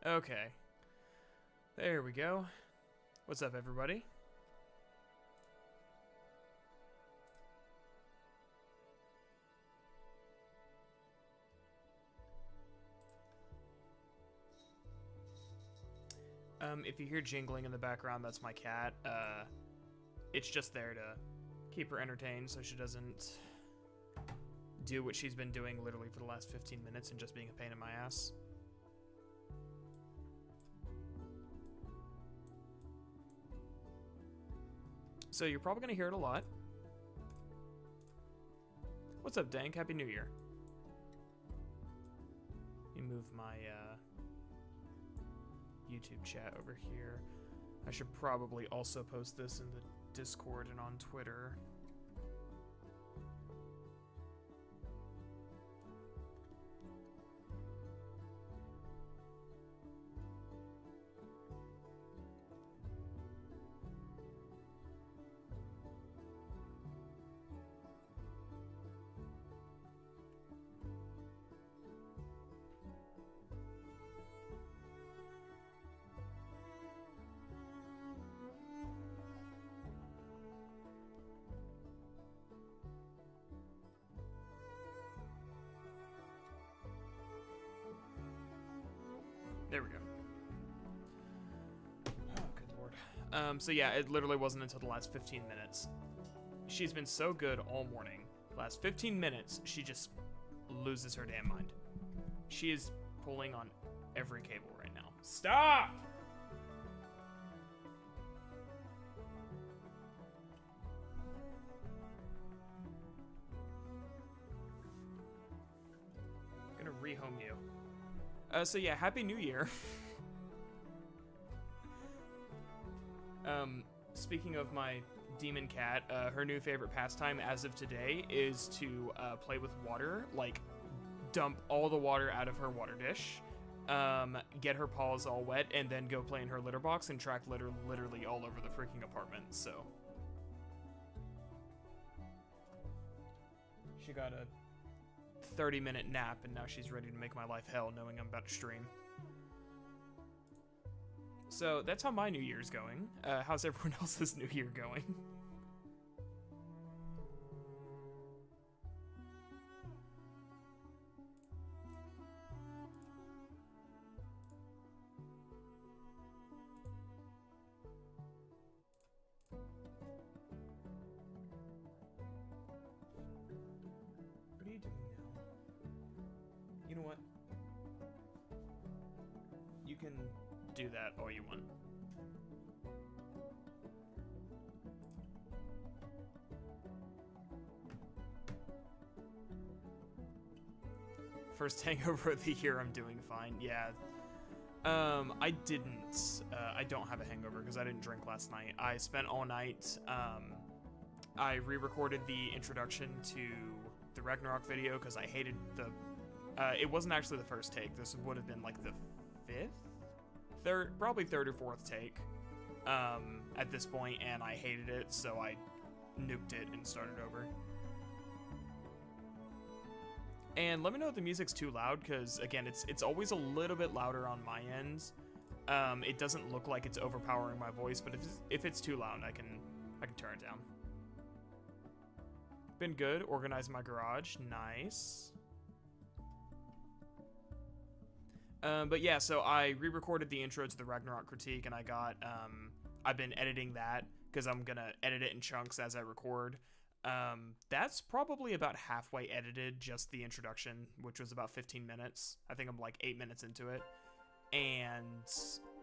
Okay. There we go. What's up, everybody? If you hear jingling in the background, that's my cat. It's just there to keep her entertained so she doesn't do what she's been doing literally for the last 15 minutes and just being a pain in my ass. So you're probably going to hear it a lot. What's up, Dank? Happy New Year. Let me move my YouTube chat over here. I should probably also post this in the Discord and on Twitter. There we go. Oh, good lord. So yeah, it literally wasn't until the last 15 minutes. She's been so good all morning. Last 15 minutes, she just loses her damn mind. She is pulling on every cable right now. Stop! I'm gonna rehome you. So yeah, Happy New Year. Speaking of my demon cat, her new favorite pastime as of today is to play with water, like dump all the water out of her water dish, get her paws all wet, and then go play in her litter box and track litter literally all over the freaking apartment, so. She got a 30-minute nap, and now she's ready to make my life hell knowing I'm about to stream. So that's how my New Year's going. How's everyone else's New Year going? What are you doing now? You know what? You can do that all you want. First hangover of the year, I'm doing fine. Yeah. I don't have a hangover because I didn't drink last night. I spent all night, I re-recorded the introduction to the Ragnarok video because I hated the, it wasn't actually the first take. This would have been like the probably third or fourth take, at this point, and I hated it, so I nuked it and started over. And let me know if the music's too loud, because again, it's always a little bit louder on my end. It doesn't look like it's overpowering my voice, but if it's too loud, I can turn it down. Been good. Organizing my garage. Nice. But yeah, so I re-recorded the intro to the Ragnarok critique, and I've been editing that because I'm gonna edit it in chunks as I record. That's probably about halfway edited, just the introduction, which was about 15 minutes. I think I'm like 8 minutes into it. And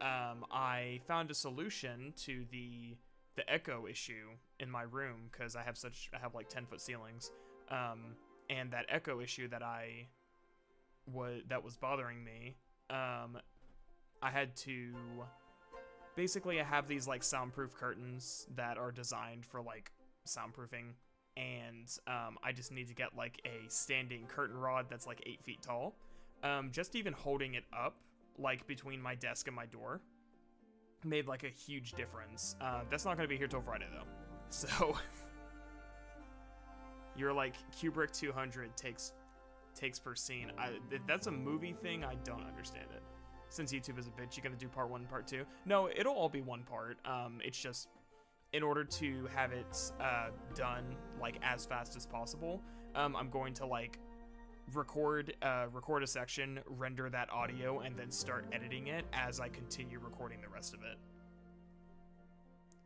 I found a solution to the echo issue in my room, because I have like 10-foot ceilings. And that echo issue that was bothering me, I had to basically, I have these like soundproof curtains that are designed for like soundproofing, and I just need to get like a standing curtain rod that's like 8 feet tall. Just even holding it up like between my desk and my door made like a huge difference. That's not gonna be here till Friday though, so you're like Kubrick 200 takes per scene. If that's a movie thing, I don't understand it. since YouTube is a bitch, you gonna do part 1 and part 2? No, it'll all be one part. It's just in order to have it done like as fast as possible, I'm going to like record a section, render that audio, and then start editing it as I continue recording the rest of it.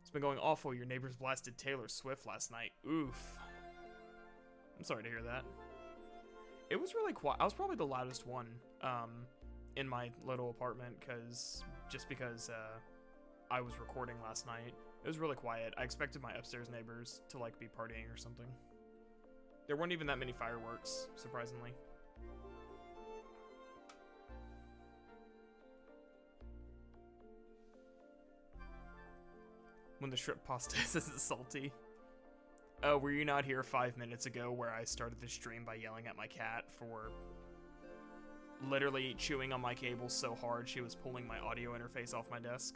It's been going awful. Your neighbors blasted Taylor Swift last night. Oof. I'm sorry to hear that. It was really quiet. I was probably the loudest one in my little apartment because I was recording last night. It was really quiet. I expected my upstairs neighbors to like be partying or something. There weren't even that many fireworks, surprisingly. When the shrimp pasta isn't salty. Oh, were you not here 5 minutes ago where I started the stream by yelling at my cat for literally chewing on my cable so hard she was pulling my audio interface off my desk?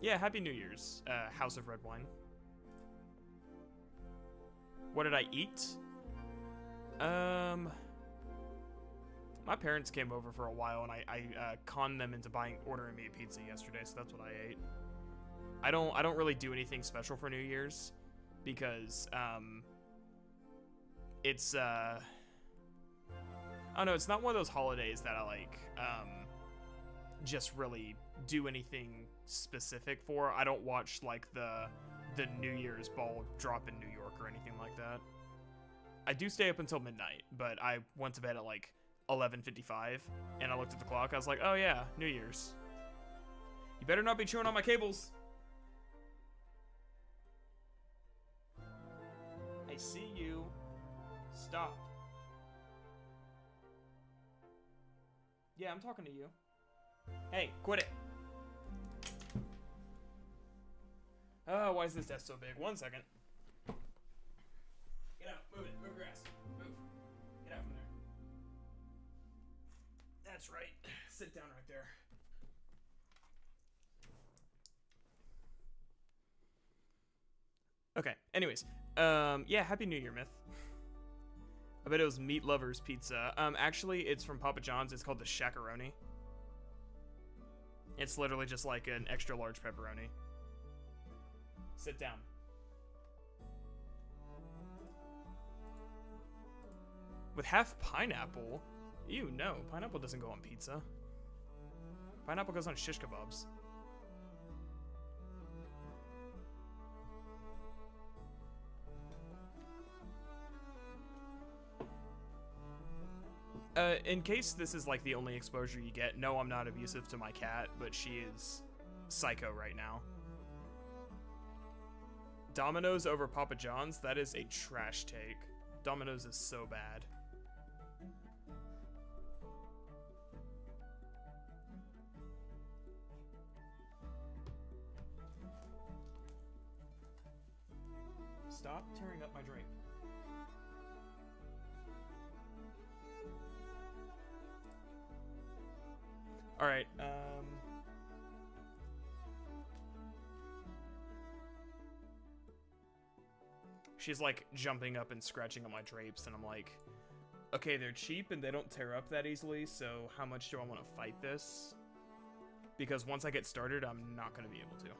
Yeah, Happy New Year's, House of Red Wine. What did I eat? My parents came over for a while, and I conned them into ordering me a pizza yesterday, so that's what I ate. I don't really do anything special for New Year's because it's I don't know, it's not one of those holidays that I like just really do anything specific for. I don't watch like the New Year's ball drop in New York or anything like that. I do stay up until midnight, but I went to bed at like 11:55 and I looked at the clock. I was like, oh yeah, New Year's. You better not be chewing on my cables. I see you. Stop. Yeah, I'm talking to you. Hey, quit it. Oh, why is this desk so big? 1 second. Get out. Move it. Move your ass. Move. Get out from there. That's right. Sit down right there. Okay. Anyways. Yeah, Happy New Year, Myth. I bet it was Meat Lovers Pizza. Actually, it's from Papa John's. It's called the Shakaroni. It's literally just like an extra large pepperoni. Sit down. With half pineapple? Ew, no. Pineapple doesn't go on pizza. Pineapple goes on shish kebabs. In case this is like the only exposure you get, no, I'm not abusive to my cat, but she is psycho right now. Domino's over Papa John's? That is a trash take. Domino's is so bad. Stop tearing up my drink. Alright, she's like jumping up and scratching on my drapes, and I'm like, okay, they're cheap and they don't tear up that easily, so how much do I want to fight this? Because once I get started, I'm not going to be able to.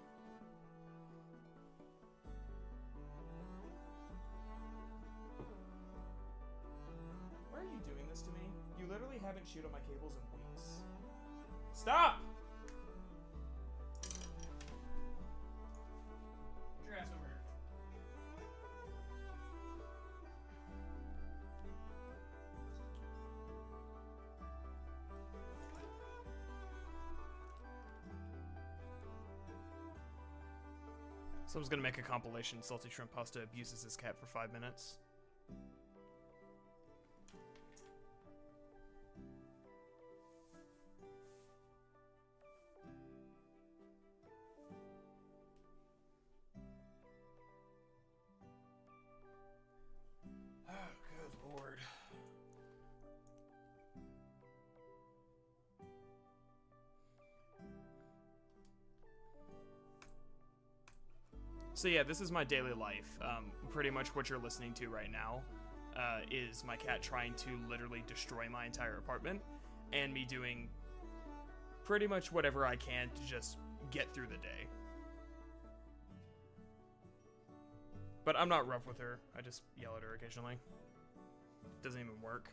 Why are you doing this to me? You literally haven't chewed on my cables in weeks. Stop! Get your ass over here. Someone's gonna make a compilation. Salty Shrimp Pasta abuses his cat for 5 minutes. So yeah, this is my daily life. Pretty much what you're listening to right now. is my cat trying to literally destroy my entire apartment, and me doing pretty much whatever I can to just get through the day. But I'm not rough with her. I just yell at her occasionally. Doesn't even work.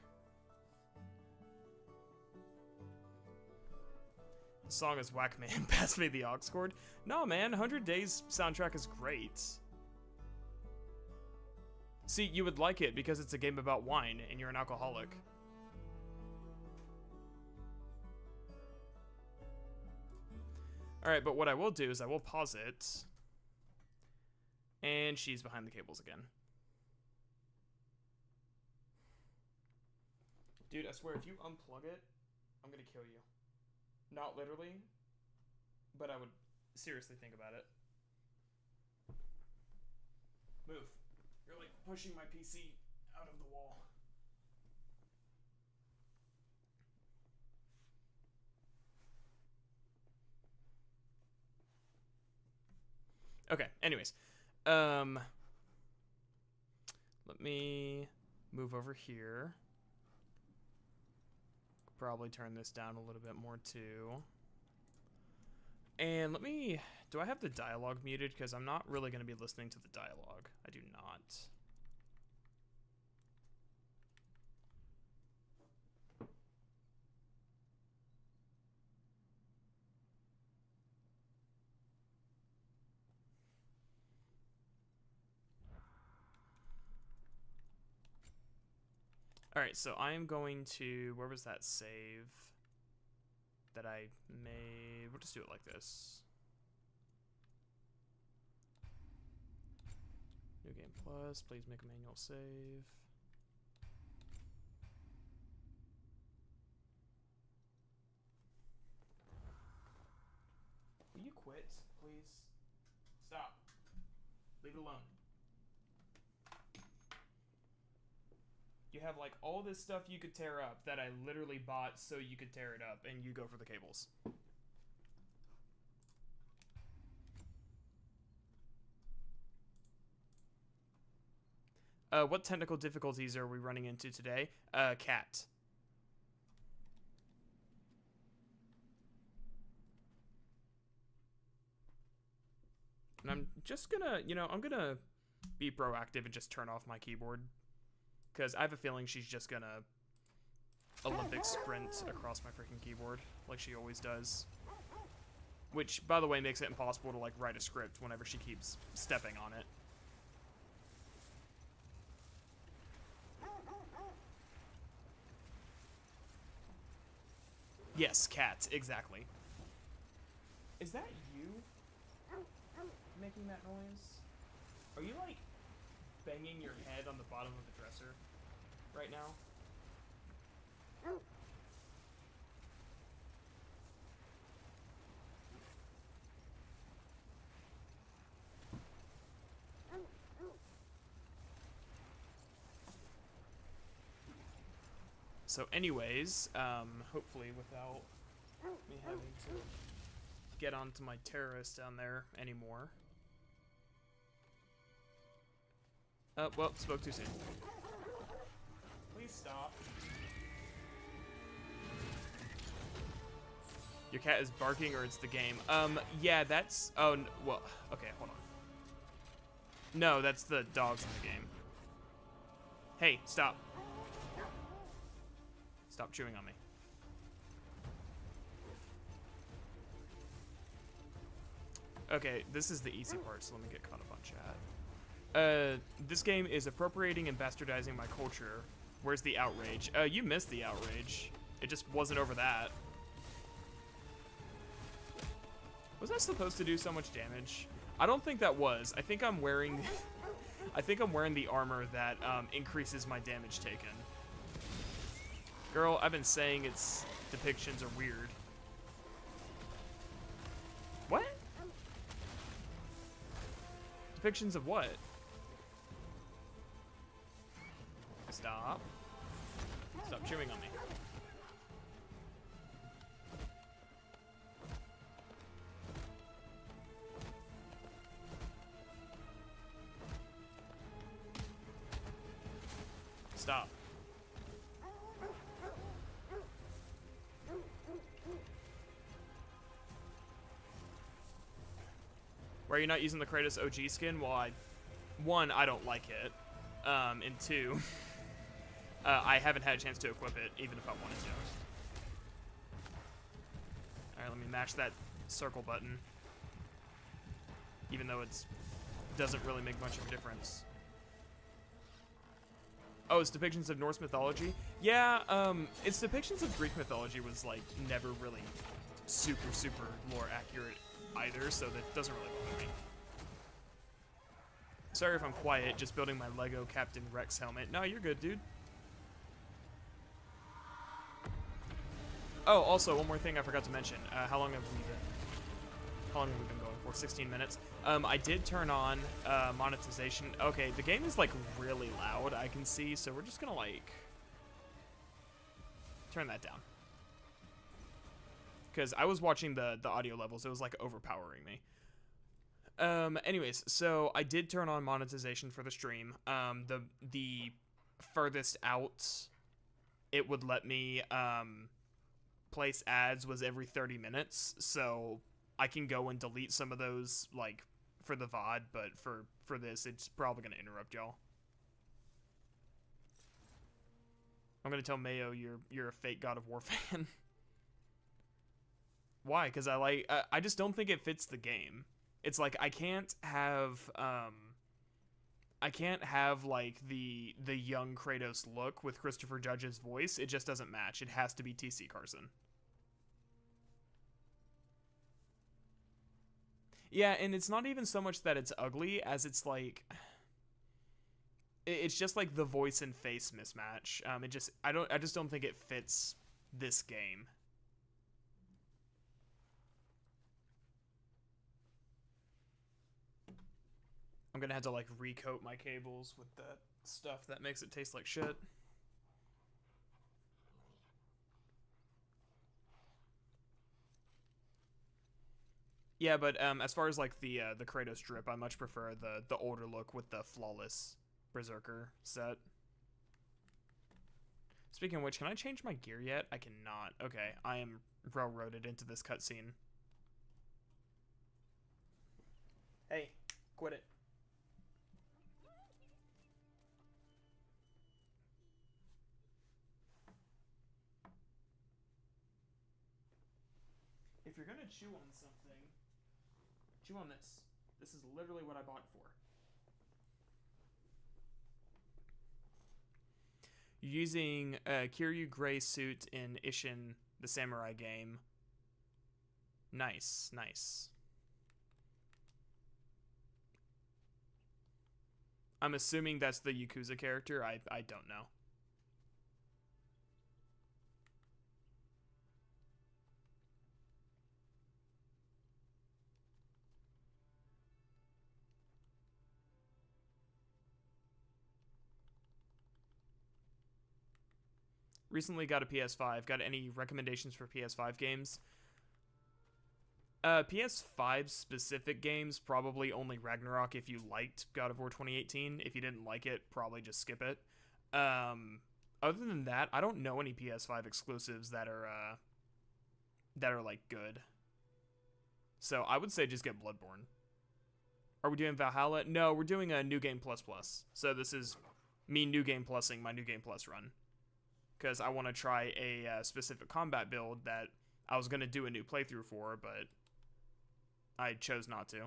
The song is whack, man. Pass me the aux cord. No, man. 100 Days soundtrack is great. See, you would like it because it's a game about wine and you're an alcoholic. Alright, but what I will do is I will pause it. And she's behind the cables again. Dude, I swear, if you unplug it, I'm gonna kill you. Not literally, but I would seriously think about it. Move. You're like pushing my PC out of the wall. Okay, anyways. Let me move over here. Probably turn this down a little bit more too. And let me, do I have the dialogue muted? Because I'm not really going to be listening to the dialogue. I do not. Alright, so I am going to, where was that save that I made? We'll just do it like this. New Game Plus, please make a manual save. Will you quit, please? Stop. Leave it alone. You have like all this stuff you could tear up that I literally bought so you could tear it up, and you go for the cables. What technical difficulties are we running into today? Cat. And I'm just gonna, you know, I'm gonna be proactive and just turn off my keyboard. Because I have a feeling she's just gonna Olympic sprint across my freaking keyboard, like she always does. Which, by the way, makes it impossible to, like, write a script whenever she keeps stepping on it. Yes, cat, exactly. Is that you making that noise? Are you, like, banging your head on the bottom of the dresser right now? So anyways, hopefully without me having to get onto my terrorist down there anymore. Well, spoke too soon. Please stop. Your cat is barking or it's the game? Yeah, that's... Oh, well, okay, hold on. No, that's the dogs in the game. Hey, stop. Stop chewing on me. Okay, this is the easy part, so let me get caught up on chat. This game is appropriating and bastardizing my culture. Where's the outrage? You missed the outrage. It just wasn't over that. Was I supposed to do so much damage? I don't think that was. I think I'm wearing... I think I'm wearing the armor that increases my damage taken. Girl, I've been saying its depictions are weird. What? Depictions of what? Stop. Stop chewing on me. stop. Why are you not using the Kratos OG skin? Well, one, I don't like it. And two, I haven't had a chance to equip it, even if I wanted to. Alright, let me mash that circle button. Even though it doesn't really make much of a difference. Oh, it's depictions of Norse mythology? Yeah, its depictions of Greek mythology was, like, never really super lore accurate either, so that doesn't really bother me. Sorry if I'm quiet, just building my Lego Captain Rex helmet. No, you're good, dude. Oh, also, one more thing I forgot to mention. How long have we been going for? 16 minutes. I did turn on monetization. Okay, the game is like really loud, I can see, so we're just gonna like turn that down. Because I was watching the audio levels, it was like overpowering me. Anyways, so I did turn on monetization for the stream. The furthest out it would let me place ads was every 30 minutes, so I can go and delete some of those, like, for the VOD, but for this, it's probably going to interrupt y'all. I'm going to tell Mayo you're a fake God of War fan. Why? Because I just don't think it fits the game. It's like, I can't have, like, the young Kratos look with Christopher Judge's voice. It just doesn't match. It has to be T.C. Carson. Yeah, and it's not even so much that it's ugly as it's like, it's just like the voice and face mismatch. I just don't think it fits this game. I'm gonna have to like recoat my cables with that stuff that makes it taste like shit. Yeah, but as far as like the Kratos drip, I much prefer the older look with the flawless Berserker set. Speaking of which, can I change my gear yet? I cannot. Okay, I am railroaded into this cutscene. Hey, quit it. If you're gonna chew on something, chew on this. This is literally what I bought it for. Using Kiryu Gray suit in Ishin, the samurai game. Nice, nice. I'm assuming that's the Yakuza character. I don't know. Recently got a PS5. Got any recommendations for PS5 games? PS5 specific games, probably only Ragnarok if you liked God of War 2018. If you didn't like it, probably just skip it. Other than that, I don't know any PS5 exclusives that are like good. So I would say just get Bloodborne. Are we doing Valhalla? No, we're doing a New Game Plus Plus. So this is me New Game Plusing my New Game Plus run. Because I want to try a specific combat build that I was going to do a new playthrough for, but I chose not to.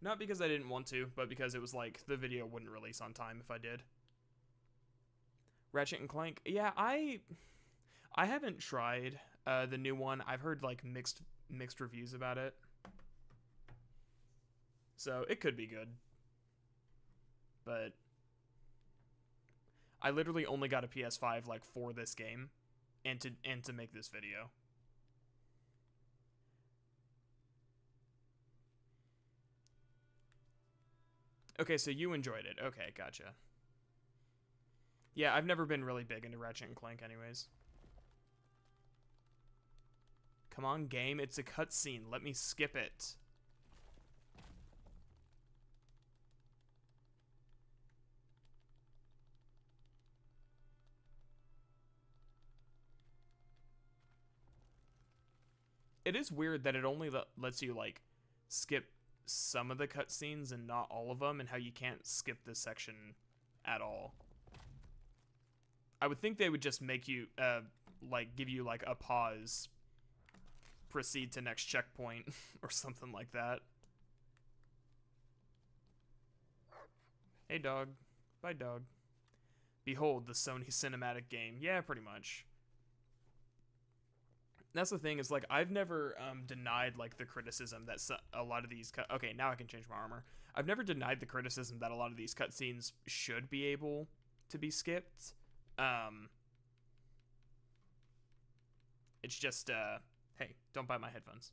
Not because I didn't want to, but because it was like the video wouldn't release on time if I did. Ratchet and Clank? Yeah, I haven't tried the new one. I've heard like mixed reviews about it. So it could be good. But I literally only got a PS5 like for this game and to make this video. Okay, so you enjoyed it. Okay, gotcha. Yeah, I've never been really big into Ratchet and Clank anyways. Come on, game, it's a cutscene. Let me skip it. It is weird that it only lets you like skip some of the cutscenes and not all of them, and how you can't skip this section at all. I would think they would just make you like give you like a pause, proceed to next checkpoint or something like that. Hey dog. Bye dog. Behold the Sony cinematic game. Yeah, pretty much. That's the thing, is like I've never denied like the criticism that a lot of these okay, now I can change my armor. I've never denied the criticism that a lot of these cutscenes should be able to be skipped. It's just hey, don't bite my headphones.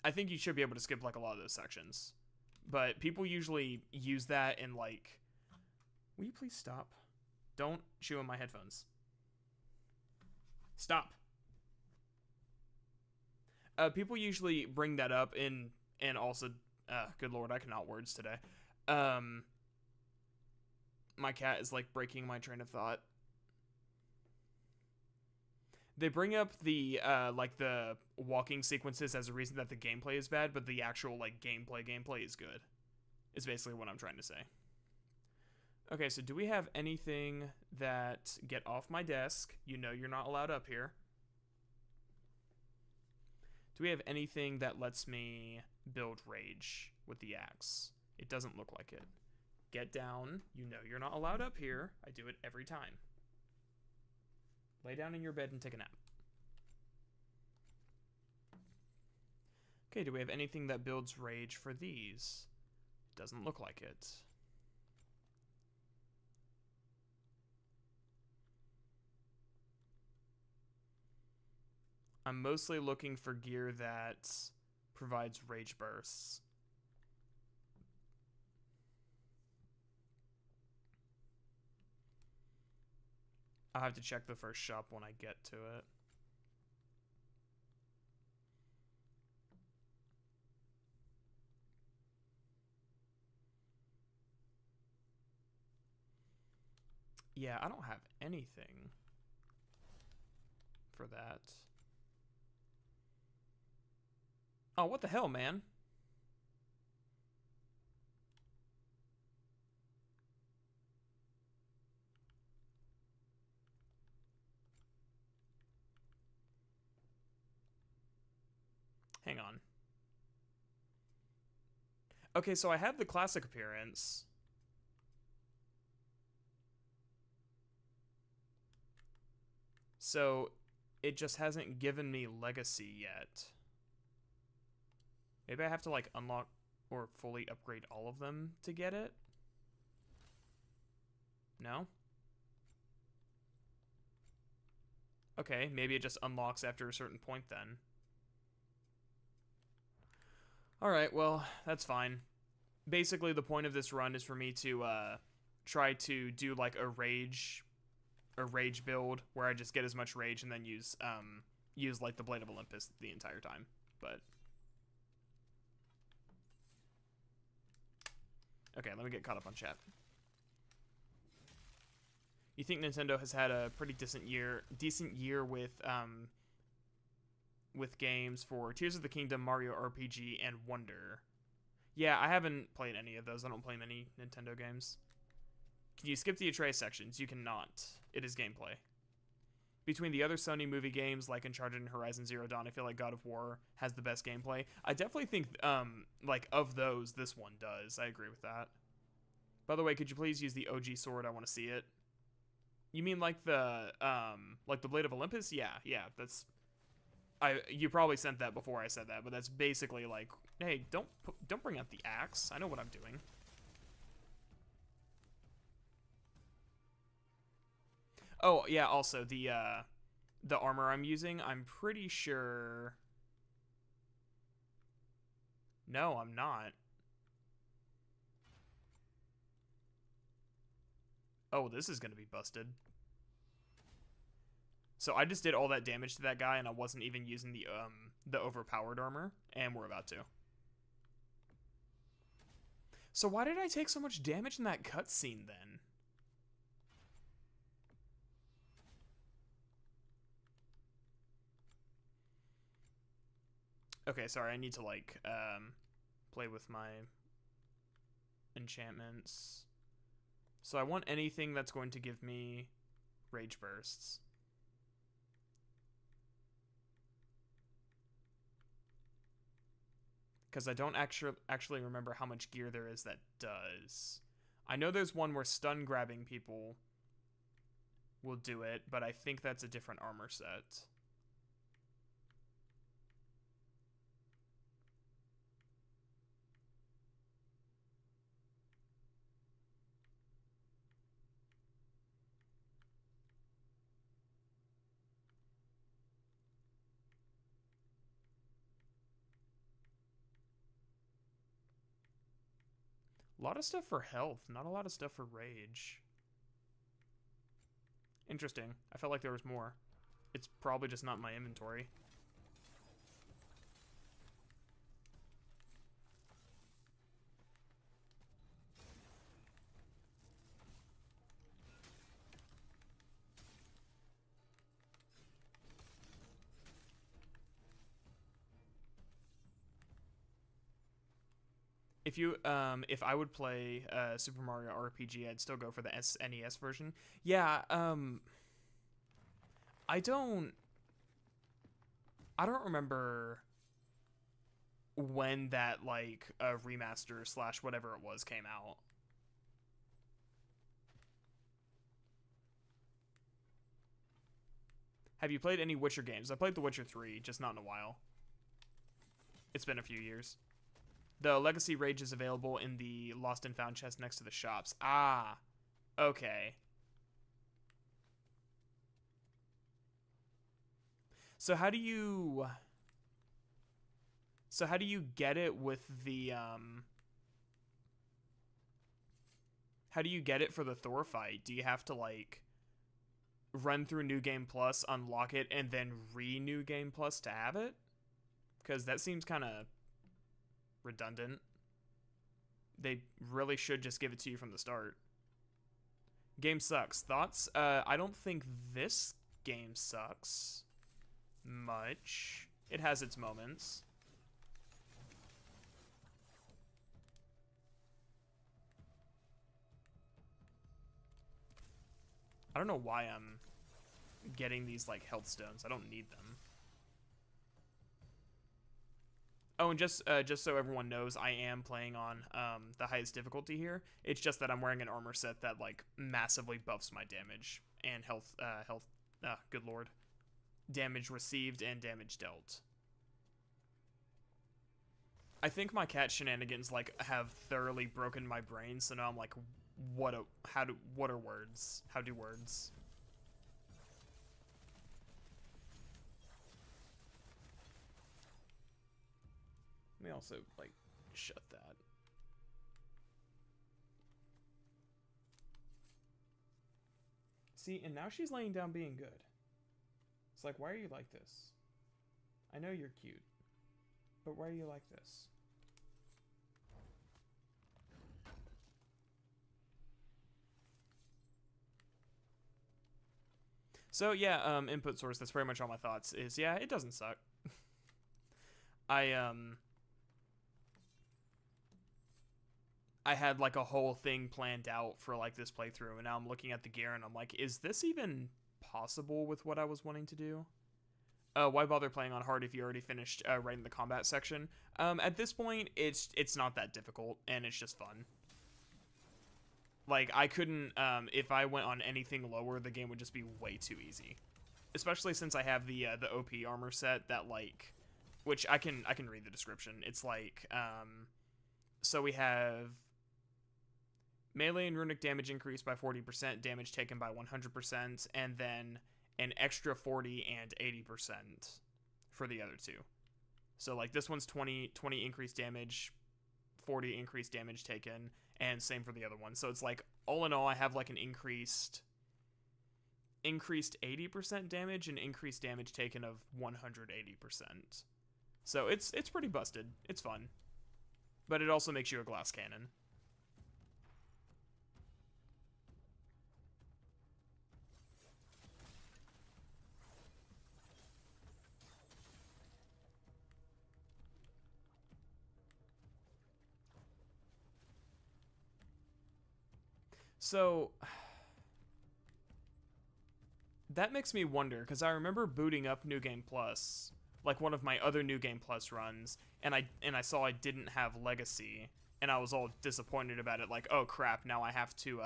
I think you should be able to skip like a lot of those sections, but people usually use that in like, will you please stop? Don't chew on my headphones. Stop. People usually bring that up and also, good lord, I cannot words today. My cat is like breaking my train of thought. They bring up the like the walking sequences as a reason that the gameplay is bad, but the actual like gameplay is good. Is basically what I'm trying to say. Okay, so do we have anything that... Get off my desk. You know you're not allowed up here. Do we have anything that lets me build rage with the axe? It doesn't look like it. Get down. You know you're not allowed up here. I do it every time. Lay down in your bed and take a nap. Okay, do we have anything that builds rage for these? Doesn't look like it. I'm mostly looking for gear that provides rage bursts. I'll have to check the first shop when I get to it. Yeah, I don't have anything for that. Oh, what the hell, man? Hang on. Okay, so I have the classic appearance. So it just hasn't given me legacy yet. Maybe I have to like unlock or fully upgrade all of them to get it? No? Okay, maybe it just unlocks after a certain point then. Alright, well, that's fine. Basically, the point of this run is for me to try to do like a rage build where I just get as much rage and then use like the Blade of Olympus the entire time. But okay, let me get caught up on chat. You think Nintendo has had a pretty decent year with games for Tears of the Kingdom, Mario RPG, and Wonder? Yeah, I haven't played any of those. I don't play many Nintendo games. Can you skip the Atreus sections? You cannot. It is gameplay. Between the other Sony movie games like Uncharted and Horizon Zero Dawn, I feel like God of War has the best gameplay. I definitely think, like, of those, this one does. I agree with that. By the way, could you please use the OG sword? I want to see it. You mean like the Blade of Olympus? Yeah, that's... You probably sent that before I said that, but that's basically like, hey, don't bring out the axe. I know what I'm doing. Oh, yeah, also, the armor I'm using, I'm pretty sure... No, I'm not. Oh, this is gonna be busted. So I just did all that damage to that guy, and I wasn't even using the overpowered armor, and we're about to. So why did I take so much damage in that cutscene then? Okay, sorry, I need to, like, play with my enchantments. So I want anything that's going to give me rage bursts. Because I don't actually remember how much gear there is that does. I know there's one where stun grabbing people will do it, but I think that's a different armor set. A lot of stuff for health, not a lot of stuff for rage. Interesting. I felt like there was more. It's probably just not in my inventory. If I would play Super Mario RPG, I'd still go for the SNES version. Yeah, I don't remember when that, like, remaster slash whatever it was came out. Have you played any Witcher games? I played The Witcher 3, just not in a while. It's been a few years. The Legacy Rage is available in the Lost and Found chest next to the shops. Ah, okay. So how do you get it with the how do you get it for the Thor fight? Do you have to, like, run through New Game Plus, unlock it, and then re-New Game Plus to have it? Because that seems kind of redundant. They really should just give it to you from the start. Game sucks. Thoughts? I don't think this game sucks much. It has its moments. I don't know why I'm getting these, like, health stones. I don't need them. Oh, and just so everyone knows, I am playing on the highest difficulty here. It's just that I'm wearing an armor set that, like, massively buffs my damage and health. Good lord, damage received and damage dealt. I think my cat shenanigans, like, have thoroughly broken my brain. So now I'm like, what are words? How do words? Let me also, like, shut that. See, and now she's laying down being good. It's like, why are you like this? I know you're cute, but why are you like this? So yeah, input source, that's pretty much all my thoughts is, yeah, it doesn't suck. I had, like, a whole thing planned out for, like, this playthrough, and now I'm looking at the gear and I'm like, is this even possible with what I was wanting to do? Why bother playing on hard if you already finished writing the combat section? At this point, it's not that difficult, and it's just fun. Like, I couldn't, if I went on anything lower, the game would just be way too easy. Especially since I have the OP armor set that, like, which I can read the description. It's like, so we have melee and runic damage increased by 40%, damage taken by 100%, and then an extra 40 and 80% for the other two. So, like, this one's 20 increased damage, 40 increased damage taken, and same for the other one. So it's like, all in all, I have, like, an increased 80% damage and increased damage taken of 180%. So it's pretty busted. It's fun. But it also makes you a glass cannon. So that makes me wonder, because I remember booting up New Game Plus, like one of my other New Game Plus runs, and I saw I didn't have Legacy, and I was all disappointed about it, like, oh crap, now I have to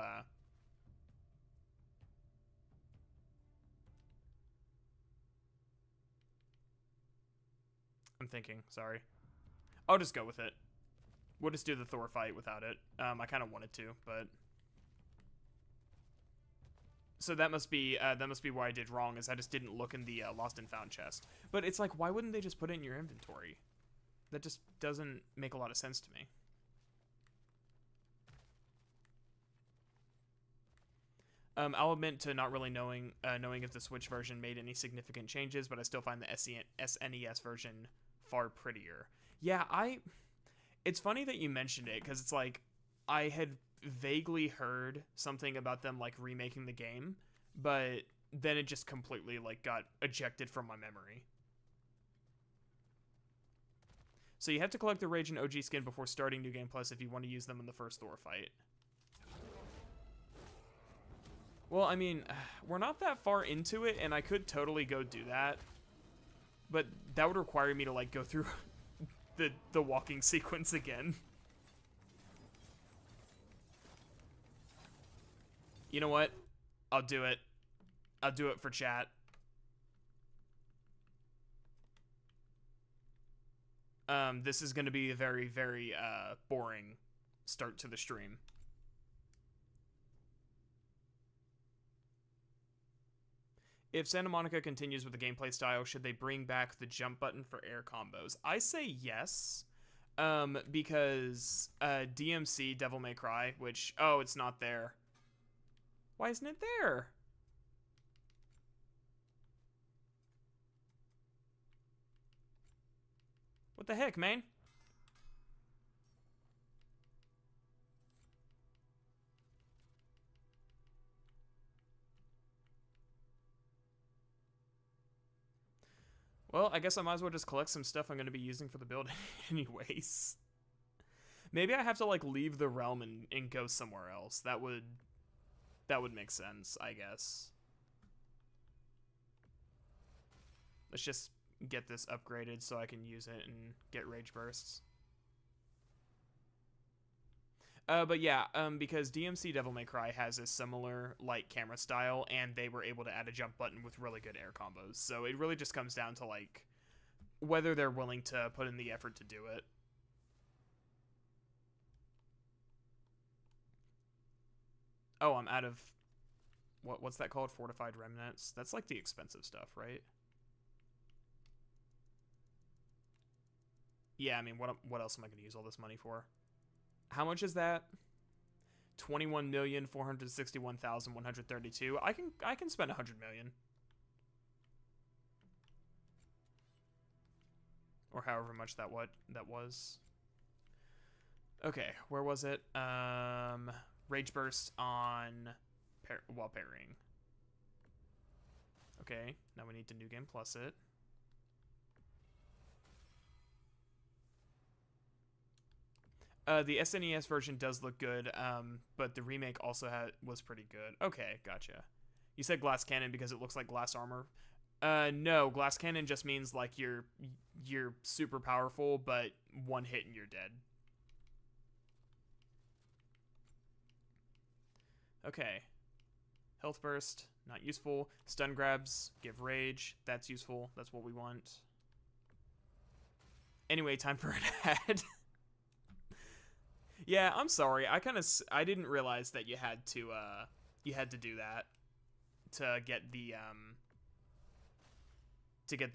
I'm thinking, sorry. I'll just go with it. We'll just do the Thor fight without it. I kind of wanted to, but so that must be why I did wrong, is I just didn't look in the lost and found chest. But it's like, why wouldn't they just put it in your inventory? That just doesn't make a lot of sense to me. I'll admit to not really knowing if the Switch version made any significant changes, but I still find the SNES version far prettier. Yeah, it's funny that you mentioned it, because it's like, I had vaguely heard something about them, like, remaking the game, but then it just completely, like, got ejected from my memory. So you have to collect the Rage and OG skin before starting New Game Plus if you want to use them in the first Thor fight. Well, I mean, we're not that far into it, and I could totally go do that, but that would require me to, like, go through the walking sequence again. You know what? I'll do it. I'll do it for chat. This is going to be a very, very boring start to the stream. If Santa Monica continues with the gameplay style, should they bring back the jump button for air combos? I say yes, because DMC Devil May Cry, which, oh, it's not there. Why isn't it there? What the heck, man? Well, I guess I might as well just collect some stuff I'm going to be using for the build anyways. Maybe I have to, like, leave the realm and go somewhere else. That would make sense, I guess. Let's just get this upgraded so I can use it and get rage bursts. But yeah, because DMC Devil May Cry has a similar, like, camera style, and they were able to add a jump button with really good air combos. So it really just comes down to, like, whether they're willing to put in the effort to do it. Oh, I'm out of... What's that called? Fortified Remnants? That's, like, the expensive stuff, right? Yeah, I mean, what else am I going to use all this money for? How much is that? 21,461,132. I can spend 100 million. Or however much that was. Okay, where was it? Rage burst on while parrying. Okay, now we need to New Game Plus it. The SNES version does look good, but the remake also was pretty good. Okay, gotcha. You said glass cannon because it looks like glass armor. No, glass cannon just means, like, you're super powerful, but one hit and you're dead. Okay. Health burst, not useful. Stun grabs, give rage. That's useful. That's what we want. Anyway, time for an ad. Yeah, I'm sorry. I didn't realize that you had to do that to get the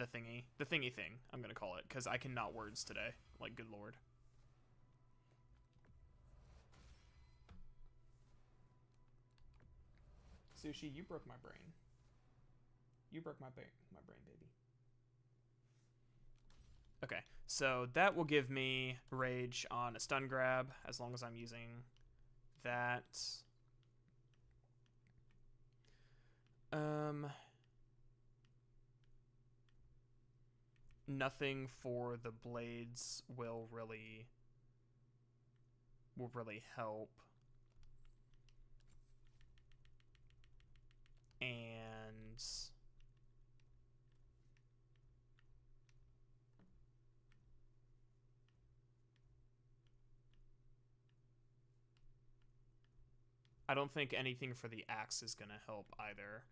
thingy thing, I'm gonna call it, because I cannot words today. Like, good lord. Sushi, you broke my brain. You broke my brain, baby. Okay, so that will give me rage on a stun grab, as long as I'm using that. Nothing for the blades will really help. And I don't think anything for the axe is gonna help either.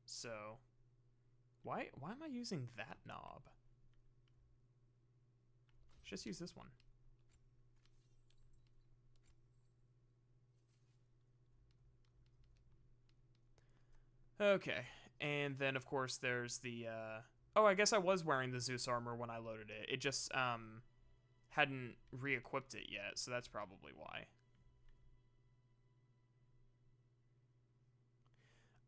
So why am I using that knob? Just use this one. Okay, and then of course there's the oh, I guess I was wearing the Zeus armor when I loaded it. It just hadn't re-equipped it yet, so that's probably why.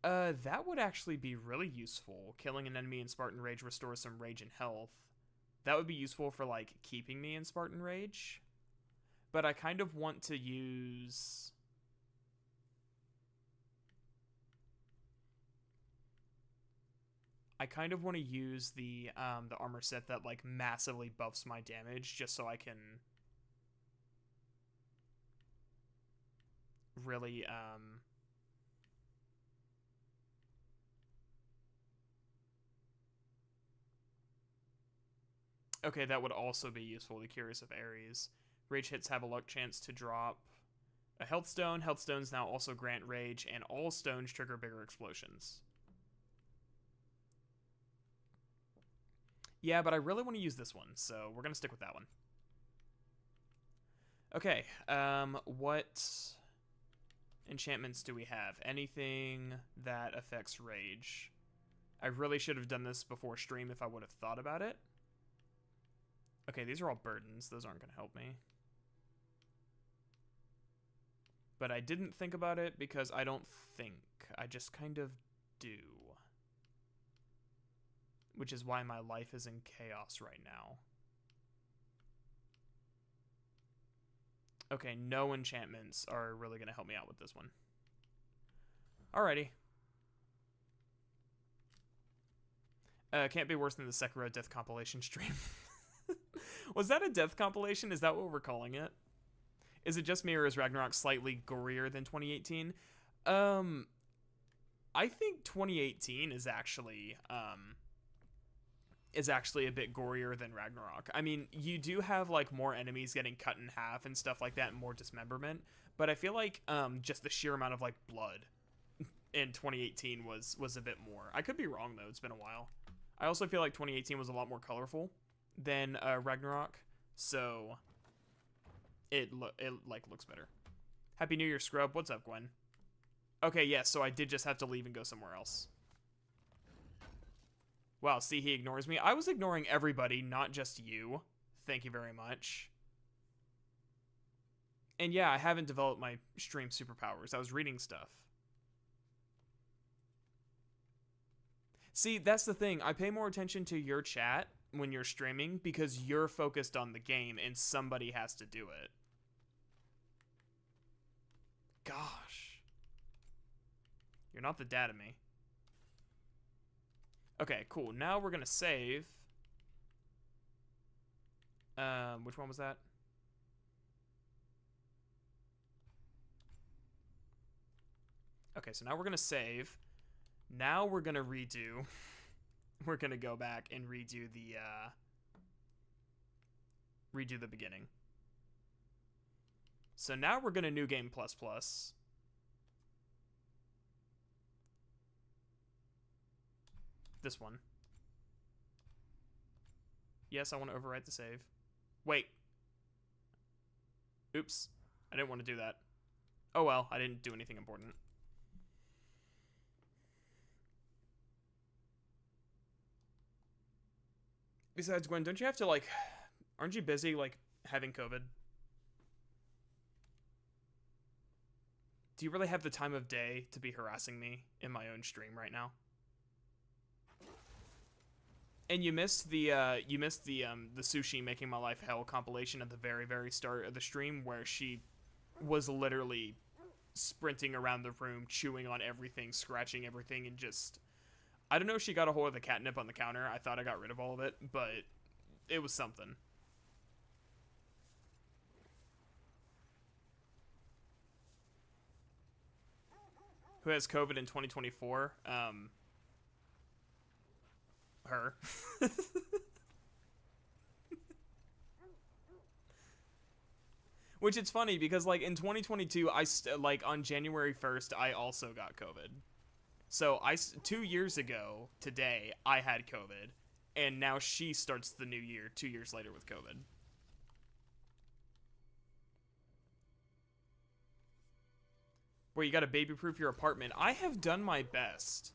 That would actually be really useful. Killing an enemy in Spartan Rage restores some rage and health. That would be useful for, like, keeping me in Spartan Rage. But I kind of want to use... I kind of want to use the armor set that, like, massively buffs my damage, just so I can really, Okay, that would also be useful, the Curious of Ares. Rage hits have a luck chance to drop a health stone. Health stones now also grant rage, and all stones trigger bigger explosions. Yeah, but I really want to use this one, so we're going to stick with that one. Okay, what enchantments do we have? Anything that affects rage? I really should have done this before stream if I would have thought about it. Okay, these are all burdens. Those aren't going to help me. But I didn't think about it because I don't think. I just kind of do. Which is why my life is in chaos right now. Okay, no enchantments are really going to help me out with this one. Alrighty. Can't be worse than the Sekiro Death Compilation stream. Was that a death compilation? Is that what we're calling it? Is it just me, or is Ragnarok slightly gorier than 2018? I think 2018 is actually a bit gorier than Ragnarok. I mean, you do have like more enemies getting cut in half and stuff like that, and more dismemberment. But I feel like just the sheer amount of like blood in 2018 was a bit more. I could be wrong though. It's been a while. I also feel like 2018 was a lot more colorful than Ragnarok, so it like looks better. Happy New Year, Scrub. What's up, Gwen? Okay, yes, yeah, so I did just have to leave and go somewhere else. Wow, see, he ignores me. I was ignoring everybody, not just you. Thank you very much. And yeah, I haven't developed my stream superpowers. I was reading stuff. See, that's the thing. I pay more attention to your chat when you're streaming because you're focused on the game and somebody has to do it. Gosh. You're not the dad of me. Okay, cool. Now we're gonna save. Which one was that? Okay, so now we're gonna save. Now we're gonna redo. We're gonna go back and redo the beginning. So now we're gonna new game plus plus. This one. Yes, I want to overwrite the save. Wait. Oops. I didn't want to do that. Oh well, I didn't do anything important. Besides, Gwen, don't you have to, like... Aren't you busy, like, having COVID? Do you really have the time of day to be harassing me in my own stream right now? And you missed the Sushi Making My Life Hell compilation at the very, very start of the stream, where she was literally sprinting around the room, chewing on everything, scratching everything, and just... I don't know if she got a hold of the catnip on the counter. I thought I got rid of all of it, but it was something. who has COVID in 2024. Her. Which it's funny because like in 2022, like on January 1st, I also got COVID. So 2 years ago today, I had COVID, and now she starts the new year 2 years later with COVID. Where you gotta baby-proof your apartment. I have done my best.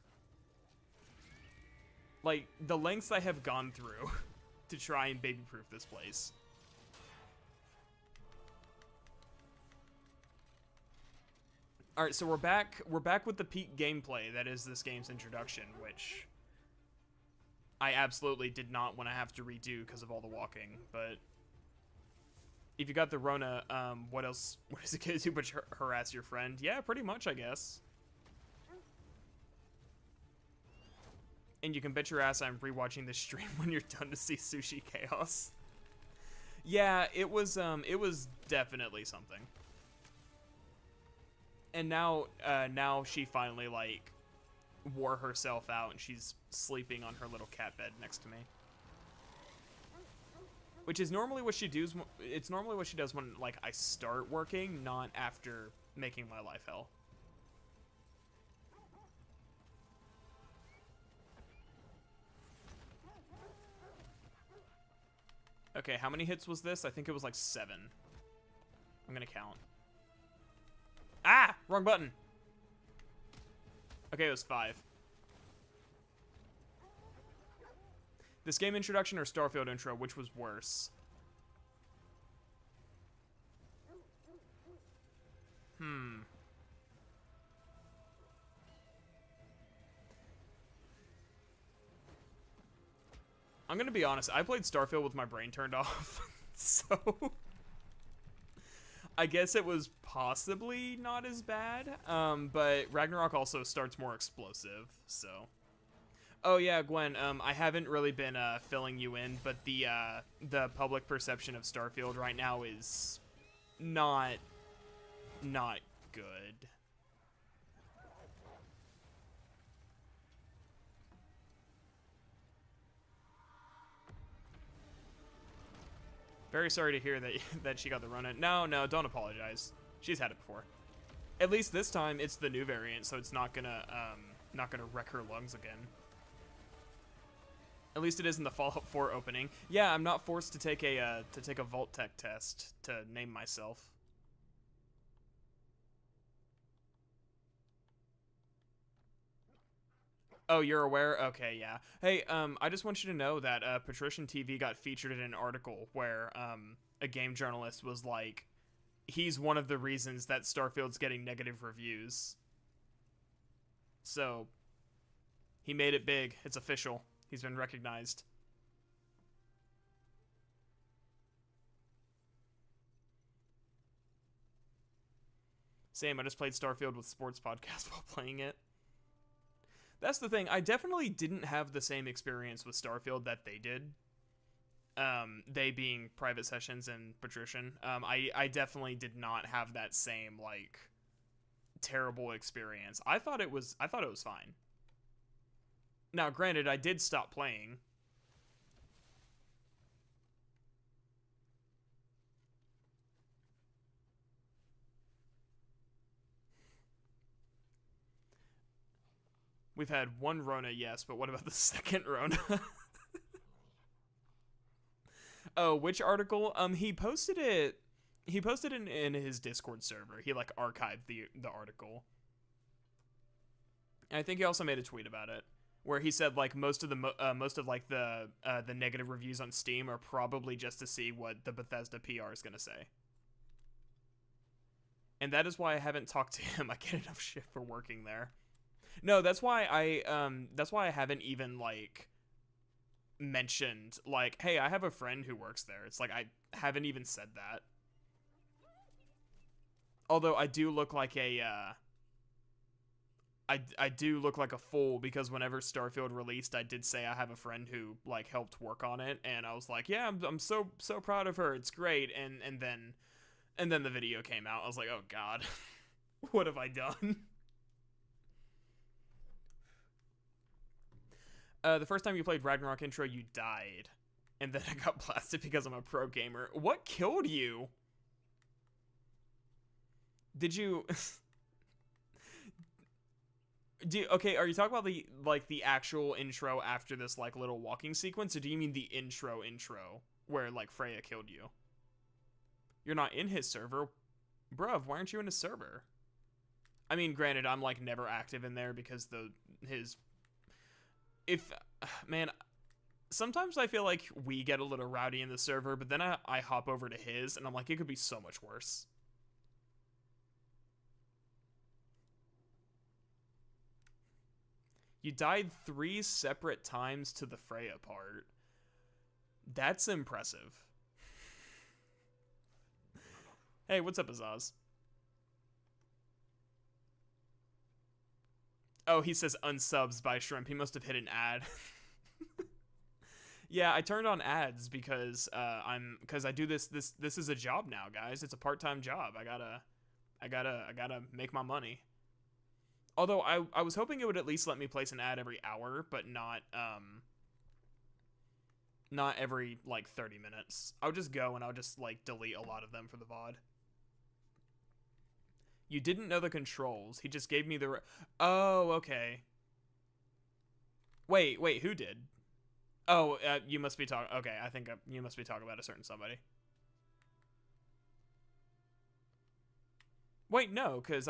Like, the lengths I have gone through to try and baby-proof this place. Alright, so we're back with the peak gameplay that is this game's introduction, which I absolutely did not want to have to redo because of all the walking, but if you got the Rona, what is it gonna do but harass your friend? Yeah, pretty much, I guess. And you can bet your ass I'm rewatching this stream when you're done to see Sushi Chaos. Yeah, it was definitely something. And now she finally, like, wore herself out, and she's sleeping on her little cat bed next to me. Which is normally what she does. It's normally what she does when, like, I start working, not after making my life hell. Okay, how many hits was this? I think it was like 7. I'm gonna count. Ah! Wrong button! Okay, it was 5. This game introduction or Starfield intro, which was worse? I'm gonna be honest, I played Starfield with my brain turned off, so I guess it was possibly not as bad, but Ragnarok also starts more explosive, so. Oh yeah, Gwen, I haven't really been filling you in, but the public perception of Starfield right now is not good. Very sorry to hear that she got the Rona. No, don't apologize. She's had it before. At least this time it's the new variant, so it's not gonna wreck her lungs again. At least it is in the Fallout 4 opening. Yeah, I'm not forced to take a Vault Tech test to name myself. Oh, you're aware? Okay, yeah. Hey, I just want you to know that Patrician TV got featured in an article where a game journalist was like, he's one of the reasons that Starfield's getting negative reviews. So, he made it big. It's official. He's been recognized. Same, I just played Starfield with Sports Podcast while playing it. That's the thing, I definitely didn't have the same experience with Starfield that they did. They being Private Sessions and Patrician. I definitely did not have that same, like, terrible experience. I thought it was fine. Now, granted, I did stop playing. We've had one Rona, yes, but what about the second Rona? Oh, which article? He posted it. He posted it in his Discord server. He like archived the article. And I think he also made a tweet about it, where he said like most of the negative reviews on Steam are probably just to see what the Bethesda PR is gonna say. And that is why I haven't talked to him. I get enough shit for working there. No, that's why I haven't even like mentioned like, hey, I have a friend who works there. It's like I haven't even said that. Although I do look like a I do look like a fool, because whenever Starfield released, I did say I have a friend who like helped work on it, and I was like, yeah, I'm so proud of her. It's great. And then the video came out. I was like, oh god. What have I done? The first time you played Ragnarok intro, you died. And then I got blasted because I'm a pro gamer. What killed you? Did you... Okay, are you talking about the actual intro after this like little walking sequence, or do you mean the intro where like Freya killed you? You're not in his server, bruv. Why aren't you in his server? I mean, granted, I'm like never active in there because man, sometimes I feel like we get a little rowdy in the server, but then I hop over to his and I'm like, it could be so much worse. You died 3 separate times to the Freya part. That's impressive. Hey, what's up, Azaz? Oh, he says unsubs by Shrimp. He must have hit an ad. Yeah, I turned on ads because I do this is a job now, guys. It's a part-time job. I gotta make my money. Although I was hoping it would at least let me place an ad every hour, but not every like 30 minutes. I'll just go and I'll just like delete a lot of them for the VOD. You didn't know the controls. He just gave me the... Oh, okay. Wait, who did? Oh, you must be talking... Okay, I think you must be talking about a certain somebody. Wait, no, because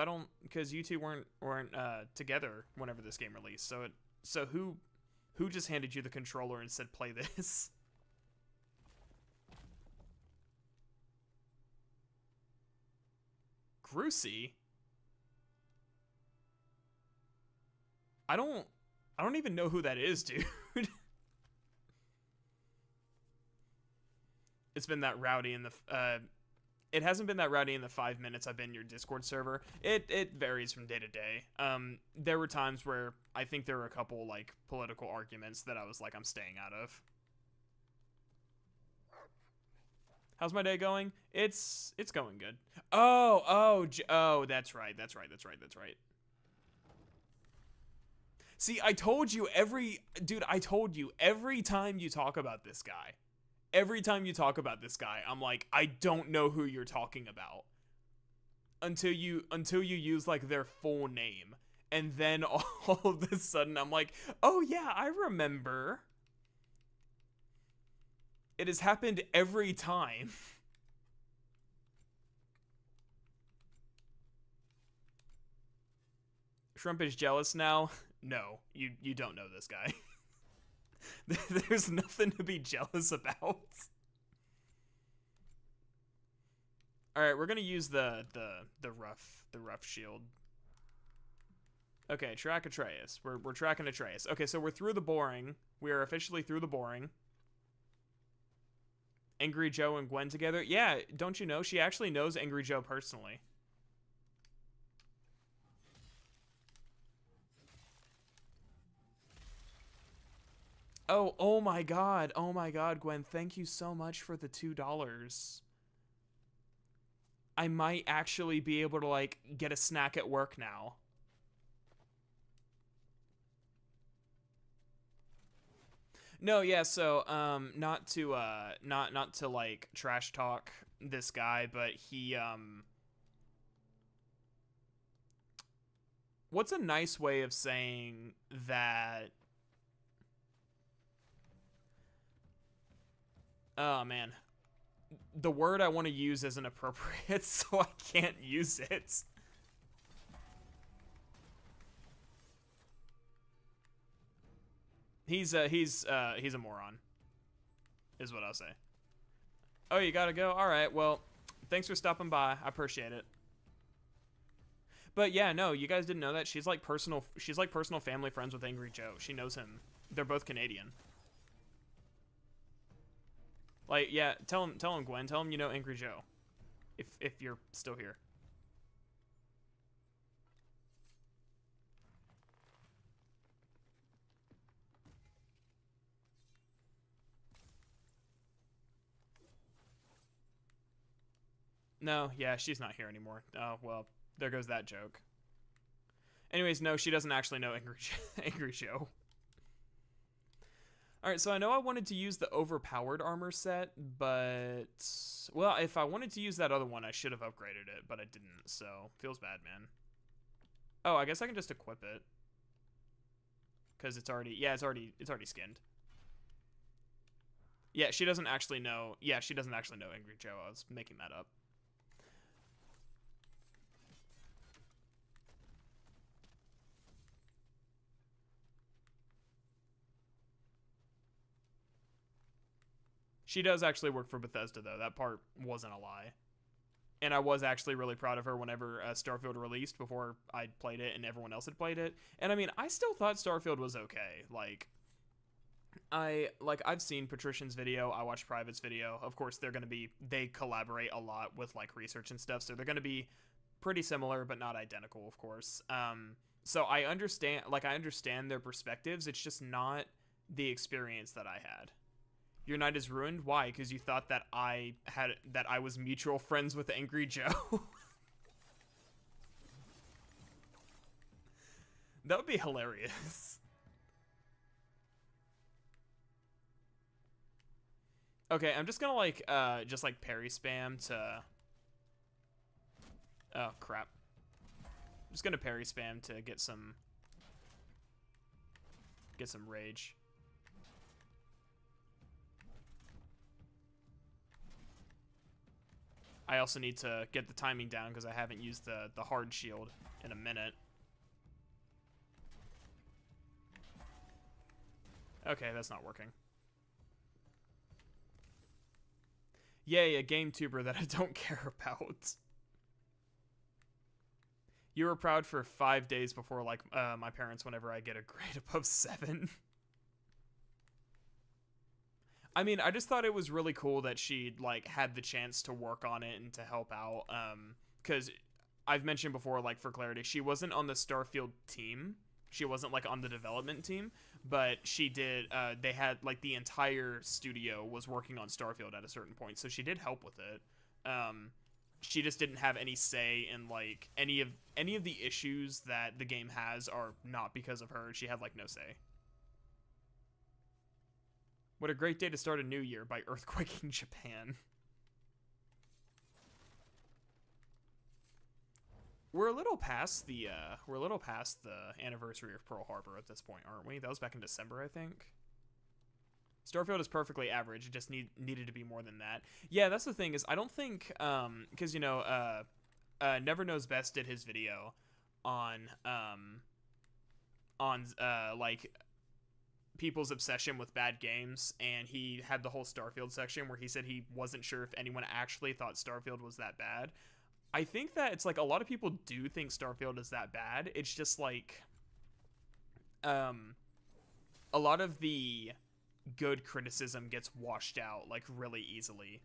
you two weren't together whenever this game released. So who just handed you the controller and said play this? Grucy? I don't even know who that is, dude. It's been that rowdy in the it hasn't been that rowdy in the 5 minutes I've been in your Discord server. It varies from day to day. There were times where I think there were a couple like political arguments that I was like, I'm staying out of. How's my day going? It's going good. Oh, that's right. See, I told you every time you talk about this guy. Every time you talk about this guy, I'm like, I don't know who you're talking about. Until you use like their full name. And then all of a sudden I'm like, oh yeah, I remember. It has happened every time. Shrimp is jealous now? No, you don't know this guy. There's nothing to be jealous about. All right, we're gonna use the rough shield. Okay, track Atreus. We're tracking Atreus. Okay, so we're through the boring. We are officially through the boring. Angry Joe and Gwen together. Yeah, don't you know? She actually knows Angry Joe personally. Oh my god. Oh my god, Gwen. Thank you so much for the $2. I might actually be able to, like, get a snack at work now. No, yeah, so, not to, like, trash talk this guy, but he, what's a nice way of saying that... Oh, man. The word I want to use isn't appropriate, so I can't use it. He's a moron, is what I'll say. Oh, you gotta go? Alright, well, thanks for stopping by. I appreciate it. But yeah, no, you guys didn't know that. She's like personal family friends with Angry Joe. She knows him. They're both Canadian. Like, yeah, tell him, Gwen. Tell him you know Angry Joe. If you're still here. No, yeah, she's not here anymore. Oh, well, there goes that joke. Anyways, no, she doesn't actually know Angry Joe. All right, so I know I wanted to use the overpowered armor set, but well, if I wanted to use that other one, I should have upgraded it, but I didn't. So feels bad, man. Oh, I guess I can just equip it because it's already it's already skinned. Yeah, she doesn't actually know. Yeah, she doesn't actually know Angry Joe. I was making that up. She does actually work for Bethesda, though. That part wasn't a lie. And I was actually really proud of her whenever Starfield released before I played it and everyone else had played it. And I mean, I still thought Starfield was okay. I've seen Patrician's video, I watched Private's video. Of course, they collaborate a lot with like research and stuff, so they're gonna be pretty similar but not identical, of course. So I understand their perspectives. It's just not the experience that I had. Your night is ruined? Why? Because you thought that I was mutual friends with Angry Joe? That would be hilarious. Okay, I'm just gonna just parry spam to... Oh, crap. I'm just gonna parry spam to get some rage. I also need to get the timing down because I haven't used the hard shield in a minute. Okay, that's not working. Yay, a game tuber that I don't care about. You were proud for 5 days before, my parents whenever I get a grade above 7. I mean, I just thought it was really cool that she had the chance to work on it and to help out. Because I've mentioned before, for clarity, she wasn't on the Starfield team. She wasn't on the development team, but she did. They had the entire studio was working on Starfield at a certain point, so she did help with it. She just didn't have any say in any of the issues that the game has are not because of her. She had no say. What a great day to start a new year by earthquaking Japan. We're a little past the anniversary of Pearl Harbor at this point, aren't we? That was back in December, I think. Starfield is perfectly average. It just needed to be more than that. Yeah, that's the thing is I don't think because Never Knows Best did his video on people's obsession with bad games, and he had the whole Starfield section where he said he wasn't sure if anyone actually thought Starfield was that bad. I think that it's a lot of people do think Starfield is that bad. It's just a lot of the good criticism gets washed out really easily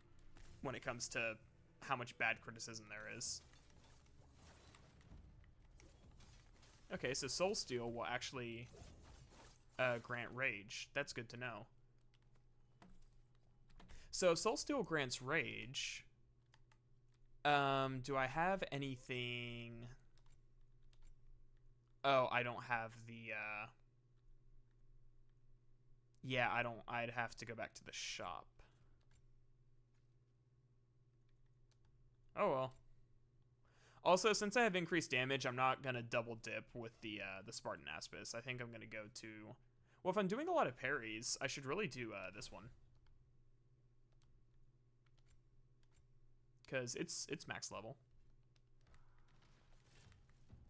when it comes to how much bad criticism there is. Okay, so Soul Steel will actually grant rage. That's good to know. So if Soul Steel grants rage, do I have anything? Oh, I don't have the yeah, I don't. I'd have to go back to the shop. Oh well. Also, since I have increased damage, I'm not gonna double dip with the Spartan Aspis. I think I'm gonna go to... Well, if I'm doing a lot of parries, I should really do this one. Because it's max level.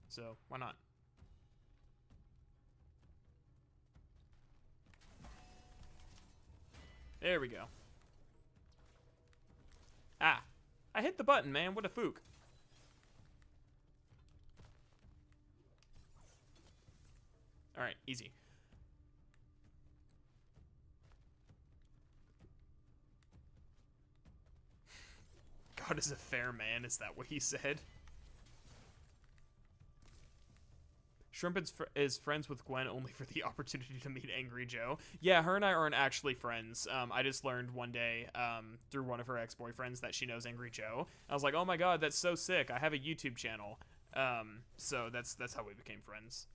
So, why not? There we go. Ah! I hit the button, man. What a fook. Alright, easy. God is a fair man, is that what he said? Shrimp is friends with Gwen only for the opportunity to meet Angry Joe. Yeah, her and I aren't actually friends. I just learned one day through one of her ex-boyfriends that she knows Angry Joe. I was like, oh my god, that's so sick. I have a YouTube channel. So that's how we became friends.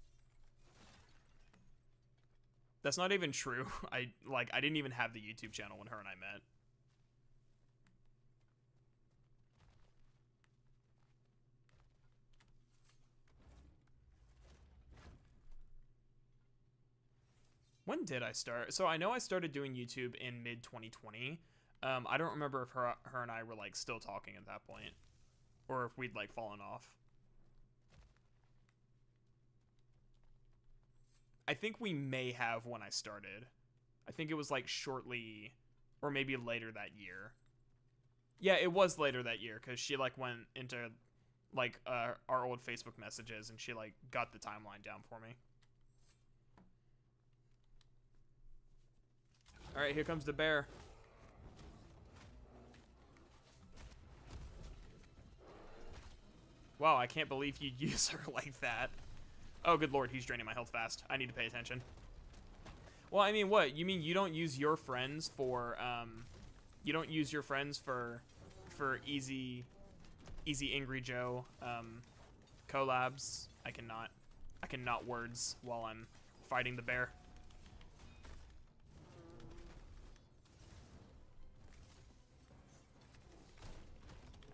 That's not even true. I didn't even have the YouTube channel when her and I met. When did I start? So I know I started doing YouTube in mid 2020. I don't remember if her and I were like still talking at that point, or if we'd like fallen off. I think we may have when I started. I think it was like shortly, or maybe later that year. Yeah, it was later that year because she like went into like our old Facebook messages and she like got the timeline down for me. All right, here comes the bear. Wow, I can't believe you'd use her like that. Oh, good lord, he's draining my health fast. I need to pay attention. Well, I mean, what? You mean you don't use your friends for, you don't use your friends for easy Angry Joe, collabs? I cannot words while I'm fighting the bear.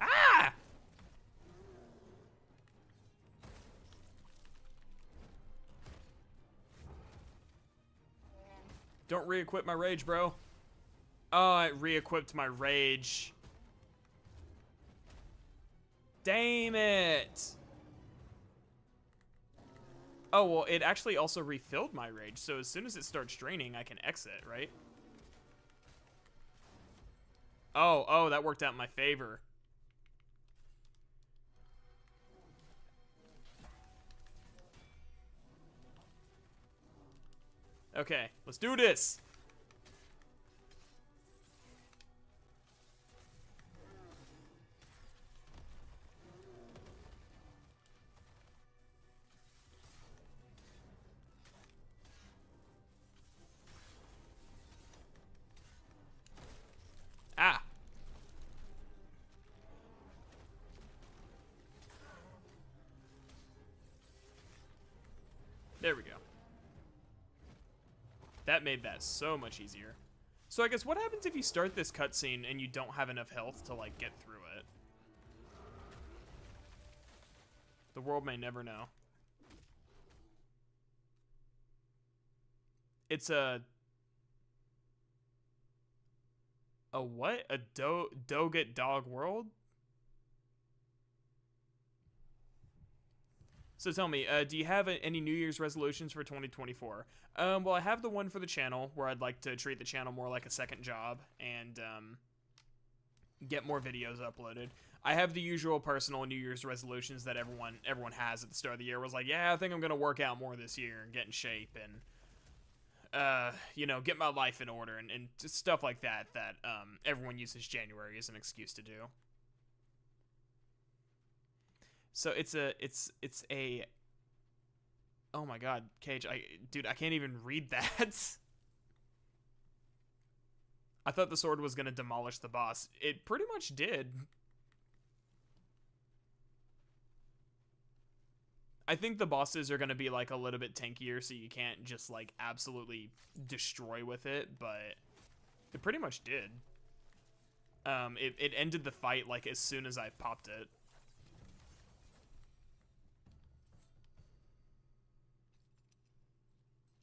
Ah! Don't re-equip my rage, bro. Oh, it re-equipped my rage. Damn it. Oh, well, it actually also refilled my rage, so as soon as it starts draining, I can exit, right? Oh, that worked out in my favor. Okay, let's do this. Ah. There we go. That made that so much easier. So I guess what happens if you start this cutscene and you don't have enough health to like get through it? The world may never know. It's a what? A Doget dog world? So tell me, do you have any New Year's resolutions for 2024? Well, I have the one for the channel where I'd like to treat the channel more like a second job and get more videos uploaded. I have the usual personal New Year's resolutions that everyone has at the start of the year. Was like, yeah, I think I'm gonna work out more this year and get in shape and you know, get my life in order and just stuff like that everyone uses January as an excuse to do. So it's a oh my god, Cage, dude, I can't even read that. I thought the sword was gonna demolish the boss. It pretty much did. I think the bosses are gonna be like a little bit tankier, so you can't just like absolutely destroy with it, but it pretty much did. It ended the fight like as soon as I popped it.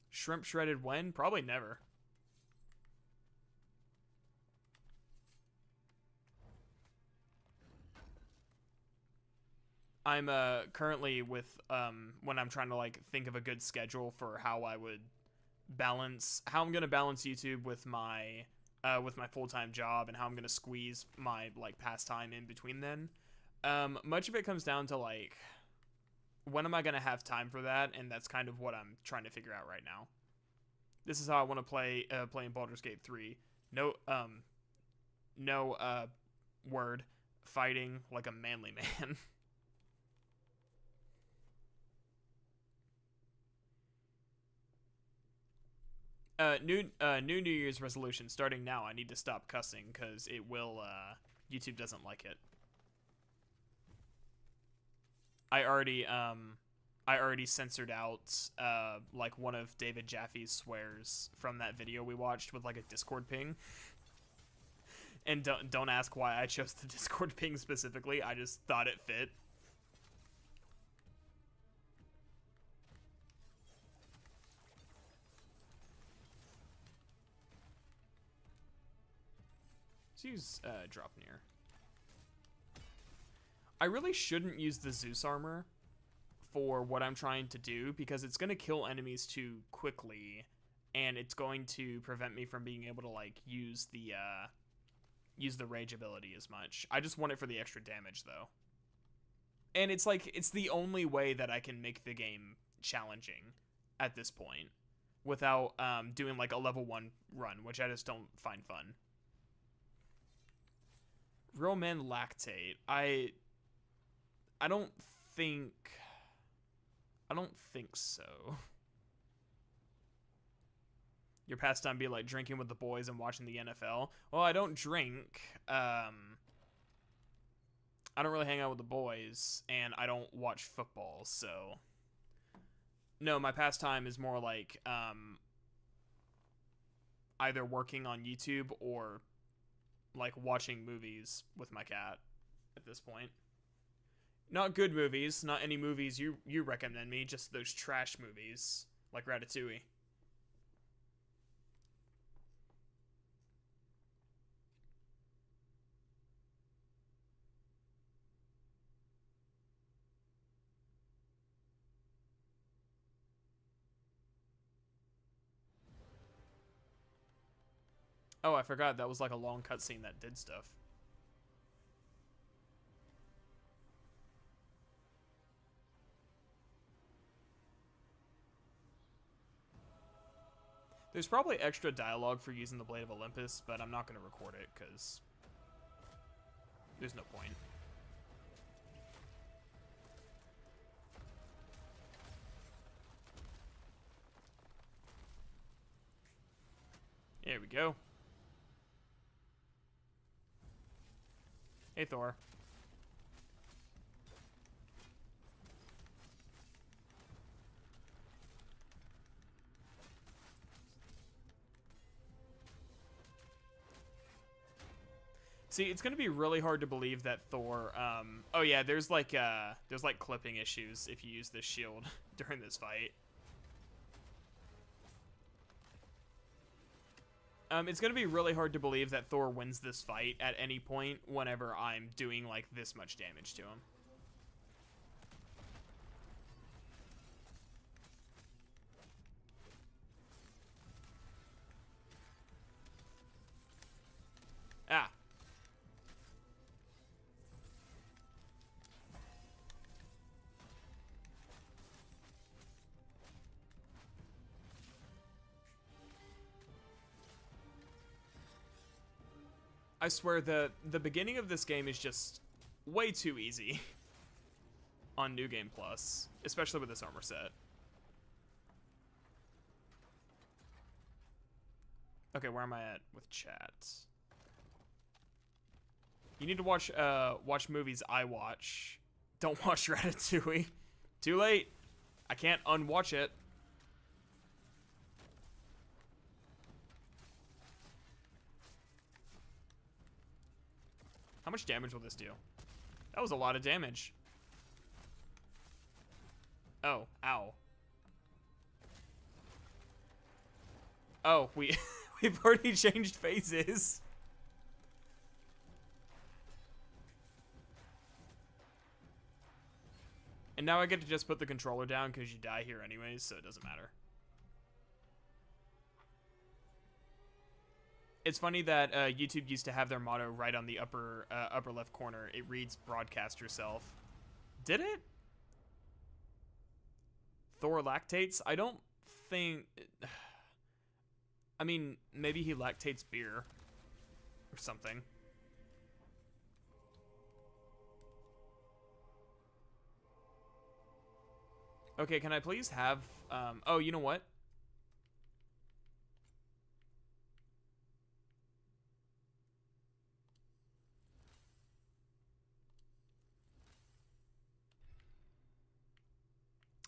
Shrimp shredded when? Probably never. I'm currently with when I'm trying to like think of a good schedule for how I would balance how I'm gonna balance YouTube with my full-time job and how I'm gonna squeeze my like pastime in between then. Much of it comes down to like when am I gonna have time for that, and that's kind of what I'm trying to figure out right now. This is how I want to play in Baldur's Gate 3. No word fighting like a manly man. New New Year's resolution starting now. I need to stop cussing because it will YouTube doesn't like it. I already I already censored out like one of David Jaffe's swears from that video we watched with like a Discord ping. And don't ask why I chose the Discord ping specifically. I just thought it fit. Let's use drop near. I really shouldn't use the Zeus armor for what I'm trying to do because it's going to kill enemies too quickly, and it's going to prevent me from being able to like use the rage ability as much. I just want it for the extra damage though. And it's like it's the only way that I can make the game challenging at this point without doing like a level 1 run, which I just don't find fun. Real men lactate. I don't think so. Your pastime be like drinking with the boys and watching the NFL. Well, I don't drink. I don't really hang out with the boys, and I don't watch football, so no, my pastime is more like either working on YouTube or like watching movies with my cat at this point. Not good movies, not any movies you recommend me, just those trash movies like Ratatouille. Oh, I forgot that was like a long cutscene that did stuff. There's probably extra dialogue for using the Blade of Olympus, but I'm not going to record it because there's no point. There we go. Hey, Thor. See, it's gonna be really hard to believe that Thor. Oh yeah, there's like clipping issues if you use this shield during this fight. It's gonna be really hard to believe that Thor wins this fight at any point whenever I'm doing like this much damage to him. Ah. I swear the beginning of this game is just way too easy on New Game Plus, especially with this armor set. Okay, where am I at with chat? You need to watch movies I watch. Don't watch Ratatouille. Too late. I can't unwatch it. How much damage will this do? That was a lot of damage. Oh, ow. Oh, we've already changed phases. And now I get to just put the controller down because you die here anyways, so it doesn't matter. It's funny that YouTube used to have their motto right on the upper left corner. It reads "Broadcast yourself." Did it? Thor lactates? I don't think... I mean, maybe he lactates beer or something. Okay, can I please have... oh, you know what?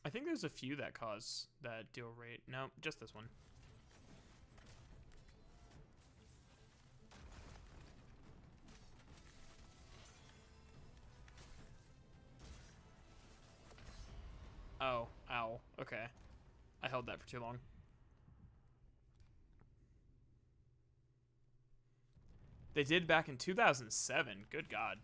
I think there's a few that cause that deal rate. No, just this one. Oh, ow. Okay. I held that for too long. They did back in 2007. Good God.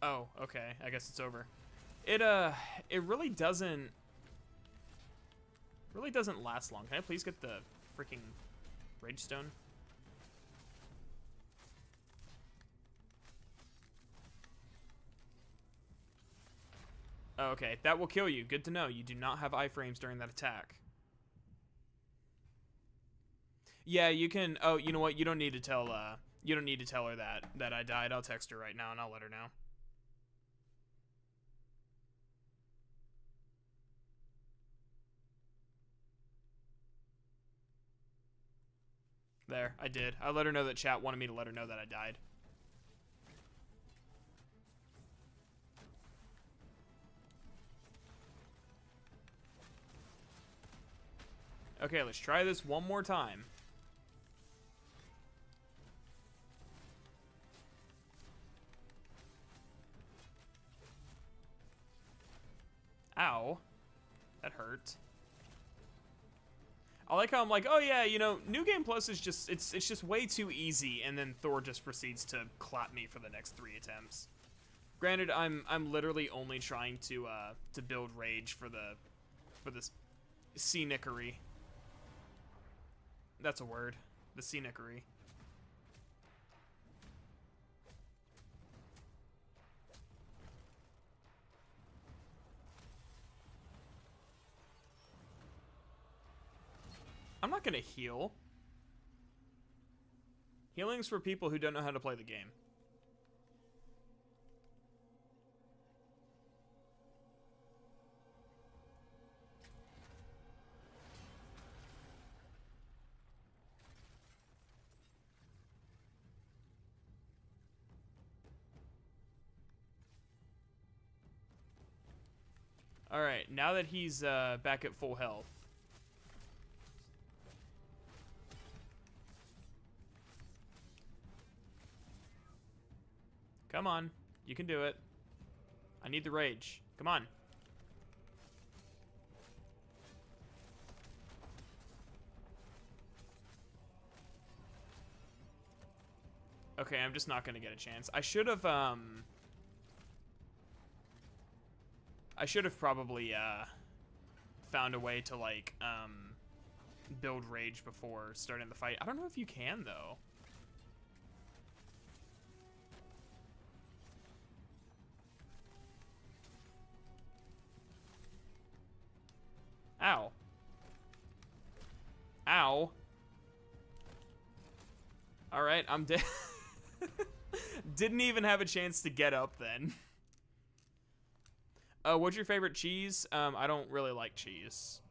Oh, okay. I guess it's over. It really doesn't last long. Can I please get the freaking Rage Stone? Oh, okay, that will kill you. Good to know. You do not have iframes during that attack. Yeah, you can. Oh, you know what? You don't need to tell. You don't need to tell her that I died. I'll text her right now and I'll let her know. There, I did. I let her know that chat wanted me to let her know that I died. Okay, let's try this one more time. Ow. That hurt. I like how I'm like, oh yeah, you know, New Game Plus is just, it's just way too easy, and then Thor just proceeds to clap me for the next 3 attempts. Granted, I'm literally only trying to build rage for this scenicery. That's a word. The scenicery. I'm not gonna heal. Healing's for people who don't know how to play the game. Alright, now that he's back at full health. Come on, you can do it. I need the rage. Come on. Okay, I'm just not gonna get a chance. I should have probably found a way to like build rage before starting the fight. I don't know if you can though. Ow. Ow. Alright, I'm dead. Didn't even have a chance to get up then. What's your favorite cheese? I don't really like cheese.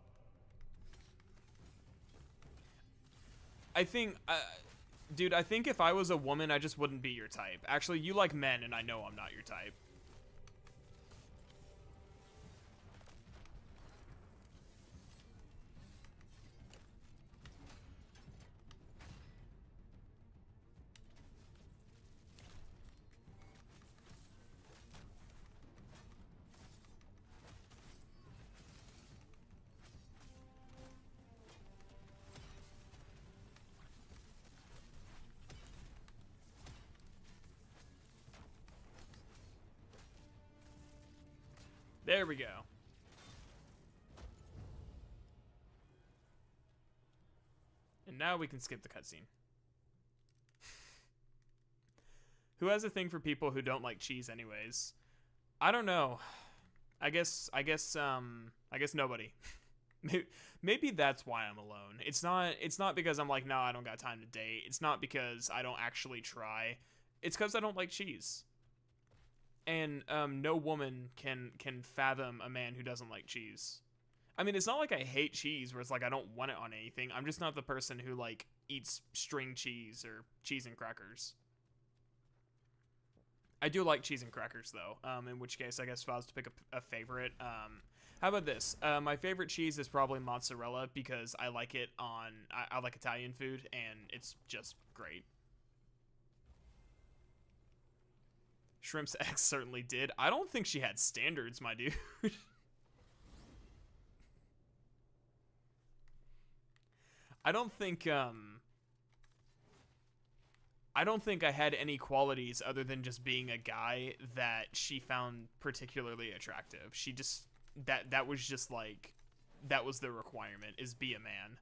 I think, dude, I think if I was a woman, I just wouldn't be your type. Actually, you like men, and I know I'm not your type. There we go. And now we can skip the cutscene. Who has a thing for people who don't like cheese anyways? I don't know. I guess nobody. Maybe that's why I'm alone. It's not because I'm like, no, I don't got time to date. It's not because I don't actually try. It's because I don't like cheese. And no woman can fathom a man who doesn't like cheese. I mean, it's not like I hate cheese where it's like I don't want it on anything. I'm just not the person who like eats string cheese or cheese and crackers. I do like cheese and crackers though. In which case, I guess if I was to pick a favorite, how about this? My favorite cheese is probably mozzarella because I like it on. I like Italian food and it's just great. Shrimp's ex certainly did. I don't think she had standards, my dude. I don't think I don't think I had any qualities other than just being a guy that she found particularly attractive. She just that was just like that was the requirement is be a man.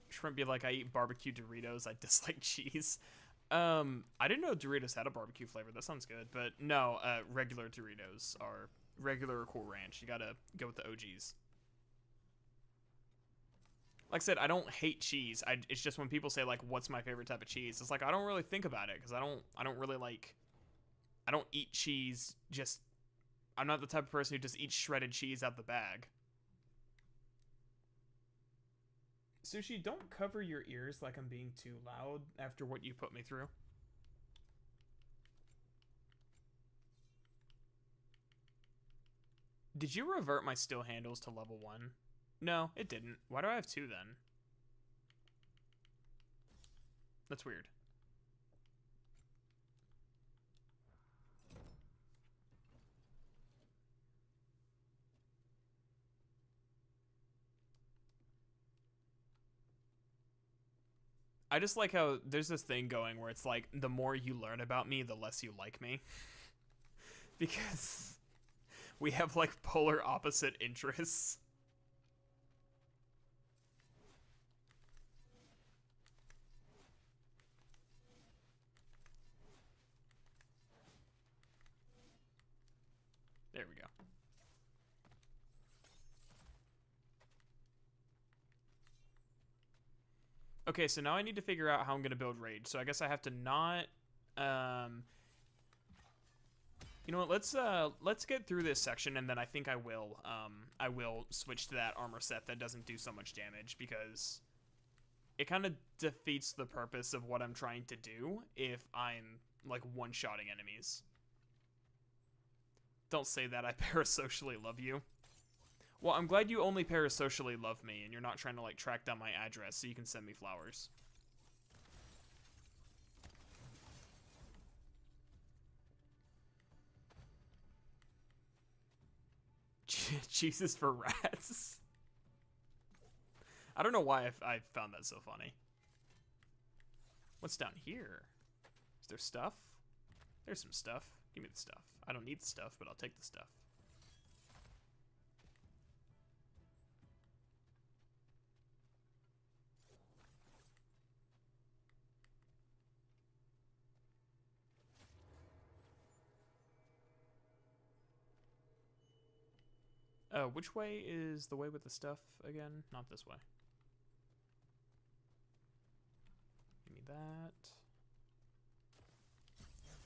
Shrimp be like, I eat barbecue Doritos, I dislike cheese. I didn't know Doritos had a barbecue flavor. That sounds good, but no, regular Doritos are regular or Cool Ranch. You gotta go with the OGs. Like I said, I don't hate cheese. It's just when people say like, "What's my favorite type of cheese?" It's like I don't really think about it because I don't really like, I don't eat cheese. Just I'm not the type of person who just eats shredded cheese out the bag. Sushi, don't cover your ears like I'm being too loud after what you put me through. Did you revert my still handles to level 1? No, it didn't. Why do I have 2 then? That's weird. I just like how there's this thing going where it's like the more you learn about me, the less you like me. Because we have like polar opposite interests. There we go. Okay, so now I need to figure out how I'm gonna build rage. So I guess I have to not. Um, you know what? Let's get through this section, and then I think I will switch to that armor set that doesn't do so much damage because it kind of defeats the purpose of what I'm trying to do if I'm like one-shotting enemies. Don't say that. I parasocially love you. Well, I'm glad you only parasocially love me and you're not trying to like track down my address so you can send me flowers. Jesus for rats. I don't know why I found that so funny. What's down here? Is there stuff? There's some stuff. Give me the stuff. I don't need the stuff, but I'll take the stuff. Which way is the way with the stuff again? Not this way. Give me that.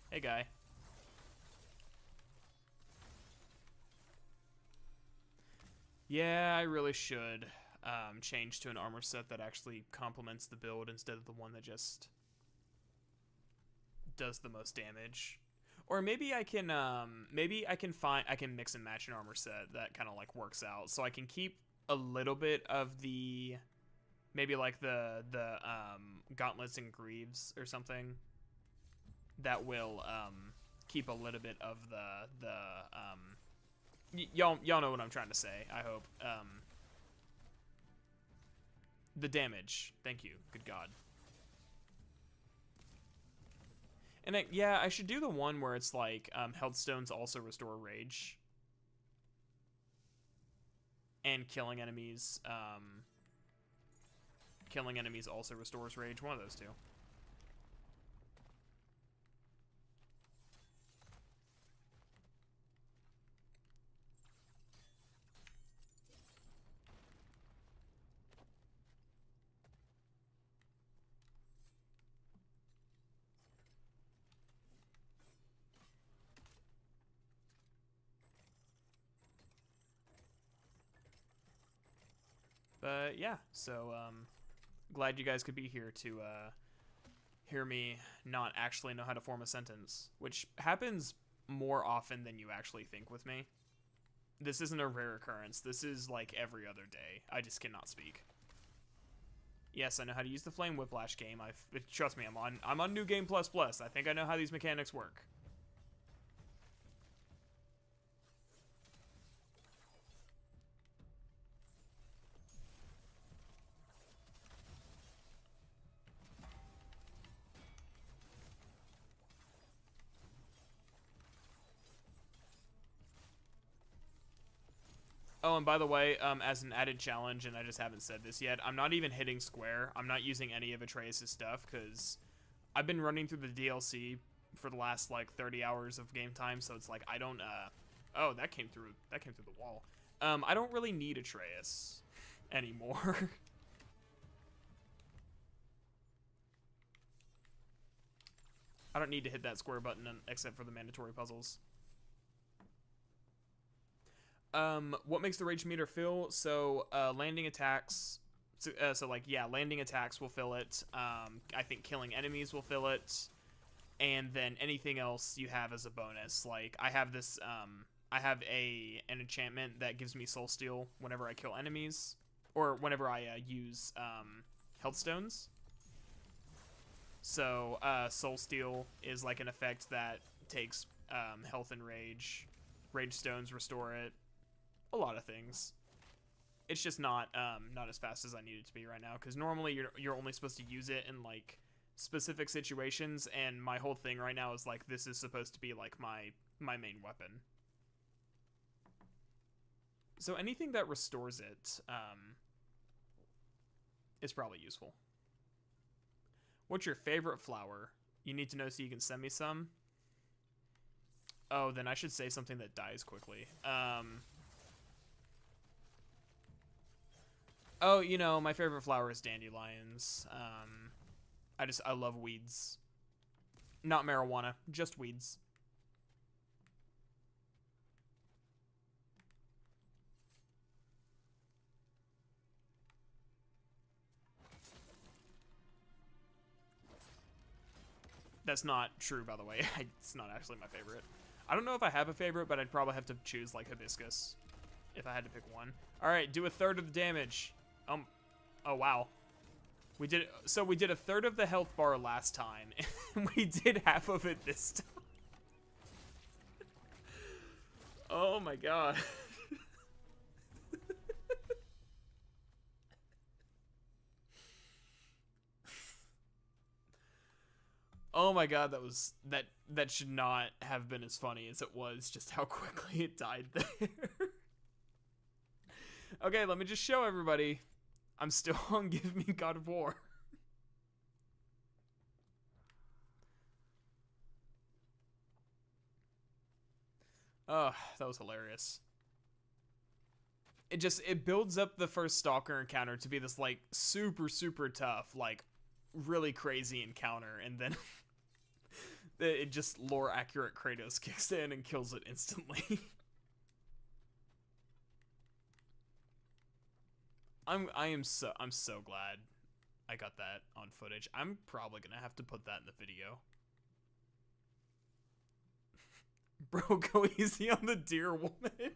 Hey, guy. Yeah, I really should change to an armor set that actually complements the build instead of the one that just does the most damage. Or maybe I can I can mix and match an armor set that kind of like works out. So I can keep a little bit of the maybe like the gauntlets and greaves or something that will keep a little bit of y'all know what I'm trying to say, I hope. The damage. Thank you. Good God. And yeah, I should do the one where it's like health stones also restore rage. And killing enemies also restores rage. One of those two. But yeah, so glad you guys could be here to hear me not actually know how to form a sentence, which happens more often than you actually think with me. This isn't a rare occurrence. This is like every other day. I just cannot speak. Yes, I know how to use the Flame Whiplash game. Trust me, I'm on New Game Plus Plus. I think I know how these mechanics work. Oh, and by the way, as an added challenge, and I just haven't said this yet, I'm not even hitting square. I'm not using any of Atreus' stuff, because I've been running through the DLC for the last, like, 30 hours of game time, so it's like, I don't, oh, that came through the wall. I don't really need Atreus anymore. I don't need to hit that square button except for the mandatory puzzles. What makes the rage meter fill? So, landing attacks. So like, yeah, landing attacks will fill it. I think killing enemies will fill it. And then anything else you have as a bonus. Like, I have this, I have an enchantment that gives me soul steal whenever I kill enemies. Or whenever I use, health stones. So, soul steal is like an effect that takes, health and rage. Rage stones restore it. A lot of things. It's just not as fast as I need it to be right now, because normally you're only supposed to use it in like specific situations, and my whole thing right now is like, this is supposed to be like my main weapon. So anything that restores it is probably useful. What's your favorite flower? You need to know so you can send me some. Oh, then I should say something that dies quickly. Oh, you know, my favorite flower is dandelions. I love weeds. Not marijuana, just weeds. That's not true, by the way. It's not actually my favorite. I don't know if I have a favorite, but I'd probably have to choose like hibiscus if I had to pick one. All right, do a third of the damage. Oh wow. We did a third of the health bar last time, and we did half of it this time. Oh my god. Oh my god, that should not have been as funny as it was, just how quickly it died there. Okay, let me just show everybody. I'm still on Give Me God of War. Oh, that was hilarious. It builds up the first Stalker encounter to be this, like, super, super tough, like, really crazy encounter, and then it just lore accurate Kratos kicks in and kills it instantly. I'm so glad I got that on footage. I'm probably gonna have to put that in the video. Bro, go easy on the deer woman.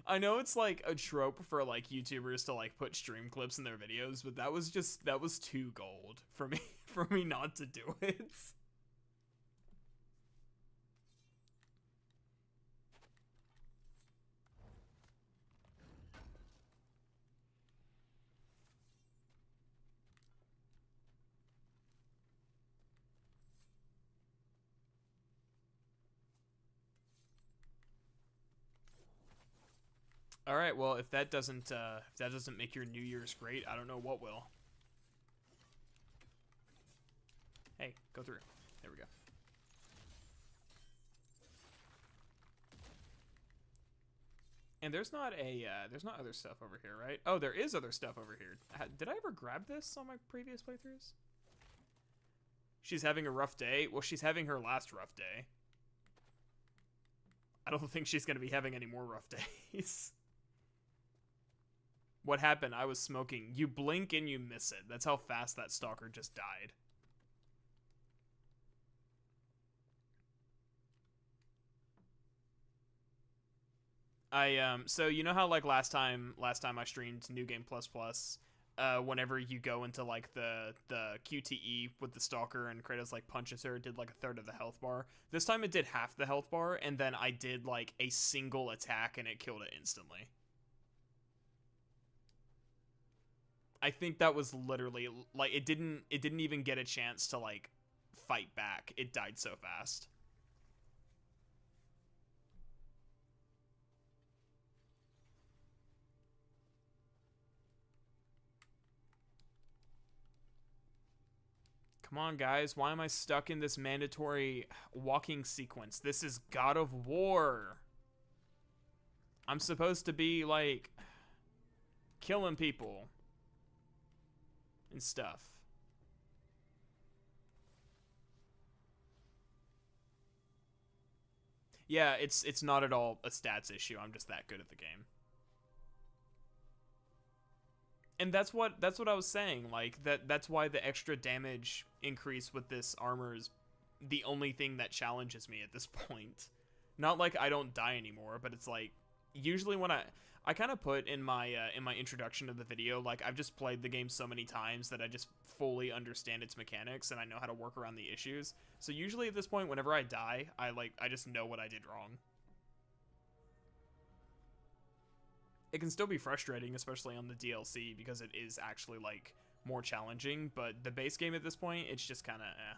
I know it's like a trope for like YouTubers to like put stream clips in their videos, but that was too gold for me not to do it. All right, well, if that doesn't make your New Year's great, I don't know what will. Hey, go through. There we go. And there's not other stuff over here, right? Oh, there is other stuff over here. Did I ever grab this on my previous playthroughs? She's having a rough day. Well, she's having her last rough day. I don't think she's going to be having any more rough days. What happened? I was smoking. You blink and you miss it. That's how fast that stalker just died. So you know how like last time I streamed New Game Plus Plus, whenever you go into like the QTE with the stalker and Kratos like punches her, it did like a third of the health bar. This time it did half the health bar, and then I did like a single attack and it killed it instantly. I think that was literally like it didn't even get a chance to like fight back. It died so fast. Come on, guys. Why am I stuck in this mandatory walking sequence? This is God of War. I'm supposed to be, like, killing people and stuff. Yeah, it's not at all a stats issue. I'm just that good at the game. And that's what I was saying. Like that's why the extra damage increase with this armor is the only thing that challenges me at this point. Not like I don't die anymore, but it's like usually when I kind of put in my introduction to the video, like I've just played the game so many times that I just fully understand its mechanics and I know how to work around the issues. So usually at this point, whenever I die, I just know what I did wrong. It can still be frustrating, especially on the DLC, because it is actually like more challenging, but the base game at this point, it's just kind of eh.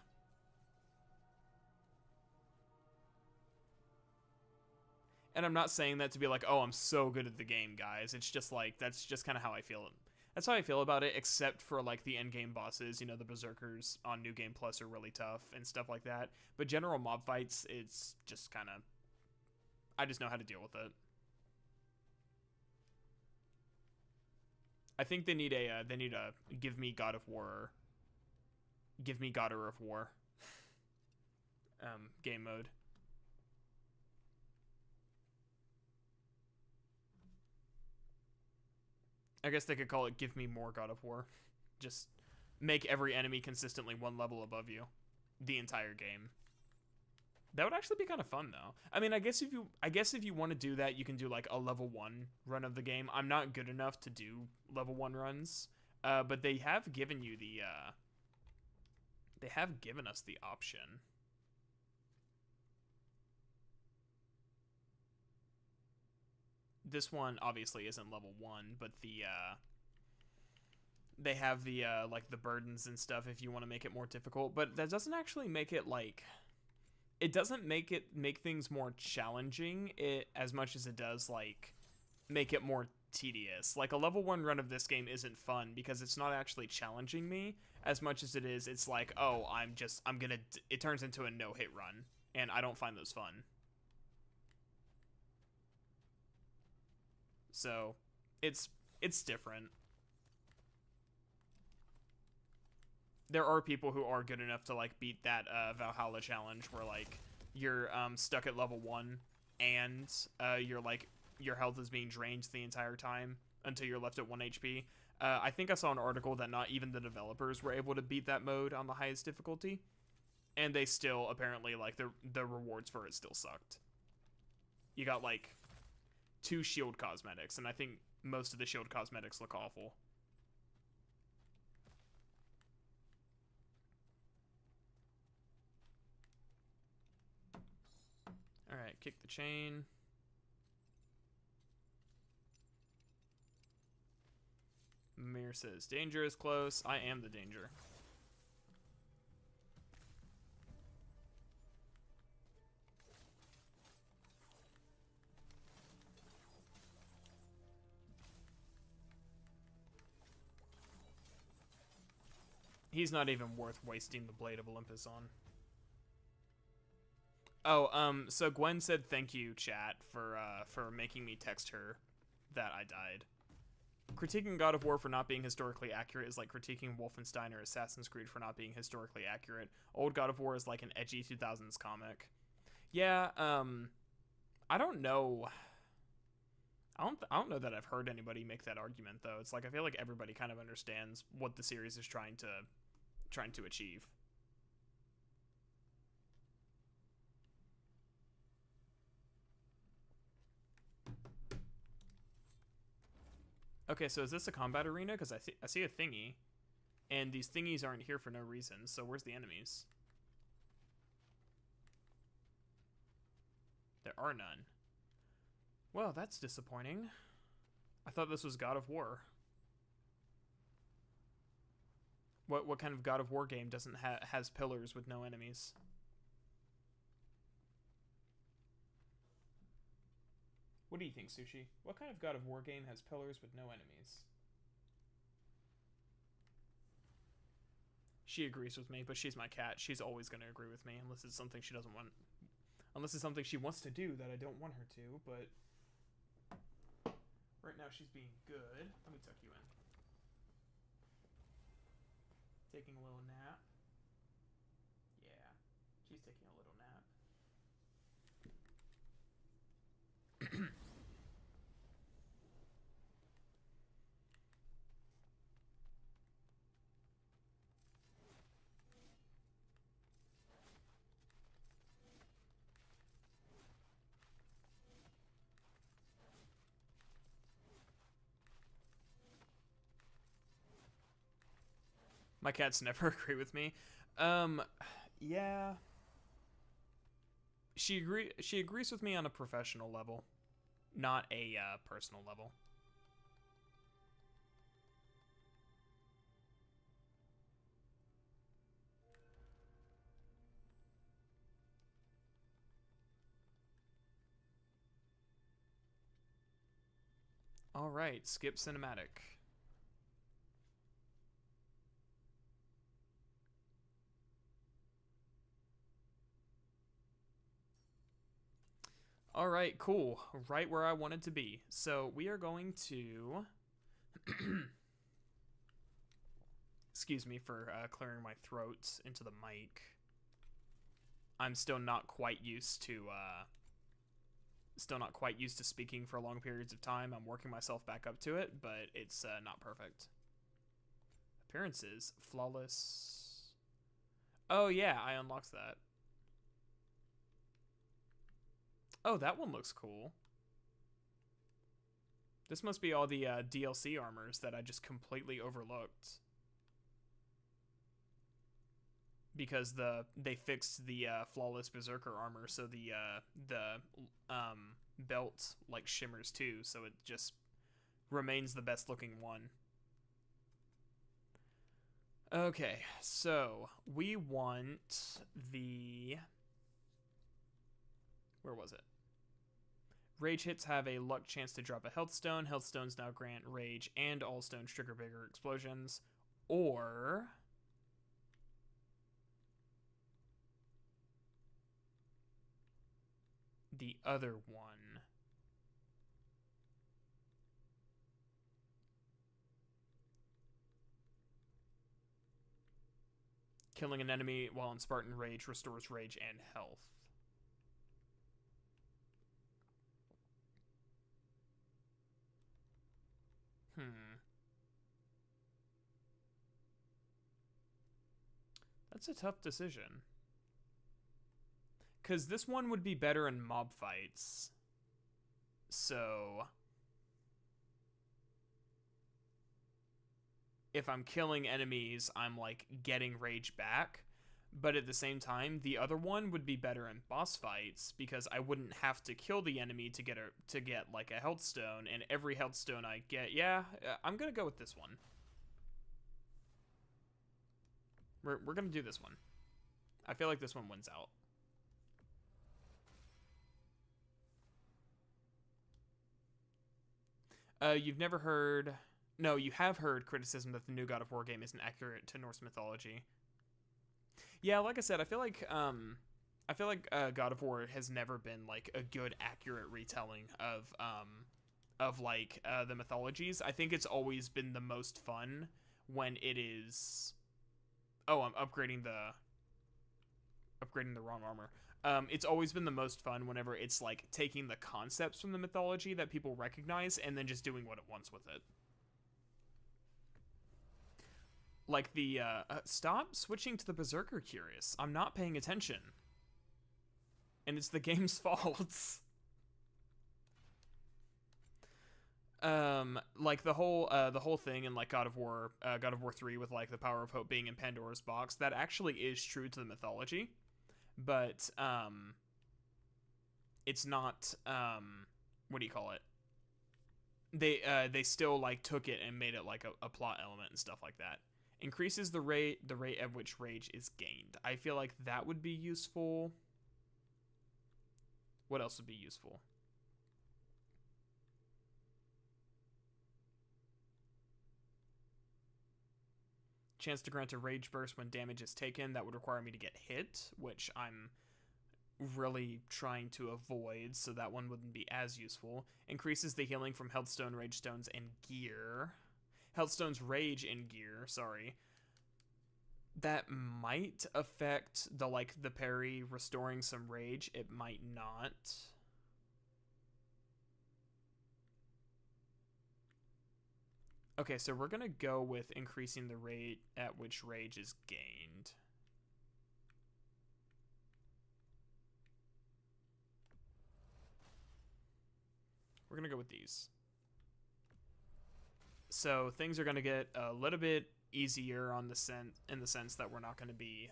And I'm not saying that to be like, oh, I'm so good at the game, guys. It's just like, that's just kind of how I feel. That's how I feel about it, except for like the end game bosses. You know, the Berserkers on New Game Plus are really tough and stuff like that. But general mob fights, it's just kind of, I just know how to deal with it. I think they need a give me God of War, give me Godder of War, game mode. I guess they could call it give me more God of War. Just make every enemy consistently one level above you, the entire game. That would actually be kind of fun though. I mean, I guess if you want to do that, you can do like a level 1 run of the game. I'm not good enough to do level 1 runs, but they have given you the they have given us the option. This one obviously isn't level 1, but they have the like the burdens and stuff if you want to make it more difficult, but that doesn't actually make it like it doesn't make things more challenging it as much as it does like make it more tedious. Like a level 1 run of this game isn't fun because it's not actually challenging me as much as it is it's like, oh, I'm gonna it turns into a no-hit run and I don't find those fun. So it's different. There are people who are good enough to like beat that Valhalla challenge where like you're stuck at level 1 and you're like your health is being drained the entire time until you're left at 1 HP. I think I saw an article that not even the developers were able to beat that mode on the highest difficulty, and they still apparently like the rewards for it still sucked. You got like 2 shield cosmetics, and I think most of the shield cosmetics look awful. Alright, kick the chain. Mir says, danger is close. I am the danger. He's not even worth wasting the Blade of Olympus on. Oh, so Gwen said thank you, chat, for making me text her that I died. Critiquing God of War for not being historically accurate is like critiquing Wolfenstein or Assassin's Creed for not being historically accurate. Old God of War is like an edgy 2000s comic. Yeah, I don't know. I don't know that I've heard anybody make that argument though. It's like I feel like everybody kind of understands what the series is trying to achieve. Okay, so is this a combat arena? Because I see a thingy, and these thingies aren't here for no reason. So where's the enemies? There are none. Well, that's disappointing. I thought this was God of War. What kind of God of War game doesn't has pillars with no enemies? What do you think, Sushi? What kind of God of War game has pillars with no enemies? She agrees with me, but she's my cat. She's always going to agree with me unless it's something she doesn't want. Unless it's something she wants to do that I don't want her to, but right now she's being good. Let me tuck you in. Taking a little nap. Yeah, she's taking a little nap. My cats never agree with me. Yeah. She agrees with me on a professional level, not a personal level. All right, skip cinematic. All right, cool. Right where I wanted to be. So we are going to. Excuse me for clearing my throat into the mic. I'm still not quite used to. Still not quite used to speaking for long periods of time. I'm working myself back up to it, but it's not perfect. Appearances, flawless. Oh yeah, I unlocked that. Oh, that one looks cool. This must be all the DLC armors that I just completely overlooked. Because they fixed the flawless berserker armor, so the belt like shimmers too, so it just remains the best looking one. Okay, so we want the... Where was it? Rage hits have a luck chance to drop a health stone. Health stones now grant rage, and all stones trigger bigger explosions. Or... the other one. Killing an enemy while in Spartan Rage restores rage and health. That's a tough decision. Because this one would be better in mob fights. So... if I'm killing enemies, I'm, like, getting rage back. But at the same time, the other one would be better in boss fights, because I wouldn't have to kill the enemy to get, like, a health stone, and every health stone I get... yeah, I'm gonna go with this one. We're gonna do this one. I feel like this one wins out. You've never heard... no, you have heard criticism that the new God of War game isn't accurate to Norse mythology. Yeah, like I said, I feel like God of War has never been like a good, accurate retelling of like the mythologies. I think it's always been the most fun when it is... oh, I'm upgrading upgrading the wrong armor. It's always been the most fun whenever it's like taking the concepts from the mythology that people recognize and then just doing what it wants with it. Like the, stop switching to the Berserker Curious. I'm not paying attention. And it's the game's fault. Like the whole thing in like God of War 3 with like the power of hope being in Pandora's box, that actually is true to the mythology, but it's not, what do you call it? They still like took it and made it like a plot element and stuff like that. Increases the rate at which rage is gained. I feel like that would be useful. What else would be useful? Chance to grant a rage burst when damage is taken. That would require me to get hit, which I'm really trying to avoid, so that one wouldn't be as useful. Increases the healing from Healthstone, Rage Stones, and Gear. Healthstone's Rage and Gear, sorry. That might affect the parry restoring some rage. It might not. Okay, so we're gonna go with increasing the rate at which rage is gained. We're gonna go with these. So things are gonna get a little bit easier on in the sense that we're not gonna be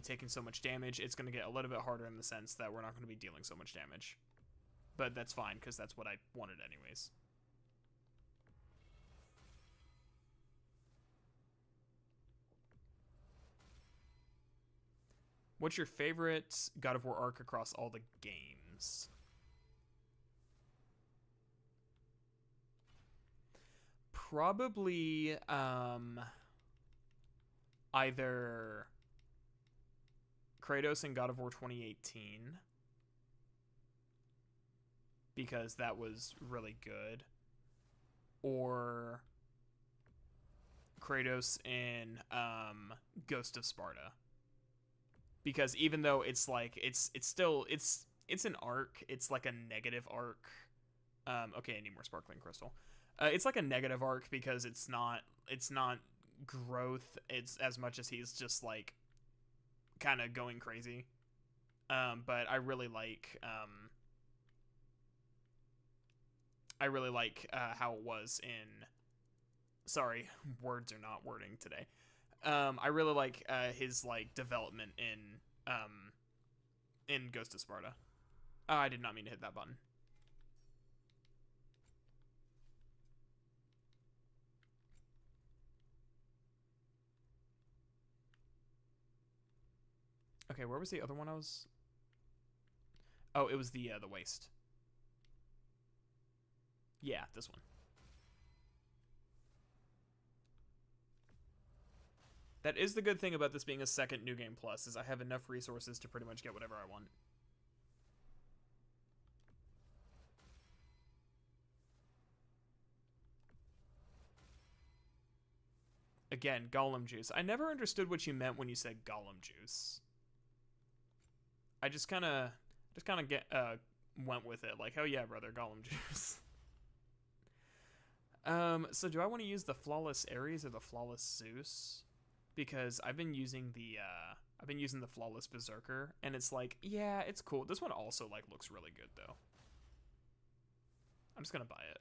taking so much damage. It's gonna get a little bit harder in the sense that we're not gonna be dealing so much damage. But that's fine, because that's what I wanted anyways. What's your favorite God of War arc across all the games? Probably either Kratos in God of War 2018, because that was really good, or Kratos in Ghost of Sparta, because even though it's like it's an arc, it's like a negative arc. Okay, I need more sparkling crystal. It's like a negative arc because it's not growth. It's as much as he's just like kind of going crazy. But I really like how it was in. Sorry, words are not wording today. I really like his like development in Ghost of Sparta. Oh, I did not mean to hit that button. Okay, where was the other one I was? Oh, it was the waist. Yeah, this one. That is the good thing about this being a second New Game Plus, is I have enough resources to pretty much get whatever I want. Again, Golem Juice. I never understood what you meant when you said Golem Juice. I just kind of went with it, like, oh yeah, brother, Golem Juice. So do I want to use the Flawless Ares or the Flawless Zeus? Because I've been using the Flawless Berserker, and it's like, yeah, it's cool. This one also like looks really good though. I'm just gonna buy it.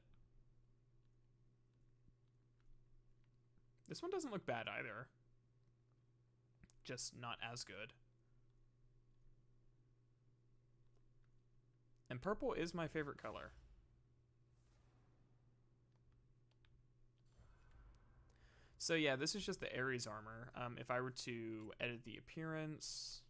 This one doesn't look bad either. Just not as good. And purple is my favorite color. So yeah, this is just the Ares armor. If I were to edit the appearance,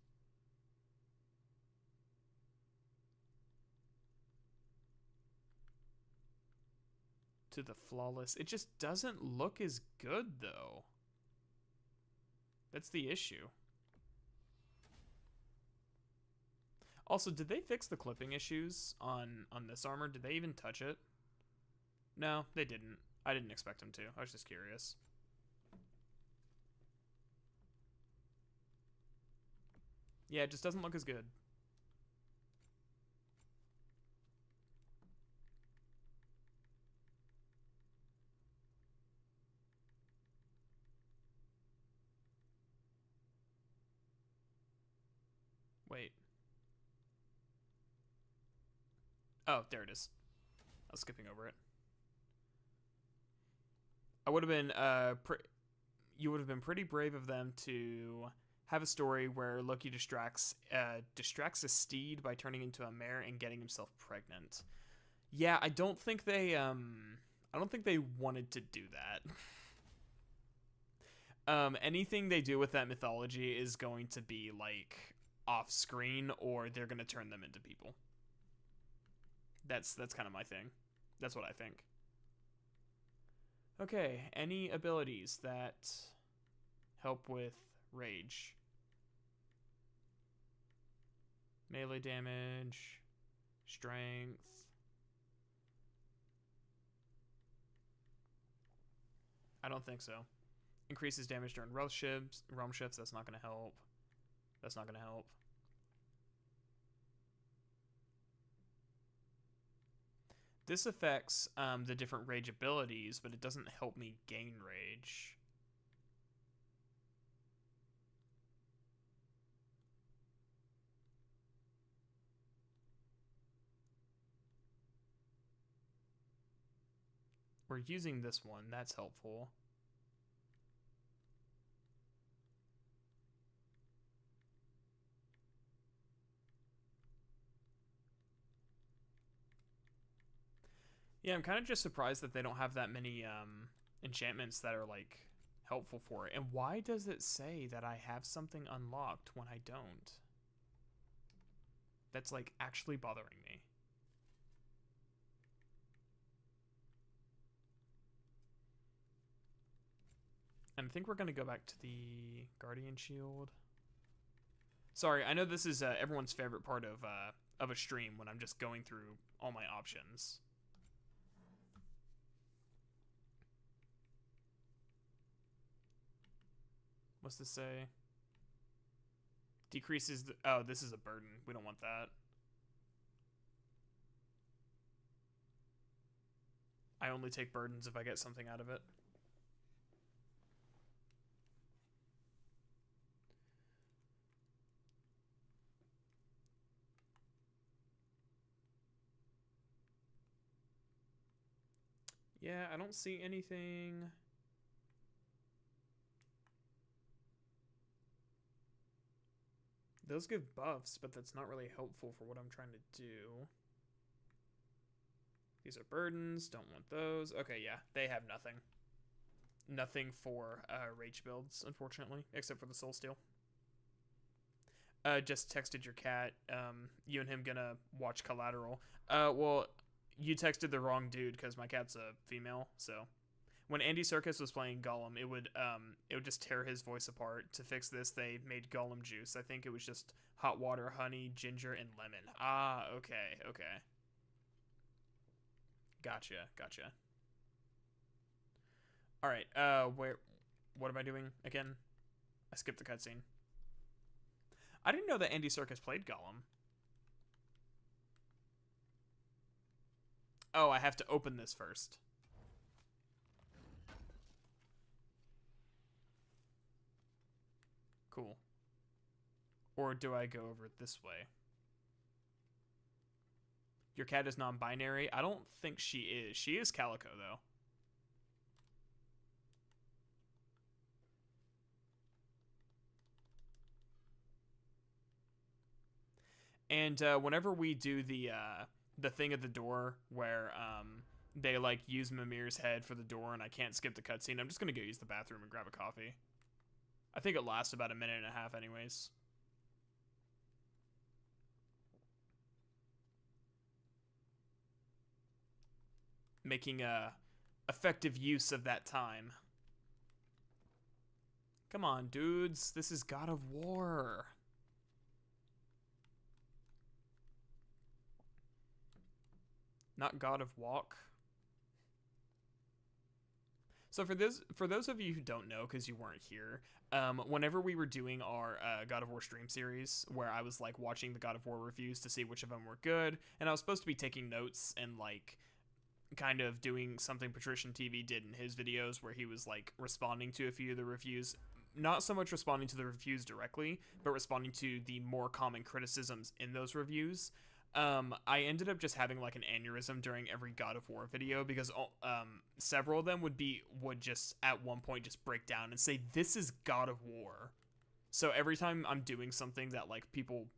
to the flawless, it just doesn't look as good though. That's the issue. Also, did they fix the clipping issues on this armor? Did they even touch it? No, they didn't. I didn't expect them to. I was just curious. Yeah, it just doesn't look as good. Wait. Oh, there it is. I was skipping over it. I would have been you would have been pretty brave of them to have a story where Loki distracts a steed by turning into a mare and getting himself pregnant. Yeah, I don't think they wanted to do that. Anything they do with that mythology is going to be like off screen, or they're going to turn them into people. That's kind of my thing. That's what I think. Okay, any abilities that help with rage? Melee damage, strength. I don't think so. Increases damage during realm shifts. That's not going to help. That's not going to help. This affects the different rage abilities, but it doesn't help me gain rage. We're using this one. That's helpful. Yeah, I'm kind of just surprised that they don't have that many enchantments that are like helpful for it. And why does it say that I have something unlocked when I don't? That's like actually bothering me. And I think we're going to go back to the Guardian Shield. Sorry, I know this is everyone's favorite part of a stream when I'm just going through all my options. What's this say? Decreases the... Oh, this is a burden. We don't want that. I only take burdens if I get something out of it. Yeah, I don't see anything. Those give buffs, but that's not really helpful for what I'm trying to do. These are burdens. Don't want those. Okay, yeah, they have nothing. Nothing for rage builds, unfortunately, except for the soul steal. Just texted your cat. You and him gonna watch Collateral. Well, you texted the wrong dude because my cat's a female. So when Andy Serkis was playing Gollum, it would just tear his voice apart. To fix this, they made Gollum juice. I think it was just hot water, honey, ginger, and lemon. Ah, okay. Gotcha. All right. What am I doing again? I skipped the cutscene. I didn't know that Andy Serkis played Gollum. Oh, I have to open this first. Cool. Or do I go over it this way? Your cat is non-binary? I don't think she is. She is Calico, though. And whenever we do the thing at the door where they like use Mimir's head for the door and I can't skip the cutscene, I'm just gonna go use the bathroom and grab a coffee. I think it lasts about a minute and a half anyways. Making effective use of that time. Come on, dudes. This is God of War. Not God of Walk. So for those of you who don't know, because you weren't here, whenever we were doing our God of War stream series, where I was like watching the God of War reviews to see which of them were good, and I was supposed to be taking notes and like kind of doing something Patrician TV did in his videos, where he was like responding to a few of the reviews, not so much responding to the reviews directly, but responding to the more common criticisms in those reviews. I ended up just having like an aneurysm during every God of War video because several of them would just at one point just break down and say, "This is God of War." So every time I'm doing something that like people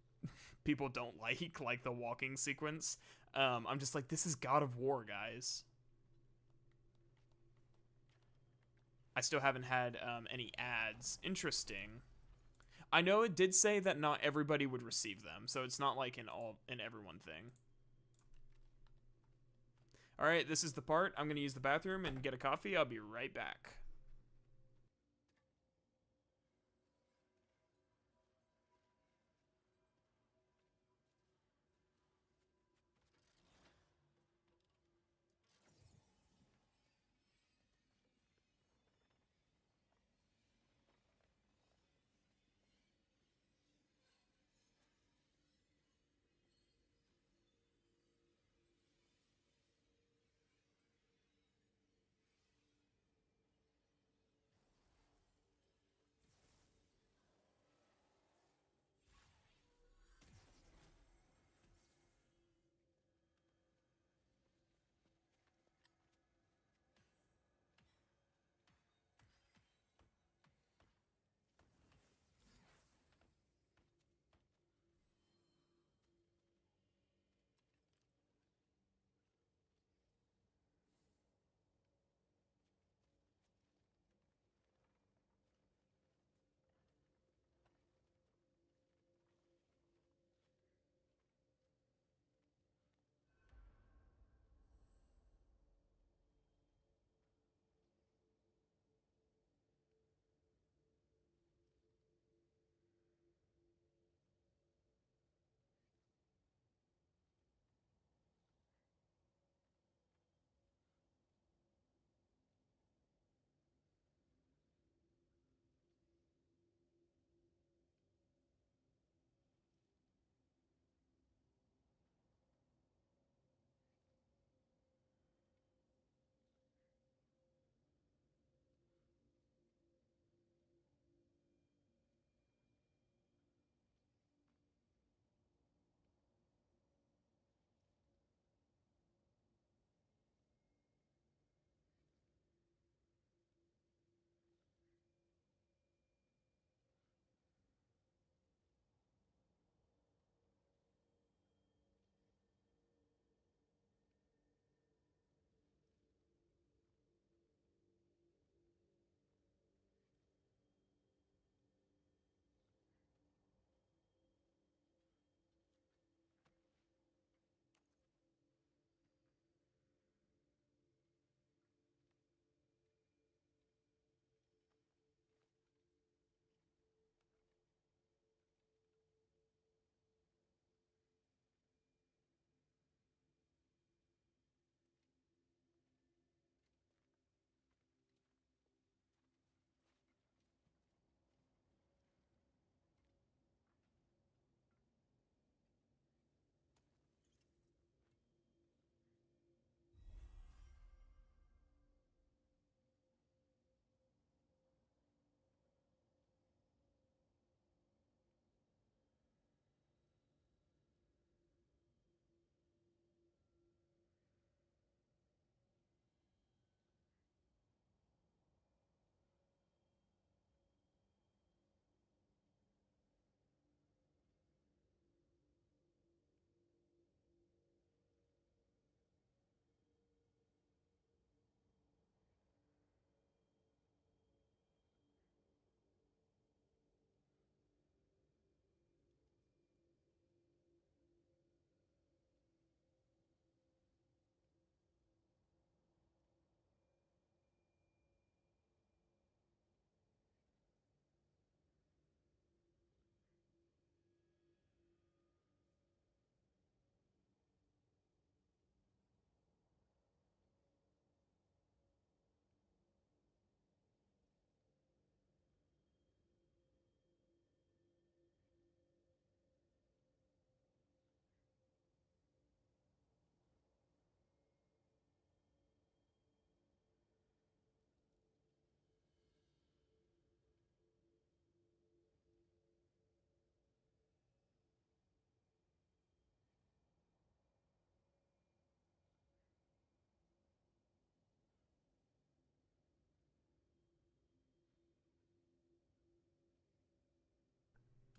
don't like the walking sequence, I'm just like, "This is God of War, guys." I still haven't had any ads. Interesting. I know it did say that not everybody would receive them, so it's not like an everyone thing. All right, this is the part. I'm going to use the bathroom and get a coffee. I'll be right back.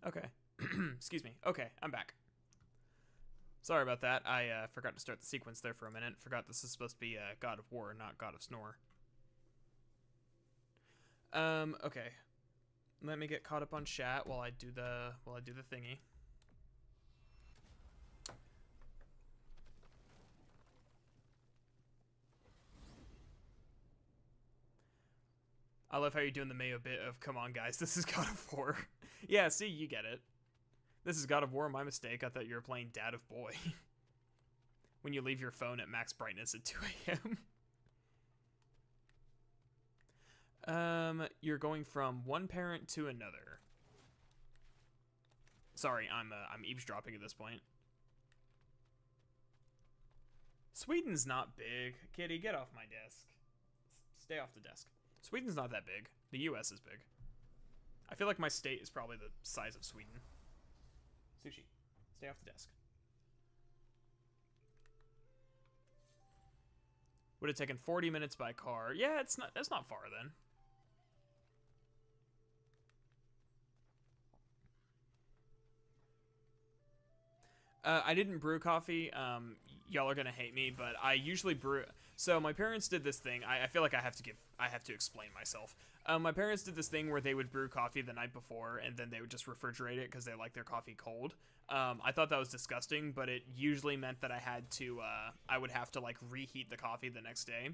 Okay. Excuse me. Okay, I'm back. Sorry about that. I forgot to start the sequence there for a minute. Forgot this is supposed to be God of War, not God of Snore. Okay. Let me get caught up on chat while I do the thingy. I love how you're doing the Mayo bit of, come on guys, this is God of War. Yeah, see, you get it. This is God of War, my mistake. I thought you were playing Dad of Boy. When you leave your phone at max brightness at 2 a.m. You're going from one parent to another. Sorry, I'm eavesdropping at this point. Sweden's not big. Kitty, get off my desk. Stay off the desk. Sweden's not that big. The US is big. I feel like my state is probably the size of Sweden. Sushi, stay off the desk. Would have taken 40 minutes by car. Yeah, that's not far then. I didn't brew coffee. Y'all are gonna hate me, but I usually brew. So my parents did this thing. I feel like I have to explain myself. My parents did this thing where they would brew coffee the night before, and then they would just refrigerate it because they like their coffee cold. I thought that was disgusting, but it usually meant that I would have to like reheat the coffee the next day.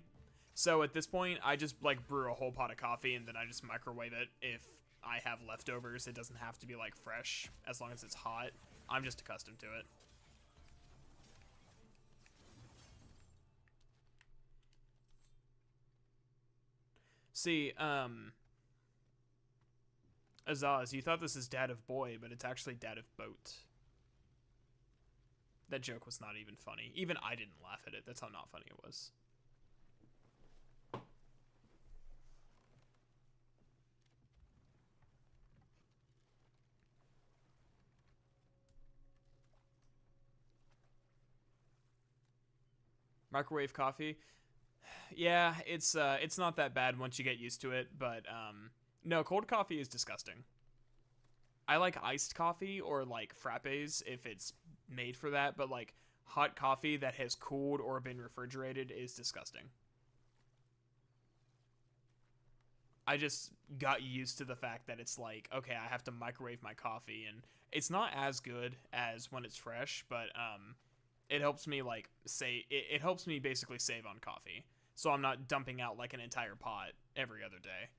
So at this point, I just like brew a whole pot of coffee, and then I just microwave it if I have leftovers. It doesn't have to be like fresh as long as it's hot. I'm just accustomed to it. See, Azaz, you thought this is Dad of Boy, but it's actually Dad of Boat. That joke was not even funny. Even I didn't laugh at it. That's how not funny it was. Microwave coffee. Yeah, it's not that bad once you get used to it, but no, cold coffee is disgusting. I like iced coffee or like frappes if it's made for that, but like hot coffee that has cooled or been refrigerated is disgusting. I just got used to the fact that it's like, okay, I have to microwave my coffee, and it's not as good as when it's fresh, but it helps me like it helps me basically save on coffee. So I'm not dumping out like an entire pot every other day.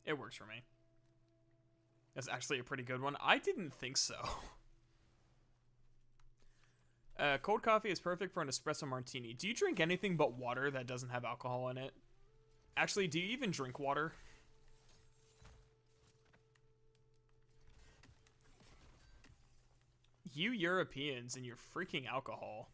It works for me. That's actually a pretty good one. I didn't think so. Cold coffee is perfect for an espresso martini. Do you drink anything but water that doesn't have alcohol in it? Actually, do you even drink water? You Europeans and your freaking alcohol.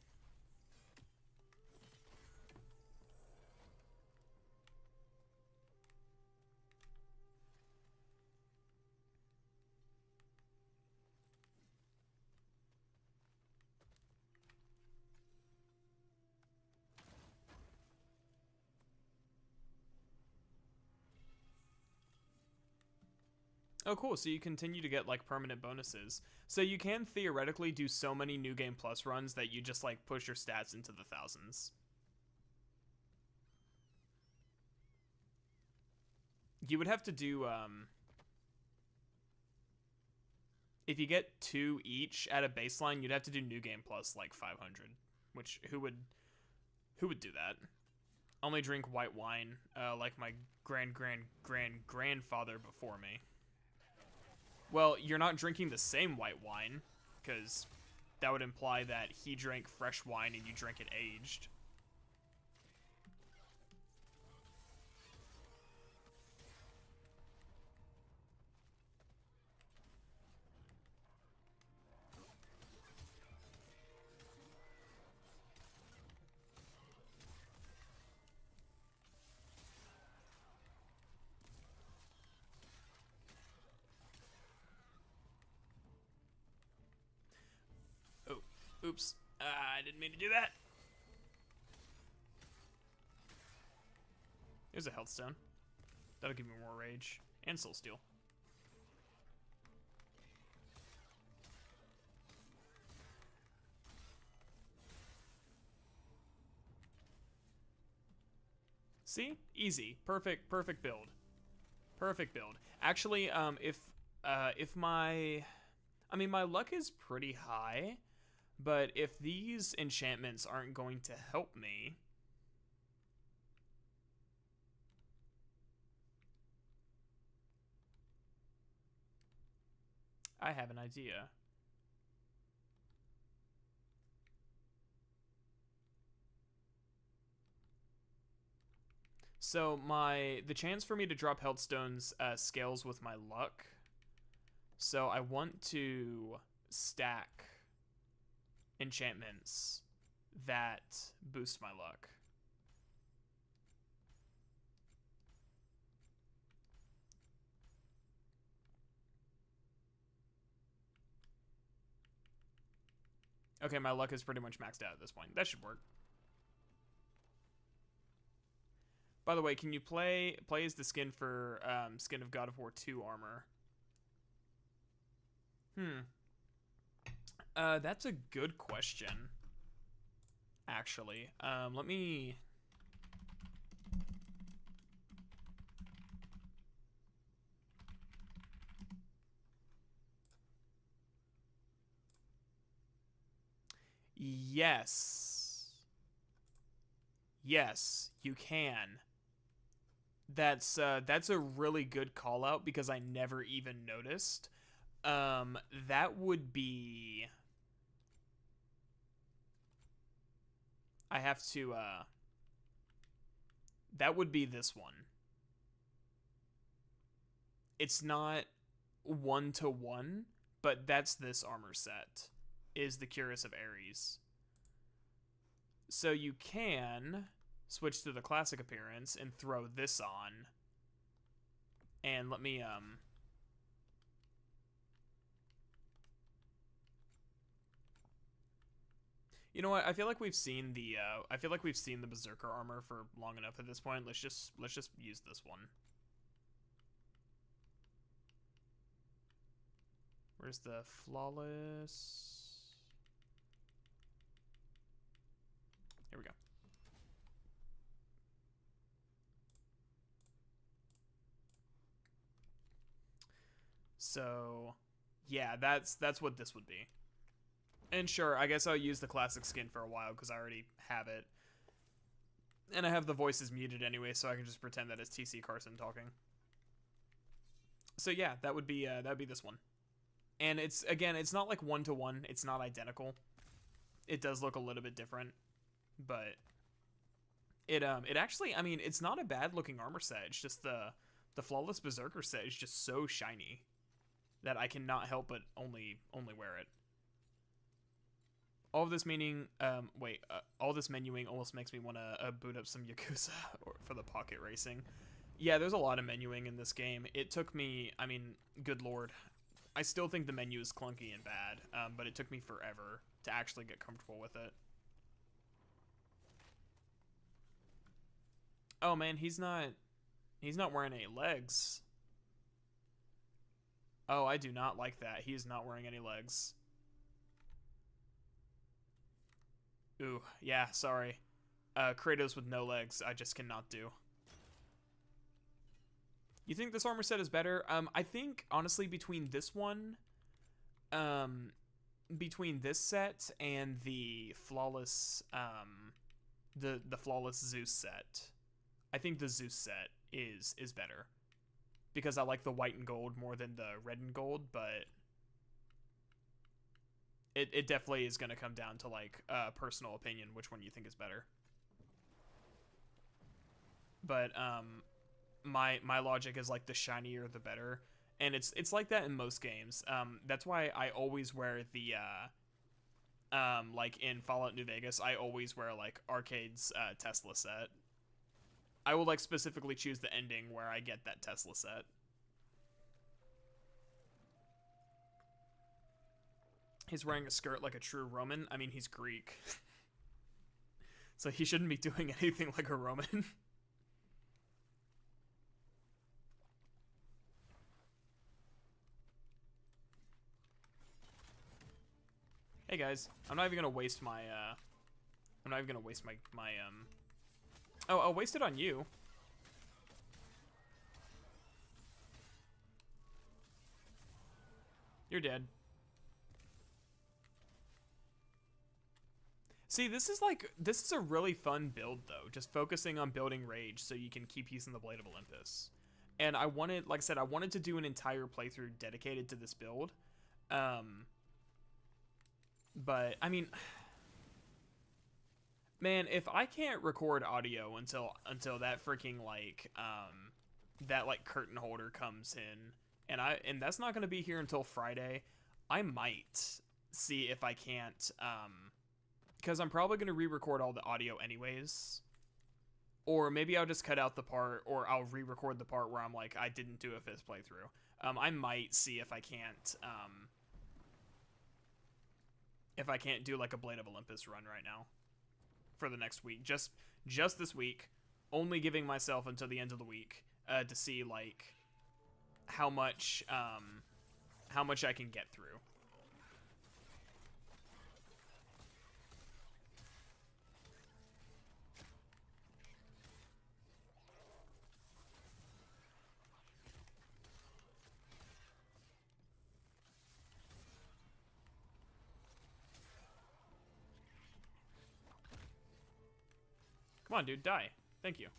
Oh, cool. So you continue to get like permanent bonuses. So you can theoretically do so many New Game Plus runs that you just like push your stats into the thousands. You would have to do if you get 2 each at a baseline, you'd have to do New Game Plus like 500. Which who would do that? Only drink white wine, like my grandfather before me. Well, you're not drinking the same white wine, because that would imply that he drank fresh wine and you drank it aged. Oh, oops. I didn't mean to do that. There's a health stone. That'll give me more rage. And soul steel. See? Easy. Perfect build. Perfect build. Actually, if my... I mean, my luck is pretty high, but if these enchantments aren't going to help me... I have an idea. So the chance for me to drop health stones scales with my luck. So I want to stack enchantments that boost my luck. Okay, my luck is pretty much maxed out at this point. That should work. By the way, can you play as the skin for Skin of God of War 2 armor? That's a good question. Actually, let me... Yes. Yes, you can. That's a really good call out because I never even noticed. That would be... I have to, that would be this one. It's not 1-to-1, but that's this armor set, is the Cuirass of Ares. So you can switch to the classic appearance and throw this on. And let me, you know what? I feel like we've seen the Berserker armor for long enough at this point. Let's just use this one. Where's the flawless? Here we go. So, yeah, that's what this would be. And sure, I guess I'll use the classic skin for a while because I already have it. And I have the voices muted anyway, so I can just pretend that it's TC Carson talking. So yeah, that would be this one. And it's not like 1-to-1. It's not identical. It does look a little bit different, but it actually, I mean, it's not a bad looking armor set. It's just the flawless Berserker set is just so shiny that I cannot help but only wear it. All of this meaning, all this menuing almost makes me want to boot up some Yakuza for the pocket racing. Yeah, there's a lot of menuing in this game. It took me, I mean, good lord. I still think the menu is clunky and bad, but it took me forever to actually get comfortable with it. Oh man, he's not wearing any legs. Oh, I do not like that. He is not wearing any legs. Ooh, yeah, sorry. Kratos with no legs, I just cannot do. You think this armor set is better? I think, honestly, between this one, between this set and the flawless, the flawless Zeus set, I think the Zeus set is better. Because I like the white and gold more than the red and gold, but it definitely is going to come down to, like, personal opinion, which one you think is better. But, my logic is, like, the shinier the better. And it's like that in most games. That's why I always wear the, like, in Fallout New Vegas, I always wear, like, Arcade's Tesla set. I will, like, specifically choose the ending where I get that Tesla set. He's wearing a skirt like a true Roman. I mean, he's Greek. So he shouldn't be doing anything like a Roman. guys. I'm not even gonna waste my Oh, I'll waste it on you. You're dead. See, this is a really fun build though, just focusing on building rage so you can keep using the Blade of Olympus. And I wanted, like I said, I wanted to do an entire playthrough dedicated to this build. But I mean, man, if I can't record audio until that freaking that curtain holder comes in, and that's not going to be here until Friday, I might see if I can't because I'm probably going to re-record all the audio anyways. Or maybe I'll just cut out the part, or I'll re-record the part where I'm like, I didn't do a fifth playthrough. I might see if I can't do like a Blade of Olympus run right now for the next week. Just this week, only giving myself until the end of the week to see like how much I can get through. Come on, dude, die. Thank you.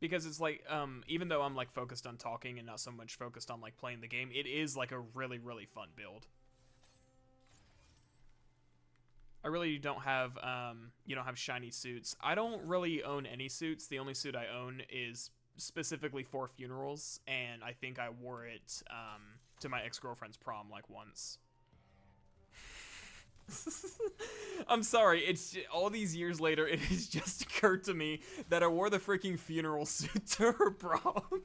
Because it's like, even though I'm like focused on talking and not so much focused on like playing the game, it is like a really, really fun build. I really don't have, you don't have shiny suits. I don't really own any suits. The only suit I own is specifically for funerals, and I think I wore it, to my ex-girlfriend's prom like once. I'm sorry, it's all these years later, it has just occurred to me that I wore the freaking funeral suit to her prom.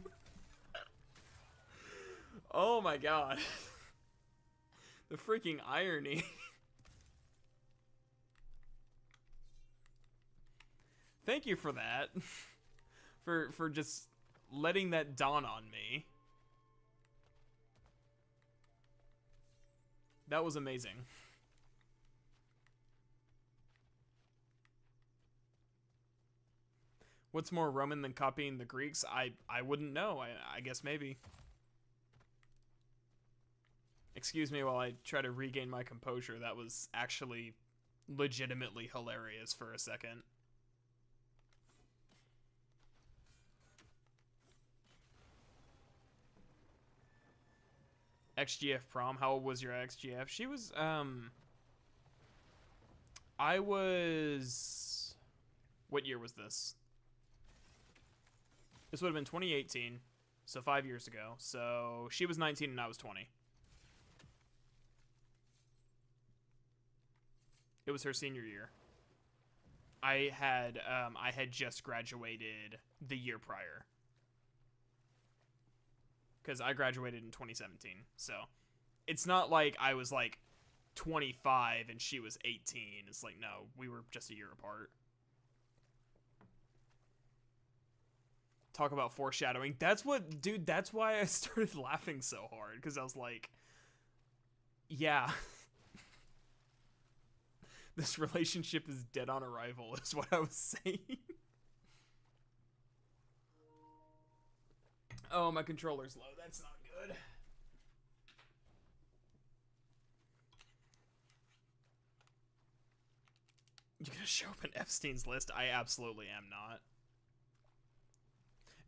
Oh my god. The freaking irony. Thank you for that. For just letting that dawn on me. That was amazing. What's more Roman than copying the Greeks? I wouldn't know. I guess maybe. Excuse me while I try to regain my composure. That was actually legitimately hilarious for a second. XGF prom. How old was your XGF? She was, I was... What year was this? This would have been 2018, so 5 years ago. So she was 19 and I was 20. It was her senior year. I had just graduated the year prior. Because I graduated in 2017. So it's not like I was like 25 and she was 18. It's like, no, we were just a year apart. Talk about foreshadowing. That's what, dude, that's why I started laughing so hard. Because I was like, yeah. This relationship is dead on arrival, is what I was saying. Oh, my controller's low. That's not good. You gonna show up in Epstein's list? I absolutely am not.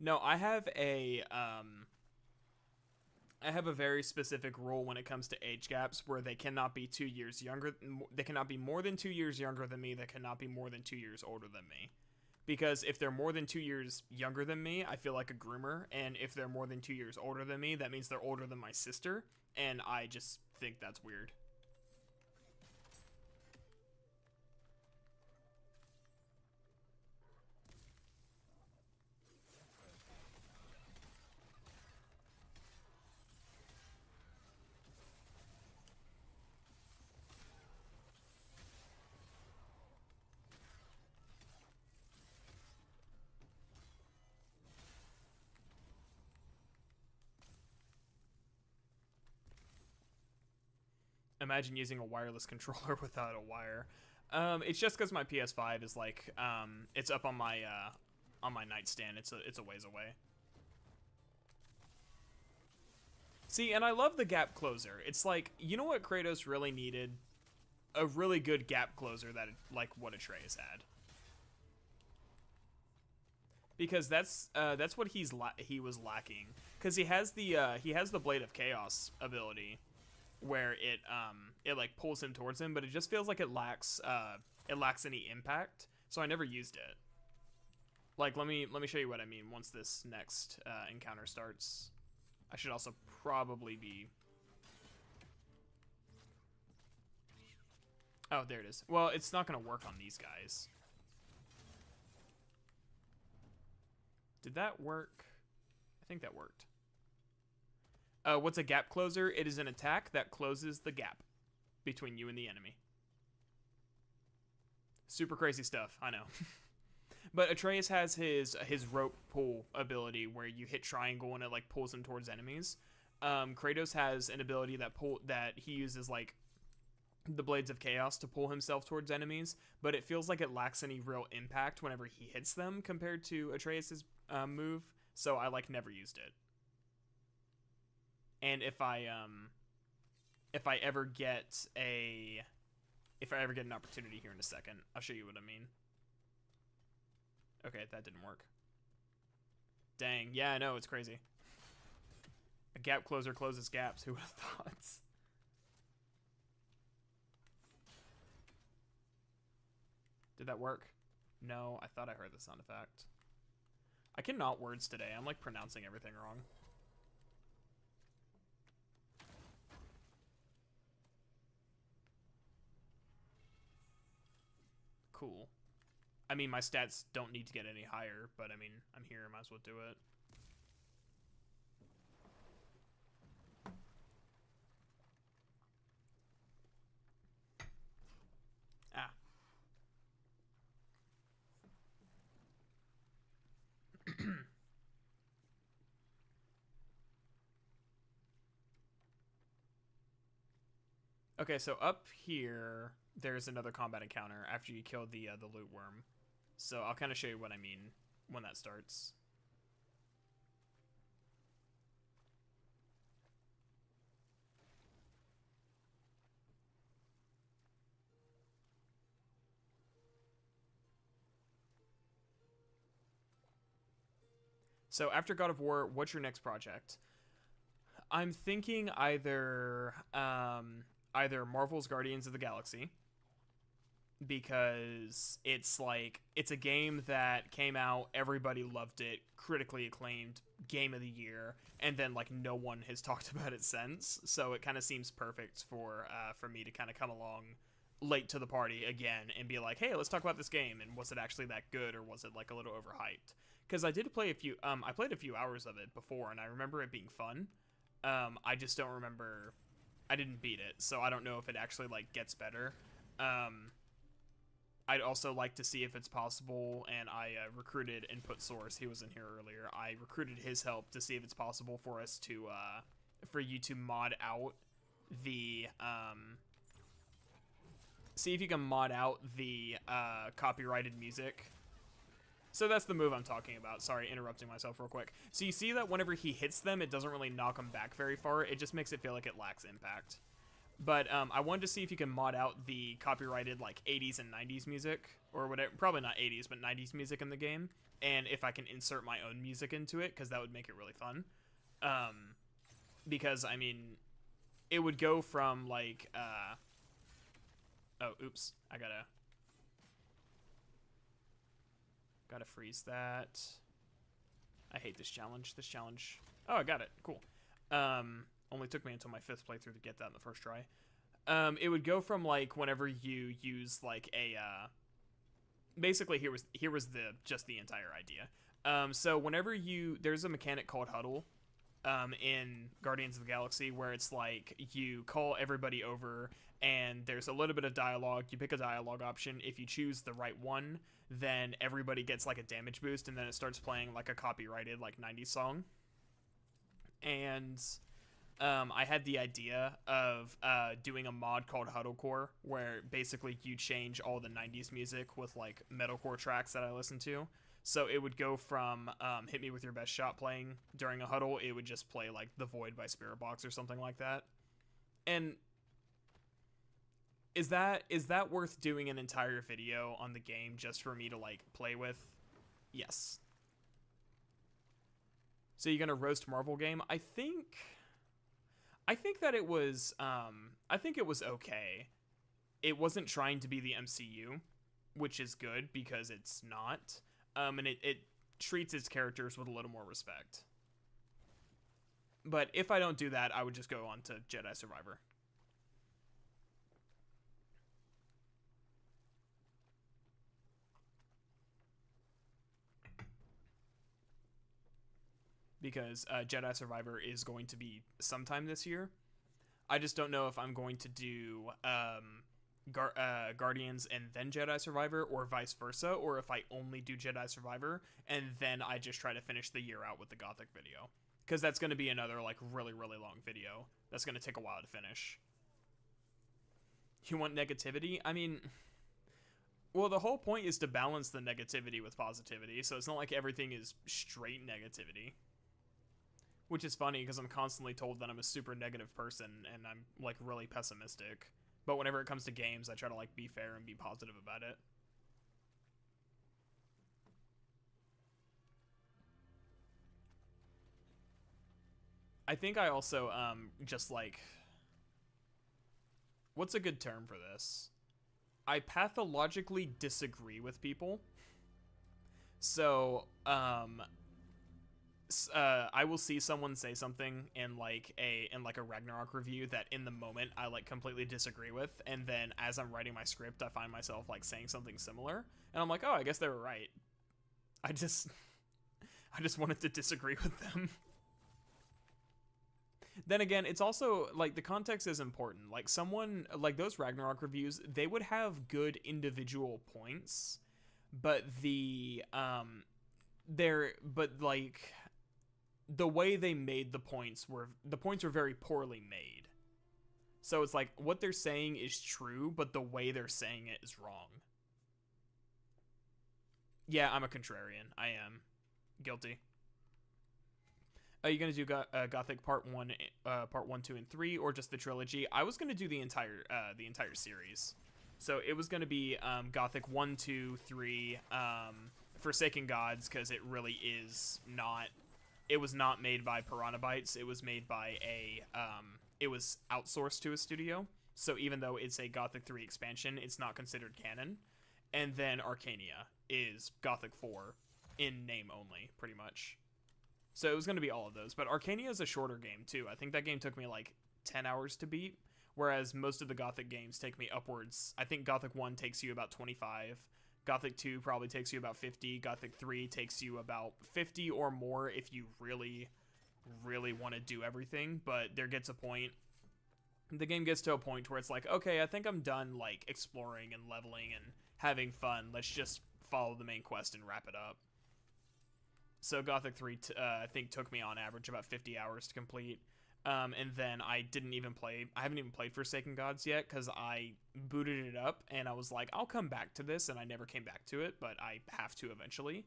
No, I have a very specific rule when it comes to age gaps where they cannot be 2 years younger. They cannot be more than 2 years younger than me. They cannot be more than 2 years older than me. Because if they're more than 2 years younger than me, I feel like a groomer. And if they're more than 2 years older than me, that means they're older than my sister. And I just think that's weird. Imagine using a wireless controller without a wire. It's just because my PS5 is like, it's up on my nightstand. It's a ways away. See, and I love the gap closer. It's like, you know what Kratos really needed? A really good gap closer that, like, what Atreus had. Because that's what he was lacking. Because he has the Blade of Chaos ability, where it like pulls him towards him, but it just feels like it lacks any impact. So I never used it. Like, let me show you what I mean once this next encounter starts. I should also probably be... Oh, there it is. Well, it's not going to work on these guys. Did that work? I think that worked. What's a gap closer? It is an attack that closes the gap between you and the enemy. Super crazy stuff, I know. But Atreus has his rope pull ability where you hit triangle and it like pulls him towards enemies. Kratos has an ability that he uses like the Blades of Chaos to pull himself towards enemies, but it feels like it lacks any real impact whenever he hits them compared to Atreus's move, so I like never used it. And if I ever get an opportunity here in a second, I'll show you what I mean. Okay, that didn't work. Dang, yeah, I know, it's crazy. A gap closer closes gaps, who would have thought? Did that work? No, I thought I heard the sound effect. I cannot words today. I'm like pronouncing everything wrong. Cool. I mean, my stats don't need to get any higher, but I mean, I'm here, might as well do it. Ah. Okay, so up here, there's another combat encounter after you kill the loot worm. So I'll kind of show you what I mean when that starts. So after God of War, what's your next project? I'm thinking either Marvel's Guardians of the Galaxy, because it's a game that came out, everybody loved it, critically acclaimed, game of the year, and then like no one has talked about it since. So it kind of seems perfect for me to kind of come along late to the party again and be like, hey, let's talk about this game, and was it actually that good, or was it like a little overhyped? Because I did play I played a few hours of it before, and I remember it being fun. I just don't remember. I didn't beat it, so I don't know if it actually like gets better. I'd also like to see if it's possible, and I recruited Input Source. He was in here earlier. I recruited his help to see if it's possible for us to, for you to mod out the, see if you can mod out the copyrighted music. So that's the move I'm talking about. Sorry, interrupting myself real quick. So you see that whenever he hits them, it doesn't really knock them back very far. It just makes it feel like it lacks impact. But I wanted to see if you can mod out the copyrighted like 80s and 90s music, or whatever, probably not 80s, but 90s music in the game, and if I can insert my own music into it, because that would make it really fun. Because, I mean, it would go from like, oh, oops, I gotta freeze that. I hate this challenge. Oh, I got it. Cool. Only took me until my 5th playthrough to get that in the first try. It would go from like whenever you use like a basically here was the entire idea. So whenever there's a mechanic called huddle in Guardians of the Galaxy, where it's like you call everybody over and there's a little bit of dialogue. You pick a dialogue option. If you choose the right one, then everybody gets like a damage boost, and then it starts playing like a copyrighted like 90s song. And I had the idea of doing a mod called Huddlecore, where basically you change all the 90s music with like metalcore tracks that I listen to. So it would go from Hit Me With Your Best Shot playing during a huddle, it would just play like The Void by Spirit Box or something like that. And is that worth doing an entire video on the game just for me to like play with? Yes. So you're gonna roast Marvel game? I think that it was I think it was okay. It wasn't trying to be the MCU, which is good because it's not. And it treats its characters with a little more respect. But if I don't do that, I would just go on to Jedi Survivor. Because Jedi Survivor is going to be sometime this year. I just don't know if I'm going to do Guardians and then Jedi Survivor, or vice versa, or if I only do Jedi Survivor and then I just try to finish the year out with the Gothic video. Because that's going to be another like really, really long video. That's going to take a while to finish. You want negativity? I mean, well, the whole point is to balance the negativity with positivity, so it's not like everything is straight negativity. Which is funny because I'm constantly told that I'm a super negative person and I'm like really pessimistic. But whenever it comes to games, I try to like be fair and be positive about it. I think I also just like, what's a good term for this? I pathologically disagree with people. So I will see someone say something in like a Ragnarok review that in the moment I like completely disagree with, and then as I'm writing my script I find myself like saying something similar and I'm like, oh, I guess they were right. I just wanted to disagree with them. Then again, it's also like the context is important. Like someone like those Ragnarok reviews, they would have good individual points, but the way they made the points were very poorly made. So it's like what they're saying is true, but the way they're saying it is wrong. Yeah, I'm a contrarian. I am guilty. Are you gonna do Gothic Part 1, 2, and 3, or just the trilogy? I was gonna do the entire series. So it was gonna be Gothic 1, 2, 3, Forsaken Gods, because it really is not. It was not made by Piranha Bytes. It was made by it was outsourced to a studio. So even though it's a Gothic 3 expansion, it's not considered canon. And then Arcania is Gothic 4 in name only, pretty much. So it was going to be all of those. But Arcania is a shorter game, too. I think that game took me like 10 hours to beat, whereas most of the Gothic games take me upwards. I think Gothic 1 takes you about 25. Gothic 2 probably takes you about 50. Gothic 3 takes you about 50 or more if you really, really want to do everything. But there gets a point. The game gets to a point where it's like, okay, I think I'm done like exploring and leveling and having fun. Let's just follow the main quest and wrap it up. So Gothic 3, I think, took me on average about 50 hours to complete. And then I haven't even played Forsaken Gods yet because I booted it up and I was like, I'll come back to this, and I never came back to it, but I have to eventually.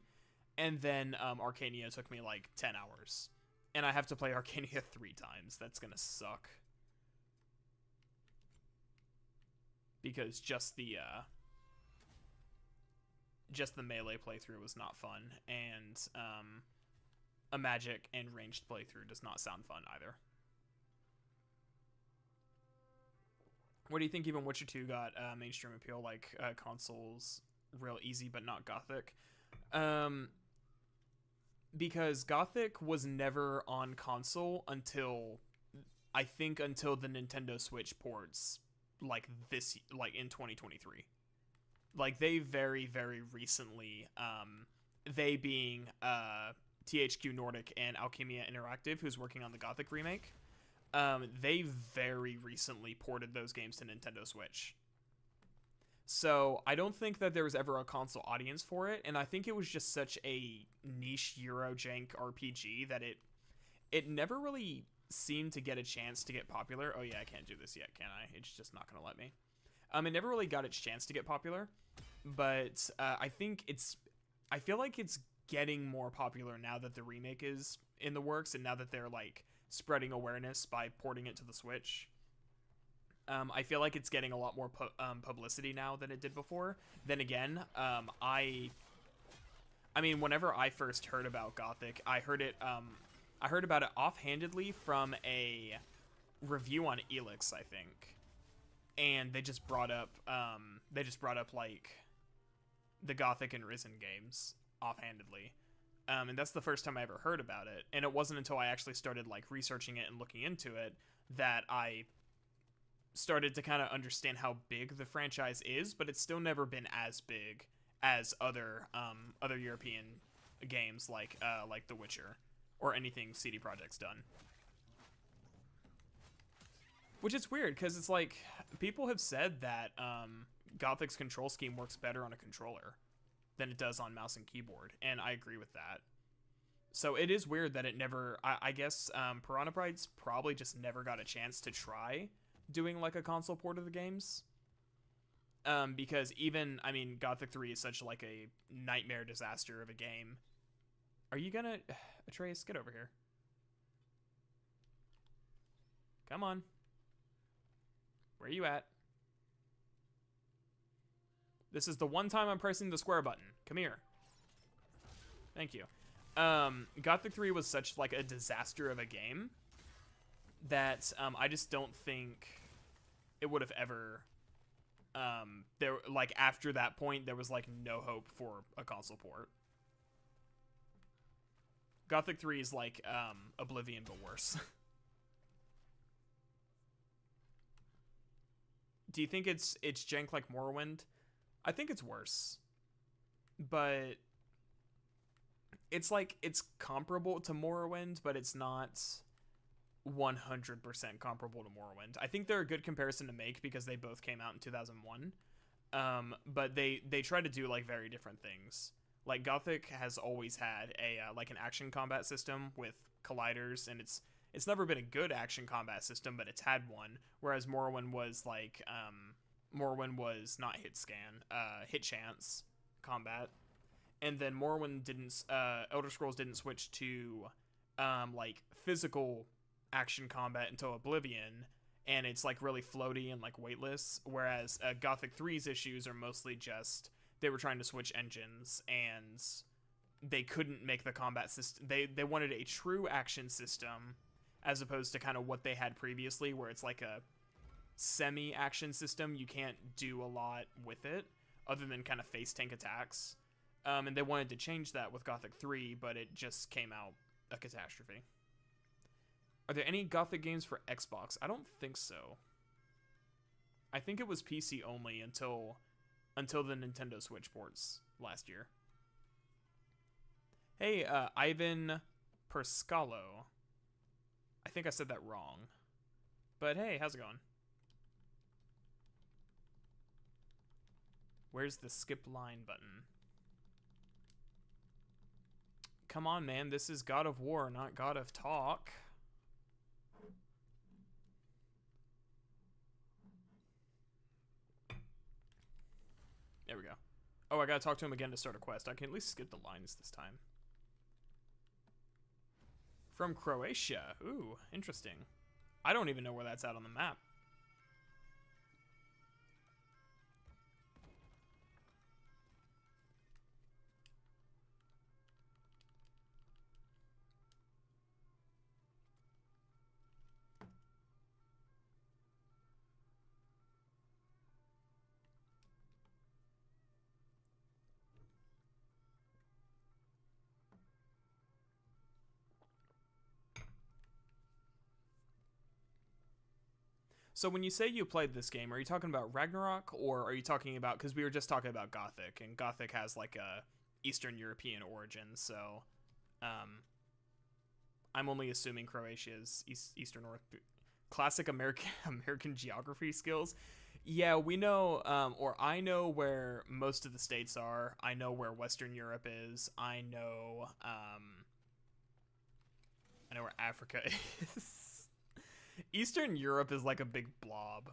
And then Arcania took me like 10 hours. And I have to play Arcania 3 times. That's gonna suck. Because just the melee playthrough was not fun, and a magic and ranged playthrough does not sound fun either. What do you think even Witcher 2 got mainstream appeal, like consoles real easy but not Gothic? Because Gothic was never on console until the Nintendo Switch ports, like in 2023. Like they very, very recently, they being THQ Nordic and Alchemia Interactive, who's working on the Gothic remake, they very recently ported those games to Nintendo Switch. So I don't think that there was ever a console audience for it, and I think it was just such a niche Eurojank RPG that it never really seem to get a chance to get popular. Oh yeah, I can't do this yet, can I? It's just not gonna let me. It never really got its chance to get popular, but I feel like it's getting more popular now that the remake is in the works, and now that they're like spreading awareness by porting it to the Switch. I feel like it's getting a lot more publicity now than it did before. Then again, I mean, whenever I first heard about Gothic, I heard about it offhandedly from a review on Elix, I think, and they just brought up like the Gothic and Risen games offhandedly, and that's the first time I ever heard about it. And it wasn't until I actually started like researching it and looking into it that I started to kind of understand how big the franchise is. But it's still never been as big as other European games like The Witcher or anything CD Projekt's done. Which is weird, because it's like, people have said that Gothic's control scheme works better on a controller than it does on mouse and keyboard, and I agree with that. So it is weird that it never, I guess Piranha Bytes probably just never got a chance to try doing like a console port of the games. Because even, I mean, Gothic 3 is such like a nightmare disaster of a game. Are you gonna... Atreus, get over here. Come on. Where are you at? This is the one time I'm pressing the square button. Come here. Thank you. Gothic 3 was such like a disaster of a game that I just don't think it would have ever... there, like, after that point, there was like no hope for a console port. Gothic 3 is like Oblivion, but worse. Do you think it's jank like Morrowind? I think it's worse. But it's like, it's comparable to Morrowind, but it's not 100% comparable to Morrowind. I think they're a good comparison to make because they both came out in 2001. But they try to do like very different things. Like Gothic has always had a like an action combat system with colliders, and it's never been a good action combat system, but it's had one. Whereas Morrowind was like Morrowind was not hit chance combat, and then Morrowind didn't. Elder Scrolls didn't switch to like physical action combat until Oblivion, and it's like really floaty and like weightless. Whereas Gothic 3's issues are mostly just they were trying to switch engines and they couldn't make the combat system. They wanted a true action system as opposed to kind of what they had previously, where it's like a semi-action system. You can't do a lot with it other than kind of face tank attacks. And they wanted to change that with Gothic 3, but it just came out a catastrophe. Are there any Gothic games for Xbox? I don't think so. I think it was PC only until the Nintendo Switch ports last year. Hey, Ivan Perscalo. I think I said that wrong. But hey, how's it going? Where's the skip line button? Come on, man. This is God of War, not God of Talk. There we go. Oh, I gotta talk to him again to start a quest. I can at least skip the lines this time. From Croatia. Ooh, interesting. I don't even know where that's at on the map. So when you say you played this game, are you talking about Ragnarok, or are you talking about, because we were just talking about Gothic, and Gothic has like a Eastern European origin, so I'm only assuming Croatia's Eastern North, classic American geography skills. Yeah, we know, or I know where most of the states are. I know where Western Europe is. I know where Africa is. Eastern Europe is like a big blob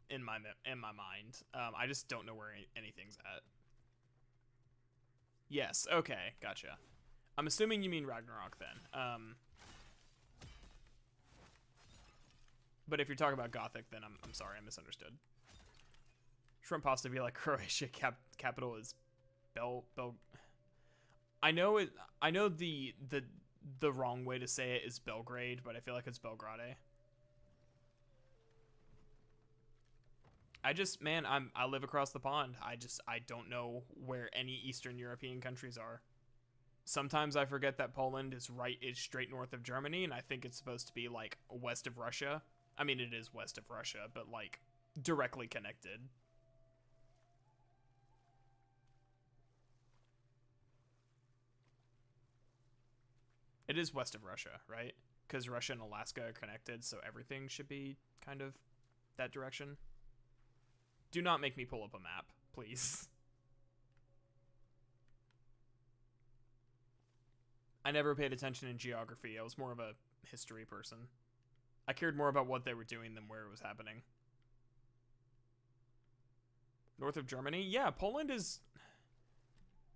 in my mind. I just don't know where anything's at. Yes, okay, gotcha. I'm assuming you mean Ragnarok then. But if you're talking about Gothic, then I'm sorry, I misunderstood. Shrimp pasta be like Croatia. Capital is Bel. I know it. I know the wrong way to say it is Belgrade, but I feel like it's Belgrade. I live across the pond. I don't know where any Eastern European countries are. Sometimes I forget that Poland is straight north of Germany, and I think it's supposed to be like west of Russia. I mean, it is west of Russia, but like directly connected. It is west of Russia, right? Because Russia and Alaska are connected, so everything should be kind of that direction. Do not make me pull up a map, please. I never paid attention in geography. I was more of a history person. I cared more about what they were doing than where it was happening. North of Germany? Yeah, Poland is...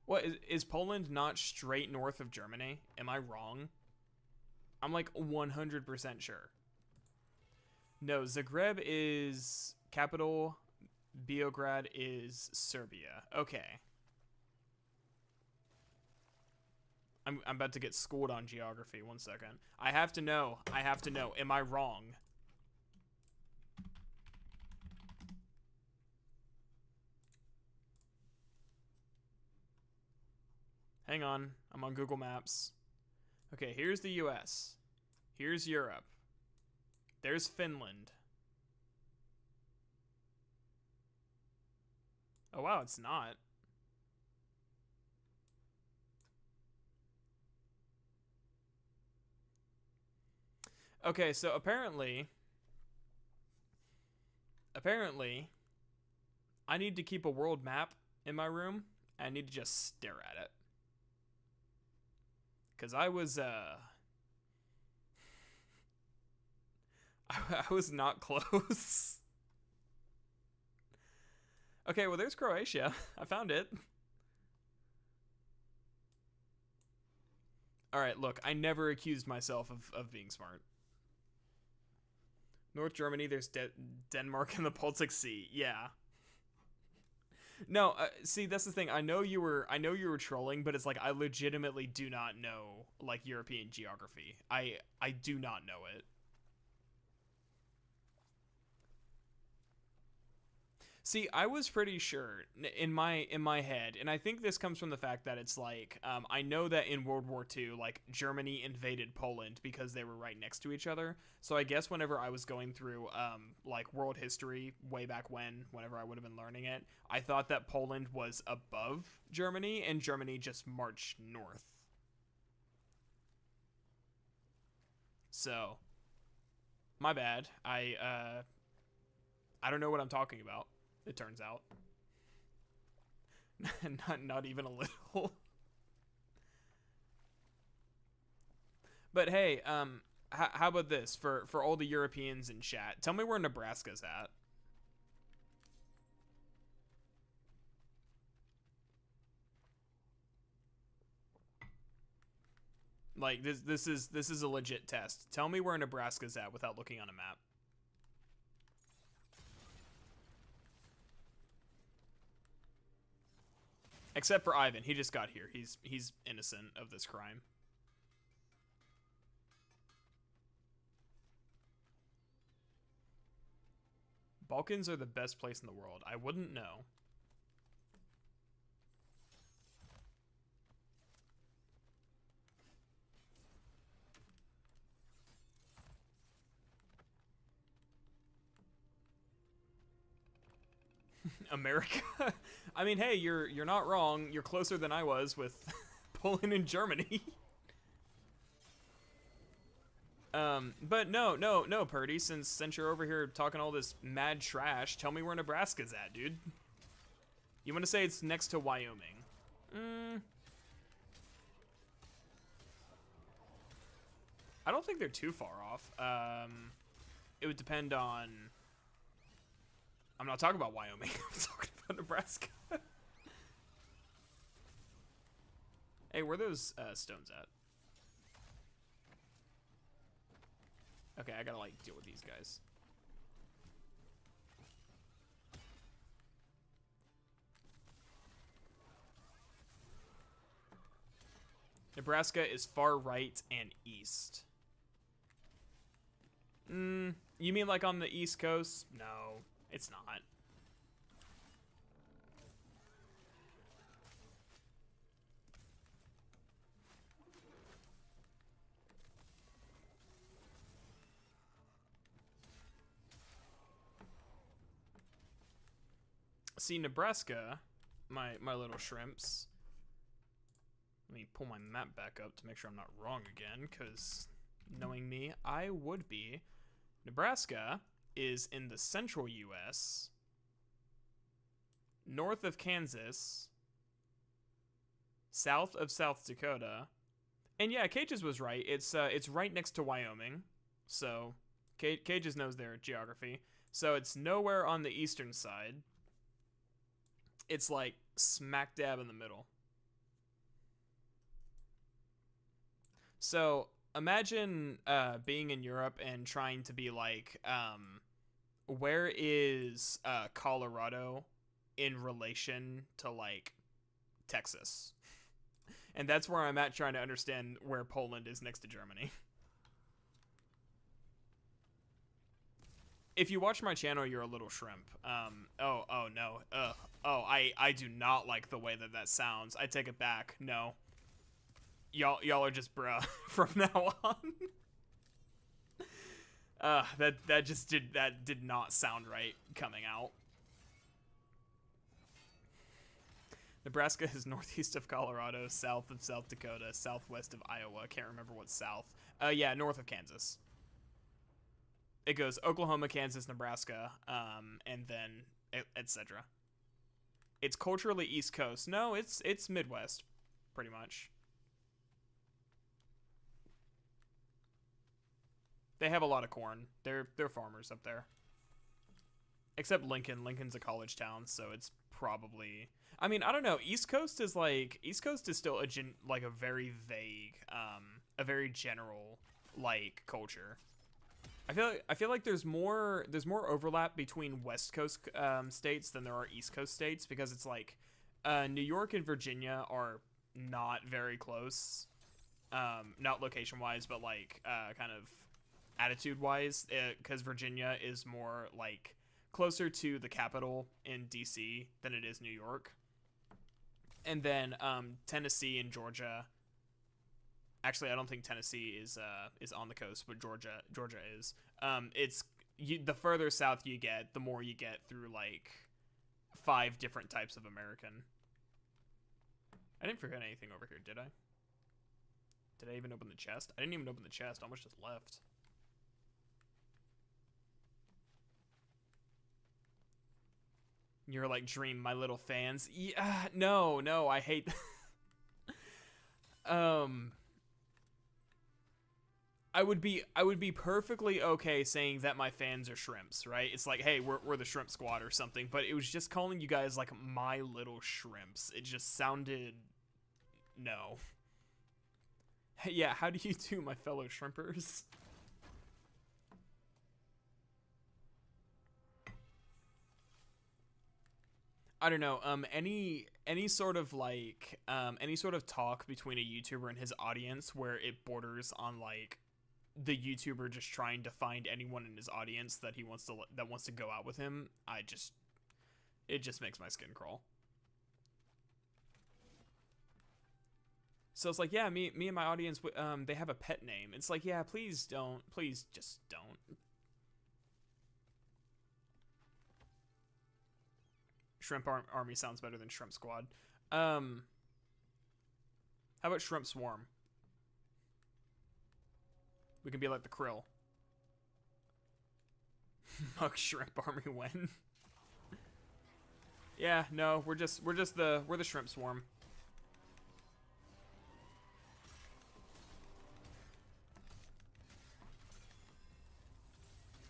What, is Poland not straight north of Germany? Am I wrong? I'm like 100% sure. No, Zagreb is capital. Beograd is Serbia. Okay. I'm about to get schooled on geography. 1 second. I have to know. I have to know. Am I wrong? Hang on. I'm on Google Maps. Okay, here's the US. Here's Europe. There's Finland. Oh, wow, it's not. Okay, so apparently, I need to keep a world map in my room. I need to just stare at it. Because I was not close. Okay, well, there's Croatia. I found it. All right, look, I never accused myself of being smart. North Germany, there's Denmark and the Baltic Sea. Yeah. No, see, that's the thing. I know you were trolling, but it's like I legitimately do not know like European geography. I do not know it. See, I was pretty sure in my head, and I think this comes from the fact that it's like I know that in World War II, like Germany invaded Poland because they were right next to each other. So I guess whenever I was going through like world history way back whenever I would have been learning it, I thought that Poland was above Germany and Germany just marched north. So, my bad. I don't know what I'm talking about. It turns out. not even a little. But hey, how about this for all the Europeans in chat? Tell me where Nebraska's at. Like this is a legit test. Tell me where Nebraska's at without looking on a map. Except for Ivan, he just got here. He's innocent of this crime. Balkans are the best place in the world. I wouldn't know. America. I mean, hey, you're not wrong. You're closer than I was with Poland and Germany. But no, Purdy. Since you're over here talking all this mad trash, tell me where Nebraska's at, dude. You want to say it's next to Wyoming? I don't think they're too far off. it would depend on. I'm not talking about Wyoming. I'm talking about Nebraska. Hey, where are those stones at? Okay, I gotta like deal with these guys. Nebraska is far right and east. You mean like on the East Coast? No, it's not. See, Nebraska, my little shrimps. Let me pull my map back up to make sure I'm not wrong again, because knowing me, I would be. Nebraska is in the central U.S., north of Kansas, south of South Dakota, and yeah, Cages was right. It's right next to Wyoming, so Cages knows their geography. So it's nowhere on the eastern side. It's like smack dab in the middle. So imagine being in Europe and trying to be like, where is Colorado in relation to like Texas? And that's where I'm at trying to understand where Poland is next to Germany. If you watch my channel, you're a little shrimp. Oh no. I do not like the way that sounds. I take it back. No. Y'all are just bruh from now on. That did not sound right coming out. Nebraska is northeast of Colorado, south of South Dakota, southwest of Iowa. Can't remember what's south. Yeah, north of Kansas. It goes Oklahoma, Kansas, Nebraska, and then etc. It's culturally East Coast. No, it's Midwest, pretty much. They have a lot of corn. They're farmers up there. Except Lincoln. Lincoln's a college town, so it's probably. I mean, I don't know. East Coast is still a very vague, a very general like culture. I feel like there's more overlap between West Coast states than there are East Coast states, because it's like New York and Virginia are not very close, not location wise, but like kind of attitude wise, because Virginia is more like closer to the capital in DC than it is New York. And then Tennessee and Georgia. Actually, I don't think Tennessee is on the coast, but Georgia is. The further south you get, the more you get through like 5 different types of American. I didn't forget anything over here, did I? Did I even open the chest? I didn't even open the chest. How much just left? You're like, Dream, my little fans. Yeah, no, I hate. I would be perfectly okay saying that my fans are shrimps, right? It's like, hey, we're the shrimp squad or something, but it was just calling you guys like my little shrimps. It just sounded, no. Yeah, how do you do, my fellow shrimpers? I don't know. Any sort of like any sort of talk between a YouTuber and his audience where it borders on like the YouTuber just trying to find anyone in his audience that wants to go out with him, it just makes my skin crawl. So it's like, yeah, me and my audience, they have a pet name. It's like, yeah, please just don't. Shrimp Army sounds better than Shrimp Squad. How about Shrimp Swarm? We can be like the Krill. Mug Shrimp Army when? Yeah, no, we're the Shrimp Swarm.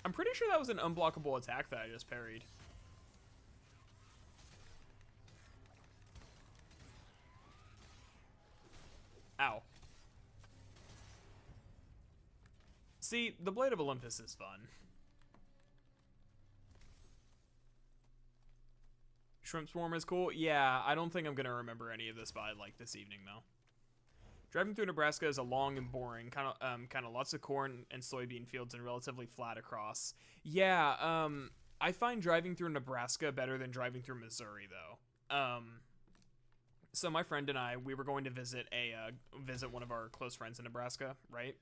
I'm pretty sure that was an unblockable attack that I just parried. Ow. See, the Blade of Olympus is fun. Shrimp Swarm is cool. Yeah, I don't think I'm gonna remember any of this by like this evening though. Driving through Nebraska is a long and boring, kind of lots of corn and soybean fields and relatively flat across. Yeah, I find driving through Nebraska better than driving through Missouri though. So my friend and I, we were going to visit one of our close friends in Nebraska, right?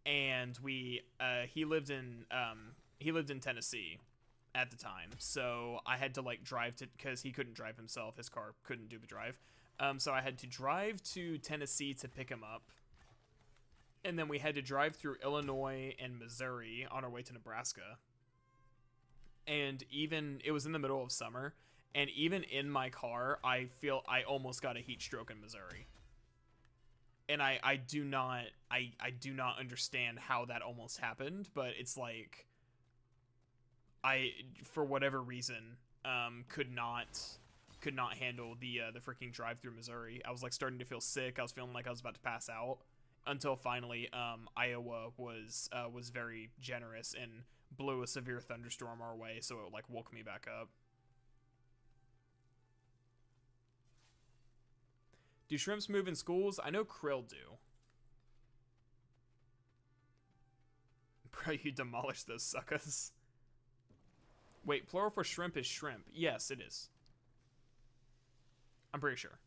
And he lived in Tennessee at the time, so I had to like drive to, because he couldn't drive himself, his car couldn't do the drive. So I had to drive to Tennessee to pick him up, and then we had to drive through Illinois and Missouri on our way to Nebraska. And even, it was in the middle of summer, and even in my car, I feel I almost got a heat stroke in Missouri. And I do not understand how that almost happened, but it's like I, for whatever reason, could not handle the freaking drive through Missouri. I was like starting to feel sick. I was feeling like I was about to pass out, until finally Iowa was very generous and blew a severe thunderstorm our way, so it like woke me back up. Do shrimps move in schools? I know krill do. Bro, you demolished those suckers. Wait, plural for shrimp is shrimp. Yes, it is. I'm pretty sure.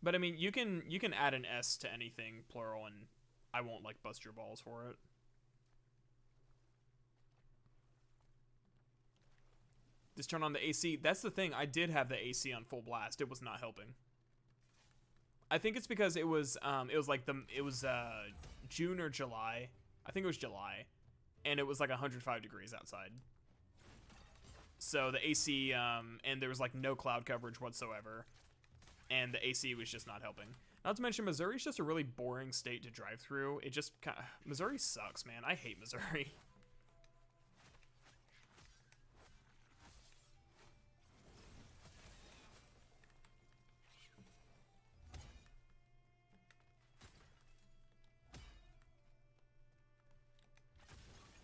But I mean, you can add an S to anything plural and I won't like bust your balls for it. Just turn on the AC. That's the thing. I did have the AC on full blast. It was not helping. I think it's because it was June or July. I think it was July, and it was like 105 degrees outside. So the AC and there was like no cloud coverage whatsoever, and the AC was just not helping. Not to mention Missouri's just a really boring state to drive through. It just Missouri sucks, man. I hate Missouri.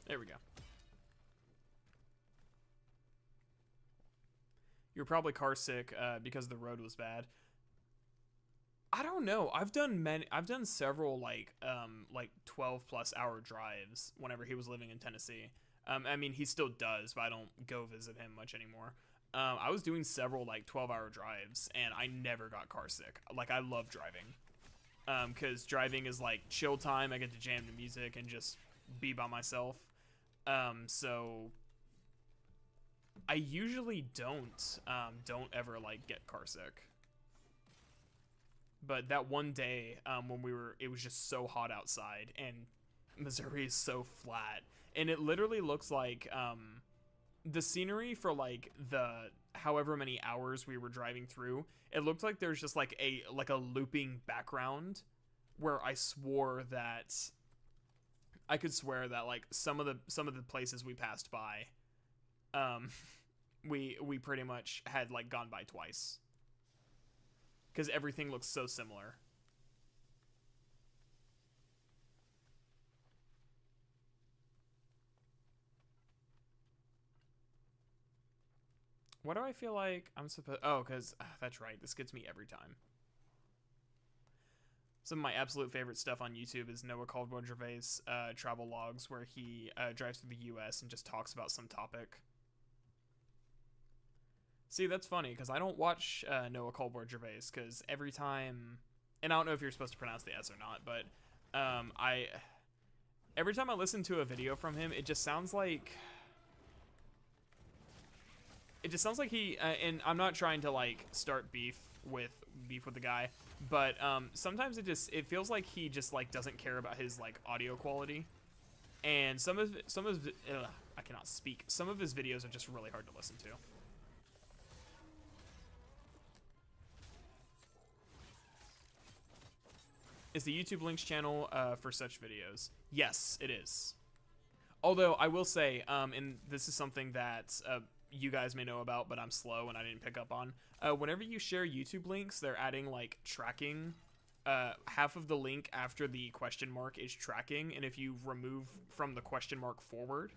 There we go. You're probably car sick because the road was bad. I don't know. I've done several like 12 plus hour drives whenever he was living in Tennessee. I mean, he still does, but I don't go visit him much anymore. I was doing several like 12-hour drives, and I never got car sick. Like, I love driving, because driving is like chill time. I get to jam to music and just be by myself. So I usually don't ever like get car sick. But that one day, when it was just so hot outside, and Missouri is so flat, and it literally looks like, the scenery for like the however many hours we were driving through, it looked like there's just like a looping background, where I could swear that like some of the places we passed by, we pretty much had like gone by twice, because everything looks so similar. What do I feel like I'm supposed? Oh, because that's right. This gets me every time. Some of my absolute favorite stuff on YouTube is Noah Caldwell-Gervais' travel logs, where he drives through the U.S. and just talks about some topic. See, that's funny, because I don't watch Noah Caldwell-Gervais, because every time, and I don't know if you're supposed to pronounce the S or not, but every time I listen to a video from him, it just sounds like he, and I'm not trying to like start beef with the guy, but sometimes it feels like he just like doesn't care about his like audio quality, and some of I cannot speak. Some of his videos are just really hard to listen to. Is the YouTube links channel for such videos? Yes, it is. Although I will say, and this is something that you guys may know about, but I'm slow and I didn't pick up on. Whenever you share YouTube links, they're adding like tracking. Half of the link after the question mark is tracking, and if you remove from the question mark forward,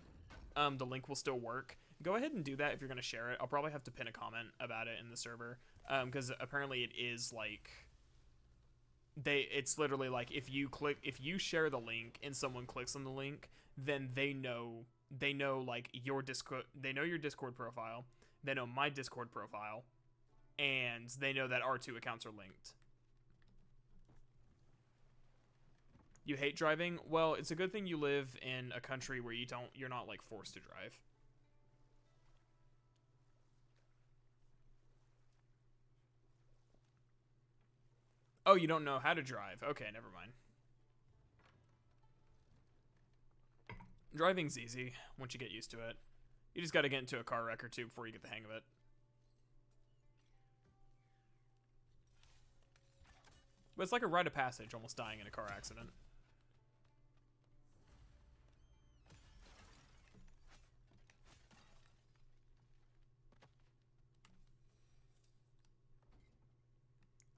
the link will still work. Go ahead and do that if you're going to share it. I'll probably have to pin a comment about it in the server, because apparently it is like it's literally like if you share the link and someone clicks on the link, then they know like your Discord, they know your Discord profile, they know my Discord profile, and they know that our two accounts are linked. You hate driving? Well, it's a good thing you live in a country where you're not like forced to drive. Oh, you don't know how to drive. Okay, never mind. Driving's easy once you get used to it. You just gotta get into a car wreck or two before you get the hang of it. But it's like a rite of passage, almost dying in a car accident.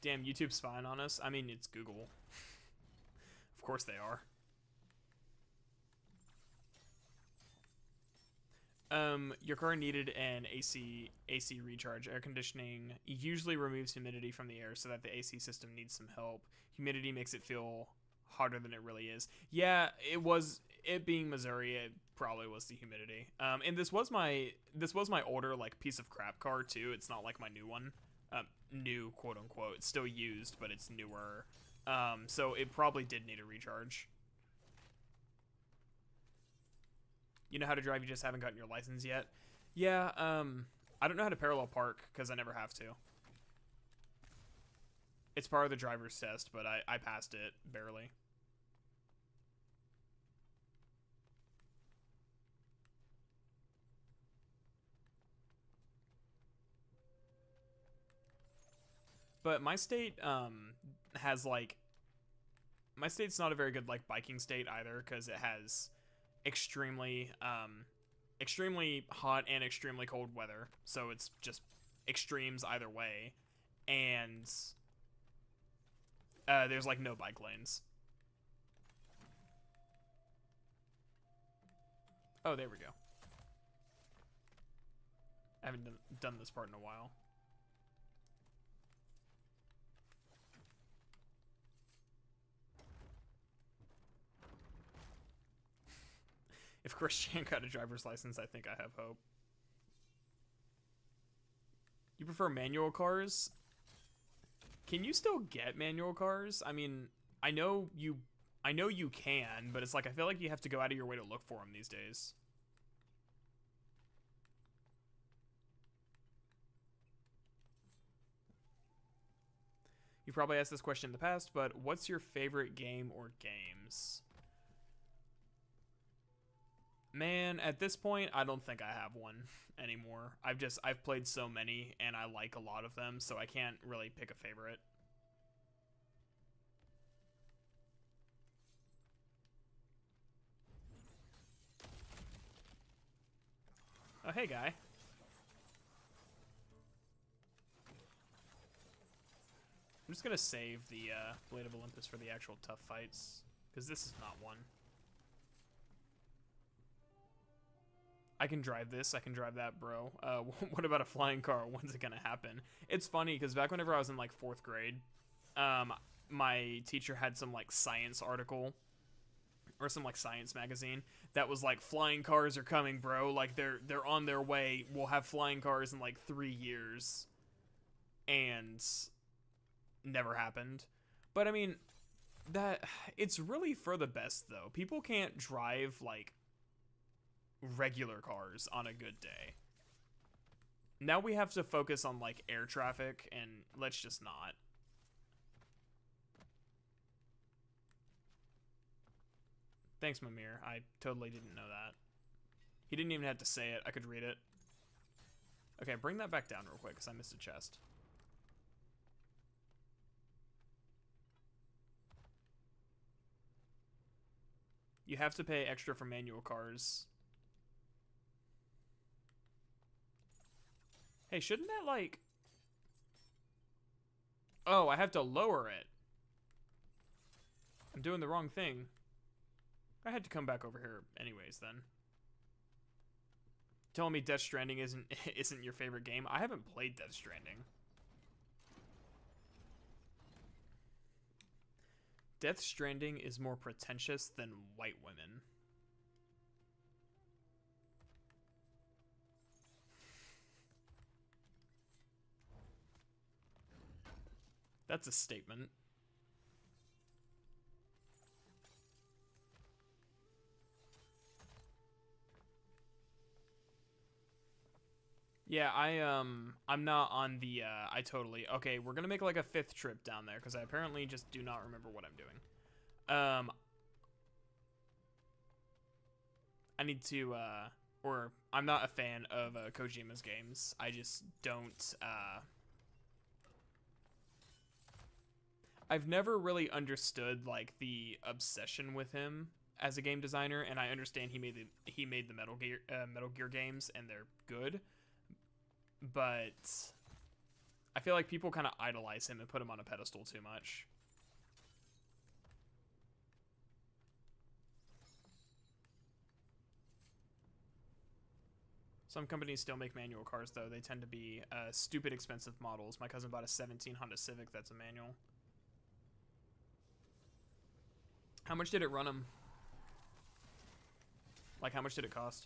Damn, YouTube's spying on us. I mean, it's Google. Of course they are. Your car needed an AC recharge. Air conditioning usually removes humidity from the air, so that the AC system needs some help. Humidity makes it feel hotter than it really is. Yeah, it being Missouri, it probably was the humidity. And this was my older like piece of crap car too. It's not like my new one. New, quote unquote. It's still used, but it's newer. So it probably did need a recharge. You know how to drive, you just haven't gotten your license yet? Yeah, I don't know how to parallel park, because I never have to. It's part of the driver's test, but I passed it, barely. But my state, has, like... My state's not a very good, like, biking state either, because it has extremely hot and extremely cold weather, so it's just extremes either way, and there's like no bike lanes. Oh, there we go. I haven't done this part in a while. If Christian got a driver's license, I think I have hope. You prefer manual cars? Can you still get manual cars? I mean, I know you can, but it's like I feel like you have to go out of your way to look for them these days. You've probably asked this question in the past, but what's your favorite game or games? Man, at this point, I don't think I have one anymore. I've played so many, and I like a lot of them, so I can't really pick a favorite. Oh, hey, guy. I'm just gonna save the Blade of Olympus for the actual tough fights, because this is not one. I can drive this, I can drive that, bro. What about a flying car? When's it gonna happen? It's funny, because back whenever I was in, like, 4th grade, my teacher had some, like, science article, or some, like, science magazine, that was like, flying cars are coming, bro. Like, they're on their way. We'll have flying cars in, like, 3 years. And never happened. But, I mean, it's really for the best, though. People can't drive, like, regular cars on a good day. Now we have to focus on like air traffic, and let's just not. Thanks, Mimir. I totally didn't know that. He didn't even have to say it. I could read it. Okay, bring that back down real quick, because I missed a chest. You have to pay extra for manual cars. Hey, shouldn't that, like... Oh, I have to lower it. I'm doing the wrong thing. I had to come back over here anyways, then. Telling me Death Stranding isn't your favorite game? I haven't played Death Stranding. Death Stranding is more pretentious than white women. That's a statement. Yeah, I'm not on the okay, we're gonna make like a 5th trip down there because I apparently just do not remember what I'm doing. I need to or I'm not a fan of Kojima's games. I just don't I've never really understood like the obsession with him as a game designer, and I understand he made the Metal Gear games and they're good. But I feel like people kind of idolize him and put him on a pedestal too much. Some companies still make manual cars, though. They tend to be stupid expensive models. My cousin bought a 17 Honda Civic that's a manual. How much did it run him? Like, how much did it cost?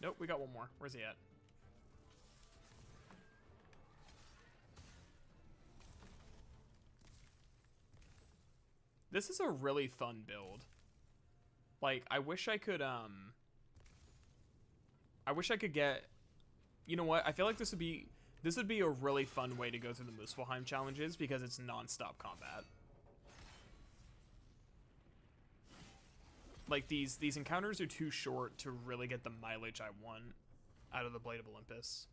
Nope, we got one more. Where's he at? This is a really fun build. Like, I wish I could get... You know what? I feel like this would be a really fun way to go through the Muspelheim challenges because it's non-stop combat. Like, these encounters are too short to really get the mileage I want out of the Blade of Olympus.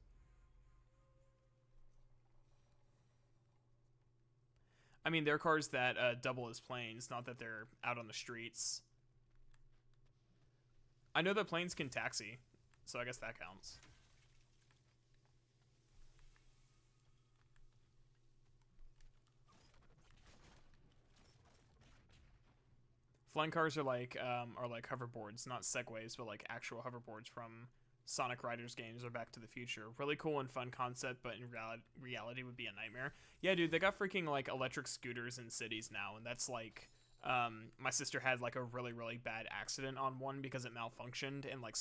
I mean, they're cars that double as planes, not that they're out on the streets. I know that planes can taxi, so I guess that counts. Flying cars are like hoverboards, not segways, but like actual hoverboards from Sonic Riders games or Back to the Future. Really cool and fun concept, but in reality would be a nightmare. Yeah, dude, they got freaking like electric scooters in cities now, and that's like, my sister had like a really, really bad accident on one because it malfunctioned and like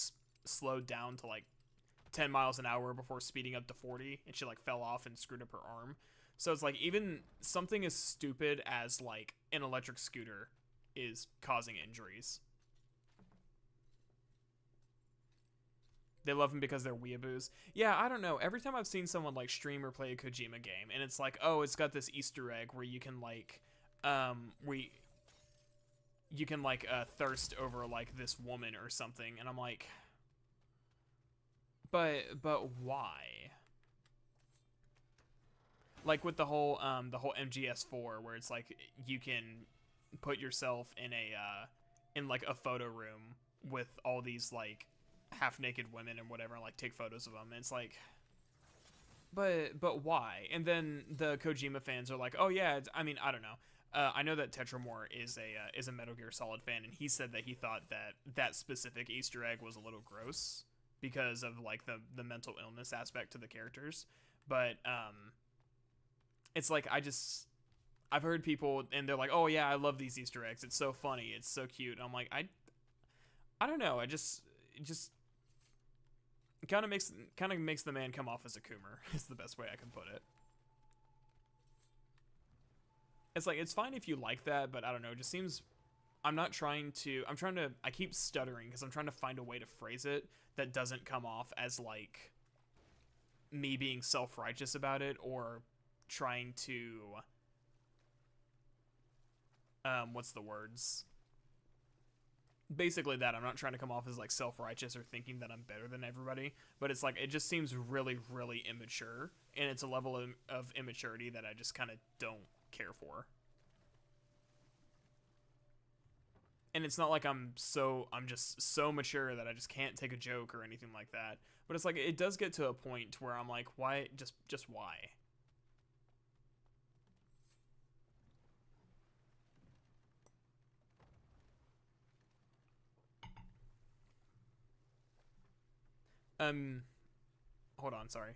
slowed down to like 10 miles an hour before speeding up to 40, and she like fell off and screwed up her arm. So it's like even something as stupid as like an electric scooter is causing injuries. They love them because they're weeaboos. Yeah, I don't know. Every time I've seen someone like stream or play a Kojima game, and it's like, oh, it's got this Easter egg where you can like, thirst over like this woman or something, and I'm like, but why? Like with the whole MGS4, where it's like you can put yourself in a photo room with all these like half-naked women and whatever, and like take photos of them, and it's like, but why? And then the Kojima fans are like, oh yeah, I mean, I don't know. I know that Tetramore is a Metal Gear Solid fan, and he said that he thought that specific Easter egg was a little gross because of like the mental illness aspect to the characters. But it's like I've heard people and they're like, oh yeah, I love these Easter eggs. It's so funny. It's so cute. And I'm like, I don't know. It just kind of makes the man come off as a coomer. Is the best way I can put it. It's like, it's fine if you like that, but I don't know. It just seems I keep stuttering because I'm trying to find a way to phrase it that doesn't come off as like me being self-righteous about it or trying to what's the words? Basically that I'm not trying to come off as like self-righteous or thinking that I'm better than everybody, but it's like it just seems really, really immature, and it's a level of immaturity that I just kind of don't care for. And it's not like I'm just so mature that I just can't take a joke or anything like that. But it's like it does get to a point where I'm like, why just why? Um Hold on, sorry.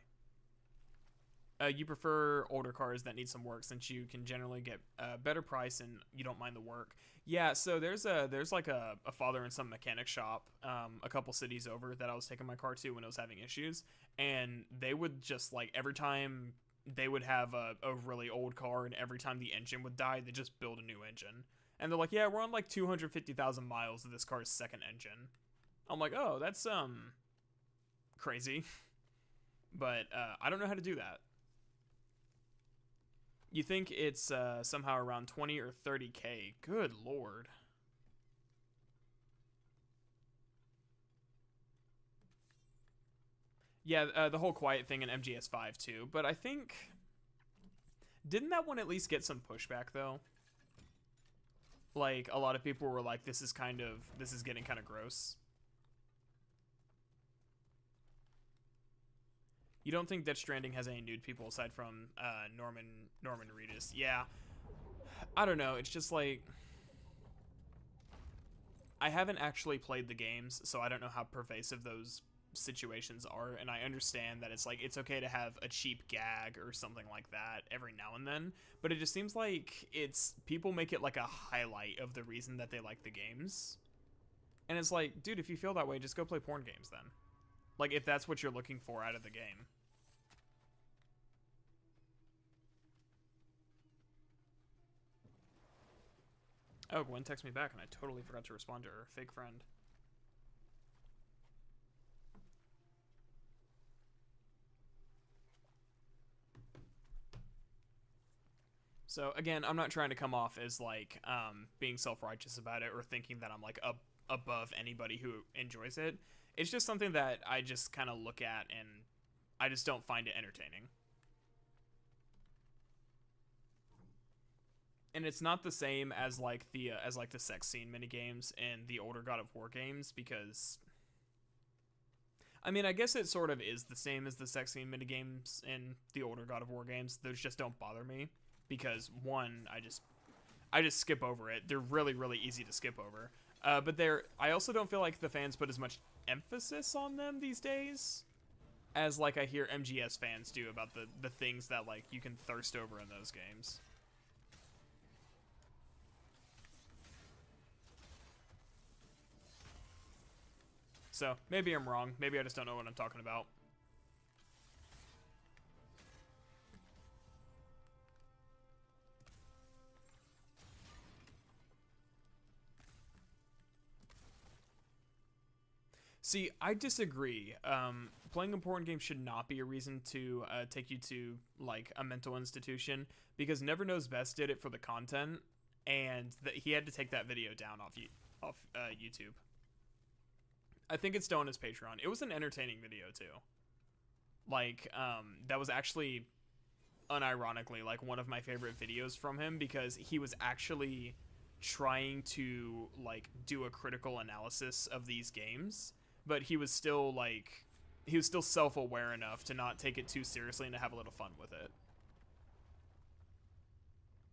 You prefer older cars that need some work since you can generally get a better price and you don't mind the work. Yeah, so there's like a father and son mechanic shop a couple cities over that I was taking my car to when I was having issues, and they would just like every time they would have a really old car, and every time the engine would die, they just build a new engine. And they're like, yeah, we're on like 250,000 miles of this car's second engine. I'm like, oh, that's crazy, but I don't know how to do that. You think it's somehow around 20 or 30K. Good lord. Yeah, the whole quiet thing in MGS5 too. But I think... Didn't that one at least get some pushback though? Like, a lot of people were like, this is getting kind of gross. You don't think Death Stranding has any nude people aside from Norman Reedus? Yeah. I don't know. It's just like... I haven't actually played the games, so I don't know how pervasive those situations are, and I understand that it's like it's okay to have a cheap gag or something like that every now and then, but it just seems like people make it like a highlight of the reason that they like the games. And it's like, dude, if you feel that way, just go play porn games then. Like, if that's what you're looking for out of the game. Oh, Gwen texted me back and I totally forgot to respond to her. Fake friend. So again, I'm not trying to come off as like being self-righteous about it or thinking that I'm like above anybody who enjoys it. It's just something that I just kind of look at and I just don't find it entertaining. And it's not the same as like the sex scene minigames in the older God of War games, because I mean, I guess it sort of is the same as the sex scene minigames in the older God of War games. Those just don't bother me because one, I just skip over it. They're really, really easy to skip over. But I also don't feel like the fans put as much emphasis on them these days as like I hear MGS fans do about the things that like you can thirst over in those games. So maybe I'm wrong. Maybe I just don't know what I'm talking about. See, I disagree. Playing a porn game should not be a reason to take you to like a mental institution, because Never Knows Best did it for the content, and he had to take that video down off YouTube. I think it's still on his Patreon. It was an entertaining video too. Like, that was actually, unironically, like one of my favorite videos from him, because he was actually trying to like do a critical analysis of these games, but he was still self-aware enough to not take it too seriously and to have a little fun with it.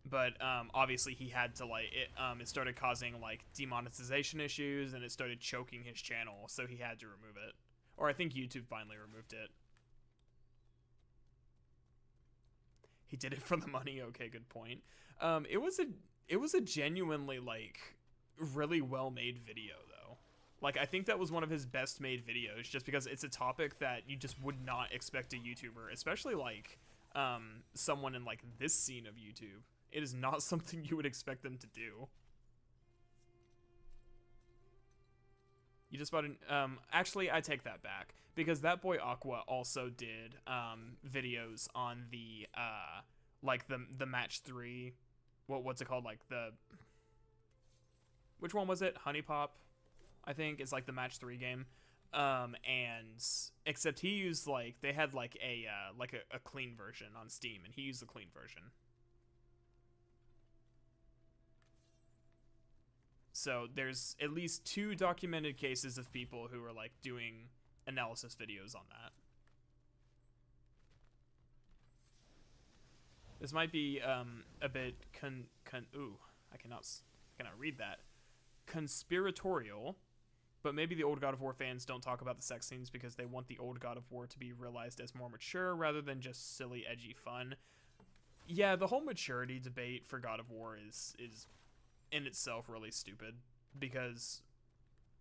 But obviously he had to like it started causing like demonetization issues, and it started choking his channel, so he had to remove it. Or I think YouTube finally removed it. He did it for the money. Okay, good point. It was a genuinely like really well made video though. Like, I think that was one of his best made videos, just because it's a topic that you just would not expect a YouTuber, especially like someone in like this scene of YouTube. It is not something you would expect them to do. You just bought an... actually, I take that back, because that boy Aqua also did videos on the, like, the match 3... What's it called? Like, which one was it? Honey Pop, I think, is like the match 3 game. And except he used like, they had like a clean version on Steam, and he used the clean version. So there's at least 2 documented cases of people who are like doing analysis videos on that. This might be a bit I cannot read that. Conspiratorial, but maybe the old God of War fans don't talk about the sex scenes because they want the old God of War to be realized as more mature rather than just silly, edgy fun. Yeah, the whole maturity debate for God of War is in itself really stupid, because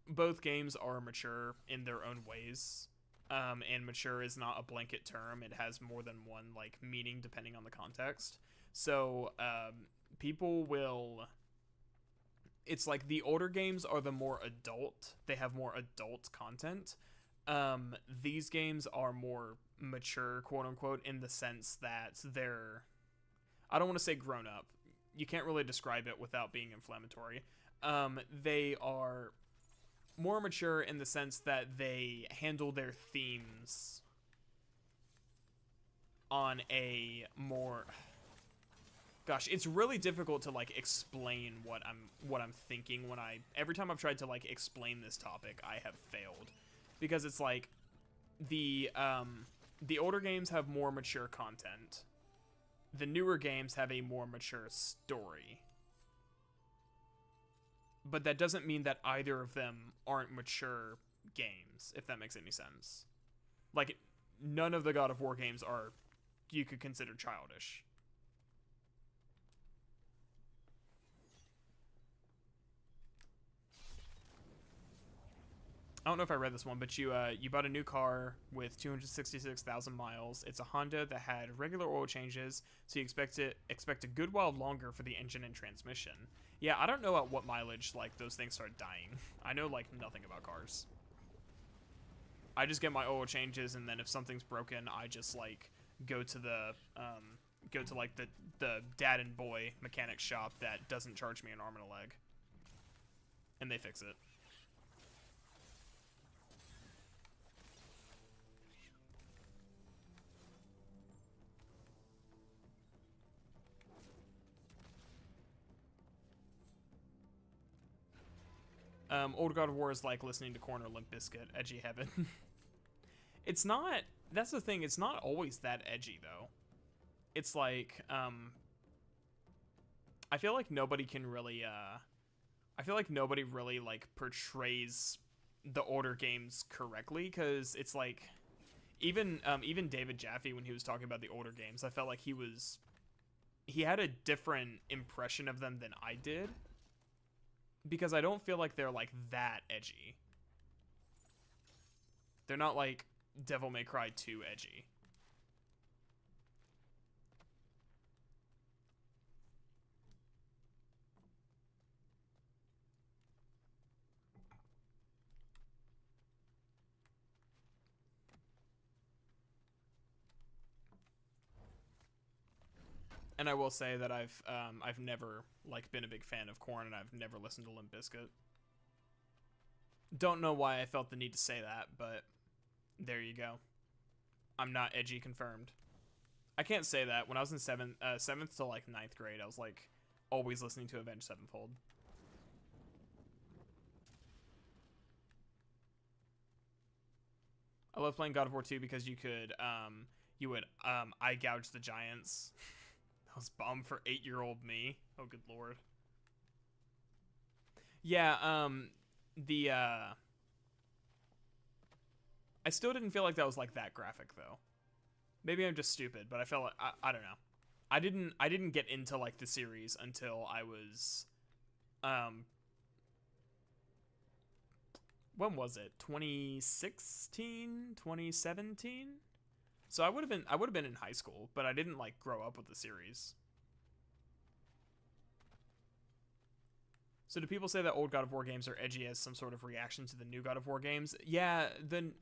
both games are mature in their own ways. And mature is not a blanket term. It has more than one like meaning depending on the context. So people will, it's like the older games are the more adult. They have more adult content. These games are more mature, quote unquote, in the sense that they're, I don't want to say grown up. You can't really describe it without being inflammatory. They are more mature in the sense that they handle their themes on a more, gosh, it's really difficult to like explain what I'm thinking when every time I've tried to like explain this topic, I have failed, because it's like the older games have more mature content. The newer games have a more mature story. But that doesn't mean that either of them aren't mature games, if that makes any sense. Like, none of the God of War games are, you could consider childish. I don't know if I read this one, but you bought a new car with 266,000 miles. It's a Honda that had regular oil changes, so you expect a good while longer for the engine and transmission. Yeah, I don't know at what mileage like those things start dying. I know like nothing about cars. I just get my oil changes, and then if something's broken, I just like go to the dad and boy mechanic shop that doesn't charge me an arm and a leg, and they fix it. Old God of War is like listening to Korn or Limp Bizkit, edgy heaven. It's not, that's the thing, it's not always that edgy, though. It's like, I feel like nobody can really, like, portrays the older games correctly, because it's like, even David Jaffe, when he was talking about the older games, I felt like he had a different impression of them than I did. Because I don't feel like they're like that edgy. They're not like Devil May Cry 2 edgy. And I will say that I've never like been a big fan of Korn, and I've never listened to Limp Bizkit. Don't know why I felt the need to say that, but there you go. I'm not edgy confirmed. I can't say that. When I was in seventh to like 9th grade, I was like always listening to Avenged Sevenfold. I love playing God of War 2 because you would eye gouge the giants. I was bummed for 8-year-old me. Oh, good lord. Yeah, I still didn't feel like that was like that graphic though. Maybe I'm just stupid, but I felt like, I don't know. I didn't get into like the series until I was when was it? 2016, 2017? So I would have been in high school, but I didn't like grow up with the series. So do people say that old God of War games are edgy as some sort of reaction to the new God of War games? Yeah, the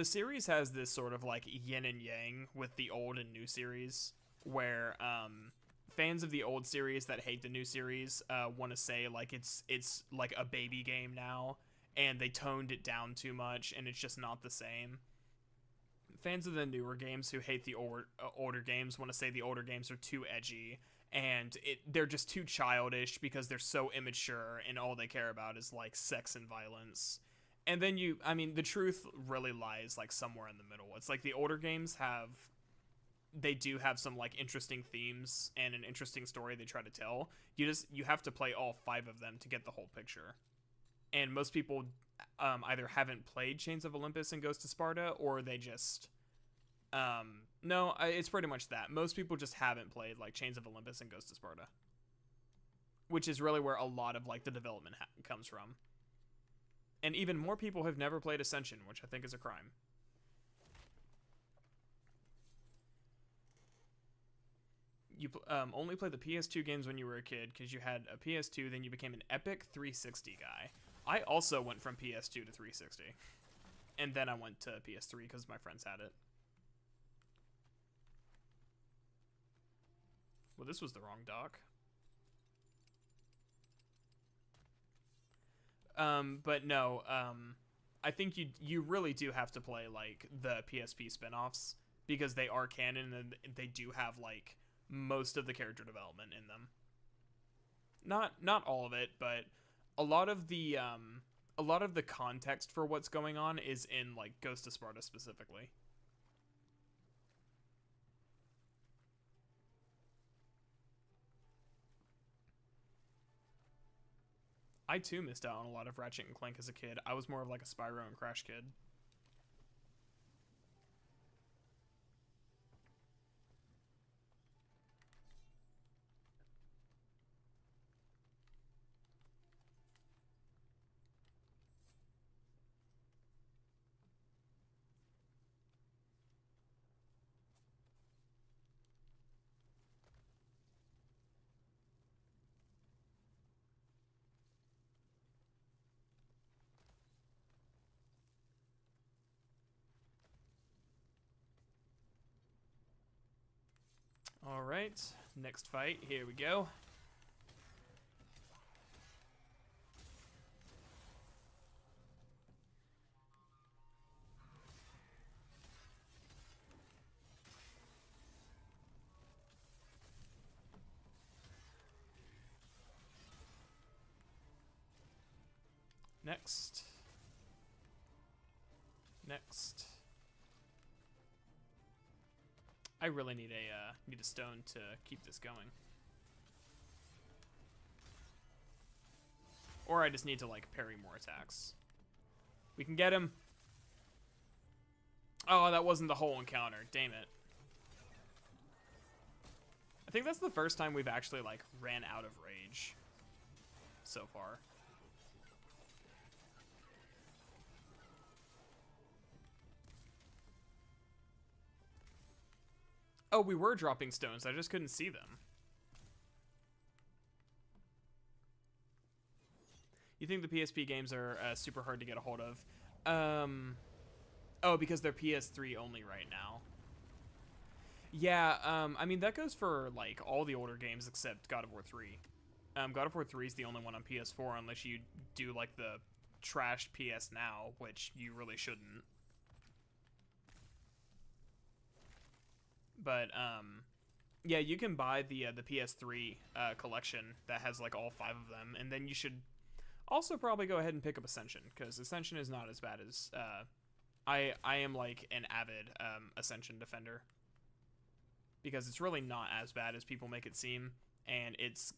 series has this sort of like yin and yang with the old and new series, where fans of the old series that hate the new series want to say like it's like a baby game now, and they toned it down too much, and it's just not the same. Fans of the newer games who hate the older games want to say the older games are too edgy, and they're just too childish because they're so immature, and all they care about is like sex and violence. And then I mean, the truth really lies like somewhere in the middle. It's like the older games they do have some like interesting themes and an interesting story they try to tell. You have to play all 5 of them to get the whole picture. And most people either haven't played Chains of Olympus and Ghost of Sparta, or they just no, it's pretty much that. Most people just haven't played like Chains of Olympus and Ghost of Sparta, which is really where a lot of like the development comes from. And even more people have never played Ascension, which I think is a crime. You only played the PS2 games when you were a kid because you had a PS2, then you became an Epic 360 guy. I also went from PS2 to 360. And then I went to PS3 because my friends had it. Well, this was the wrong dock. But no, I think you really do have to play like the PSP spin-offs because they are canon and they do have like most of the character development in them. Not all of it, but a lot of the context for what's going on is in like Ghost of Sparta specifically. I too missed out on a lot of Ratchet and Clank as a kid. I was more of like a Spyro and Crash kid. All right, next fight. Here we go. Next. Next. I really need a stone to keep this going. Or I just need to like parry more attacks. We can get him. Oh, that wasn't the whole encounter. Damn it. I think that's the first time we've actually like ran out of rage so far. Oh, we were dropping stones. I just couldn't see them. You think the PSP games are super hard to get a hold of? Oh, because they're PS3 only right now. Yeah, I mean, that goes for, like, all the older games except God of War 3. God of War 3 is the only one on PS4 unless you do, like, the trashed PS Now, which you really shouldn't. But, yeah, you can buy the PS3 collection that has, like, all 5 of them, and then you should also probably go ahead and pick up Ascension, because Ascension is not as bad as, I am, like, an avid Ascension defender, because it's really not as bad as people make it seem, and it's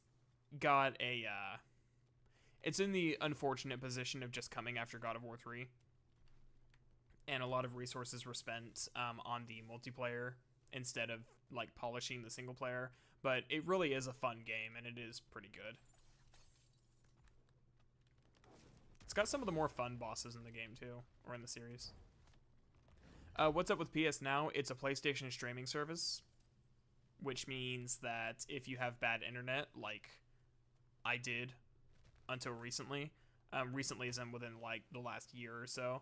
got a, it's in the unfortunate position of just coming after God of War 3, and a lot of resources were spent on the multiplayer instead of like polishing the single player, but it really is a fun game and it is pretty good. It's got some of the more fun bosses in the game too, or in the series. What's up with PS Now? It's a PlayStation streaming service, which means that if you have bad internet, like I did until recently, recently as in within like the last year or so,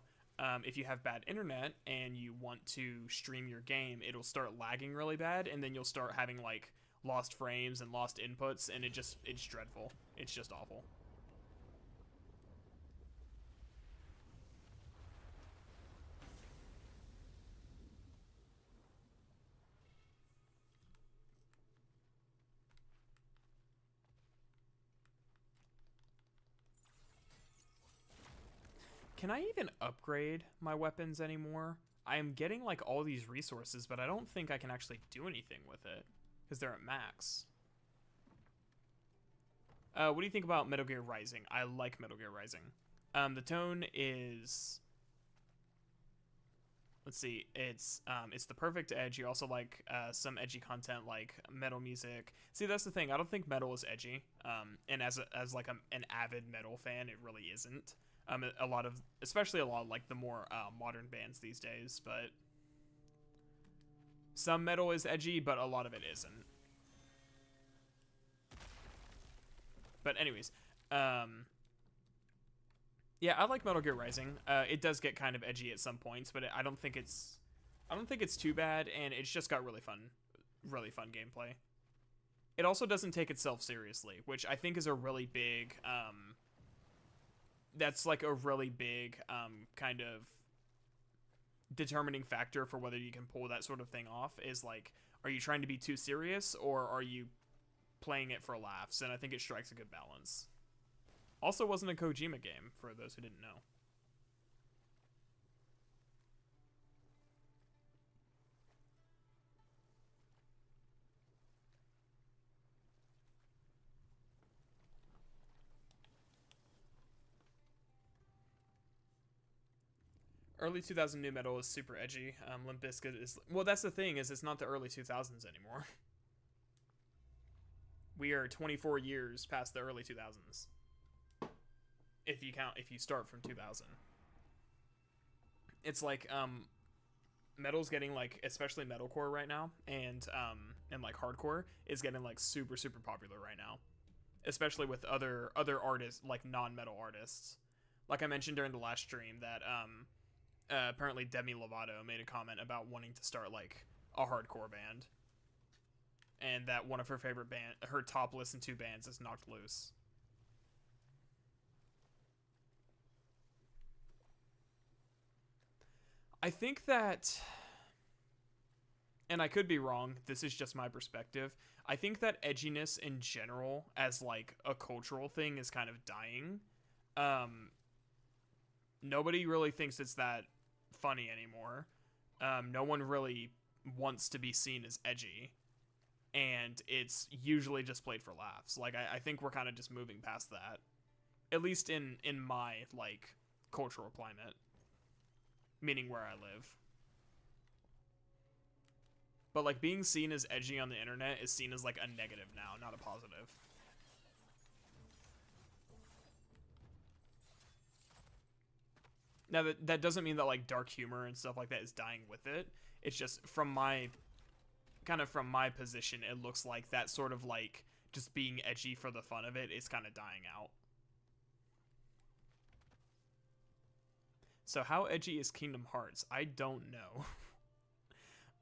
if you have bad internet and you want to stream your game, it'll start lagging really bad, and then you'll start having like lost frames and lost inputs, and it's dreadful. It's just awful. Can I even upgrade my weapons anymore? I am getting like all these resources, but I don't think I can actually do anything with it because they're at max. What do you think about Metal Gear Rising? I like Metal Gear Rising. The tone is, let's see, it's the perfect edge. You also like some edgy content like metal music. See, that's the thing. I don't think metal is edgy. And as like an avid metal fan, it really isn't. Especially a lot of like the more modern bands these days, but some metal is edgy, but a lot of it isn't. But anyways, yeah, I like Metal Gear Rising. It does get kind of edgy at some points, but I don't think it's too bad, and it's just got really fun gameplay. It also doesn't take itself seriously, which I think is a really big that's like a really big kind of determining factor for whether you can pull that sort of thing off. Is like, are you trying to be too serious, or are you playing it for laughs? And I think it strikes a good balance. Also wasn't a Kojima game, for those who didn't know. Early 2000 new metal is super edgy. Limp Bizkit is... Well, that's the thing, is it's not the early 2000s anymore. We are 24 years past the early 2000s. If you start from 2000. It's like, metal's getting like, especially metalcore right now, and like hardcore is getting like super, super popular right now. Especially with other artists, like non-metal artists. Like I mentioned during the last stream that, apparently Demi Lovato made a comment about wanting to start like a hardcore band, and that one of her favorite her top listened to bands is Knocked Loose. I think that, and I could be wrong, this is just my perspective, I think that edginess in general as like a cultural thing is kind of dying. Nobody really thinks it's that funny anymore. No one really wants to be seen as edgy, and it's usually just played for laughs. Like I think we're kind of just moving past that, at least in my like cultural climate, meaning where I live. But like being seen as edgy on the internet is seen as like a negative now, not a positive. Now that doesn't mean that like dark humor and stuff like that is dying with it. It's just from my position, it looks like that sort of like just being edgy for the fun of it is kind of dying out. So how edgy is Kingdom Hearts? I don't know.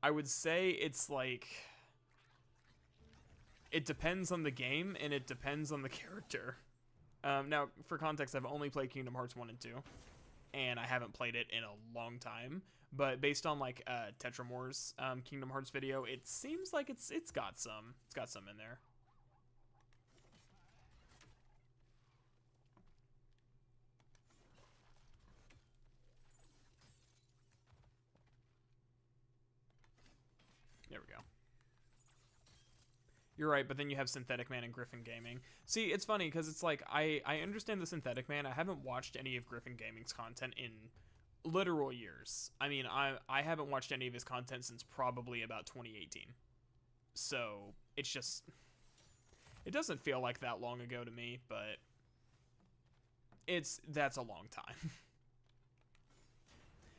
I would say it's like, it depends on the game and it depends on the character. Now, for context, I've only played Kingdom Hearts 1 and 2. And I haven't played it in a long time, but based on like Tetramore's Kingdom Hearts video, it seems like it's got some in there. There we go. You're right, but then you have Synthetic Man and Griffin Gaming. See, it's funny because it's like I understand the Synthetic Man. I haven't watched any of Griffin Gaming's content in literal years. I mean, I haven't watched any of his content since probably about 2018. So it's just, it doesn't feel like that long ago to me, but that's a long time.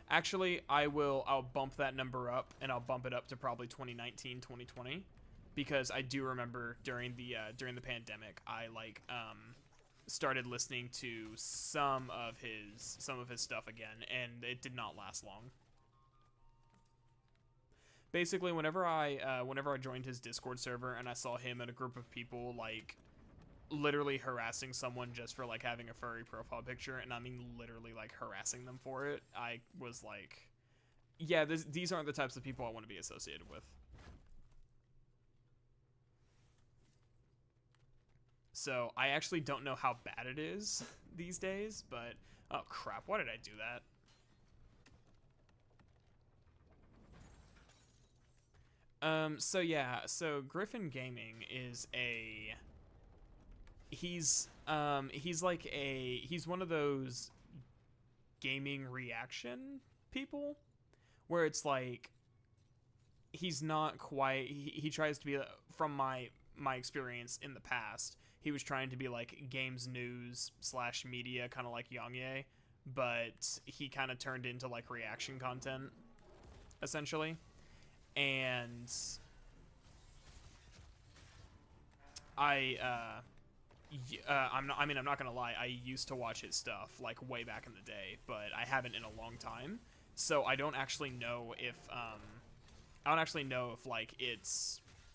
Actually, I'll bump that number up, and I'll bump it up to probably 2019, 2020. Because I do remember during the pandemic, I like started listening to some of his stuff again, and it did not last long. basically whenever I joined his Discord server and I saw him and a group of people like literally harassing someone just for like having a furry profile picture, and I mean literally like harassing them for it, I was like, yeah, these aren't the types of people I want to be associated with. So I actually don't know how bad it is these days, but oh crap, why did I do that? So yeah, so Griffin Gaming is he's one of those gaming reaction people where it's like he's not quite he tries to be, from my experience in the past, he was trying to be like games news / media, kind of like Yongye, but he kind of turned into like reaction content essentially. And I'm not gonna lie, I used to watch his stuff like way back in the day, but I haven't in a long time, so I don't actually know if like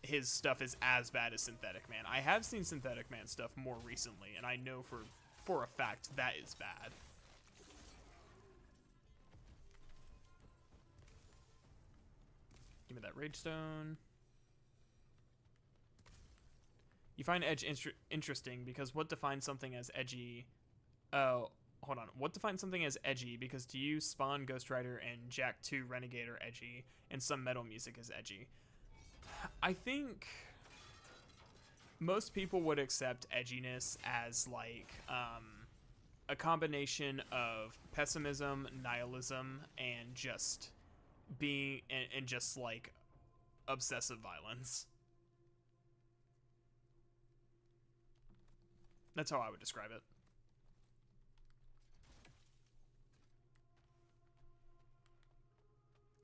his stuff is as bad as Synthetic Man. I have seen Synthetic Man stuff more recently, and I know for a fact that is bad. Give me that Rage Stone. You find edge interesting because what defines something as edgy? Oh, hold on. What defines something as edgy? Because to you, Spawn, Ghost Rider, and Jack 2 Renegade are edgy, and some metal music is edgy. I think most people would accept edginess as like a combination of pessimism, nihilism, and just being and just like obsessive violence. That's how I would describe it.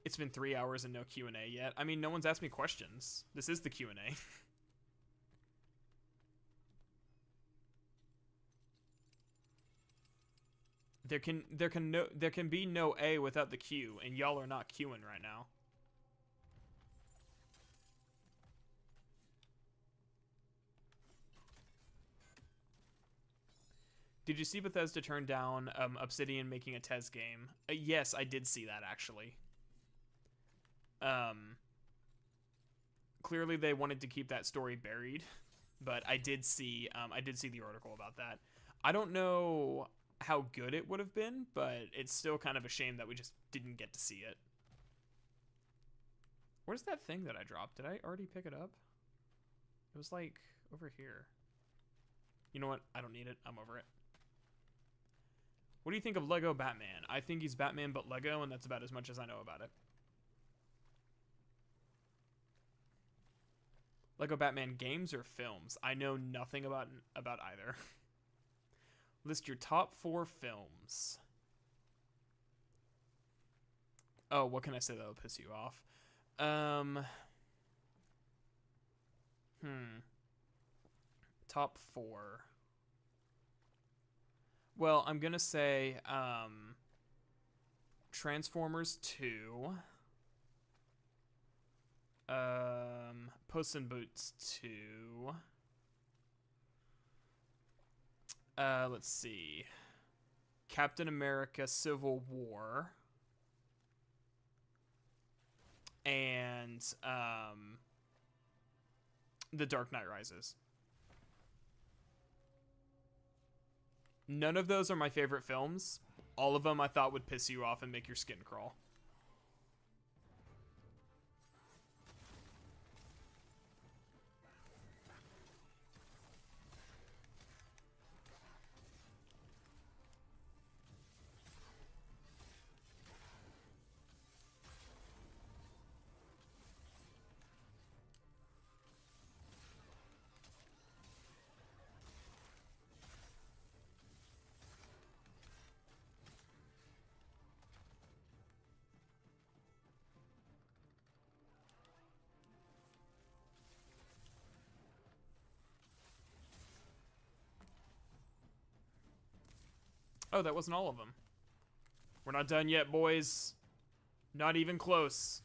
It's been 3 hours and no Q&A yet. I mean, no one's asked me questions. This is the Q&A. There can be no A without the Q, and y'all are not queuing right now. Did you see Bethesda turn down Obsidian making a Tez game? Yes, I did see that actually. Clearly they wanted to keep that story buried, but I did see the article about that. I don't know how good it would have been, but it's still kind of a shame that we just didn't get to see it. Where's that thing that I dropped? Did I already pick it up? It was like over here. You know what? I don't need it. I'm over it. What do you think of Lego Batman? I think he's Batman but Lego, and that's about as much as I know about it. Lego Batman games or films? I know nothing about either. List your top 4 films. Oh, what can I say that'll piss you off? Top 4. Well, I'm gonna say Transformers 2. Puss in Boots 2. Let's see. Captain America Civil War. And The Dark Knight Rises. None of those are my favorite films. All of them I thought would piss you off and make your skin crawl. Oh, that wasn't all of them. We're not done yet, boys. Not even close.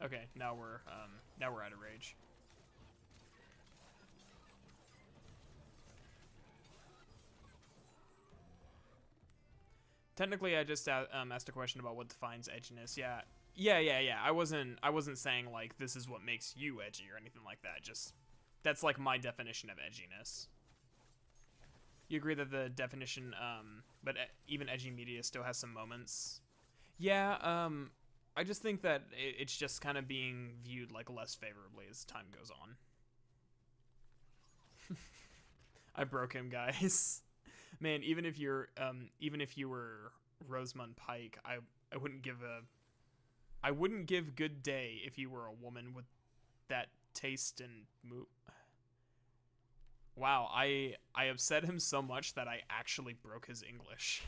Okay, now we're out of rage. Technically, I just asked a question about what defines edginess. Yeah. I wasn't saying like this is what makes you edgy or anything like that. Just that's like my definition of edginess. You agree that the definition, but even edgy media still has some moments. Yeah, I just think that it's just kind of being viewed like less favorably as time goes on. I broke him, guys. Man, even if you were Rosamund Pike, I wouldn't give good day if you were a woman with that taste and move. Wow, I upset him so much that I actually broke his English.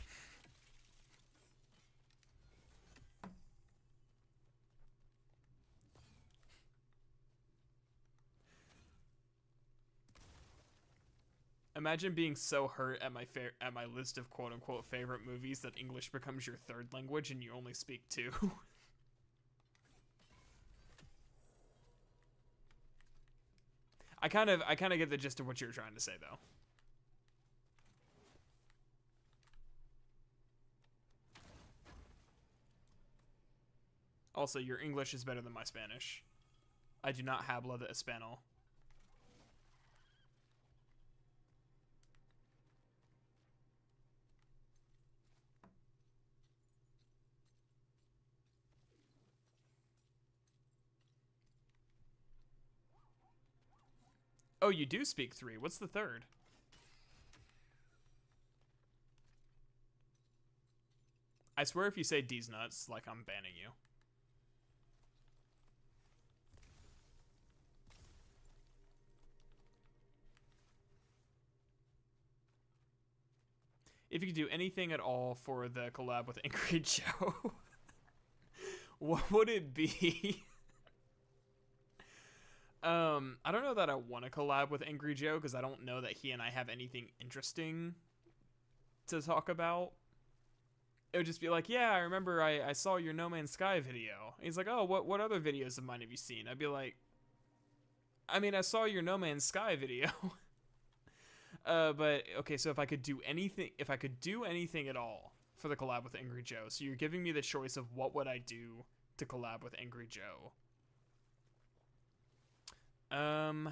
Imagine being so hurt at my list of quote unquote favorite movies that English becomes your third language and you only speak two. I kind of get the gist of what you're trying to say though. Also, your English is better than my Spanish. I do not habla de Espanol. Oh, you do speak three. What's the third? I swear if you say D's nuts, like I'm banning you. If you could do anything at all for the collab with Angry Joe, what would it be? I don't know that I want to collab with Angry Joe because I don't know that he and I have anything interesting to talk about. It would just be like, yeah, I remember I saw your No Man's Sky video. He's like, oh, what other videos of mine have you seen? I'd be like, I mean, I saw your No Man's Sky video. But okay, so if I could do anything at all for the collab with Angry Joe, so you're giving me the choice of what would I do to collab with Angry Joe. I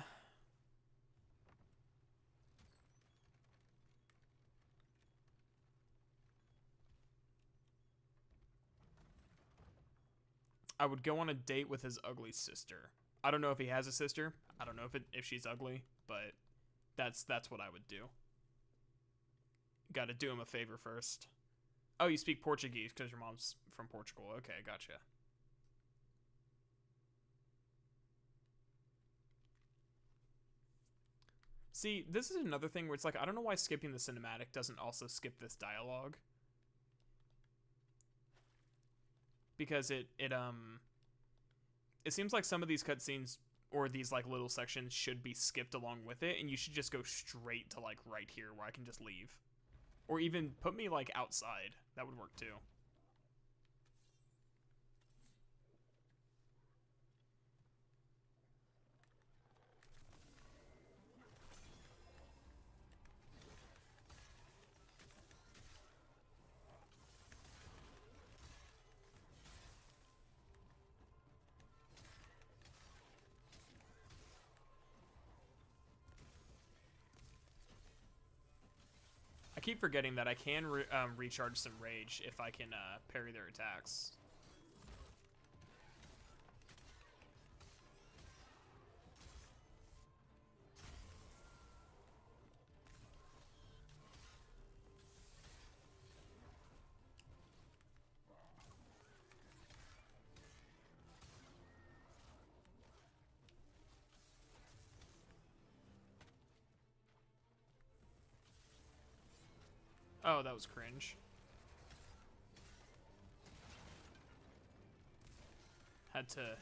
would go on a date with his ugly sister. I don't know if he has a sister. I don't know if she's ugly, but that's what I would do. Got to do him a favor first. Oh, you speak Portuguese because your mom's from Portugal. Okay, gotcha. See, this is another thing where it's like, I don't know why skipping the cinematic doesn't also skip this dialogue. Because it seems like some of these cutscenes or these like little sections should be skipped along with it, and you should just go straight to like right here where I can just leave. Or even put me like outside. That would work too. I keep forgetting that I can recharge some rage if I can parry their attacks. Oh, that was cringe. Had to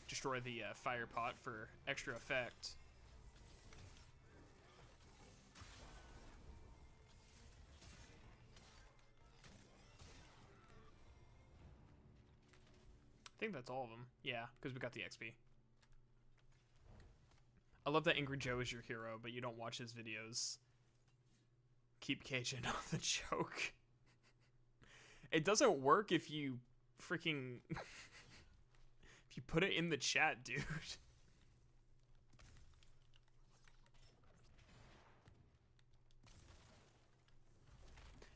destroy the fire pot for extra effect. think that's all of them. Yeah, because we got the XP. I love that Angry Joe is your hero, but you don't watch his videos. Keep Cajun on the joke. It doesn't work if you freaking... if you put it in the chat, dude.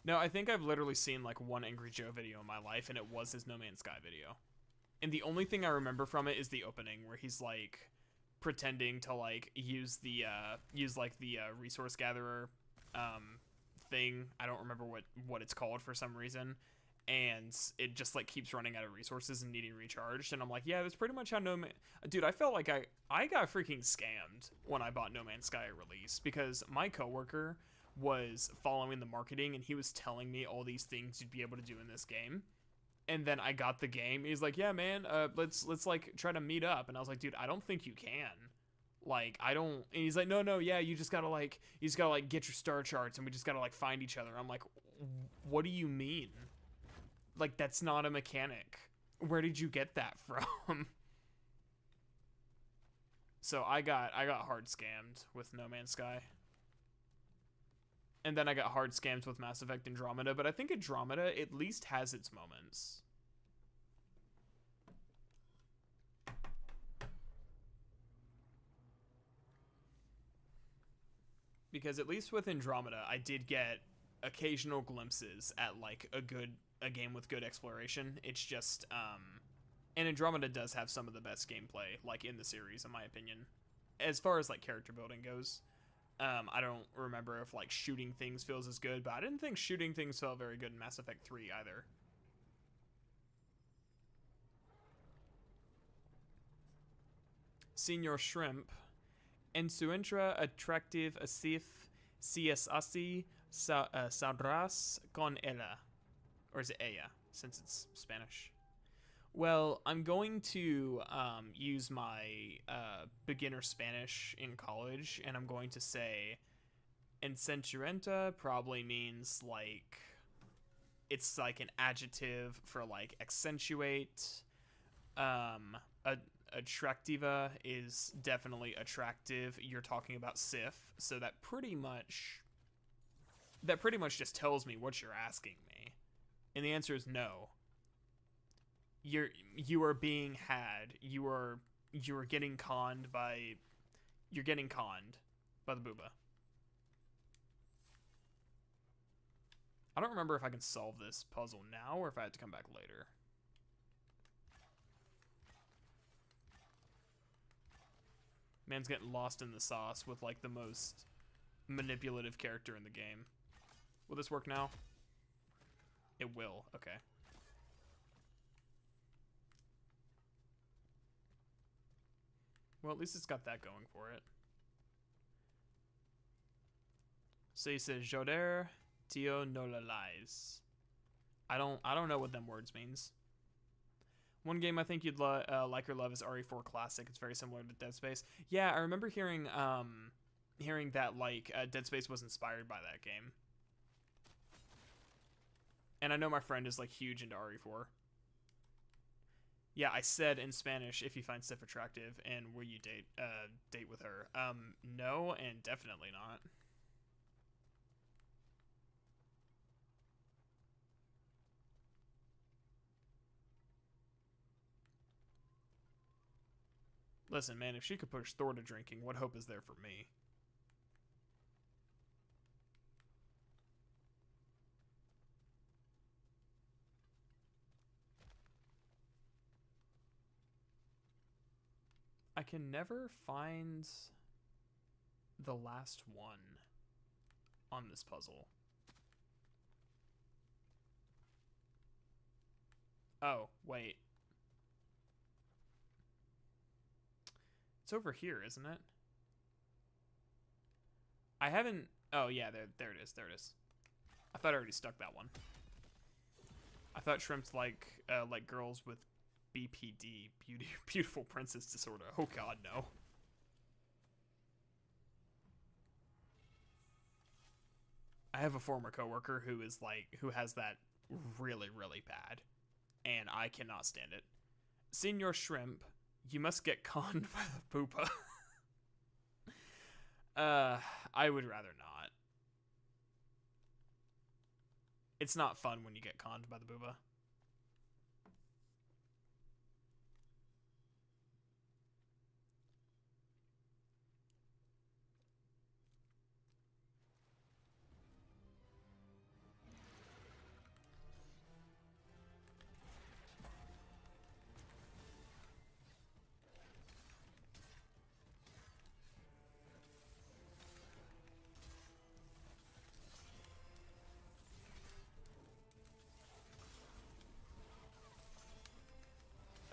No, I think I've literally seen like one Angry Joe video in my life, and it was his No Man's Sky video. And the only thing I remember from it is the opening, where he's like pretending to like use the resource gatherer thing. I don't remember what it's called for some reason, and it just like keeps running out of resources and needing recharged. And I'm like, yeah, that's pretty much how Dude, I felt like I got freaking scammed when I bought No Man's Sky at release, because my coworker was following the marketing and he was telling me all these things you'd be able to do in this game. And then I got the game. He's like, yeah, man, let's like try to meet up. And I was like, dude, I don't think you can. Like, I don't. And he's like, no, yeah, you just gotta get your star charts and we just gotta like find each other. I'm like, what do you mean? Like, that's not a mechanic. Where did you get that from? So I got hard scammed with No Man's Sky. And then I got hard scams with Mass Effect Andromeda, but I think Andromeda at least has its moments. Because at least with Andromeda, I did get occasional glimpses at like a game with good exploration. It's just, and Andromeda does have some of the best gameplay, like in the series, in my opinion, as far as like character building goes. I don't remember if like shooting things feels as good, but I didn't think shooting things felt very good in Mass Effect 3 either. Senior Shrimp. En su entra attractive asif si es así sabrás con ella. Or is it ella, since it's Spanish? Well, I'm going to use my beginner Spanish in college, and I'm going to say encenturenta probably means like, it's like an adjective for like accentuate. Attractiva is definitely attractive. You're talking about Sif, so that pretty much just tells me what you're asking me. And the answer is no. You are being had. You are getting conned by. You're getting conned by the booba. I don't remember if I can solve this puzzle now or if I have to come back later. Man's getting lost in the sauce with like the most manipulative character in the game. Will this work now? It will. Okay. Well, at least it's got that going for it. So he says, Joder, tío no la lies. I don't know what them words means. One game I think you'd like or love is RE4 Classic. It's very similar to Dead Space. Yeah, I remember hearing that like Dead Space was inspired by that game. And I know my friend is like huge into RE4. Yeah, I said in Spanish, if you find Sif attractive, and will you date with her? No, and definitely not. Listen, man, if she could push Thor to drinking, what hope is there for me? I can never find the last one on this puzzle. Oh, wait. It's over here, isn't it? I haven't... Oh, yeah, there it is. There it is. I thought I already stuck that one. I thought shrimps like girls with BPD, beautiful princess disorder. Oh god, no. I have a former coworker who has that really, really bad, and I cannot stand it. Senor Shrimp, you must get conned by the poopa. I would rather not. It's not fun when you get conned by the booba.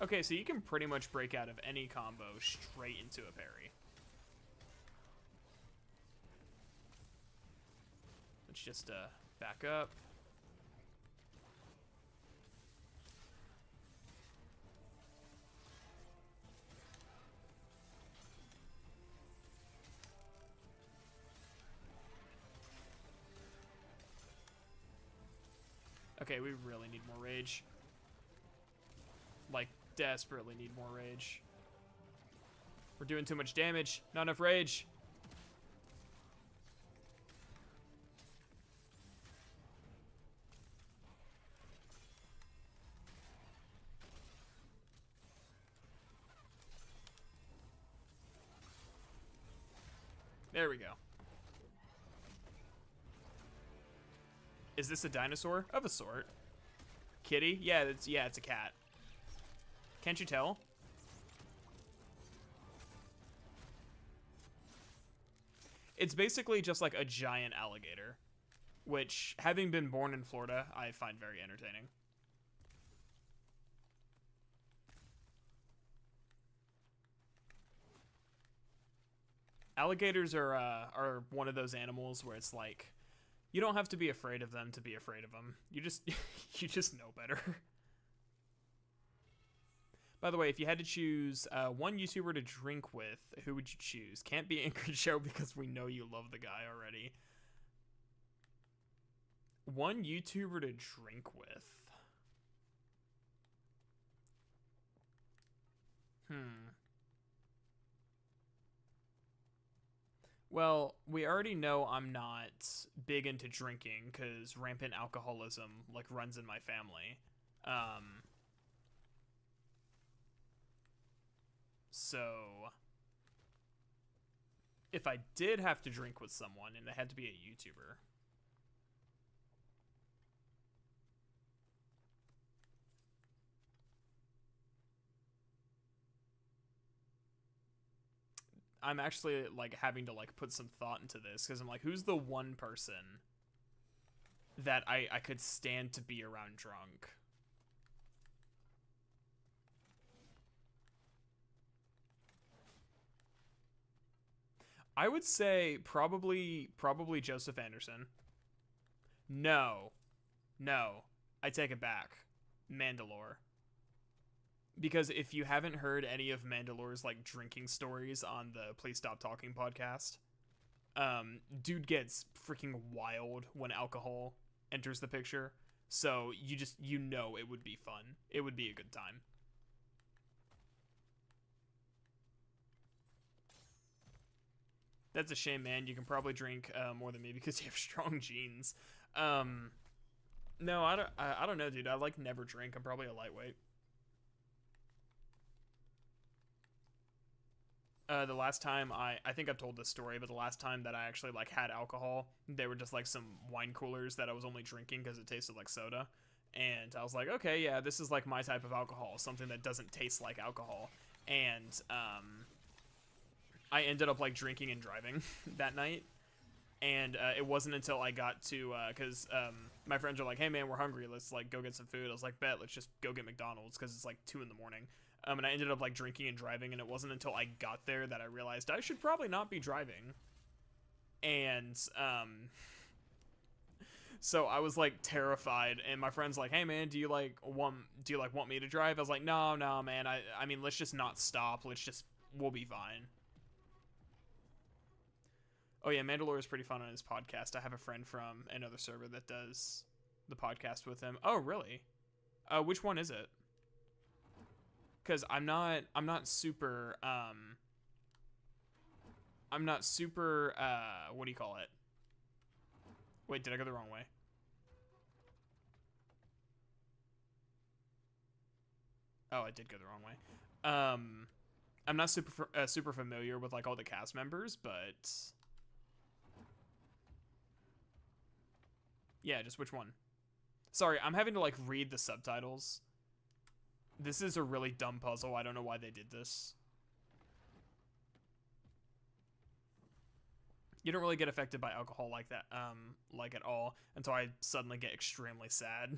Okay, so you can pretty much break out of any combo straight into a parry. Let's just back up. Okay, we really need more rage. Like, desperately need more rage. We're doing too much damage. Not enough rage. There we go. Is this a dinosaur? Of a sort. Kitty? Yeah, it's a cat. Can't you tell? It's basically just like a giant alligator, which, having been born in Florida, I find very entertaining. Alligators are one of those animals where it's like, you don't have to be afraid of them to be afraid of them. You just you just know better. By the way, if you had to choose one YouTuber to drink with, who would you choose? Can't be Anchor Joe because we know you love the guy already. One YouTuber to drink with. Well, we already know I'm not big into drinking because rampant alcoholism like runs in my family. So if I did have to drink with someone and it had to be a YouTuber, I'm actually like having to like put some thought into this because I'm like, who's the one person that I could stand to be around drunk? I would say probably Joseph Anderson. No. No. I take it back. Mandalore. Because if you haven't heard any of Mandalore's like drinking stories on the Please Stop Talking podcast, dude gets freaking wild when alcohol enters the picture. So you know it would be fun. It would be a good time. That's a shame, man. You can probably drink more than me because you have strong genes. No, I don't know, dude. I like never drink. I'm probably a lightweight. The last time I think I've told this story, but the last time that I actually like had alcohol, they were just like some wine coolers that I was only drinking because it tasted like soda. And I was like, okay, yeah, this is like my type of alcohol, something that doesn't taste like alcohol. And I ended up like drinking and driving that night. And it wasn't until I got to, because my friends are like, hey man, we're hungry, let's like go get some food. I was like, bet, let's just go get McDonald's because it's like 2 in the morning. And I ended up like drinking and driving, and it wasn't until I got there that I realized I should probably not be driving. And so I was like terrified, and my friend's like, hey man, do you want me to drive? I was like, no, man, I mean, let's just not stop, we'll be fine. Oh yeah, Mandalore is pretty fun on his podcast. I have a friend from another server that does the podcast with him. Oh really? Which one is it? because I'm not super what do you call it? Wait, did I go the wrong way? Oh, I did go the wrong way. I'm not super familiar with like all the cast members, but yeah, just which one? Sorry, I'm having to like read the subtitles. This is a really dumb puzzle. I don't know why they did this. You don't really get affected by alcohol like that, like at all, until I suddenly get extremely sad.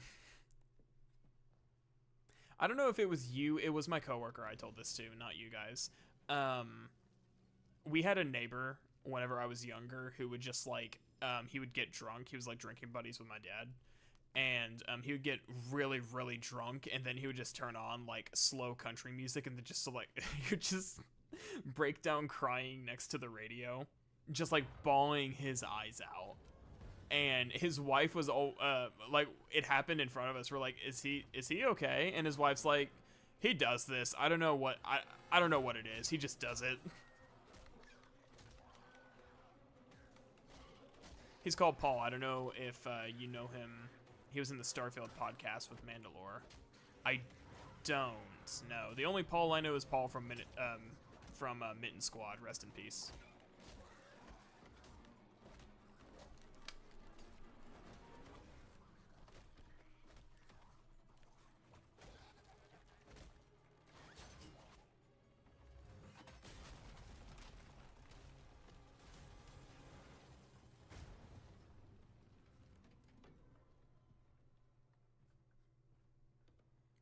I don't know if it was you. It was my coworker I told this to, not you guys. We had a neighbor whenever I was younger who would just like, he would get drunk. He was like drinking buddies with my dad. And he would get really, really drunk, and then he would just turn on like slow country music, and then just so like he would just break down crying next to the radio, just like bawling his eyes out. And his wife was all like, it happened in front of us. We're like, is he okay? And his wife's like, he does this. I don't know what I don't know what it is. He just does it. He's called Paul. I don't know if you know him. He was in the Starfield podcast with Mandalore. I don't know. The only Paul I know is Paul from Mitten Squad. Rest in peace.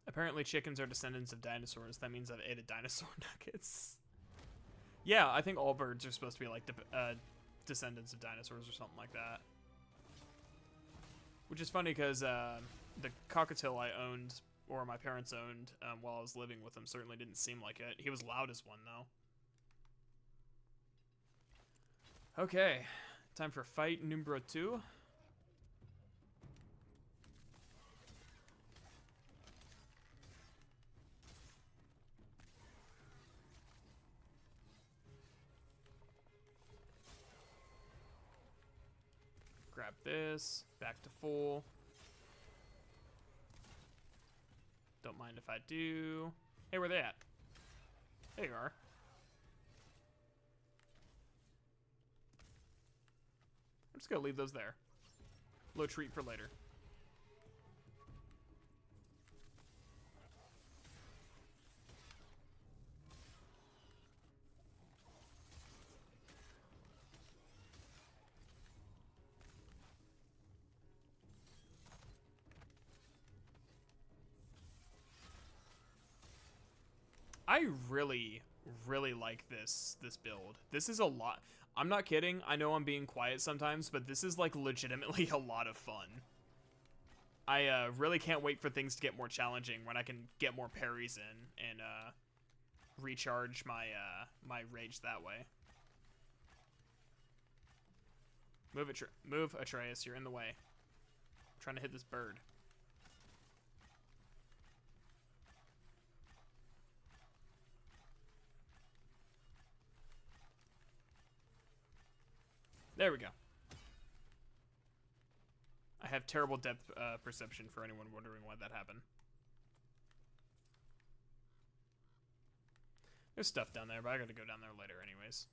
Apparently chickens are descendants of dinosaurs. That means I've ate dinosaur nuggets. Yeah, I think all birds are supposed to be like descendants of dinosaurs or something like that. Which is funny because the cockatiel I owned, or my parents owned while I was living with them, certainly didn't seem like it. He was loud as one, though. Okay, time for fight numero 2. Grab this, back to full. Don't mind if I do. Hey, where they at? There you are. I'm just gonna leave those there. Low treat for later. I really, really like this build. This is a lot. I'm not kidding. I know I'm being quiet sometimes, but this is like legitimately a lot of fun. I really can't wait for things to get more challenging when I can get more parries in and recharge my my rage that way. Move, Atreus. You're in the way. I'm trying to hit this bird. There we go. I have terrible depth perception for anyone wondering why that happened. There's stuff down there, but I gotta go down there later anyways.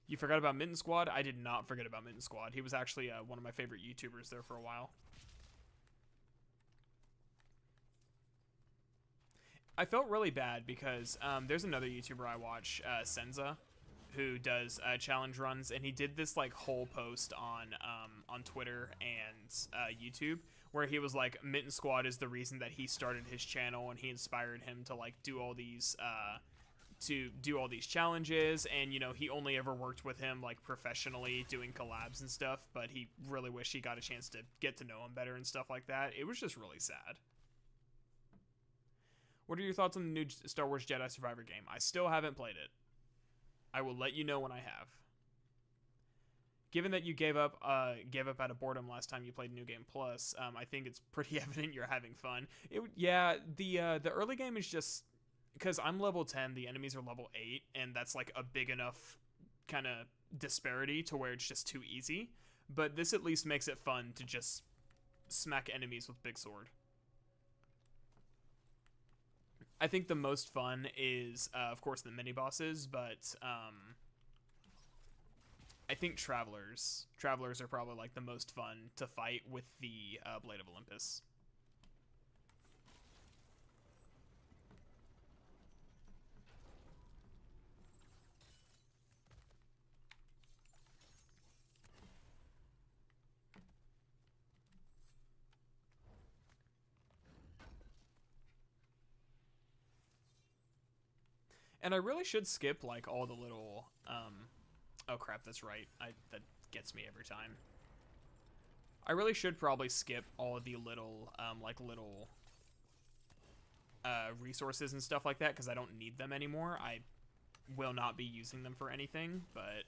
You forgot about Mitten Squad? I did not forget about Mitten Squad. He was actually one of my favorite YouTubers there for a while. I felt really bad because there's another YouTuber I watch, Senza, who does challenge runs, and he did this like whole post on Twitter and YouTube where he was like, Mitten Squad is the reason that he started his channel, and he inspired him to like do all these challenges, and you know, he only ever worked with him like professionally doing collabs and stuff, but he really wished he got a chance to get to know him better and stuff like that. It was just really sad. What are your thoughts on the new Star Wars Jedi Survivor game? I still haven't played it. I will let you know when I have. given that you gave up out of boredom last time you played New Game Plus, I think it's pretty evident you're having fun. Yeah, the early game is just because I'm level 10, the enemies are level 8, and that's like a big enough kind of disparity to where it's just too easy. But this at least makes it fun to just smack enemies with big sword. I think the most fun is, of course, the mini bosses, but I think travelers are probably like the most fun to fight with the Blade of Olympus. And I really should skip like all the little oh crap, that's right. That gets me every time. I really should probably skip all of the little little resources and stuff like that because I don't need them anymore. I will not be using them for anything, but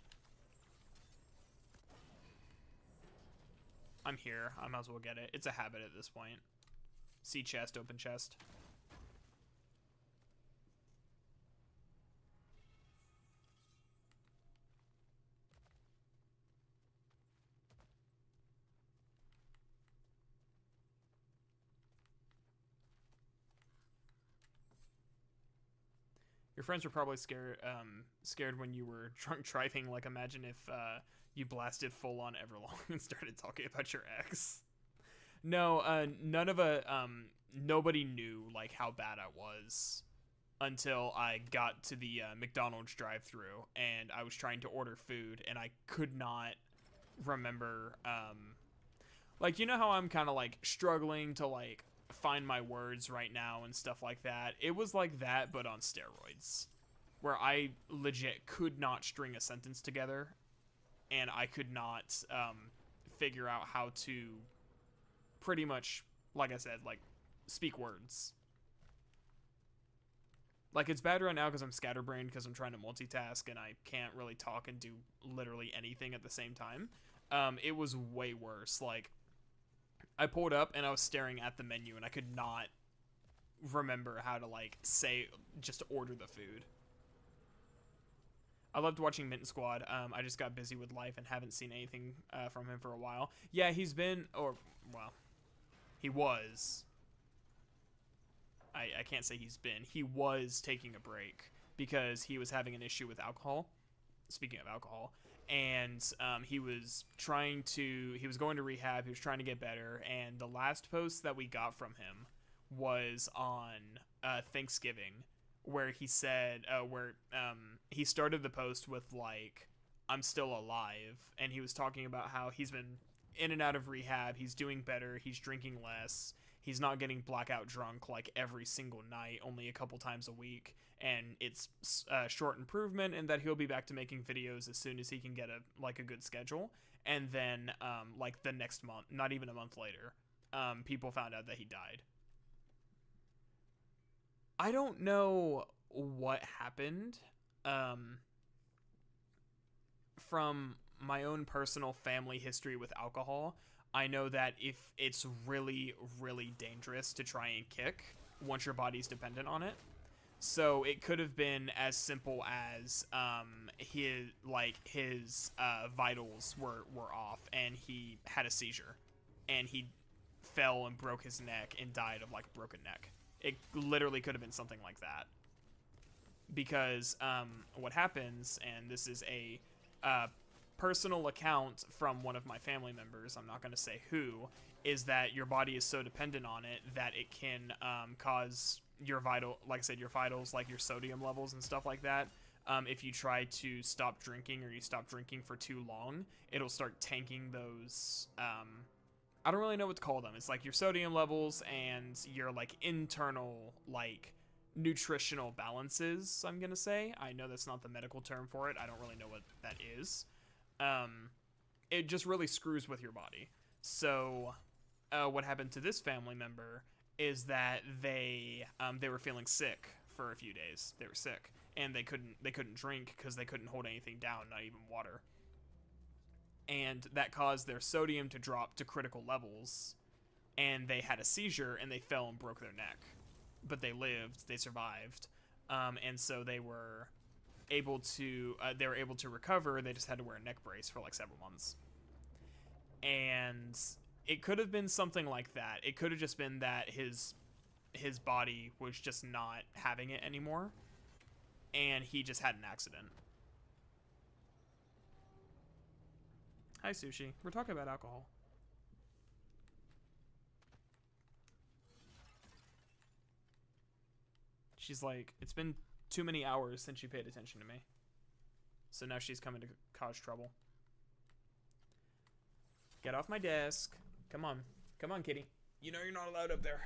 I'm here. I might as well get it. It's a habit at this point. See chest, open chest. Your friends were probably scared when you were drunk driving. Like, imagine if you blasted full on Everlong and started talking about your ex. No, nobody knew like how bad I was until I got to the McDonald's drive-through and I was trying to order food and I could not remember. Like, you know how I'm kind of like struggling to like find my words right now and stuff like that. It was like that, but on steroids, where I legit could not string a sentence together, and I could not figure out how to pretty much, like I said, like speak words. Like, it's bad right now because I'm scatterbrained because I'm trying to multitask and I can't really talk and do literally anything at the same time. It was way worse. Like, I pulled up and I was staring at the menu and I could not remember how to like say, just order the food. I loved watching Mitten Squad. I just got busy with life and haven't seen anything from him for a while. Yeah, he's been, or, well, he was. I can't say he's been. He was taking a break because he was having an issue with alcohol. Speaking of alcohol. And he was going to rehab. He was trying to get better. And the last post that we got from him was on Thanksgiving, where he said, he started the post with like, "I'm still alive." And he was talking about how he's been in and out of rehab. He's doing better. He's drinking less. He's not getting blackout drunk like every single night, only a couple times a week. And it's a short improvement, and that he'll be back to making videos as soon as he can get a good schedule. And then like the next month, not even a month later, people found out that he died. I don't know what happened. From my own personal family history with alcohol, I know that if it's really, really dangerous to try and kick once your body's dependent on it. So it could have been as simple as his vitals were off and he had a seizure and he fell and broke his neck and died of like a broken neck. It literally could have been something like that. Because what happens, and this is a personal account from one of my family members, I'm not going to say who, is that your body is so dependent on it that it can cause your your vitals, like your sodium levels and stuff like that. If you try to stop drinking or you stop drinking for too long, it'll start tanking those, I don't really know what to call them. It's like your sodium levels and your like internal like nutritional balances, I'm gonna say. I know that's not the medical term for it. I don't really know what that is. It just really screws with your body. So what happened to this family member is that they were feeling sick for a few days. They were sick and they couldn't drink because they couldn't hold anything down, not even water. and that caused their sodium to drop to critical levels, and they had a seizure and they fell and broke their neck, but they lived, they survived, and so they were able to recover. They just had to wear a neck brace for like several months. And it could have been something like that. It could have just been that his body was just not having it anymore, and he just had an accident. Hi, Sushi. We're talking about alcohol. She's like, it's been too many hours since you paid attention to me. So now she's coming to cause trouble. Get off my desk. Come on. Come on, kitty. You know you're not allowed up there.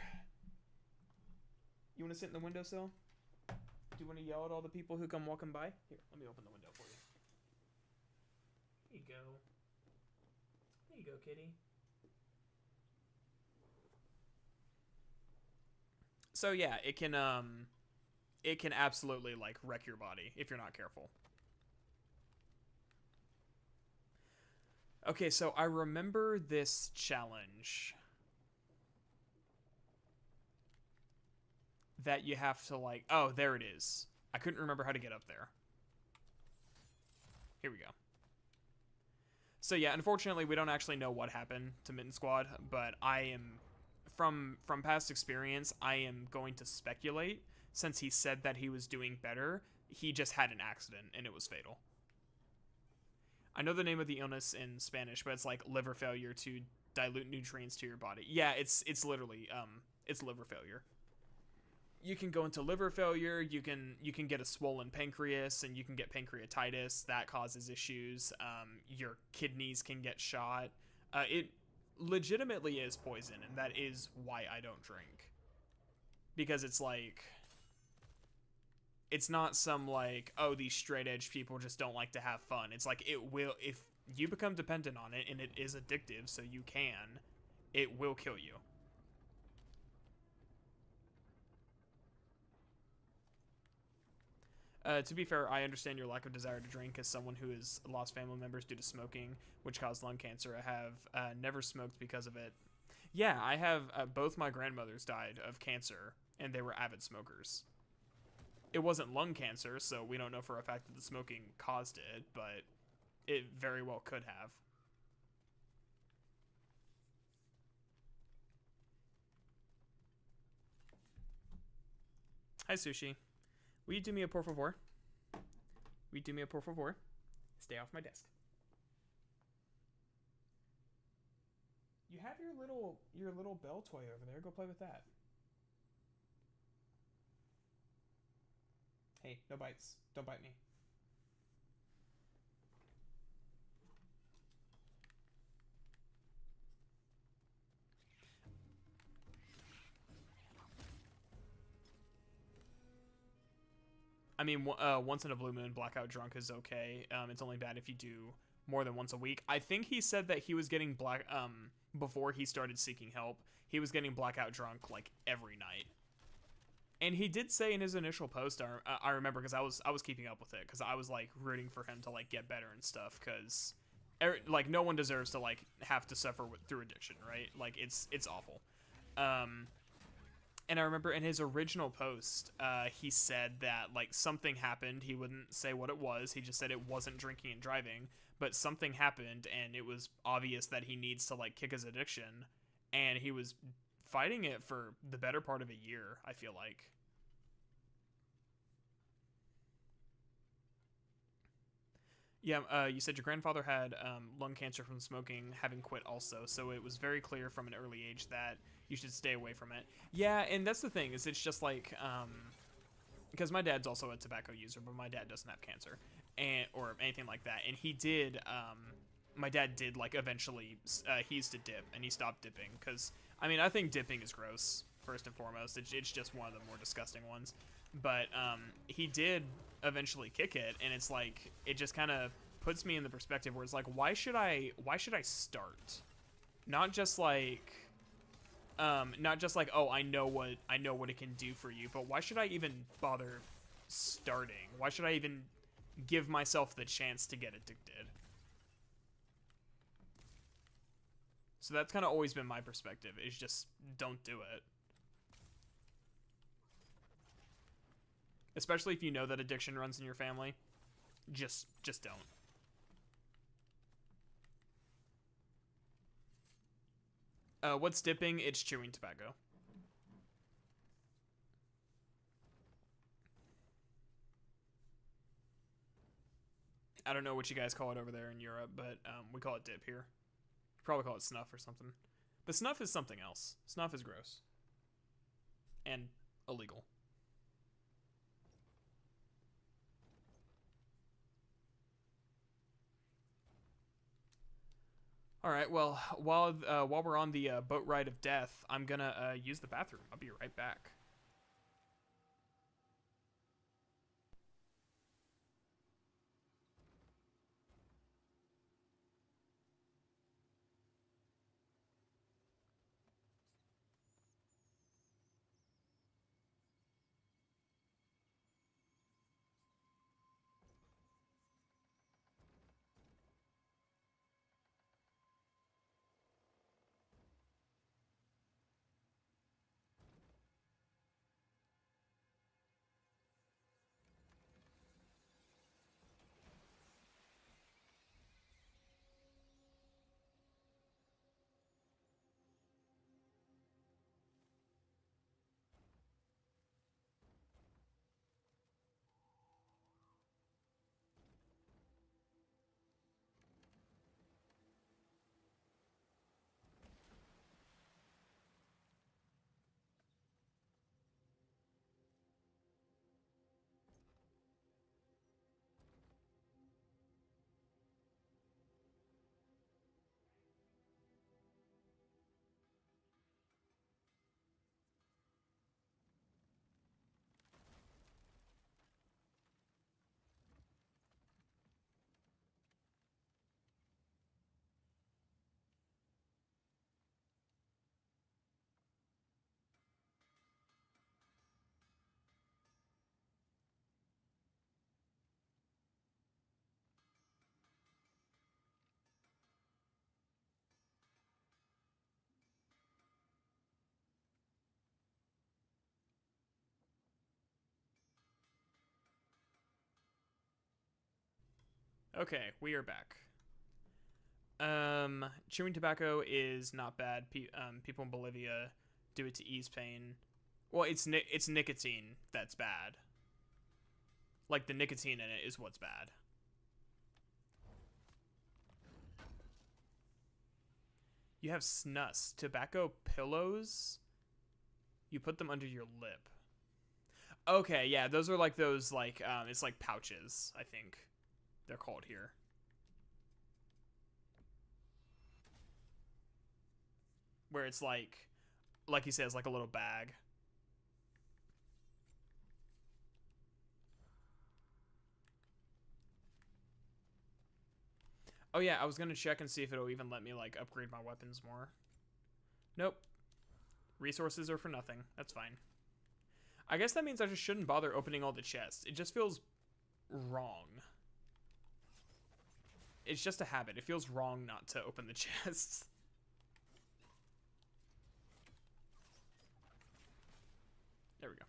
You want to sit in the windowsill? Do you want to yell at all the people who come walking by? Here, let me open the window for you. There you go. There you go, kitty. So yeah, it can absolutely like wreck your body if you're not careful. Okay, so I remember this challenge that you have to like, oh, there it is. I couldn't remember how to get up there. Here we go. So yeah, unfortunately, we don't actually know what happened to Mitten Squad, but I am, from past experience, I am going to speculate, since he said that he was doing better, he just had an accident and it was fatal. I know the name of the illness in Spanish, but it's like liver failure to dilute nutrients to your body. Yeah, it's literally it's liver failure. You can go into liver failure, you can get a swollen pancreas, and you can get pancreatitis. That causes issues. Your kidneys can get shot. It legitimately is poison, and that is why I don't drink. Because it's like, it's not some like, oh, these straight edge people just don't like to have fun. It's like, it will, if you become dependent on it, and it is addictive, so you can, it will kill you. To be fair, I understand your lack of desire to drink as someone who has lost family members due to smoking, which caused lung cancer. I have never smoked because of it. Yeah, I have, both my grandmothers died of cancer, and they were avid smokers. It wasn't lung cancer, so we don't know for a fact that the smoking caused it, but it very well could have. Hi, Sushi. Will you do me a por favor? Will you do me a por favor? Stay off my desk. You have your little bell toy over there. Go play with that. Hey, no bites. Don't bite me. I mean, once in a blue moon, blackout drunk is okay. It's only bad if you do more than once a week. I think he said that he was getting before he started seeking help, he was getting blackout drunk like every night. And he did say in his initial post, I remember, because I was keeping up with it, because I was like rooting for him to like get better and stuff, because like no one deserves to like have to suffer through addiction, right? Like it's awful. And I remember in his original post, he said that like something happened. He wouldn't say what it was. He just said it wasn't drinking and driving, but something happened, and it was obvious that he needs to like kick his addiction, and he was fighting it for the better part of a year, I feel like. Yeah, you said your grandfather had lung cancer from smoking, having quit also, so it was very clear from an early age that you should stay away from it. Yeah, and that's the thing, is it's just like, because my dad's also a tobacco user, but my dad doesn't have cancer, or anything like that, and he did, my dad did, like, eventually, he used to dip, and he stopped dipping, because, I mean, I think dipping is gross, first and foremost. It's just one of the more disgusting ones. But he did eventually kick it, and it's like, it just kind of puts me in the perspective where it's like, why should I start? Not just like, oh, I know what it can do for you, but why should I even bother starting? Why should I even give myself the chance to get addicted? So that's kind of always been my perspective, is just don't do it. Especially if you know that addiction runs in your family. Just don't. What's dipping? It's chewing tobacco. I don't know what you guys call it over there in Europe, but we call it dip here. Probably call it snuff or something. But snuff is something else. Snuff is gross. And illegal. All right, well, while we're on the boat ride of death, I'm gonna use the bathroom. I'll be right back. Okay, we are back. Chewing tobacco is not bad. People in Bolivia do it to ease pain. Well, it's nicotine that's bad. Like, the nicotine in it is what's bad. You have snus. Tobacco pillows? You put them under your lip. Okay, yeah, those are like those, like, it's like pouches, I think they're called here. Where it's like he says, like a little bag. Oh yeah, I was gonna check and see if it'll even let me like upgrade my weapons more. Nope. Resources are for nothing. That's fine. I guess that means I just shouldn't bother opening all the chests. It just feels wrong. It's just a habit. It feels wrong not to open the chests. There we go.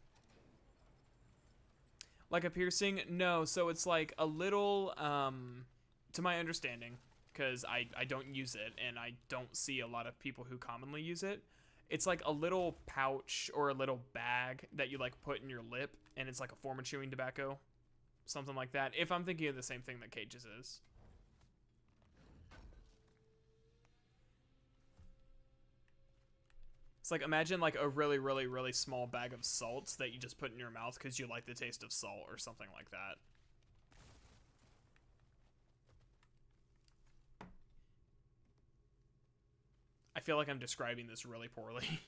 Like a piercing? No, so it's like a little, to my understanding, because I don't use it and I don't see a lot of people who commonly use it. It's like a little pouch or a little bag that you like put in your lip, and it's like a form of chewing tobacco. Something like that. If I'm thinking of the same thing that Cage's is. It's like, imagine like a really, really, really small bag of salt that you just put in your mouth because you like the taste of salt or something like that. I feel like I'm describing this really poorly.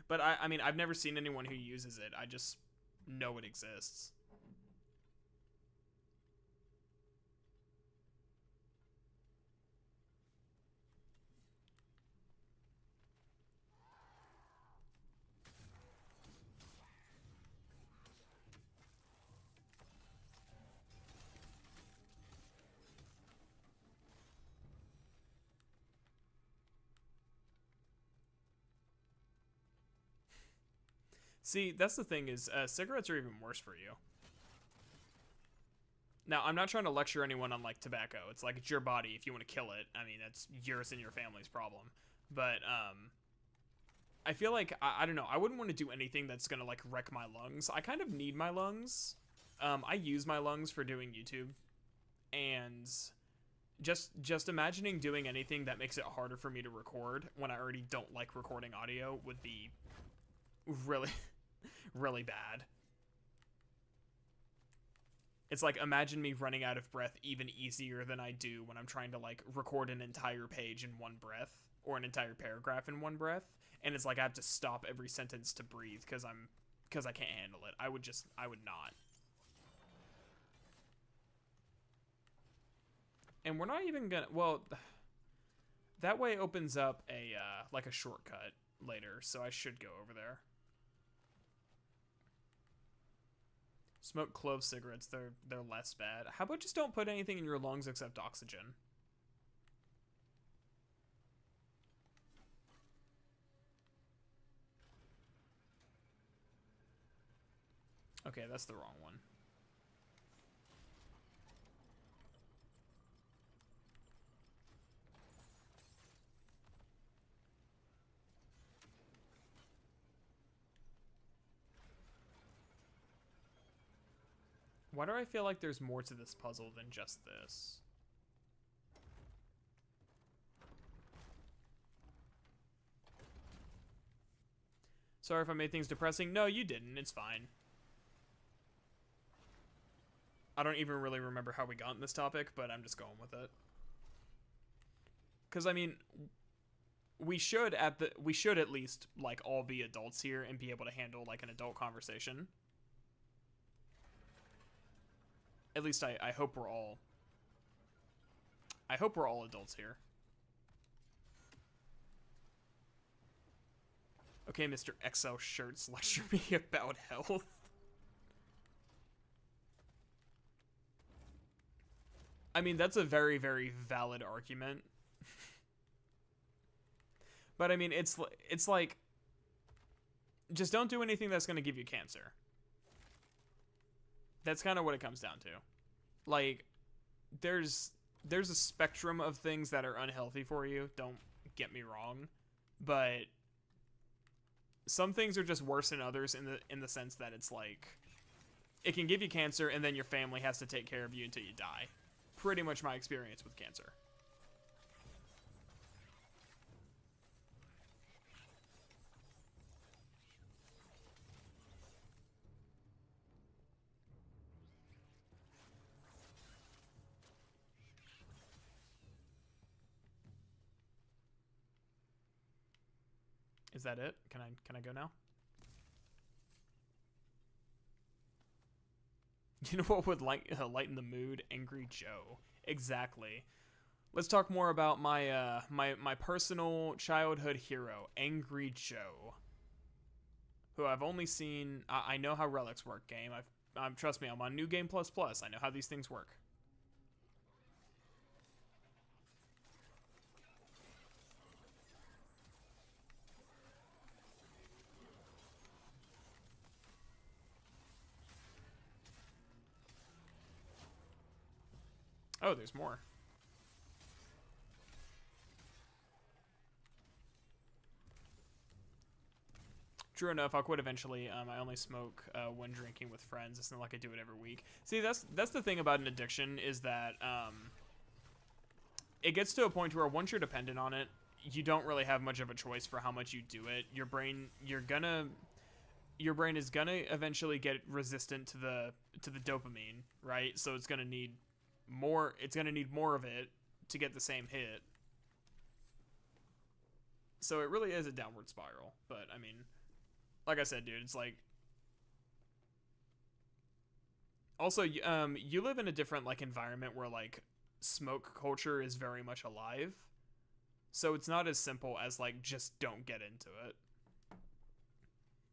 But I mean, I've never seen anyone who uses it. I just know it exists. See, that's the thing is, cigarettes are even worse for you. Now, I'm not trying to lecture anyone on, like, tobacco. It's like, it's your body. If you want to kill it, I mean, that's yours and your family's problem. But, I feel like, I don't know, I wouldn't want to do anything that's gonna, like, wreck my lungs. I kind of need my lungs. I use my lungs for doing YouTube. And just imagining doing anything that makes it harder for me to record when I already don't like recording audio would be really, really bad. It's like, imagine me running out of breath even easier than I do when I'm trying to, like, record an entire page in one breath, or an entire paragraph in one breath, and it's like I have to stop every sentence to breathe because I can't handle it. I would not. And we're not even gonna, well, that way opens up a, like a shortcut later, so I should go over there. Smoke clove cigarettes, they're less bad. How about just don't put anything in your lungs except oxygen? Okay, that's the wrong one. Why do I feel like there's more to this puzzle than just this? Sorry if I made things depressing. No, you didn't. It's fine. I don't even really remember how we got in this topic, but I'm just going with it. Because, I mean, we should at least, like, all be adults here and be able to handle, like, an adult conversation. At least I hope we're all... I hope we're all adults here. Okay, Mr. XL Shirts, lecture me about health. I mean, that's a very, very valid argument. But, I mean, it's like... Just don't do anything that's going to give you cancer. That's kind of what it comes down to. Like, there's a spectrum of things that are unhealthy for you, don't get me wrong, but some things are just worse than others in the sense that it's like it can give you cancer and then your family has to take care of you until you die. Pretty much my experience with cancer. Is that it? Can I go now? You know what would lighten the mood? Angry Joe. Exactly. Let's talk more about my my personal childhood hero, Angry Joe, who I've only seen. I know how relics work. Game. Trust me. I'm on New Game Plus Plus. I know how these things work. Oh, there's more. True enough, I'll quit eventually. I only smoke when drinking with friends. It's not like I do it every week. See, that's the thing about an addiction is that it gets to a point where once you're dependent on it, you don't really have much of a choice for how much you do it. Your brain is gonna eventually get resistant to the dopamine, right? So it's gonna need more. It's gonna need more of it to get the same hit. So it really is a downward spiral. But I mean, like I said, dude, it's like. Also, you live in a different like environment where like smoke culture is very much alive. So it's not as simple as like just don't get into it.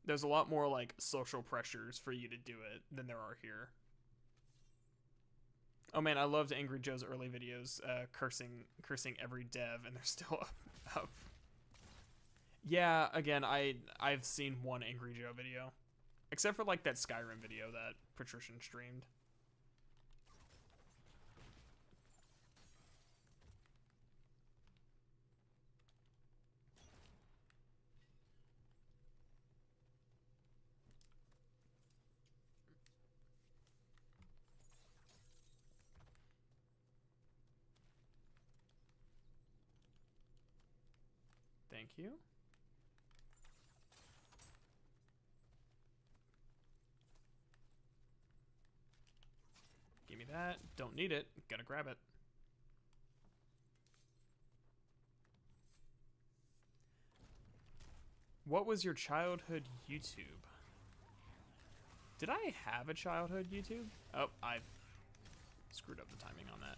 There's a lot more like social pressures for you to do it than there are here. Oh man, I loved Angry Joe's early videos, cursing every dev, and they're still up. Yeah, again, I've seen one Angry Joe video. Except for like that Skyrim video that Patrician streamed. Thank you. Give me that. Don't need it. Gotta grab it. What was your childhood YouTube? Did I have a childhood YouTube? Oh, I screwed up the timing on that.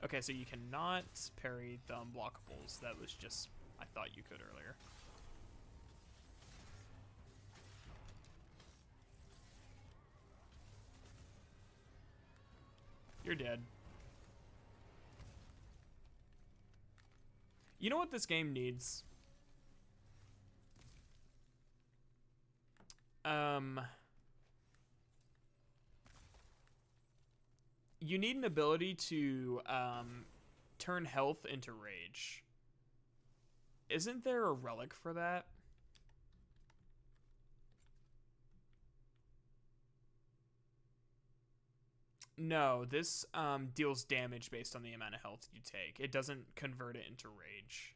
Okay, so you cannot parry the unblockables. That was just... I thought you could earlier. You're dead. You know what this game needs? You need an ability to turn health into rage. Isn't there a relic for that? No, this deals damage based on the amount of health you take. It doesn't convert it into rage.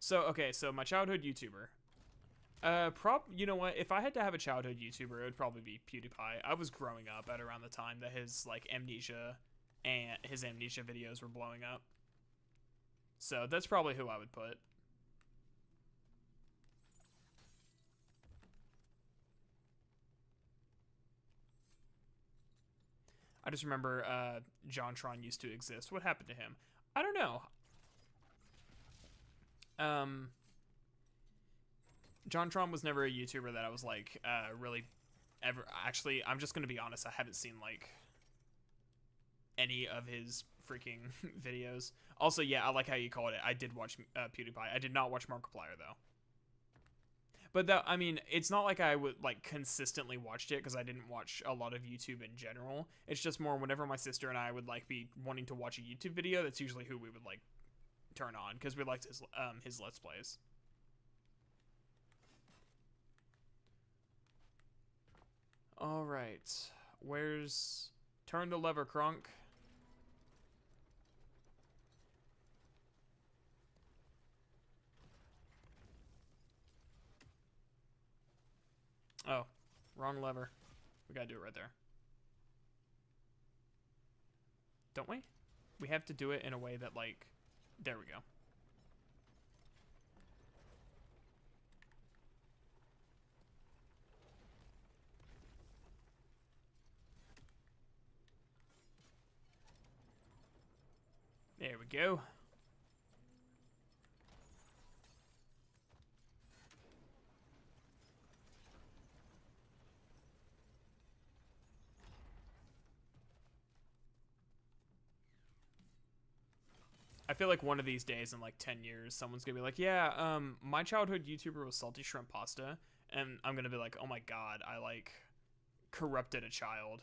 So, okay, so my childhood YouTuber. You know what? If I had to have a childhood YouTuber, it would probably be PewDiePie. I was growing up at around the time that his amnesia videos were blowing up. So that's probably who I would put. I just remember JonTron used to exist. What happened to him? I don't know. JonTron was never a YouTuber that I was like really ever. Actually, I'm just gonna be honest. I haven't seen like any of his freaking videos. Also, yeah, I like how you called it. I did watch PewDiePie. I did not watch Markiplier though. But that, I mean, it's not like I would like consistently watched it because I didn't watch a lot of YouTube in general. It's just more whenever my sister and I would like be wanting to watch a YouTube video, that's usually who we would like turn on because we liked his Let's Plays. All right, where's turn the lever, Crunk? Oh, wrong lever. We gotta do it right there. Don't we? We have to do it in a way that like, there we go. There we go. I feel like one of these days in like 10 years, someone's gonna be like, yeah, my childhood YouTuber was Salty Shrimp Pasta. And I'm gonna be like, oh my god, I like corrupted a child.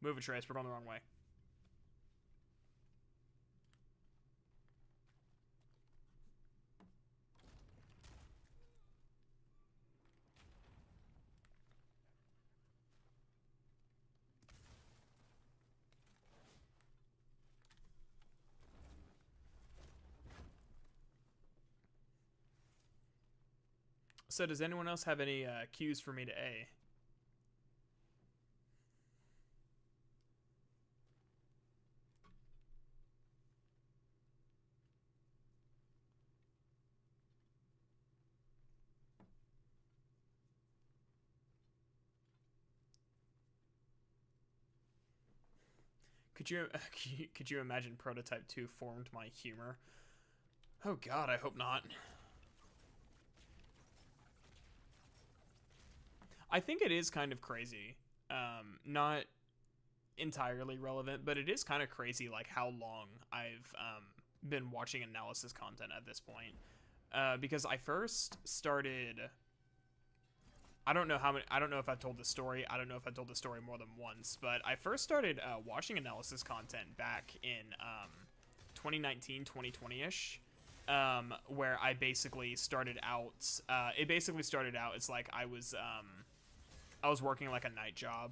Move it, Trace, we're going the wrong way. So does anyone else have any cues for me to A? Could you imagine Prototype 2 formed my humor? Oh god, I hope not. I think it is kind of crazy. Not entirely relevant, but it is kind of crazy like how long I've been watching analysis content at this point. Because I first started. I don't know how many. I don't know if I've told the story. I don't know if I told the story more than once. But I first started watching analysis content back in 2019, 2020ish, where I basically started out. It basically started out. It's like I was working like a night job,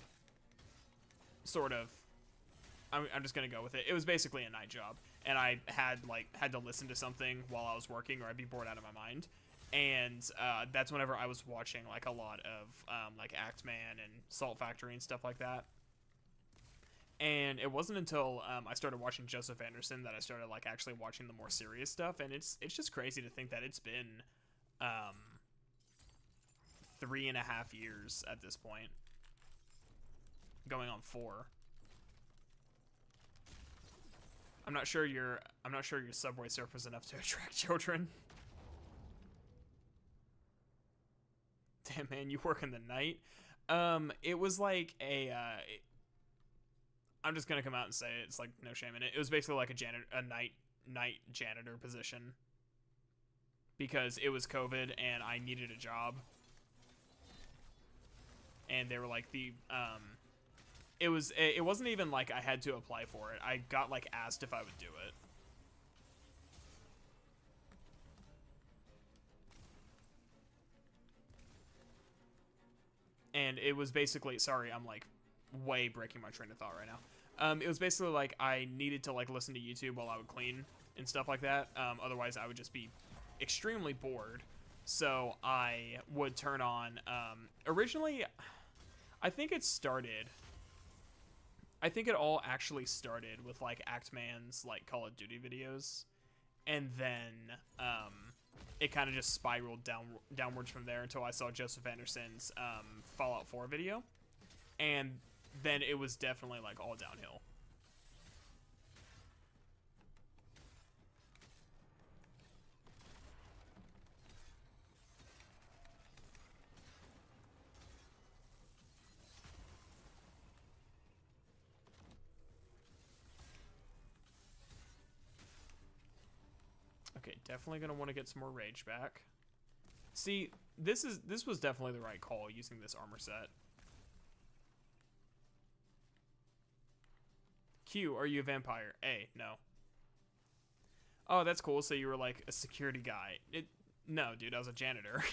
sort of. I'm just gonna go with it. It was basically a night job, and I had to listen to something while I was working, or I'd be bored out of my mind. And that's whenever I was watching like a lot of like Axeman and Salt Factory and stuff like that. And it wasn't until I started watching Joseph Anderson that I started like actually watching the more serious stuff. And it's just crazy to think that it's been 3.5 years at this point, going on 4. I'm not sure your Subway Surf was enough to attract children. Damn, man, you work in the night. It was like I'm just gonna come out and say it. It's like no shame in it. It was basically like a night janitor position, because it was COVID and I needed a job. And they were like it wasn't even like I had to apply for it. I got like asked if I would do it. And it was basically, sorry, I'm like way breaking my train of thought right now. It was basically like I needed to like listen to YouTube while I would clean and stuff like that. Otherwise I would just be extremely bored. So I would turn on, originally, I think it all actually started with like Axeman's like Call of Duty videos. And then, it kind of just spiraled downwards from there until I saw Joseph Anderson's Fallout 4 video, and then it was definitely like all downhill. Okay, definitely gonna want to get some more rage back. See, this was definitely the right call using this armor set. Q, are you a vampire? A, no. Oh, that's cool. So you were like a security guy. No, dude, I was a janitor.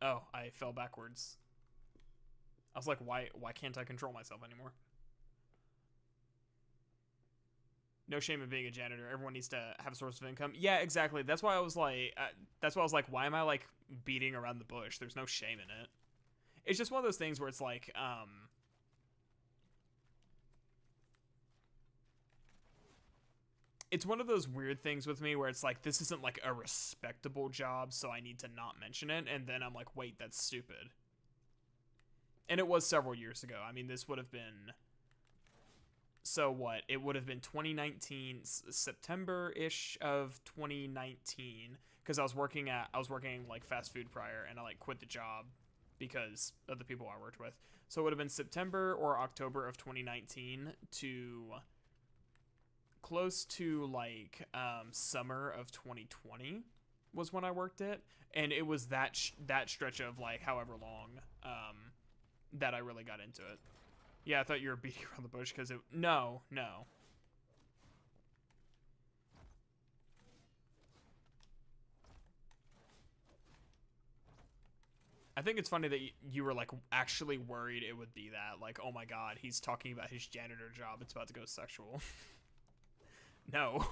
Oh, I fell backwards. I was like, why can't I control myself anymore? No shame in being a janitor. Everyone needs to have a source of income. Yeah, exactly. That's why I was like, why am I like beating around the bush? There's no shame in it. It's just one of those things where it's like, it's one of those weird things with me where it's like, this isn't like a respectable job, so I need to not mention it. And then I'm like, wait, that's stupid. And it was several years ago. I mean, this would have been, so what? It would have been 2019, September-ish of 2019, because I was working like fast food prior, and I like quit the job because of the people I worked with. So it would have been September or October of 2019 to close to like summer of 2020 was when I worked it, and it was that stretch of like however long that I really got into it. Yeah, I thought you were beating around the bush because it... No. I think it's funny that you were like actually worried it would be that. Like, oh my god, he's talking about his janitor job. It's about to go sexual. No.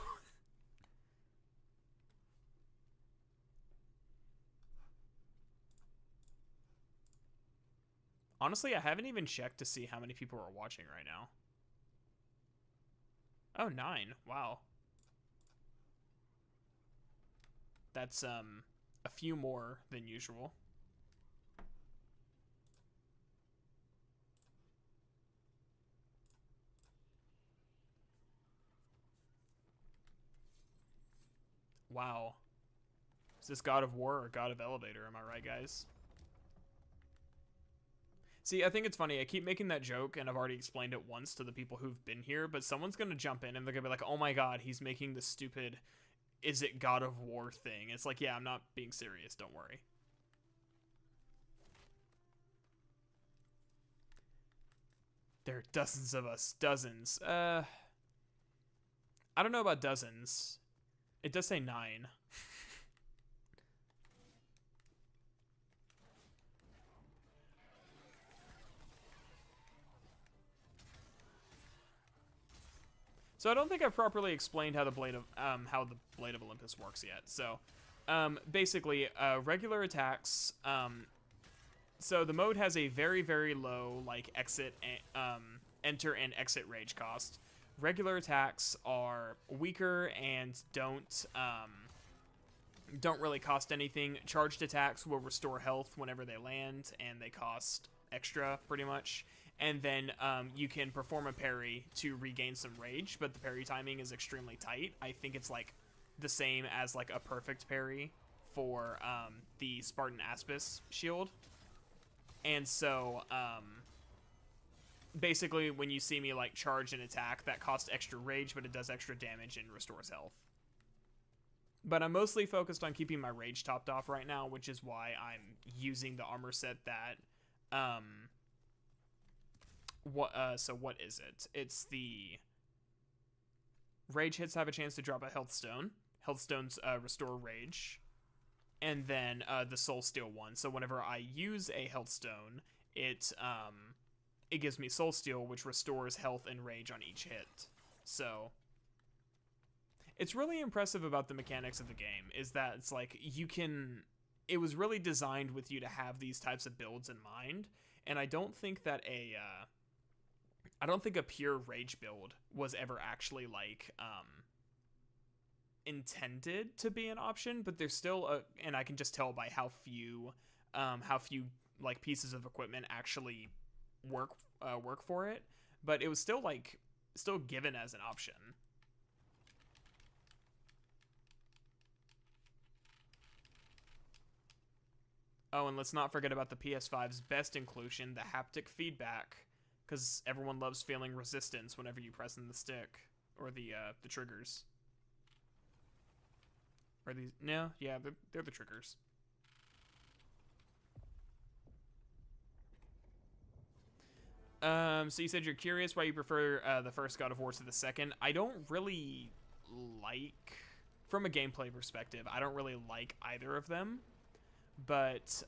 Honestly, I haven't even checked to see how many people are watching right now. Oh, 9. Wow. That's a few more than usual. Wow. Is this God of War or God of Elevator? Am I right, guys? See, I think it's funny. I keep making that joke, and I've already explained it once to the people who've been here, but someone's going to jump in, and they're going to be like, oh my god, he's making the stupid, is it God of War thing. It's like, yeah, I'm not being serious. Don't worry. There are dozens of us. Dozens. I don't know about dozens. It does say 9. So I don't think I've properly explained how the Blade of Olympus works yet. So, basically, regular attacks. So the mode has a very, very low like enter and exit rage cost. Regular attacks are weaker and don't really cost anything. Charged attacks will restore health whenever they land, and they cost extra pretty much. And then you can perform a parry to regain some rage, but the parry timing is extremely tight. I think it's like the same as like a perfect parry for the Spartan Aspis shield. And so basically when you see me like charge an attack, that costs extra rage, but it does extra damage and restores health. But I'm mostly focused on keeping my rage topped off right now, which is why I'm using the armor set that so what is it? It's the rage hits have a chance to drop a health stone. Health stones restore rage. And then the soul steal one. So whenever I use a health stone, it gives me soul steal, which restores health and rage on each hit. So it's really impressive about the mechanics of the game is that it's like it was really designed with you to have these types of builds in mind. And I don't think that a pure rage build was ever actually like intended to be an option, but there's still and I can just tell by how few like pieces of equipment actually work for it, but it was still given as an option. Oh, and let's not forget about the PS5's best inclusion, the haptic feedback, because everyone loves feeling resistance whenever you press in the stick or the triggers. Are these? No, yeah, they're the triggers. So you said you're curious why you prefer the first God of War to the second. I don't really like, from a gameplay perspective, I don't really like either of them. But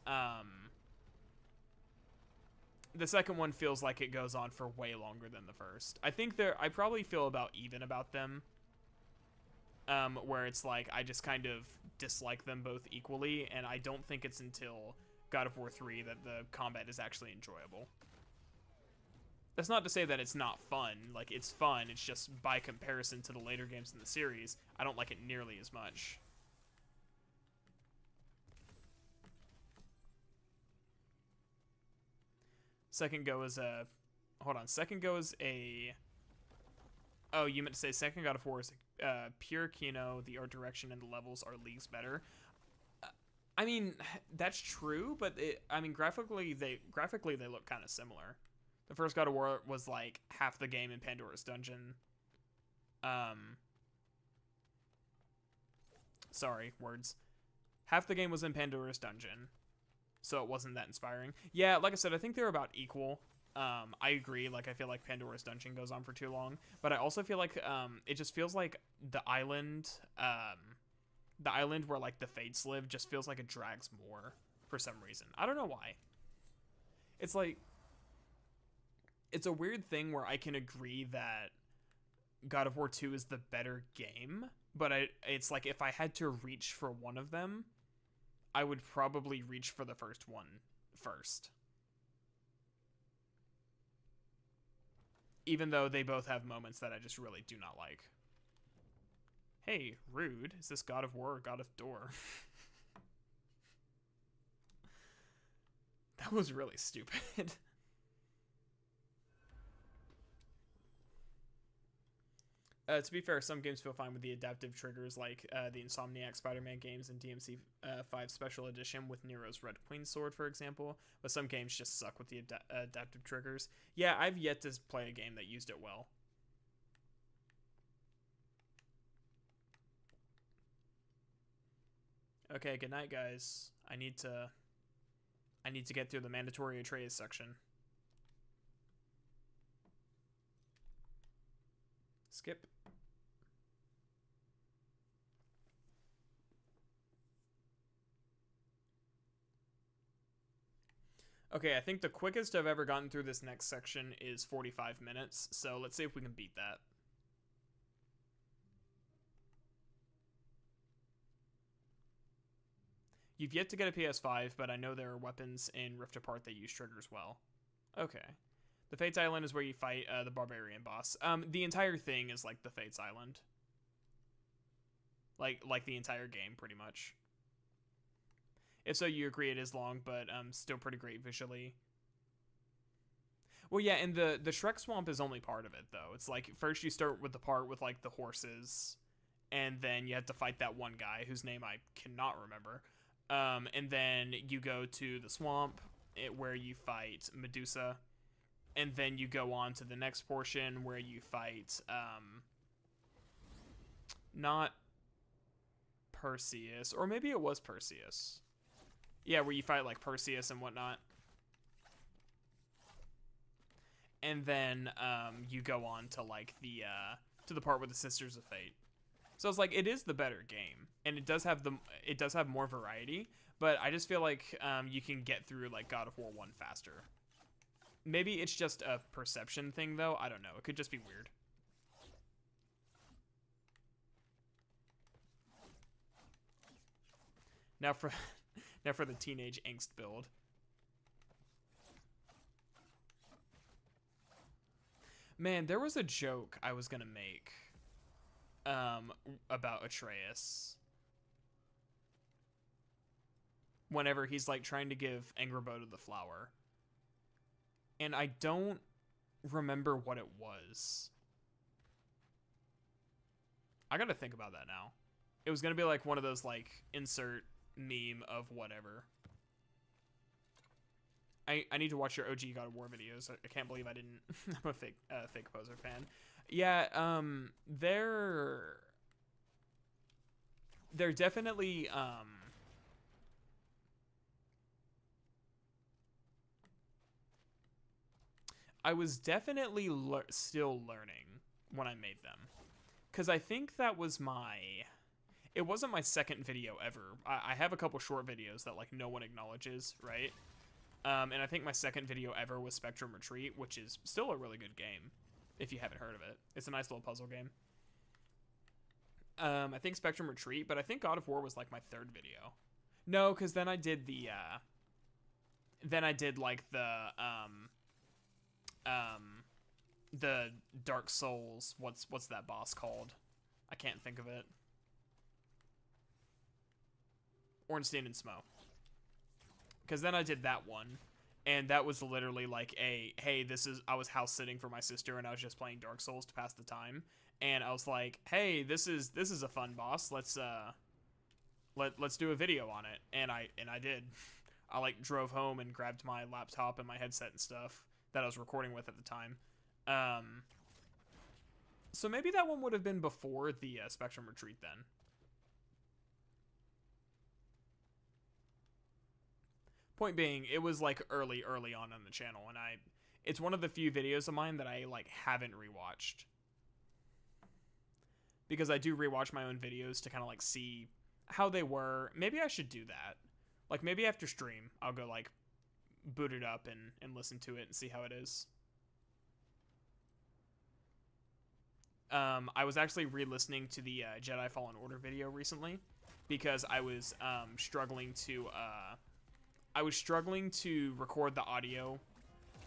the second one feels like it goes on for way longer than the first. I think I probably feel about even about them. Where it's like I just kind of dislike them both equally, and I don't think it's until God of War 3 that the combat is actually enjoyable. That's not to say that it's not fun. Like, it's fun, it's just by comparison to the later games in the series, I don't like it nearly as much. Second Go is a... Hold on. Second Go is a... Oh, you meant to say Second God of War is pure Kino, the art direction and the levels are leagues better. I mean, that's true, but graphically they look kind of similar. The first God of War was like half the game in Pandora's Dungeon. Sorry, words. Half the game was in Pandora's Dungeon, so it wasn't that inspiring. Yeah, like I said, I think they're about equal. I agree. Like, I feel like Pandora's Dungeon goes on for too long, but I also feel like it just feels like the island where like the Fates live just feels like it drags more for some reason. I don't know why. It's like, it's a weird thing where I can agree that God of War 2 is the better game, but it's like if I had to reach for one of them, I would probably reach for the first one first. Even though they both have moments that I just really do not like. Hey, rude. Is this God of War or God of Door? That was really stupid. To be fair, some games feel fine with the adaptive triggers, like the Insomniac Spider-Man games and DMC 5 Special Edition with Nero's Red Queen Sword, for example. But some games just suck with the adaptive triggers. Yeah, I've yet to play a game that used it well. Okay, good night, guys. I need to get through the mandatory Atreus section. Skip. Okay, I think the quickest I've ever gotten through this next section is 45 minutes, so let's see if we can beat that. You've yet to get a PS5, but I know there are weapons in Rift Apart that use triggers well. Okay. The Fates Island is where you fight the Barbarian boss. The entire thing is like the Fates Island. Like the entire game, pretty much. If so, you agree it is long, but still pretty great visually. Well, yeah, and the Shrek Swamp is only part of it, though. It's like, first you start with the part with, like, the horses, and then you have to fight that one guy whose name I cannot remember. And then you go to the swamp, where you fight Medusa, and then you go on to the next portion where you fight, not Perseus, or maybe it was Perseus. Yeah, where you fight, like, Perseus and whatnot. And then you go on to, like, to the part with the Sisters of Fate. So it's like, it is the better game, and it does have more variety, but I just feel like you can get through, like, God of War 1 faster. Maybe it's just a perception thing, though. I don't know. It could just be weird. Now for the teenage angst build. Man, there was a joke I was gonna make about Atreus. Whenever he's like trying to give Angrboda the flower. And I don't remember what it was. I gotta think about that now. It was gonna be like one of those like insert meme of whatever. I need to watch your OG God of War videos. I can't believe I didn't. I'm a fake poser fan. Yeah, they're definitely I was definitely still learning when I made them, because I think that was it wasn't my second video ever. I have a couple short videos that like no one acknowledges, right? And I think my second video ever was Spectrum Retreat, which is still a really good game, if you haven't heard of it. It's a nice little puzzle game. I think Spectrum Retreat, but I think God of War was like my third video. No, because then I did like the Dark Souls. What's that boss called? I can't think of it. Ornstein and Smough. Because then I did that one, and that was literally like hey, I was house sitting for my sister, and I was just playing Dark Souls to pass the time, and I was like, hey, this is a fun boss. Let's do a video on it, and I did. I like drove home and grabbed my laptop and my headset and stuff that I was recording with at the time. So maybe that one would have been before the Spectrum Retreat then. Point being, it was like early on the channel, and it's one of the few videos of mine that I like haven't rewatched, because I do rewatch my own videos to kind of like see how they were. Maybe I should do that. Like maybe after stream, I'll go like boot it up and listen to it and see how it is. I was actually re-listening to the Jedi Fallen Order video recently, because I was struggling to record the audio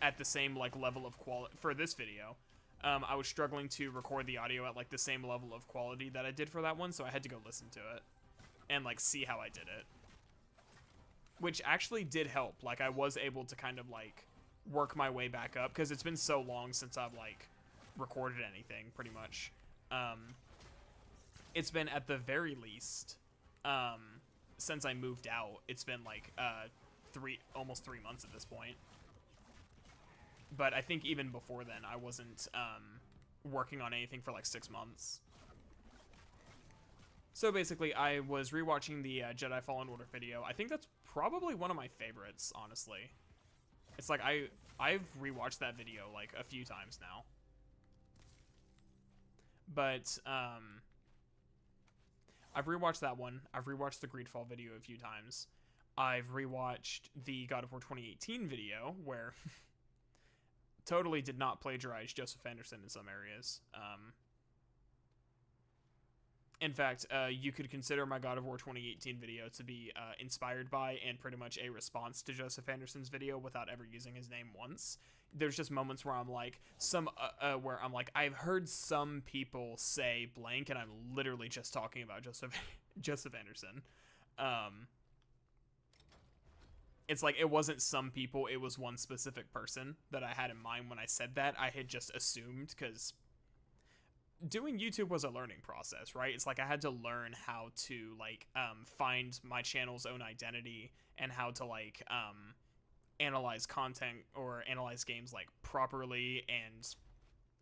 at the same like level of quality for this video. I was struggling to record the audio at like the same level of quality that I did for that one, so I had to go listen to it and like see how I did it, which actually did help. Like I was able to kind of like work my way back up, because it's been so long since I've like recorded anything pretty much. It's been at the very least, since I moved out, it's been like almost 3 months at this point. But I think even before then, I wasn't working on anything for like 6 months. So basically, I was rewatching the Jedi Fallen Order video. I think that's probably one of my favorites, honestly. It's like I've rewatched that video like a few times now. But I've rewatched that one. I've rewatched the Greedfall video a few times. I've rewatched the God of War 2018 video, where totally did not plagiarize Joseph Anderson in some areas. In fact, you could consider my God of War 2018 video to be inspired by and pretty much a response to Joseph Anderson's video without ever using his name once. There's just moments where I'm like, I've heard some people say blank, and I'm literally just talking about Joseph Anderson. It's like, it wasn't some people, it was one specific person that I had in mind when I said that. I had just assumed, because doing YouTube was a learning process, right? It's like I had to learn how to like find my channel's own identity and how to like analyze content or analyze games like properly, and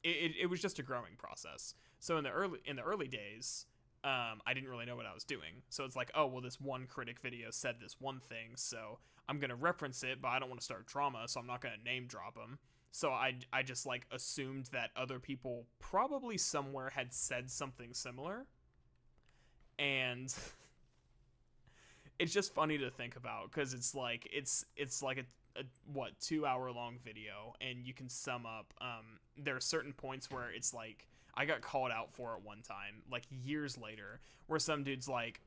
it was just a growing process. So in the early days, I didn't really know what I was doing. So it's like, oh well, this one critic video said this one thing, so I'm gonna reference it, but I don't want to start drama, so I'm not gonna name drop them. So I just like assumed that other people probably somewhere had said something similar. And it's just funny to think about, because it's like a 2-hour long video, and you can sum up there are certain points where it's like I got called out for it one time, like years later, where some dude's like,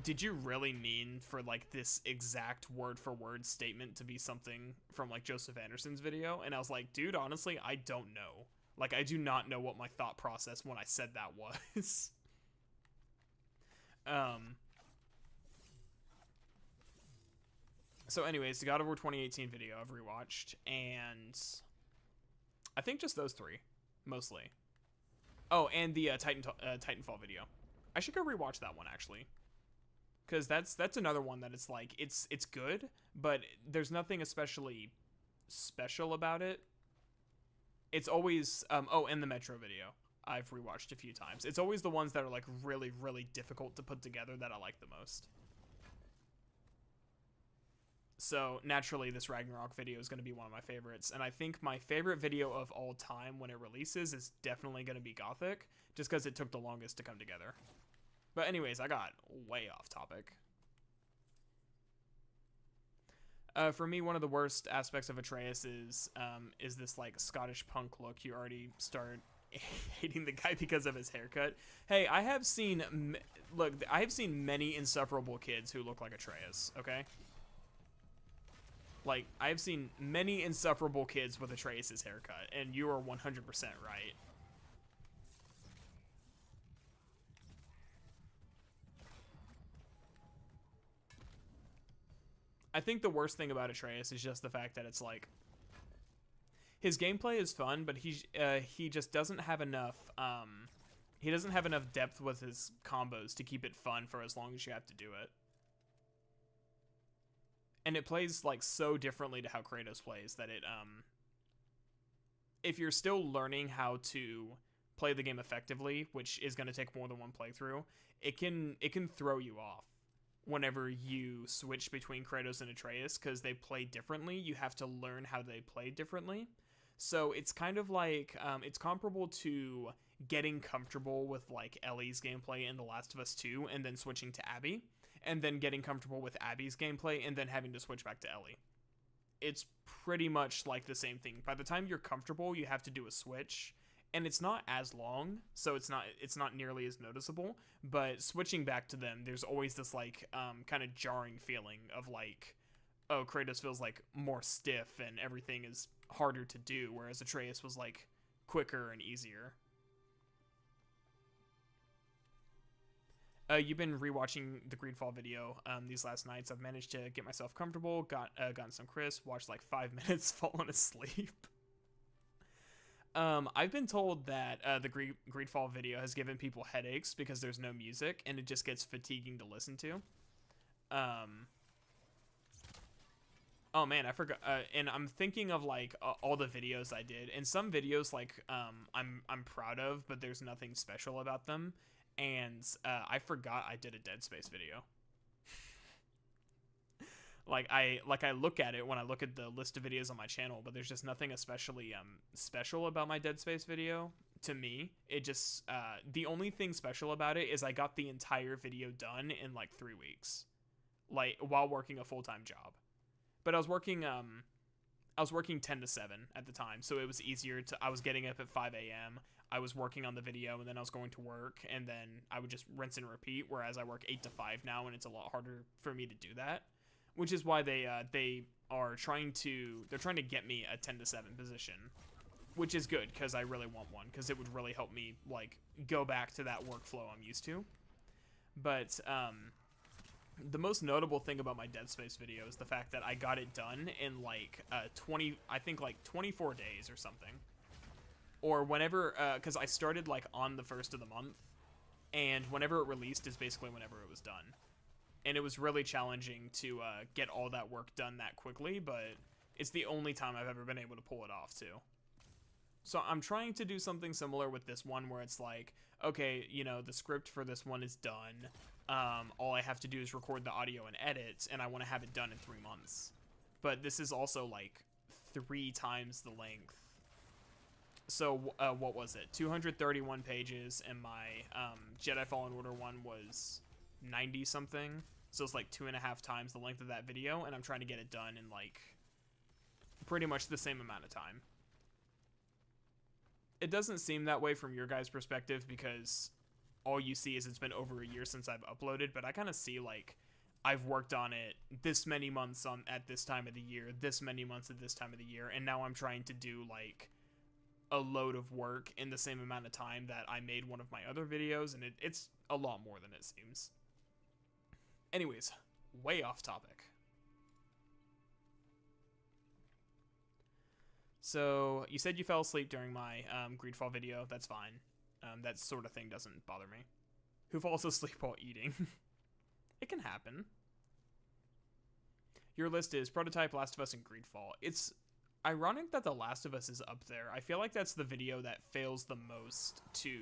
did you really mean for like this exact word for word statement to be something from like Joseph Anderson's video? And I was like, dude, honestly, I don't know. Like, I do not know what my thought process when I said that was. So anyways, the God of War 2018 video I've rewatched, and I think just those three, mostly. Oh, and the Titanfall video. I should go rewatch that one, actually. Because that's another one that it's like, it's good, but there's nothing especially special about it. It's always, and the Metro video I've rewatched a few times. It's always the ones that are like really, really difficult to put together that I like the most. So naturally, this Ragnarok video is going to be one of my favorites, and I think my favorite video of all time when it releases is definitely going to be Gothic, just because it took the longest to come together. But anyways, I got way off topic. For me, one of the worst aspects of Atreus is this like Scottish punk look. You already start hating the guy because of his haircut. Hey, I have seen many insufferable kids who look like Atreus, okay? Like, I've seen many insufferable kids with Atreus' haircut, and you are 100% right. I think the worst thing about Atreus is just the fact that it's like, his gameplay is fun, but he just doesn't have enough he doesn't have enough depth with his combos to keep it fun for as long as you have to do it. And it plays like so differently to how Kratos plays that it if you're still learning how to play the game effectively, which is going to take more than one playthrough, it can throw you off whenever you switch between Kratos and Atreus, because they play differently. You have to learn how they play differently. So it's kind of like, it's comparable to getting comfortable with like Ellie's gameplay in The Last of Us 2 and then switching to Abby, and then getting comfortable with Abby's gameplay and then having to switch back to Ellie. It's pretty much like the same thing. By the time you're comfortable, you have to do a switch, and it's not as long, so it's not nearly as noticeable, but switching back to them, there's always this like kind of jarring feeling of like, oh, Kratos feels like more stiff and everything is harder to do, whereas Atreus was like quicker and easier. You've been rewatching the Greedfall video these last nights. I've managed to get myself comfortable, gotten some crisp, watched like 5 minutes, fallen asleep. I've been told that the Greedfall video has given people headaches because there's no music and it just gets fatiguing to listen to. Oh man, I forgot. And I'm thinking of like all the videos I did, and some videos like I'm proud of, but there's nothing special about them. And I forgot I did a Dead Space video. I look at it when I look at the list of videos on my channel, but there's just nothing especially special about my Dead Space video to me. It just the only thing special about it is I got the entire video done in like 3 weeks, like while working a full-time job. But I was working 10 to 7 at the time, so it was easier to. I was getting up at 5 a.m. I was working on the video, and then I was going to work, and then I would just rinse and repeat. Whereas I work 8 to 5 now, and it's a lot harder for me to do that. Which is why they are trying to get me a 10 to 7 position, which is good because I really want one, because it would really help me like go back to that workflow I'm used to. But the most notable thing about my Dead Space video is the fact that I got it done in like 24 days or something, or whenever, because I started like on the 1st of the month, and whenever it released is basically whenever it was done. And it was really challenging to get all that work done that quickly, but it's the only time I've ever been able to pull it off too. So I'm trying to do something similar with this one where it's like, okay, you know, the script for this one is done. All I have to do is record the audio and edit, and I want to have it done in 3 months. But this is also like 3 times the length. So what was it? 231 pages, and my Jedi Fallen Order one was 90 something, so it's like 2.5 times the length of that video, and I'm trying to get it done in like pretty much the same amount of time. It doesn't seem that way from your guys' perspective because all you see is it's been over a year since I've uploaded, but I kind of see like I've worked on it this many months at this time of the year, this many months at this time of the year, and now I'm trying to do like a load of work in the same amount of time that I made one of my other videos, and it's a lot more than it seems. Anyways, way off topic. So, you said you fell asleep during my Greedfall video. That's fine. That sort of thing doesn't bother me. Who falls asleep while eating? It can happen. Your list is Prototype, Last of Us, and Greedfall. It's ironic that The Last of Us is up there. I feel like that's the video that fails the most to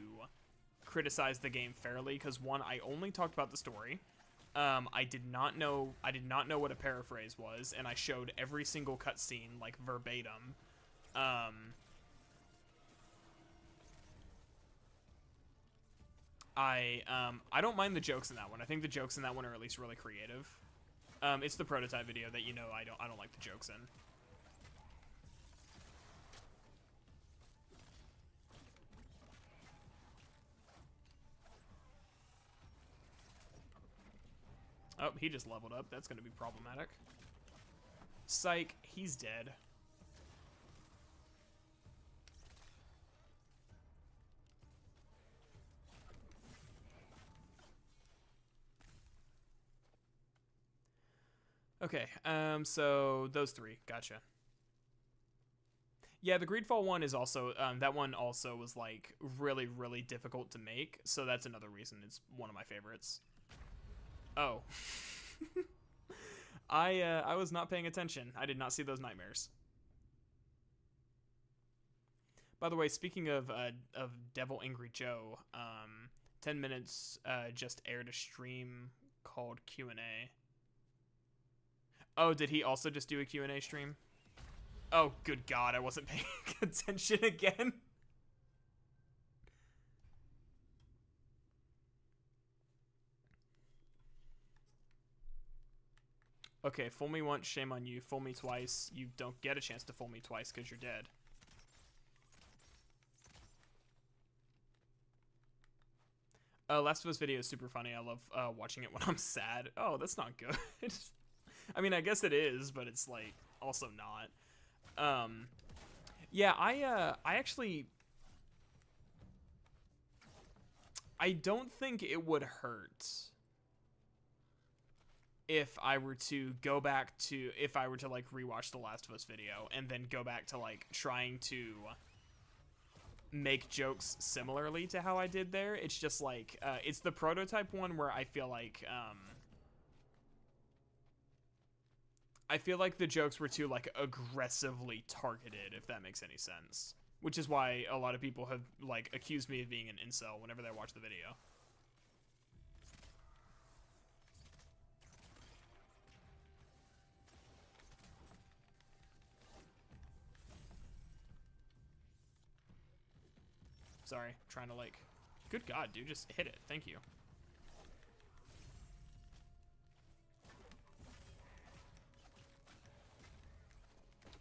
criticize the game fairly, because one, I only talked about the story. I did not know what a paraphrase was, and I showed every single cutscene like verbatim. I don't mind the jokes in that one. I think the jokes in that one are at least really creative. It's the Prototype video that, you know, I don't like the jokes in. Oh, he just leveled up. That's going to be problematic. Psych, he's dead. Okay, so those 3, gotcha. Yeah, the Greedfall one is also, that one also was like really, really difficult to make, so that's another reason it's one of my favorites. Oh. I was not paying attention. I did not see those nightmares. By the way, speaking of Devil Angry Joe, 10 Minutes just aired a stream called Q&A. Oh, did he also just do a Q&A stream? Oh, good God, I wasn't paying attention again. Okay, fool me once, shame on you. Fool me twice, you don't get a chance to fool me twice because you're dead. Last of Us video is super funny. I love watching it when I'm sad. Oh, that's not good. I mean, I guess it is, but it's like also not. Yeah, I actually, I don't think it would hurt if I were to go back to, if I were to like rewatch the Last of Us video and then go back to like trying to make jokes similarly to how I did there. It's just like it's the prototype one where I feel like the jokes were too like aggressively targeted, if that makes any sense. Which is why a lot of people have like accused me of being an incel whenever they watch the video. Sorry, trying to like... Good God, dude, just hit it. Thank you.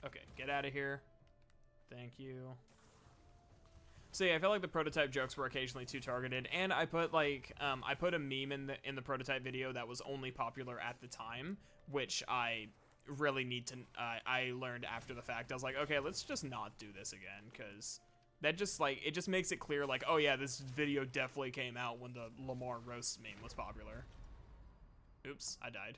Okay, get out of here. Thank you. So yeah, I felt like the prototype jokes were occasionally too targeted, and I put like I put a meme in the prototype video that was only popular at the time, which I really need to. I learned after the fact. I was like, okay, let's just not do this again, because that just like it just makes it clear like, oh yeah, this video definitely came out when the Lamar roast meme was popular. Oops, I died.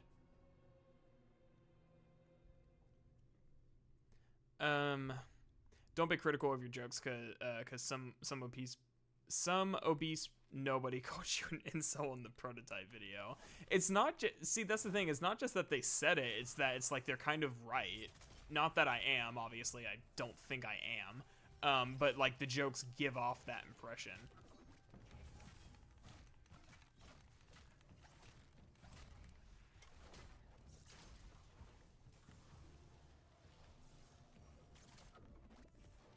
Don't be critical of your jokes, cause some obese nobody called you an incel in the prototype video. It's not just, see, that's the thing, it's not just that they said it, it's that it's like they're kind of right. Not that I am, obviously, I don't think I am. But like the jokes give off that impression.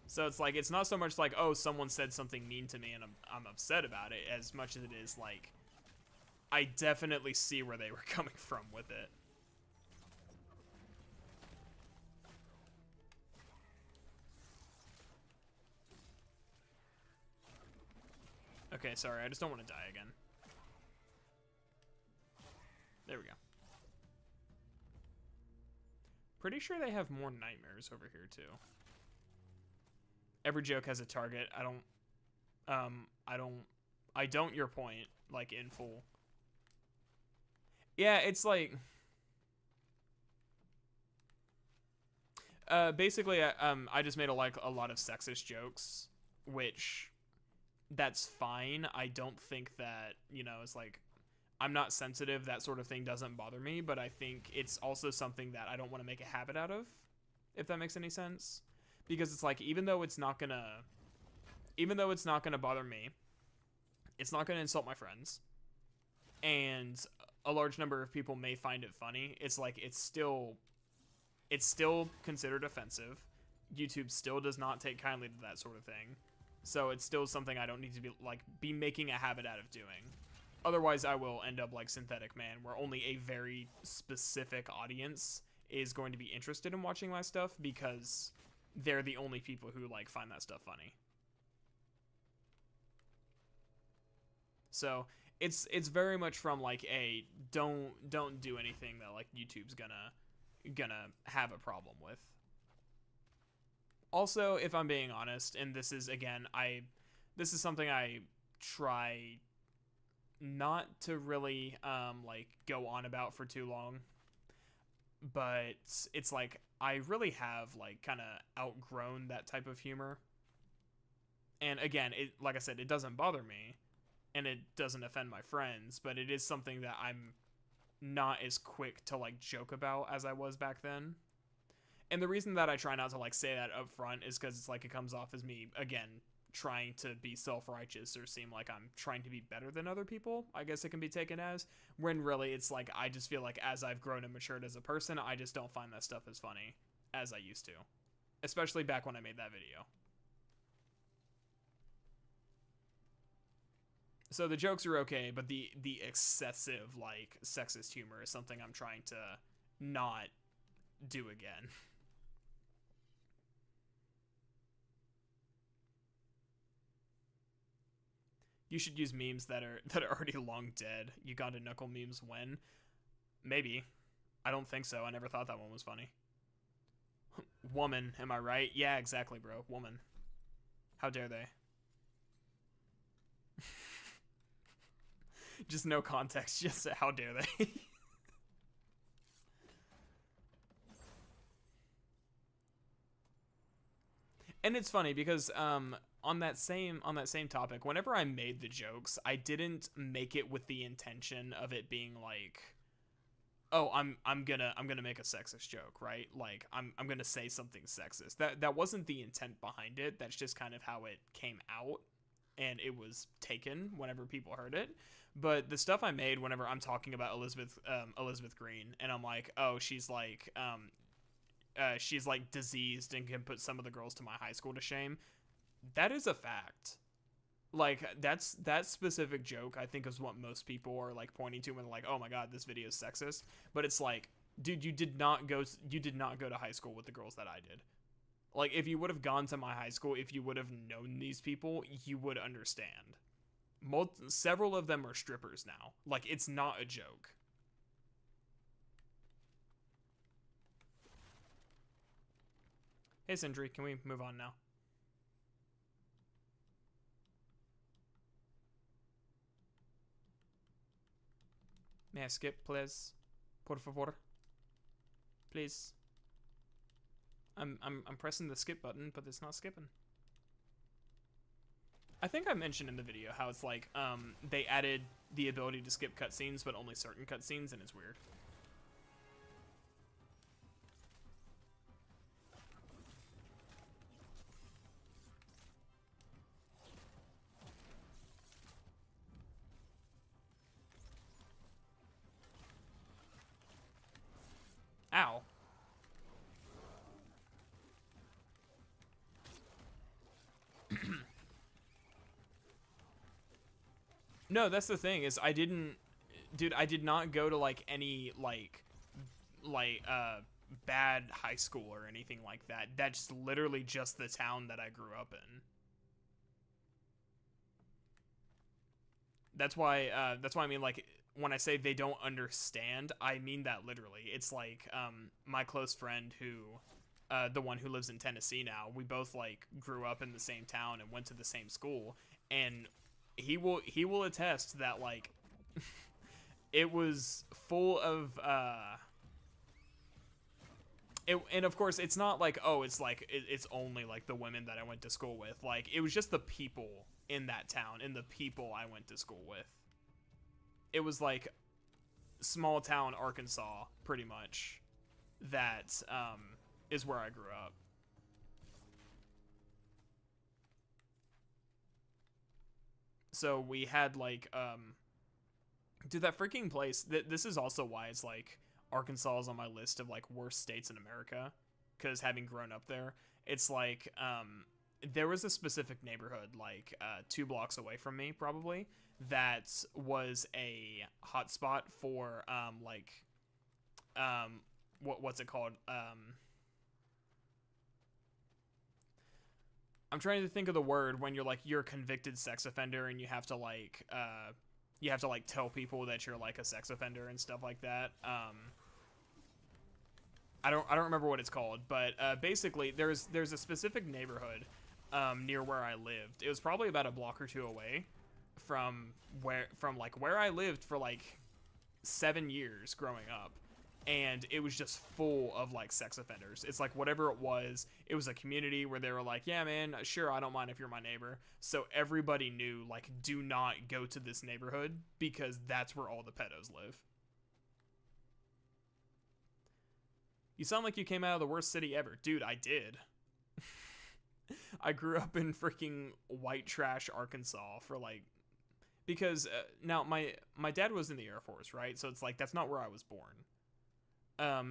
So it's like, it's not so much like, oh, someone said something mean to me and I'm upset about it, as much as it is like, I definitely see where they were coming from with it. Okay, sorry, I just don't want to die again. There we go. Pretty sure they have more nightmares over here too. Every joke has a target. I don't your point, like, in full. Yeah, it's like, basically, I just made a lot of sexist jokes, which, that's fine. I don't think that, you know, it's like, I'm not sensitive, that sort of thing doesn't bother me, but I think it's also something that I don't want to make a habit out of, if that makes any sense. Because it's like, even though it's not gonna bother me, it's not gonna insult my friends, and a large number of people may find it funny, it's like, it's still considered offensive. YouTube still does not take kindly to that sort of thing. So it's still something I don't need to be making a habit out of doing. Otherwise, I will end up like Synthetic Man, where only a very specific audience is going to be interested in watching my stuff, because they're the only people who like find that stuff funny. So it's very much from like a don't do anything that like YouTube's gonna have a problem with. Also, if I'm being honest, and this is again, this is something I try not to really like go on about for too long, but it's like I really have like kind of outgrown that type of humor. And again, it, like I said, it doesn't bother me and it doesn't offend my friends, but it is something that I'm not as quick to like joke about as I was back then. And the reason that I try not to like say that up front is because it's like it comes off as me, again, trying to be self-righteous or seem like I'm trying to be better than other people, I guess it can be taken as, when really it's like I just feel like as I've grown and matured as a person, I just don't find that stuff as funny as I used to, especially back when I made that video. So the jokes are okay, but the excessive like sexist humor is something I'm trying to not do again. You should use memes that are already long dead. Uganda knuckle memes when? Maybe. I don't think so. I never thought that one was funny. Woman, am I right? Yeah, exactly, bro. Woman. How dare they? Just no context. Just how dare they? And it's funny because on that same topic, whenever I made the jokes, I didn't make it with the intention of it being like, oh, I'm gonna make a sexist joke, right? Like I'm gonna say something sexist. That wasn't the intent behind it. That's just kind of how it came out, and it was taken whenever people heard it. But the stuff I made whenever I'm talking about Elizabeth Green, and I'm like, oh, she's like diseased and can put some of the girls to my high school to shame. That is a fact. Like that specific joke I think is what most people are like pointing to when they're like, oh my god, this video is sexist. But it's like, dude, you did not go to high school with the girls that I did. Like, if you would have gone to my high school, if you would have known these people, you would understand. Several of them are strippers now. Like, it's not a joke. Hey Sindri, can we move on now? May I skip, please? Por favor. Please. I'm pressing the skip button, but it's not skipping. I think I mentioned in the video how it's like, they added the ability to skip cutscenes, but only certain cutscenes, and it's weird. Ow. No, that's the thing, is I did not go to like any bad high school or anything like that. That's literally just the town that I grew up in. That's why I mean, like, when I say they don't understand, I mean that literally. It's like, my close friend who, the one who lives in Tennessee now, we both like grew up in the same town and went to the same school, and he will attest that like it was full of and of course it's not like, oh, it's like it's only like the women that I went to school with. Like, it was just the people in that town and the people I went to school with. It was like small town Arkansas, pretty much. That is where I grew up. So we had like, dude, that freaking place, this is also why it's like Arkansas is on my list of like worst states in America, because having grown up there, it's like, there was a specific neighborhood like 2 blocks away from me probably that was a hotspot for what's it called, I'm trying to think of the word when you're a convicted sex offender and you have to like tell people that you're like a sex offender and stuff like that. I don't remember what it's called, but basically there's a specific neighborhood near where I lived. It was probably about a block or 2 away from where I lived for like 7 years growing up. And it was just full of like sex offenders. It's like whatever it was a community where they were like, yeah, man, sure, I don't mind if you're my neighbor. So everybody knew, like, do not go to this neighborhood because that's where all the pedos live. You sound like you came out of the worst city ever. Dude, I did. I grew up in freaking white trash Arkansas for like, because now my dad was in the Air Force, right? So it's like, that's not where I was born.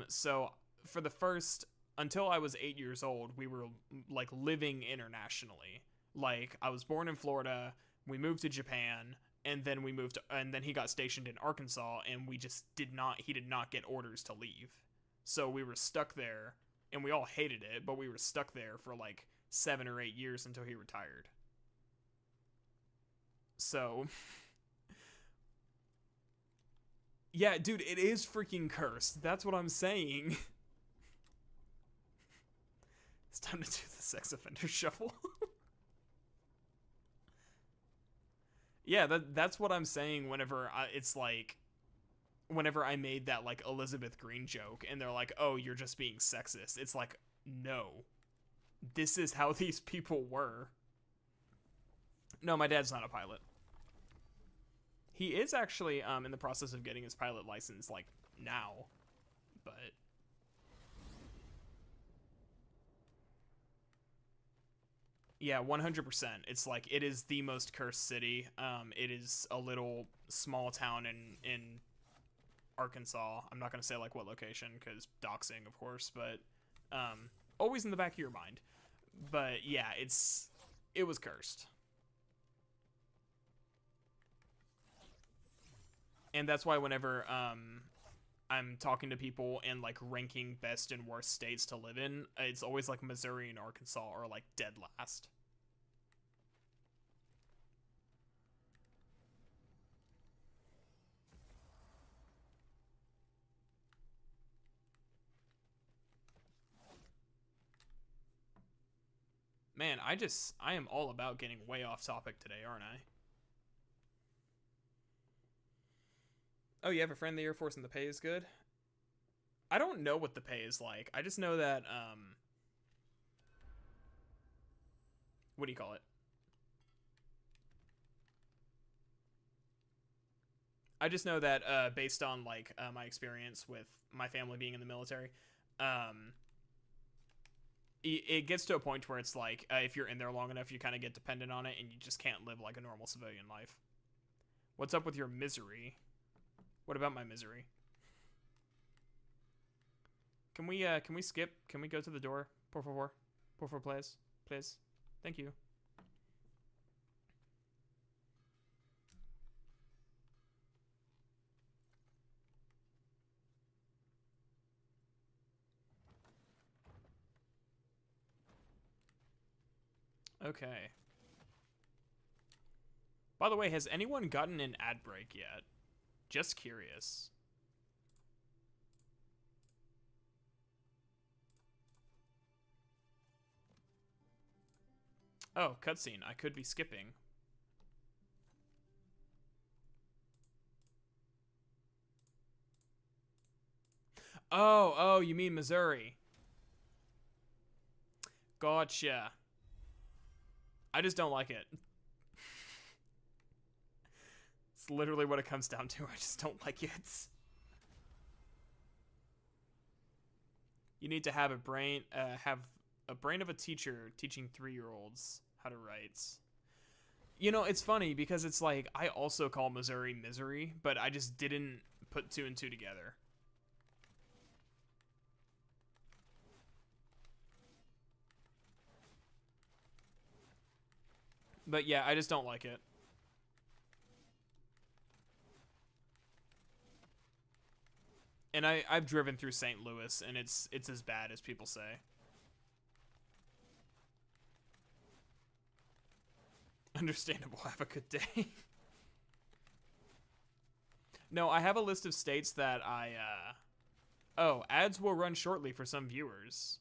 So for the first, until I was 8 years old, we were like living internationally. Like, I was born in Florida, we moved to Japan, and then he got stationed in Arkansas, and he did not get orders to leave. So we were stuck there, and we all hated it, but we were stuck there for like 7 or 8 years until he retired. So yeah, dude, it is freaking cursed. That's what I'm saying. It's time to do the sex offender shuffle. Yeah, that's what I'm saying whenever I made that like Elizabeth Green joke and they're like, oh, you're just being sexist. It's like, no. This is how these people were. No, my dad's not a pilot. He is actually in the process of getting his pilot license, like, now. But yeah, 100%. It's like it is the most cursed city. It is a little small town in Arkansas. I'm not gonna say like what location because doxing, of course, but always in the back of your mind. But yeah, it was cursed, and that's why whenever I'm talking to people and like ranking best and worst states to live in, it's always like Missouri and Arkansas are like dead last. Man, I am all about getting way off topic today, aren't I? Oh, you have a friend in the Air Force and the pay is good? I don't know what the pay is like. I just know that what do you call it? I just know that based on like my experience with my family being in the military, um, it gets to a point where it's like if you're in there long enough, you kind of get dependent on it, and you just can't live like a normal civilian life. What's up with your misery? What about my misery? Can we skip? Can we go to the door? Por favor, por favor, please, please. Thank you. Okay. By the way, has anyone gotten an ad break yet? Just curious. Oh, cutscene. I could be skipping. Oh, you mean Missouri. Gotcha. I just don't like it. It's literally what it comes down to. I just don't like it. You need to have a brain of a teacher teaching 3-year-olds how to write. You know, it's funny because it's like I also call Missouri misery, but I just didn't put two and two together. But yeah, I just don't like it. And I've driven through St. Louis, and it's as bad as people say. Understandable. Have a good day. No, I have a list of states that oh, ads will run shortly for some viewers.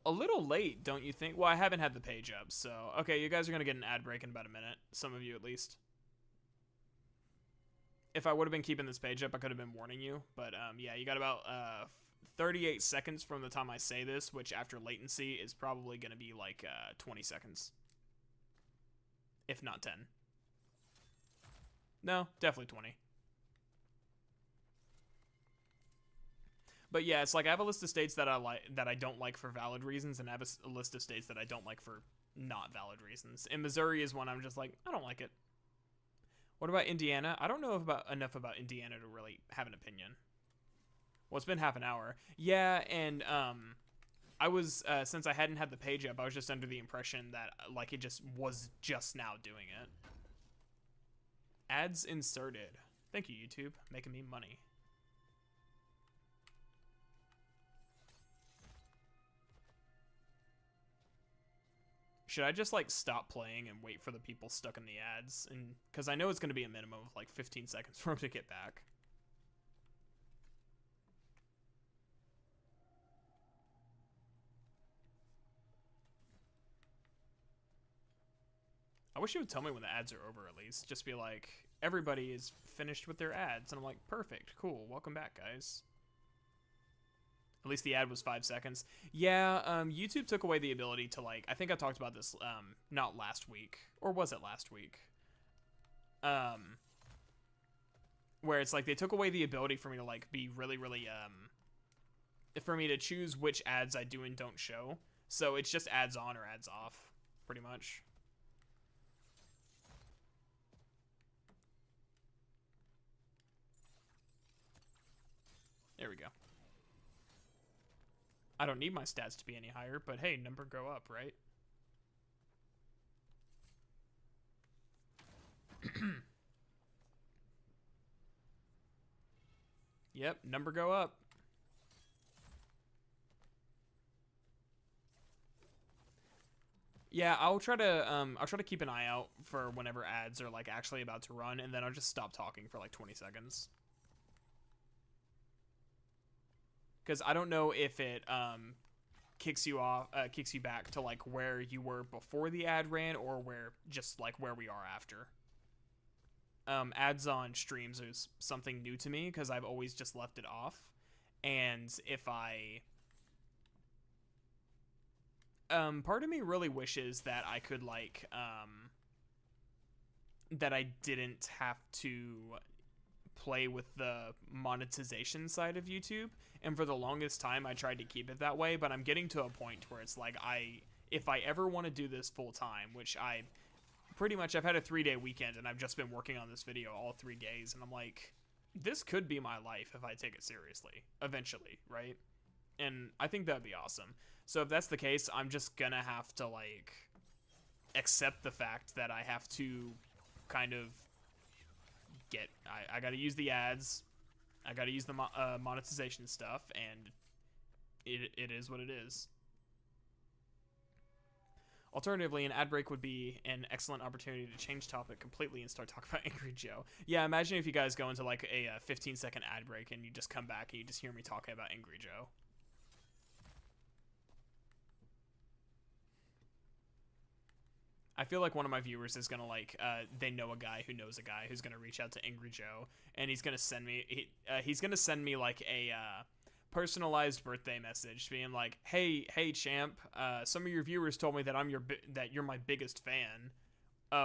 A little late, don't you think? Well, I haven't had the page up, so... Okay, you guys are gonna get an ad break in about a minute. Some of you, at least. If I would have been keeping this page up, I could have been warning you. But, yeah, you got about 38 seconds from the time I say this, which after latency is probably gonna be like 20 seconds. If not 10. No, definitely 20. But yeah, it's like I have a list of states that I don't like for valid reasons, and I have a list of states that I don't like for not valid reasons. And Missouri is one I'm just like, I don't like it. What about Indiana? I don't know enough about Indiana to really have an opinion. Well, it's been half an hour. Yeah, and I was since I hadn't had the page up, I was just under the impression that like it just was just now doing it. Ads inserted. Thank you, YouTube, making me money. Should I just like stop playing and wait for the people stuck in the ads? And because I know it's going to be a minimum of like 15 seconds for them to get back. I wish you would tell me when the ads are over at least. Just be like, everybody is finished with their ads. And I'm like, perfect, cool, welcome back, guys. At least the ad was 5 seconds. Yeah, YouTube took away the ability to, like, I think I talked about this, not last week, or was it last week? Where it's like they took away the ability for me to, like, be really, really, for me to choose which ads I do and don't show. So it's just ads on or ads off, pretty much. There we go. I don't need my stats to be any higher, but hey, number go up, right? Yep, number go up. Yeah, I'll try to keep an eye out for whenever ads are like actually about to run, and then I'll just stop talking for like 20 seconds. Because I don't know if it kicks you back to like where you were before the ad ran, or where we are after. Ads on streams is something new to me because I've always just left it off, and if I part of me really wishes that I could like that I didn't have to play with the monetization side of YouTube, and for the longest time I tried to keep it that way, but I'm getting to a point where it's like if I ever want to do this full time, which I've had a 3-day weekend and I've just been working on this video all 3 days, and I'm like, this could be my life if I take it seriously eventually, right? And I think that'd be awesome. So if that's the case, I'm just gonna have to like accept the fact that I have to kind of I gotta use the ads, I gotta use the monetization stuff, and it is what it is. Alternatively, an ad break would be an excellent opportunity to change topic completely and start talking about Angry Joe. Yeah, imagine if you guys go into like a 15-second ad break and you just come back and you just hear me talking about Angry Joe. I feel like one of my viewers is gonna like they know a guy who knows a guy who's gonna reach out to Angry Joe, and he's gonna send me like a personalized birthday message being like, hey champ, some of your viewers told me that that you're my biggest fan.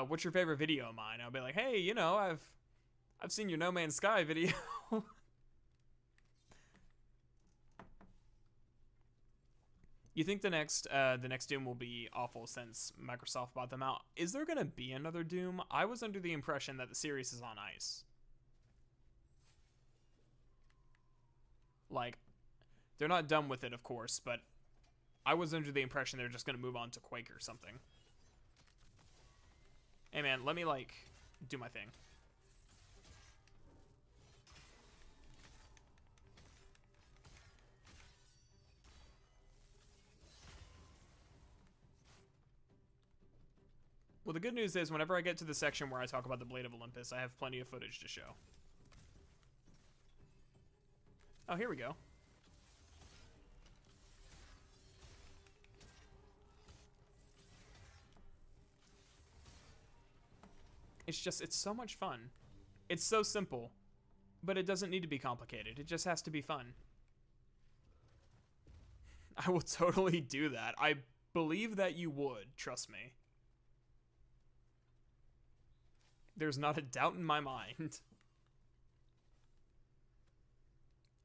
What's your favorite video of mine? I'll be like, hey, you know, I've seen your No Man's Sky video. You think the next Doom will be awful since Microsoft bought them out? Is there gonna be another Doom? I was under the impression that the series is on ice. Like, they're not done with it, of course, but I was under the impression they're just gonna move on to Quake or something. Hey man, let me like do my thing. Well, the good news is whenever I get to the section where I talk about the Blade of Olympus, I have plenty of footage to show. Oh, here we go. It's so much fun. It's so simple, but it doesn't need to be complicated. It just has to be fun. I will totally do that. I believe that you would, trust me. There's not a doubt in my mind.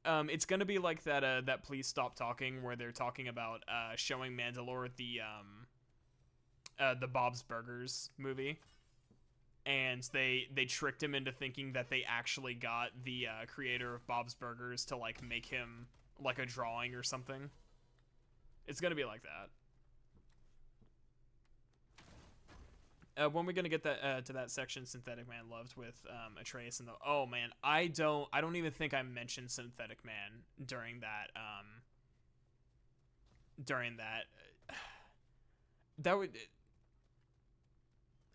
It's gonna be like that Please Stop Talking, where they're talking about showing Mandalore the Bob's Burgers movie, and they tricked him into thinking that they actually got the creator of Bob's Burgers to like make him like a drawing or something. It's gonna be like that. When we're gonna get that to that section Synthetic Man loved with Atreus and the oh man, I don't even think I mentioned Synthetic Man during that that would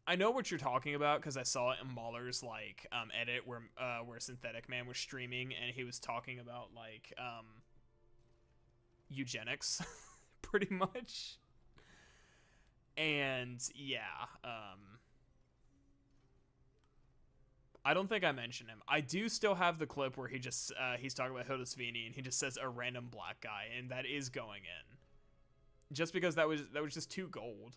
I know what you're talking about because I saw it in Mahler's like edit where Synthetic Man was streaming and he was talking about like eugenics pretty much. And yeah, I don't think I mentioned him. I do still have the clip where he's talking about Hildesvini and he just says a random black guy, and that is going in. Just because that was just too gold.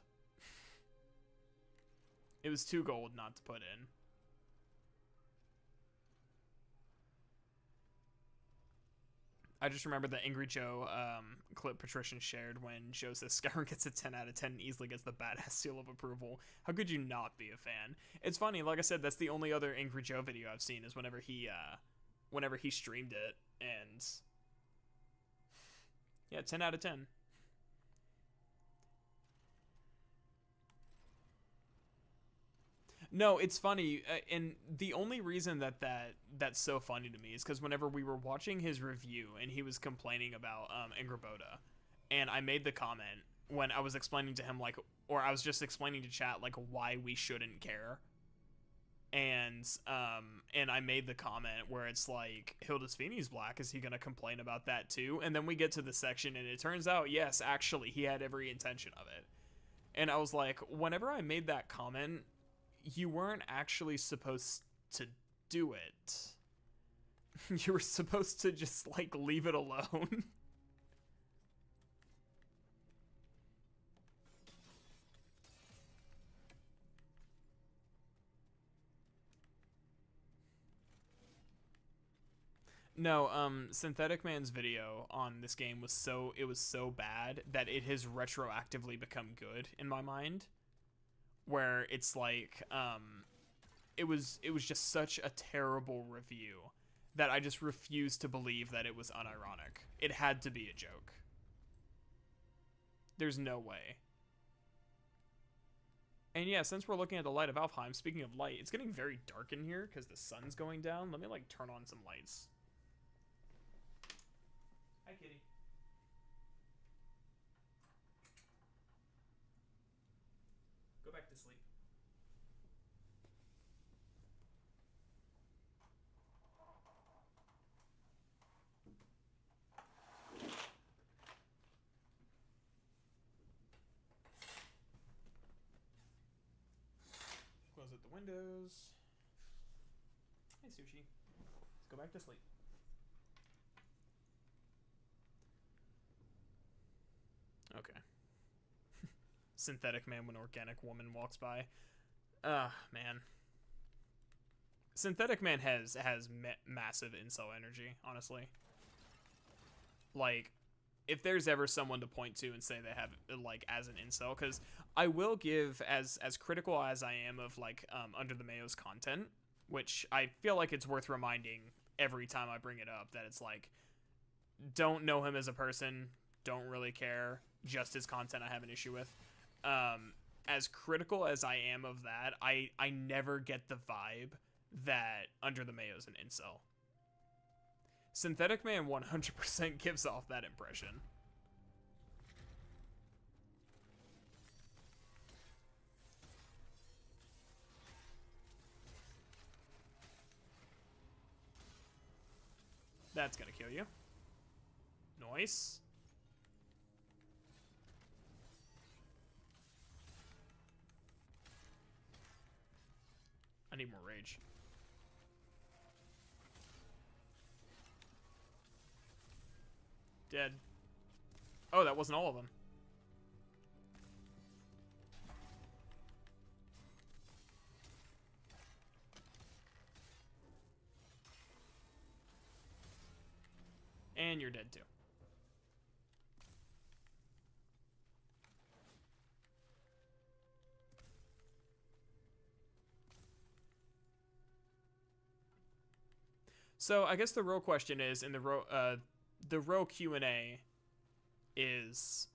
It was too gold not to put in. I just remember the Angry Joe clip Patrician shared when Joe says Skyrim gets a 10 out of 10 and easily gets the badass seal of approval. How could you not be a fan? It's funny, like I said, that's the only other Angry Joe video I've seen is whenever he streamed it, and yeah, 10 out of 10. No, it's funny, and the only reason that's so funny to me is because whenever we were watching his review and he was complaining about Ingraboda, and I made the comment when I was explaining to him, like, or I was just explaining to chat, like, why we shouldn't care, and I made the comment where it's like, Hildesvini's black, is he gonna complain about that too? And then we get to the section, and it turns out, yes, actually, he had every intention of it. And I was like, whenever I made that comment, you weren't actually supposed to do it. You were supposed to just, like, leave it alone. No, Synthetic Man's video on this game was so bad that it has retroactively become good in my mind. Where it's like, it was just such a terrible review that I just refused to believe that it was unironic. It had to be a joke. There's no way. And yeah, since we're looking at the light of Alfheim, speaking of light, it's getting very dark in here because the sun's going down. Let me, like, turn on some lights. Hi, kitty. Go back to sleep. Close up the windows. Hey, Sushi. Let's go back to sleep. Okay. Synthetic man when organic woman walks by. Man. Synthetic man has massive incel energy, honestly. Like, if there's ever someone to point to and say they have, like, as an incel, because I will give, as critical as I am of, like, Under the Mayo's content, which I feel like it's worth reminding every time I bring it up, that it's like, don't know him as a person, don't really care, just his content I have an issue with. As critical as I am of that, I never get the vibe that Under the Mayo's an incel. Synthetic Man 100% gives off that impression. That's gonna kill you. Nice. I need more rage. Dead. Oh, that wasn't all of them. And you're dead too. So I guess the real question is, in the real Q&A is,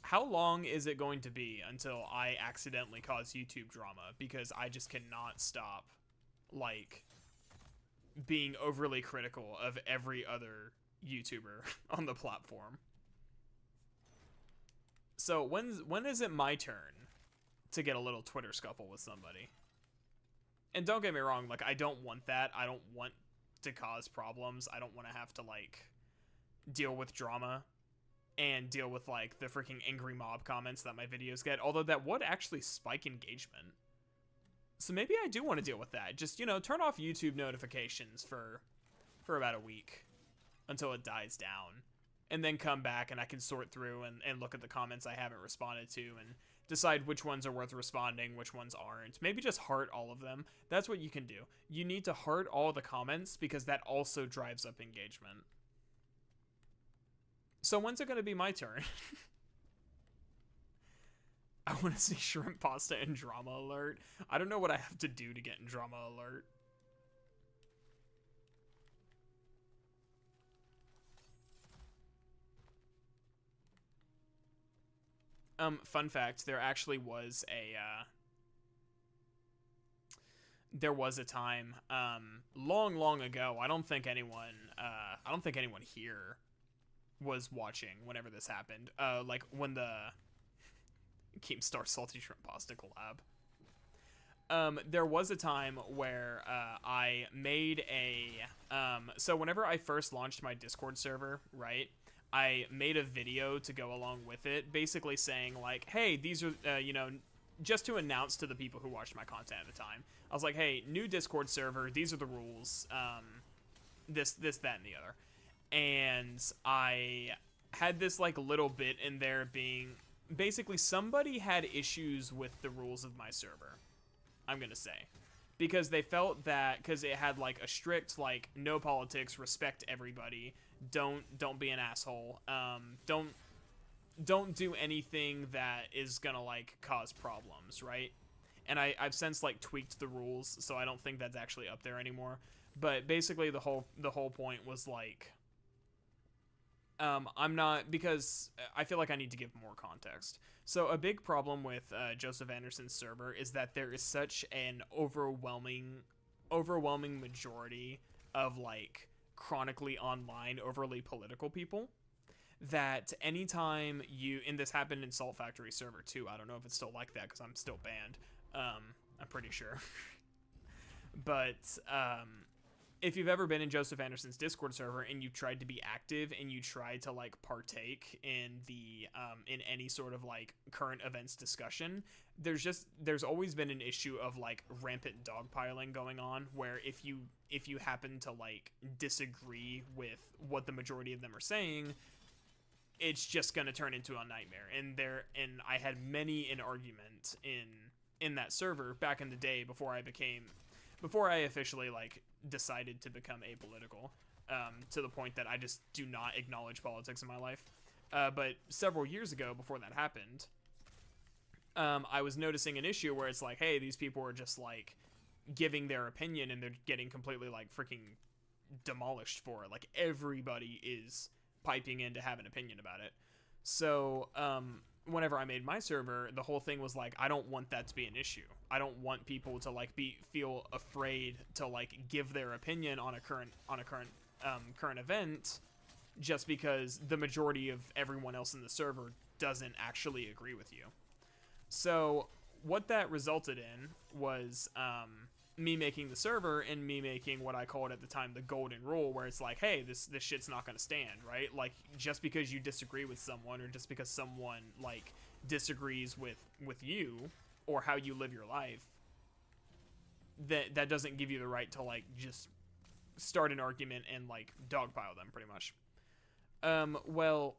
how long is it going to be until I accidentally cause YouTube drama? Because I just cannot stop, like, being overly critical of every other YouTuber on the platform. So when is it my turn to get a little Twitter scuffle with somebody? And don't get me wrong, like, I don't want that. I don't want to cause problems. I don't want to have to, like, deal with drama and deal with, like, the freaking angry mob comments that my videos get, although that would actually spike engagement. So maybe I do want to deal with that. Just, turn off YouTube notifications for about a week until it dies down. And then come back and I can sort through and look at the comments I haven't responded to and decide which ones are worth responding, which ones aren't. Maybe just heart all of them. That's what you can do. You need to heart all the comments because that also drives up engagement. So when's it going to be my turn? I want to see shrimp pasta and drama alert. I don't know what I have to do to get in drama alert. Fun fact, there actually was a time, long ago. I don't think anyone here was watching whenever this happened. Like when the Keemstar Salty Shrimp Pasta collab. There was a time where I made so whenever I first launched my Discord server, right, I made a video to go along with it, basically saying like, hey, these are, just to announce to the people who watched my content at the time. I was like, hey, new Discord server, these are the rules, this, that, and the other. And I had this like little bit in there being, basically somebody had issues with the rules of my server, I'm gonna say. Because they felt that, because it had like a strict, like, no politics, respect everybody, don't be an asshole, don't do anything that is gonna like cause problems, right? And I've since like tweaked the rules, so I don't think that's actually up there anymore. But basically the whole point was like, I'm not, because I feel like I need to give more context. So a big problem with Joseph Anderson's server is that there is such an overwhelming majority of like chronically online, overly political people that anytime and this happened in Salt Factory server too. I don't know if it's still like that because I'm still banned. I'm pretty sure. But if you've ever been in Joseph Anderson's Discord server and you tried to be active and you tried to like partake in the in any sort of like current events discussion, there's always been an issue of like rampant dogpiling going on, where if you happen to like disagree with what the majority of them are saying, it's just gonna turn into a nightmare. And I had many an argument in that server back in the day before I officially like decided to become apolitical, to the point that I just do not acknowledge politics in my life. But several years ago, before that happened, I was noticing an issue where it's like, hey, these people are just like giving their opinion and they're getting completely like freaking demolished for it. Like everybody is piping in to have an opinion about it. So whenever I made my server, the whole thing was like, I don't want that to be an issue. I don't want people to like feel afraid to like give their opinion on a current event just because the majority of everyone else in the server doesn't actually agree with you. So what that resulted in was me making the server and me making what I called at the time the golden rule, where it's like, hey, this shit's not gonna stand, right? Like, just because you disagree with someone, or just because someone like disagrees with you or how you live your life, that doesn't give you the right to like just start an argument and like dogpile them, pretty much. Well,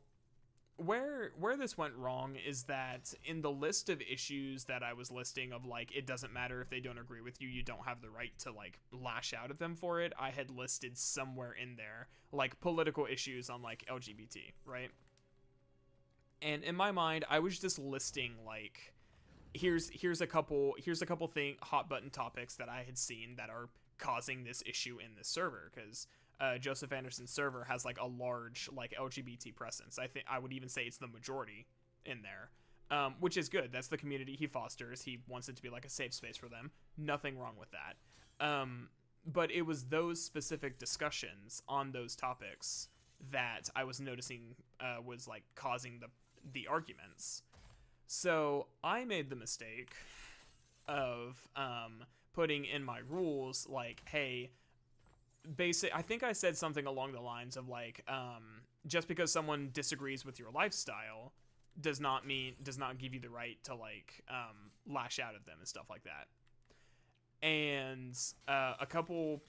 where this went wrong is that in the list of issues that I was listing of like, it doesn't matter if they don't agree with you, you don't have the right to like lash out at them for it, I had listed somewhere in there like political issues on like LGBT, right? And in my mind, I was just listing like, here's a couple hot button topics that I had seen that are causing this issue in this server, because Joseph Anderson's server has like a large like LGBT presence. I think I would even say it's the majority in there, which is good. That's the community he fosters. He wants it to be like a safe space for them. Nothing wrong with that. But it was those specific discussions on those topics that I was noticing was like causing the arguments. So I made the mistake of putting in my rules like, hey, I think I said something along the lines of like, just because someone disagrees with your lifestyle does not give you the right to like lash out at them and stuff like that. and a couple,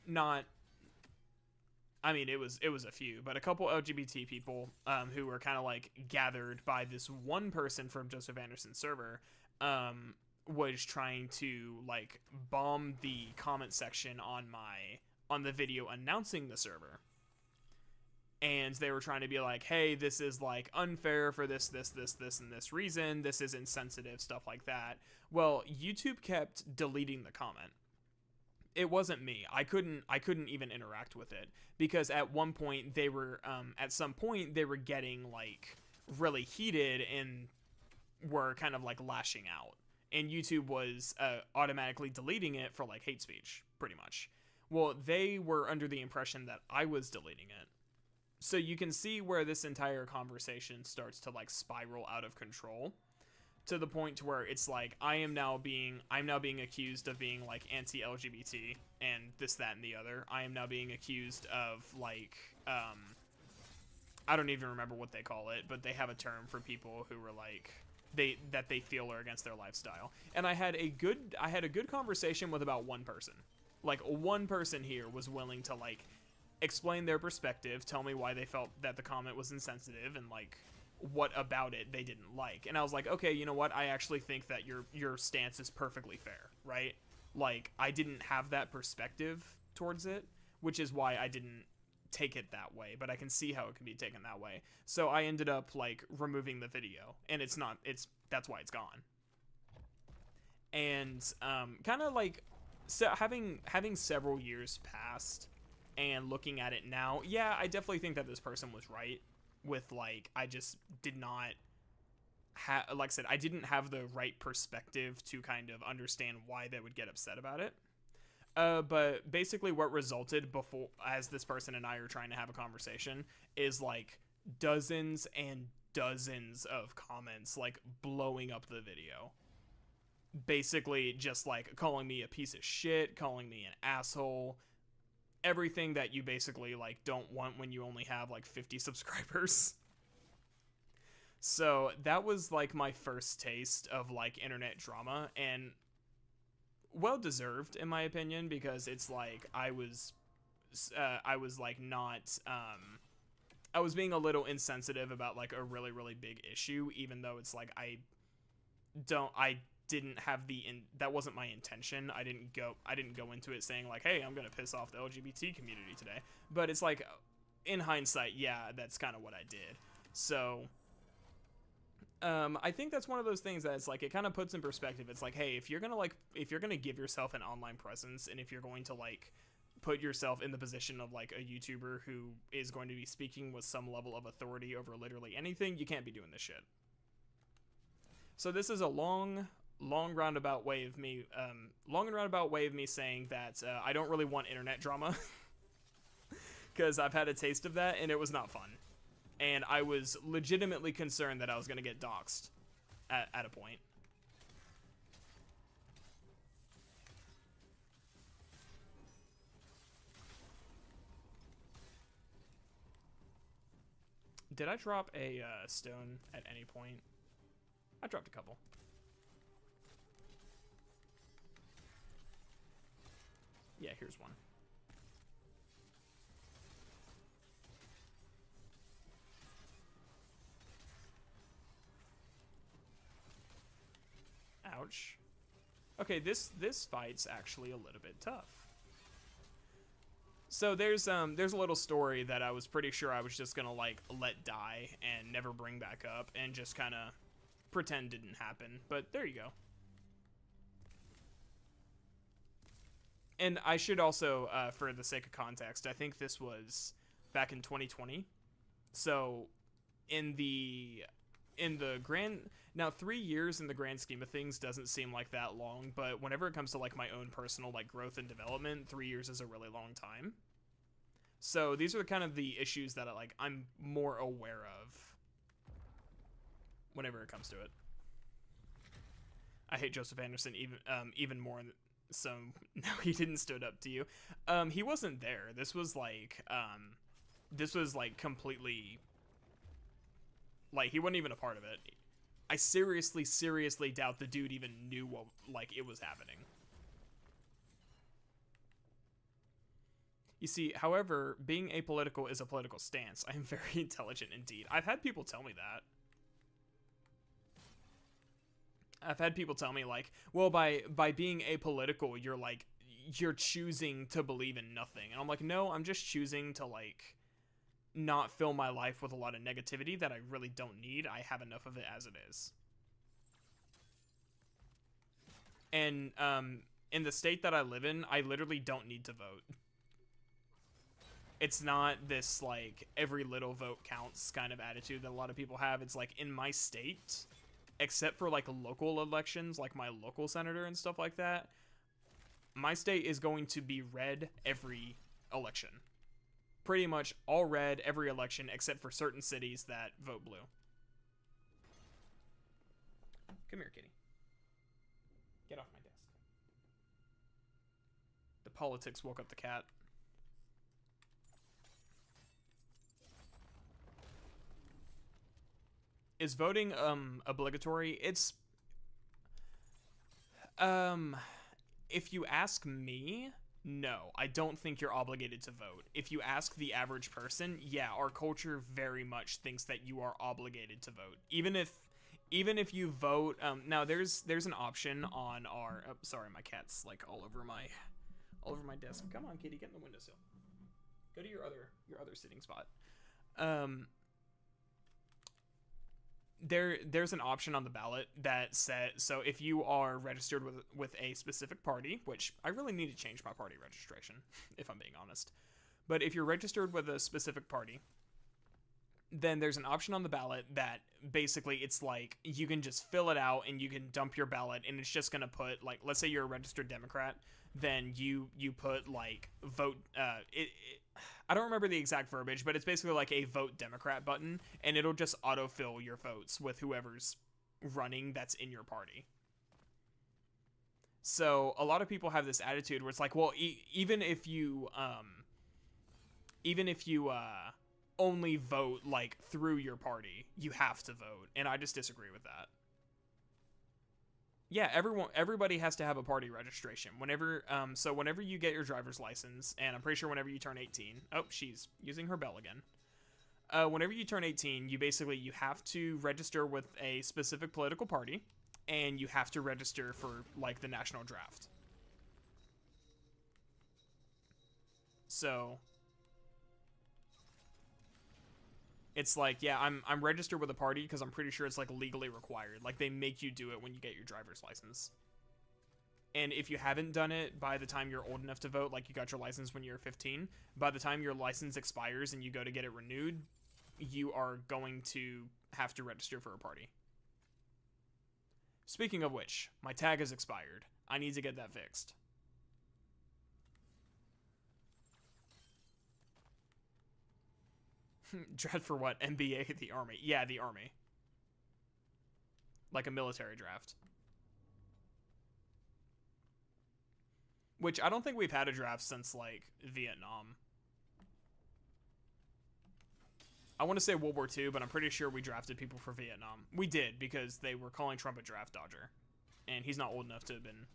not, I mean, it was a few, but a couple LGBT people who were kind of like gathered by this one person from Joseph Anderson's server, was trying to like bomb the comment section on the video announcing the server. And they were trying to be like, hey, this is like unfair for this, and this reason. This is insensitive, stuff like that. Well, YouTube kept deleting the comment. It wasn't me. I couldn't even interact with it because at one point they were, at some point they were getting like really heated and were kind of like lashing out. And YouTube was automatically deleting it for like hate speech, pretty much. Well, they were under the impression that I was deleting it. So you can see where this entire conversation starts to like spiral out of control to the point to where it's like I'm now being accused of being like anti-LGBT and this, that, and the other. I am now being accused of like I don't even remember what they call it, but they have a term for people who were like they feel are against their lifestyle. And I had a good conversation with about one person. Like one person here was willing to like explain their perspective, tell me why they felt that the comment was insensitive, and like what about it they didn't like. And I was like, okay, you know what? I actually think that your stance is perfectly fair, right? Like I didn't have that perspective towards it, which is why I didn't take it that way, but I can see how it can be taken that way. So I ended up like removing the video, and that's why it's gone. And kind of like, so having several years passed and looking at it now, yeah, I definitely think that this person was right with like, I just did not like I said, I didn't have the right perspective to kind of understand why they would get upset about it. But basically what resulted before, as this person and I are trying to have a conversation, is like dozens and dozens of comments like blowing up the video. Basically just like calling me a piece of shit, calling me an asshole, everything that you basically like don't want when you only have like 50 subscribers. So that was like my first taste of like internet drama, and well deserved in my opinion, because it's like I was like not I was being a little insensitive about like a really, really big issue, even though it's like I didn't have that wasn't my intention. I didn't go into it saying like, hey, I'm gonna piss off the LGBT community today. But it's like, in hindsight, yeah, that's kind of what I did. So I think that's one of those things that it's like, it kind of puts in perspective. It's like, hey, if you're gonna give yourself an online presence, and if you're going to like put yourself in the position of like a YouTuber who is going to be speaking with some level of authority over literally anything, you can't be doing this shit. So this is a long and roundabout way of me saying that I don't really want internet drama, because I've had a taste of that and it was not fun, and I was legitimately concerned that I was going to get doxxed at a point. Did I drop a stone at any point? I dropped a couple. Yeah, here's one. Ouch. Okay, this fight's actually a little bit tough. So there's a little story that I was pretty sure I was just gonna like let die and never bring back up and just kind of pretend didn't happen, but there you go. And I should also, for the sake of context, I think this was back in 2020. So in the grand, now 3 years in the grand scheme of things doesn't seem like that long, but whenever it comes to like my own personal like growth and development, 3 years is a really long time. So these are kind of the issues that I'm more aware of whenever it comes to it. I hate Joseph Anderson even more. So no, he didn't stood up to you. He wasn't there. This was like completely, like, he wasn't even a part of it. I seriously doubt the dude even knew what like it was happening. You see, however, being apolitical is a political stance. I am very intelligent indeed. I've had people tell me that. I've had people tell me, like, well, by being apolitical, you're choosing to believe in nothing. And I'm like, no, I'm just choosing to, like, not fill my life with a lot of negativity that I really don't need. I have enough of it as it is. And in the state that I live in, I literally don't need to vote. It's not this, like, every little vote counts kind of attitude that a lot of people have. It's like, in my state, except for, like, local elections, like my local senator and stuff like that, my state is going to be red every election. Pretty much all red every election, except for certain cities that vote blue. Come here, kitty. Get off my desk. The politics woke up the cat. Is voting obligatory? It's if you ask me, no, I don't think you're obligated to vote. If you ask the average person, yeah, our culture very much thinks that you are obligated to vote. Even if you vote, now there's an option on our sorry, my cat's like all over my desk. Come on, kitty, get in the windowsill. Go to your other sitting spot. There's an option on the ballot that says, so if you are registered with a specific party, which I really need to change my party registration, if I'm being honest, but if you're registered with a specific party, then there's an option on the ballot that basically it's like you can just fill it out and you can dump your ballot, and it's just gonna put, like, let's say you're a registered Democrat, then you put like vote I don't remember the exact verbiage, but it's basically like a vote Democrat button, and it'll just autofill your votes with whoever's running that's in your party. So a lot of people have this attitude where it's like, well, even if you only vote like through your party, you have to vote, and I just disagree with that. Yeah, everybody has to have a party registration. So whenever you get your driver's license, and I'm pretty sure whenever you turn 18, oh, she's using her bell again. Whenever you turn 18, you have to register with a specific political party, and you have to register for, like, the national draft. So it's like, yeah, I'm registered with a party because I'm pretty sure it's, like, legally required. Like, they make you do it when you get your driver's license. And if you haven't done it by the time you're old enough to vote, like you got your license when you were 15, by the time your license expires and you go to get it renewed, you are going to have to register for a party. Speaking of which, my tag has expired. I need to get that fixed. Draft for what? NBA? The Army? Yeah, the Army. Like a military draft. Which I don't think we've had a draft since, like, Vietnam. I want to say World War II, but I'm pretty sure we drafted people for Vietnam. We did, because they were calling Trump a draft dodger. And he's not old enough to have been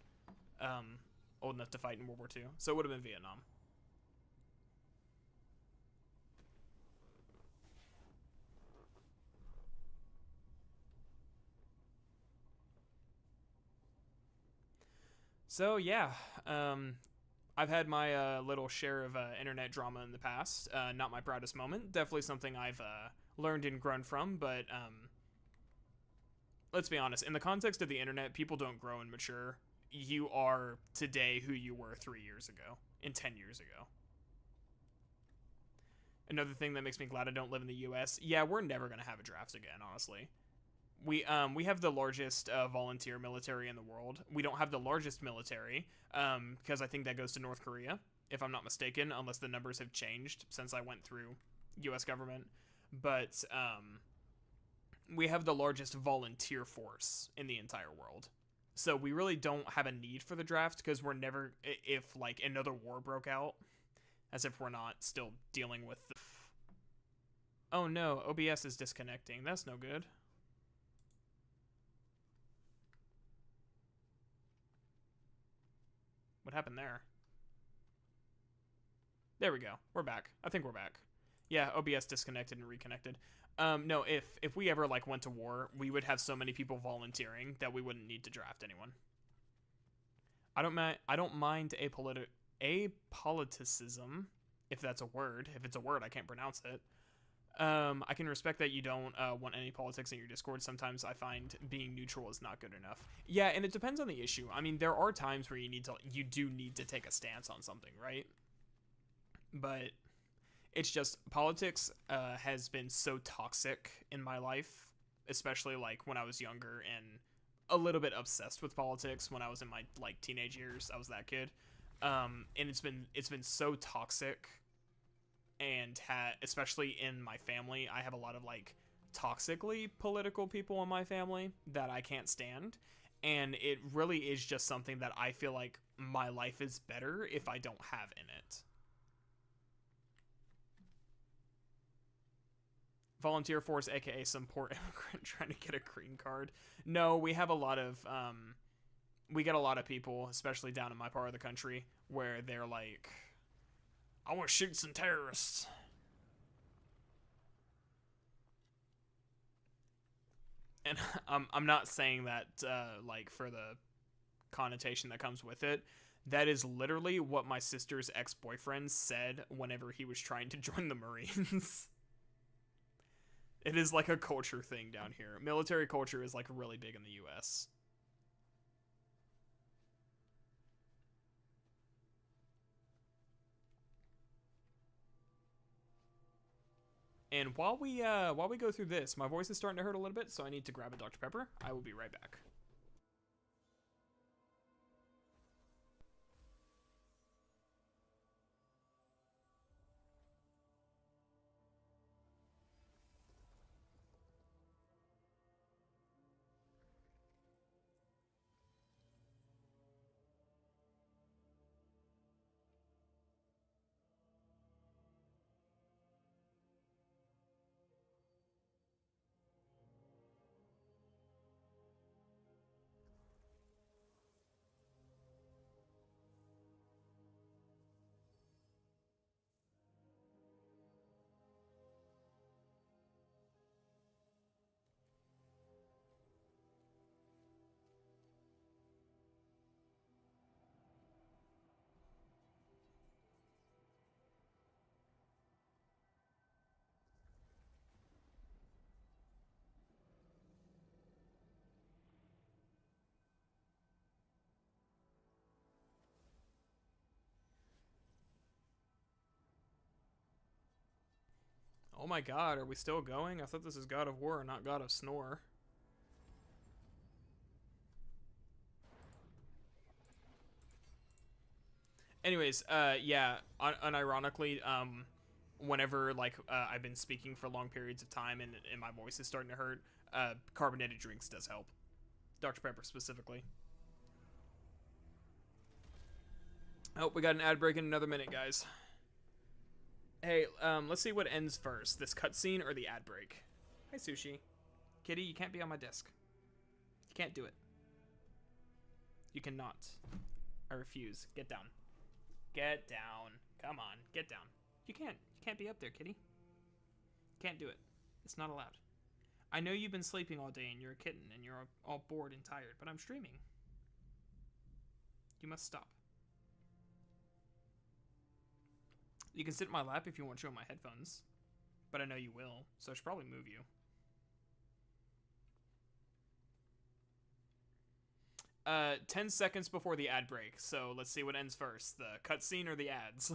old enough to fight in World War II. So it would have been Vietnam. So yeah, I've had my little share of internet drama in the past. Not my proudest moment. Definitely something I've learned and grown from. But let's be honest. In the context of the internet, people don't grow and mature. You are today who you were 3 years ago and 10 years ago. Another thing that makes me glad I don't live in the U.S. Yeah, we're never gonna have a draft again, honestly. We have the largest volunteer military in the world. We don't have the largest military because I think that goes to North Korea, if I'm not mistaken, unless the numbers have changed since I went through U.S. government. But we have the largest volunteer force in the entire world. So we really don't have a need for the draft because we're never, if like another war broke out, as if we're not still dealing with the... Oh no, OBS is disconnecting. That's no good. What happened there? There we go. We're back. I think we're back. Yeah, OBS disconnected and reconnected. No, if we ever like went to war, we would have so many people volunteering that we wouldn't need to draft anyone. I don't mind apoliticism, if that's a word. If it's a word, I can't pronounce it. I can respect that you don't want any politics in your Discord. Sometimes I find being neutral is not good enough. Yeah, and it depends on the issue. I mean, there are times where you do need to take a stance on something, right? But it's just politics has been so toxic in my life, especially like when I was younger and a little bit obsessed with politics when I was in my like teenage years. I was that kid, and it's been so toxic, and especially in my family, I have a lot of like toxically political people in my family that I can't stand, and it really is just something that I feel like my life is better if I don't have in it. Volunteer force, aka some poor immigrant trying to get a green card. No, we have a lot of we get a lot of people, especially down in my part of the country, where they're like, I want to shoot some terrorists. And I'm not saying that like for the connotation that comes with it. That is literally what my sister's ex-boyfriend said whenever he was trying to join the Marines. It is like a culture thing down here. Military culture is like really big in the US. And while we go through this, my voice is starting to hurt a little bit, so I need to grab a Dr. Pepper. I will be right back. Oh my god, are we still going? I thought this is God of War, not God of Snore. Anyways, yeah, unironically, whenever like I've been speaking for long periods of time and my voice is starting to hurt, carbonated drinks does help. Dr. Pepper specifically. Oh, we got an ad break in another minute, guys. Hey, let's see what ends first, this cutscene or the ad break. Hi, Sushi. Kitty, you can't be on my desk. You can't do it. You cannot. I refuse. Get down. Get down. Come on, get down. You can't. You can't be up there, kitty. Can't do it. It's not allowed. I know you've been sleeping all day and you're a kitten and you're all bored and tired, but I'm streaming. You must stop. You can sit in my lap if you want to on my headphones, but I know you will, so I should probably move you. 10 seconds before the ad break, so let's see what ends first, the cutscene or the ads.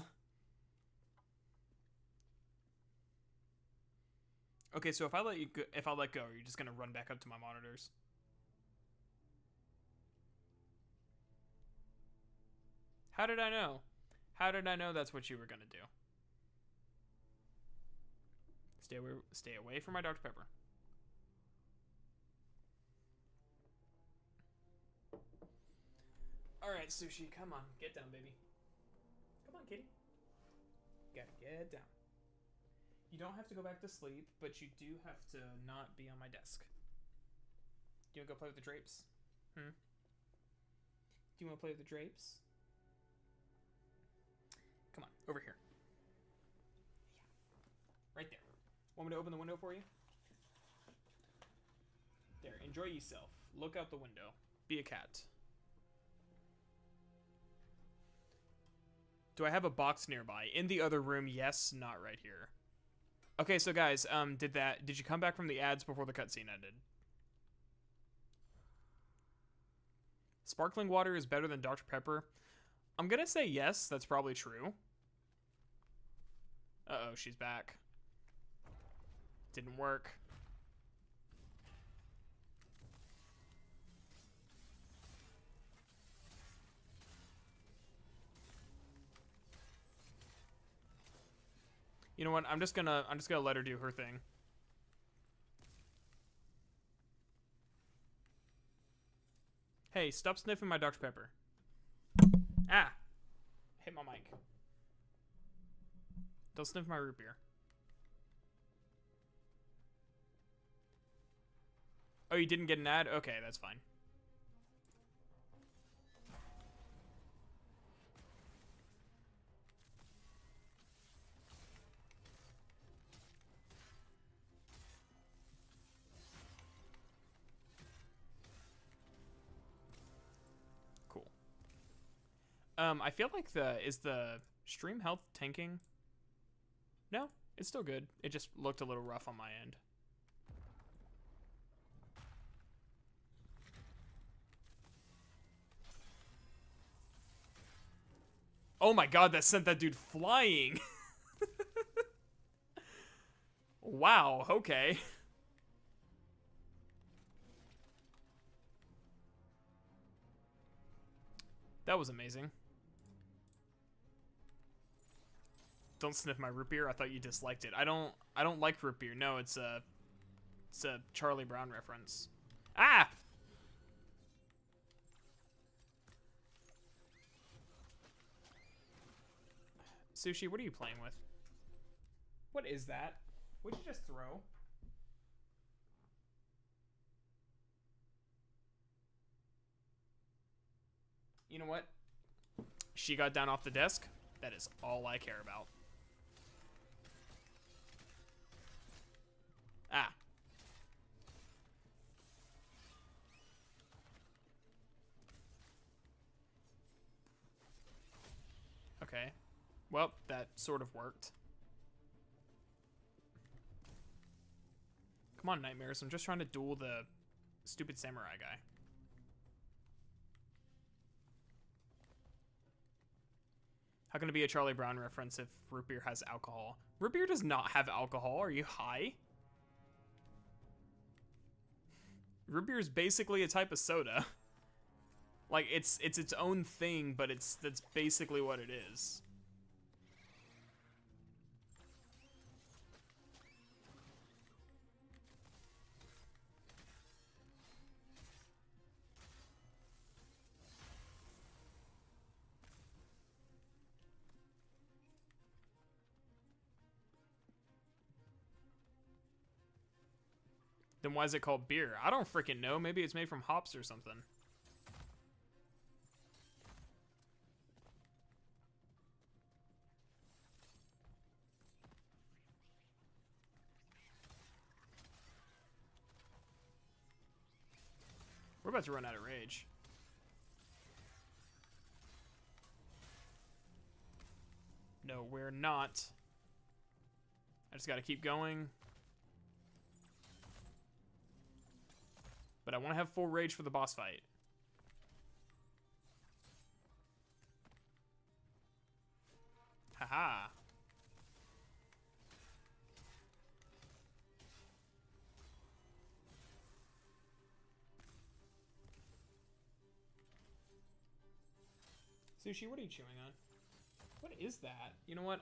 Okay, so if I let go, you're just gonna run back up to my monitors. How did I know? How did I know that's what you were gonna do? Stay away from my Dr. Pepper. Alright, Sushi, come on. Get down, baby. Come on, kitty. Gotta get down. You don't have to go back to sleep, but you do have to not be on my desk. Do you want to go play with the drapes? Do you want to play with the drapes? Come on, over here. Want me to open the window for you? There, enjoy yourself. Look out the window. Be a cat. Do I have a box nearby? In the other room, yes, not right here. Okay, so guys, did you come back from the ads before the cutscene ended? Sparkling water is better than Dr. Pepper. I'm gonna say yes, that's probably true. Uh-oh, she's back. Didn't work. You know what? I'm just gonna let her do her thing. Hey, stop sniffing my Dr. Pepper. Ah! Hit my mic. Don't sniff my root beer. Oh, you didn't get an ad? Okay, that's fine. Cool. I feel like is the stream health tanking? No, it's still good. It just looked a little rough on my end. Oh my god, that sent that dude flying. Wow, okay. That was amazing. Don't sniff my root beer. I thought you disliked it. I don't like root beer. No, it's a Charlie Brown reference. Ah! Sushi, what are you playing with? What is that? What'd you just throw? You know what? She got down off the desk. That is all I care about. Ah. Okay. Well, that sort of worked. Come on, Nightmares. I'm just trying to duel the stupid samurai guy. How can it be a Charlie Brown reference if root beer has alcohol? Root beer does not have alcohol. Are you high? Root beer is basically a type of soda. Like, it's its own thing, but that's basically what it is. Then why is it called beer? I don't freaking know. Maybe it's made from hops or something. We're about to run out of rage. No, we're not. I just gotta keep going. But I want to have full rage for the boss fight. Haha. Sushi, what are you chewing on? What is that? You know what?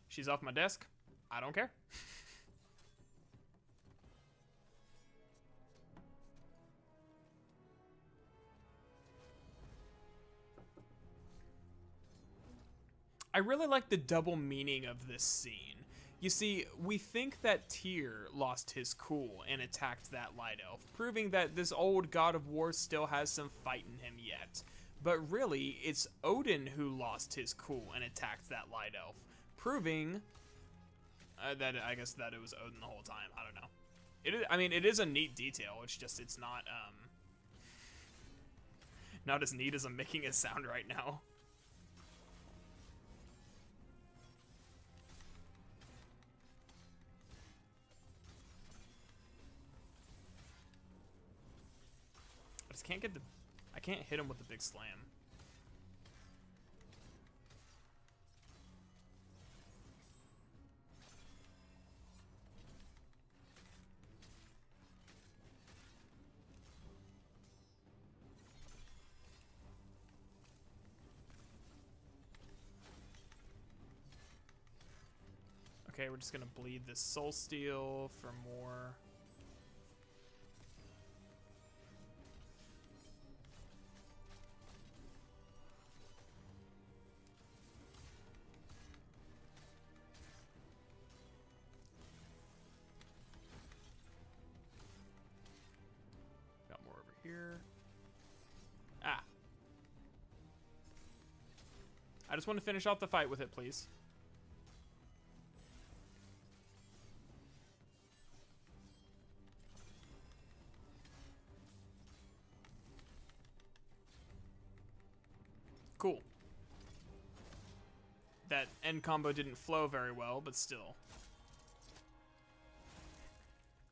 She's off my desk. I don't care. I really like the double meaning of this scene. You see, we think that Tyr lost his cool and attacked that light elf, proving that this old god of war still has some fight in him yet. But really, it's Odin who lost his cool and attacked that light elf, proving That I guess that it was Odin the whole time. I don't know. It is, I mean, it is a neat detail. It's just it's not as neat as I'm making it sound right now. I just can't get the... I can't hit him with the big slam. Okay, we're just gonna bleed this soul steel for more. Got more over here. Ah. I just want to finish off the fight with it, please. Cool. That end combo didn't flow very well, but still.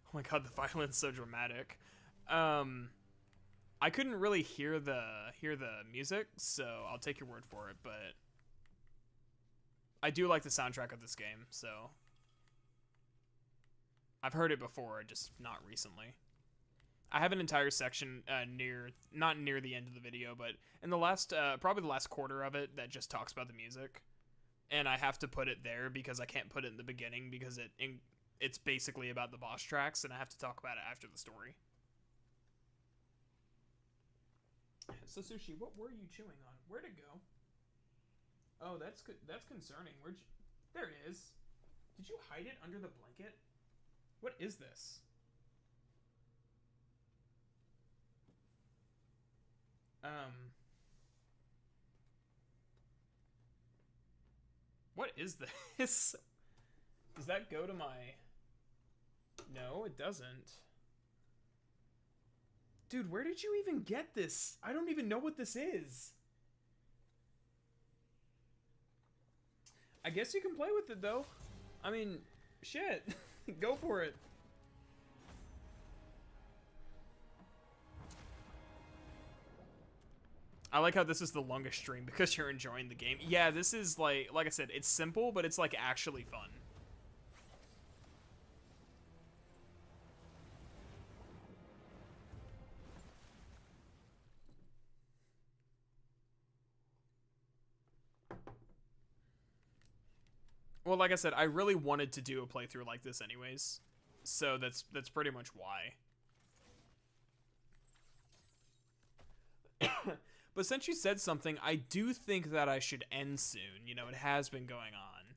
Oh my god, the violin's so dramatic. I couldn't really hear the music, so I'll take your word for it, but I do like the soundtrack of this game, so I've heard it before, just not recently. I have an entire section not near the end of the video, but in the last, probably the last quarter of it that just talks about the music. And I have to put it there because I can't put it in the beginning because it's basically about the boss tracks and I have to talk about it after the story. So Sushi, what were you chewing on? Where'd it go? Oh, that's concerning. Where'd you... There it is. Did you hide it under the blanket? What is this? What is this? Does that go to my... No, it doesn't. Dude, where did you even get this? I don't even know what this is. I guess you can play with it, though. I mean, shit. Go for it. I like how this is the longest stream because you're enjoying the game. Yeah, this is like I said, it's simple, but it's like actually fun. Well, like I said, I really wanted to do a playthrough like this anyways. So that's pretty much why. But since you said something, I do think that I should end soon. You know, it has been going on.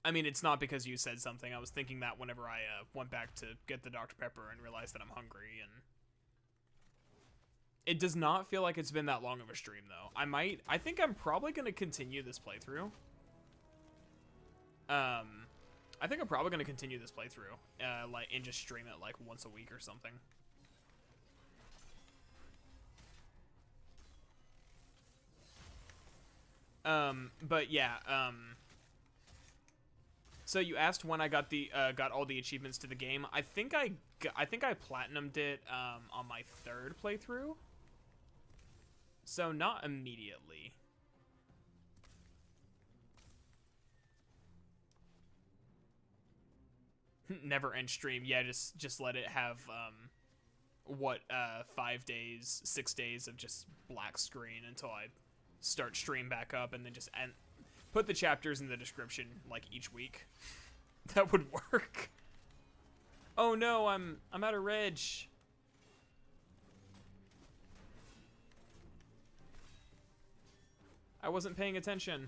I mean, it's not because you said something. I was thinking that whenever I went back to get the Dr. Pepper and realized that I'm hungry. And it does not feel like it's been that long of a stream, though. I think I'm probably going to continue this playthrough. I think I'm probably going to continue this playthrough. And just stream it, like, once a week or something. But yeah, so you asked when I got got all the achievements to the game. I think I platinumed it, on my third playthrough. So not immediately. Never end stream. Yeah, just let it have, 5 days, 6 days of just black screen until I start stream back up, and then just put the chapters in the description like each week. That would work. Oh no, I'm out of reg. I wasn't paying attention.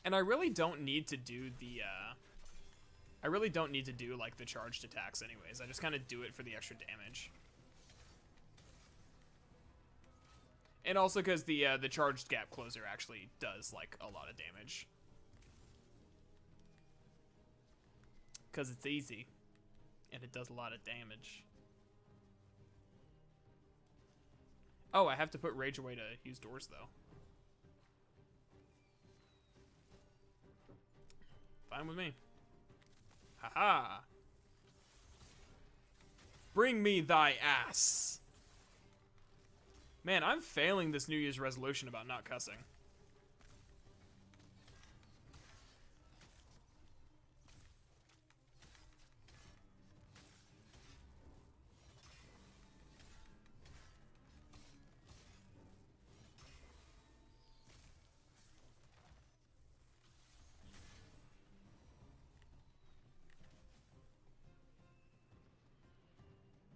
And I really don't need to do the, I really don't need to do like the charged attacks anyways. I just kind of do it for the extra damage. And also because the charged gap closer actually does like a lot of damage. Because it's easy. And it does a lot of damage. Oh, I have to put rage away to use doors though. Fine with me. Haha. Bring me thy ass. Man, I'm failing this New Year's resolution about not cussing.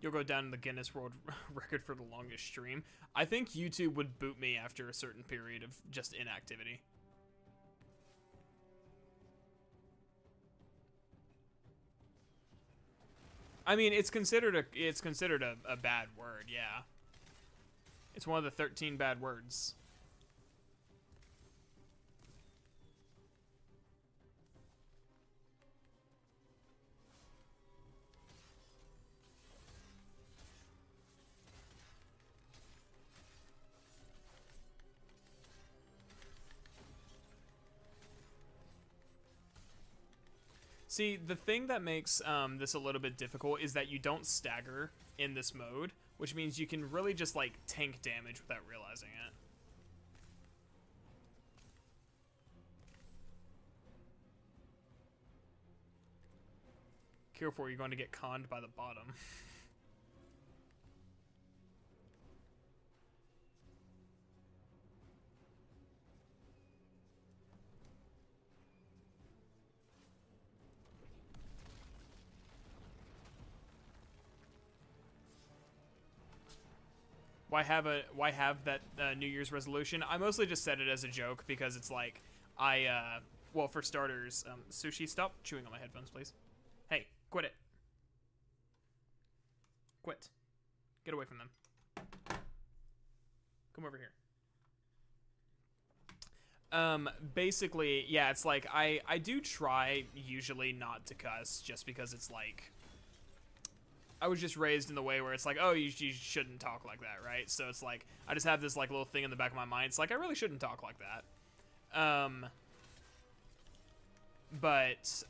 You'll go down in the Guinness World Record for the longest stream. I think YouTube would boot me after a certain period of just inactivity. I mean, it's considered a bad word, yeah. It's one of the 13 bad words. See, the thing that makes this a little bit difficult is that you don't stagger in this mode, which means you can really just, like, tank damage without realizing it. Careful, you're going to get conned by the bottom. Why have that New Year's resolution? I mostly just said it as a joke because it's like well, for starters, Sushi, stop chewing on my headphones, please. Hey, quit it. Quit. Get away from them. Come over here. Basically, yeah, it's like I do try usually not to cuss just because it's like I was just raised in the way where it's like, oh, you shouldn't talk like that, right? So it's like, I just have this like little thing in the back of my mind. It's like, I really shouldn't talk like that. But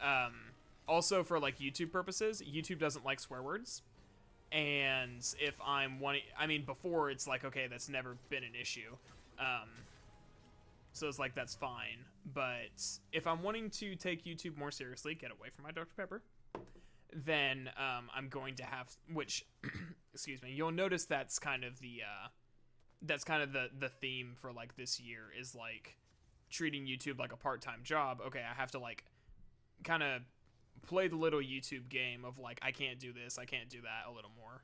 also for like YouTube purposes, YouTube doesn't like swear words. And if I'm wanting, I mean, before it's like, okay, that's never been an issue. So it's like, that's fine. But if I'm wanting to take YouTube more seriously, get away from my Dr. Pepper, then I'm going to have, which, excuse me, you'll notice that's kind of the theme for like this year is like treating YouTube like a part-time job. Okay, I have to like kind of play the little YouTube game of like, I can't do this, I can't do that a little more.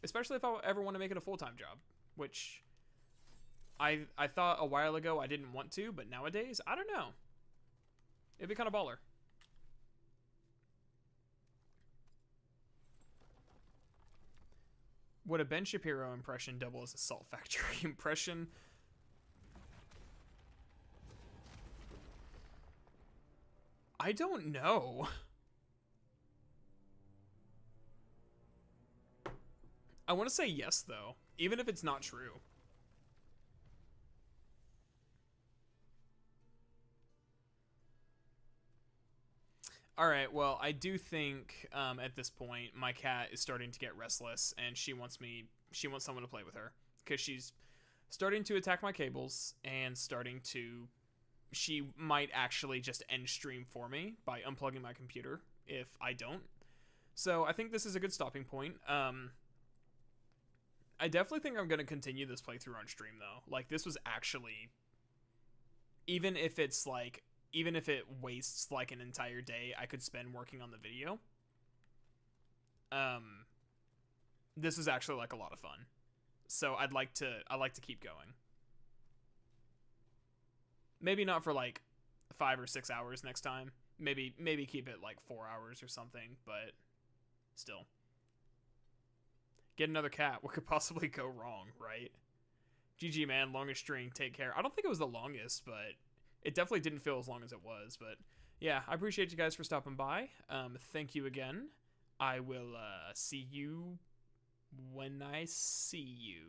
Especially if I ever want to make it a full-time job, which I thought a while ago I didn't want to, but nowadays, I don't know. It'd be kind of baller. Would a Ben Shapiro impression double as a Salt Factory impression? I don't know. I want to say yes, though, even if it's not true. All right, well, I do think at this point my cat is starting to get restless, and she wants someone to play with her because she's starting to attack my cables and she might actually just end stream for me by unplugging my computer if I don't. So I think this is a good stopping point. I definitely think I'm going to continue this playthrough on stream, though. Like, this was actually, even if it wastes like an entire day I could spend working on the video, this is actually like a lot of fun. So I'd like to keep going. Maybe not for like 5 or 6 hours next time. Maybe keep it like 4 hours or something, but still. Get another cat. What could possibly go wrong, right? GG, man. Longest stream. Take care. I don't think it was the longest, but it definitely didn't feel as long as it was. But yeah, I appreciate you guys for stopping by. Thank you again. I will see you when I see you.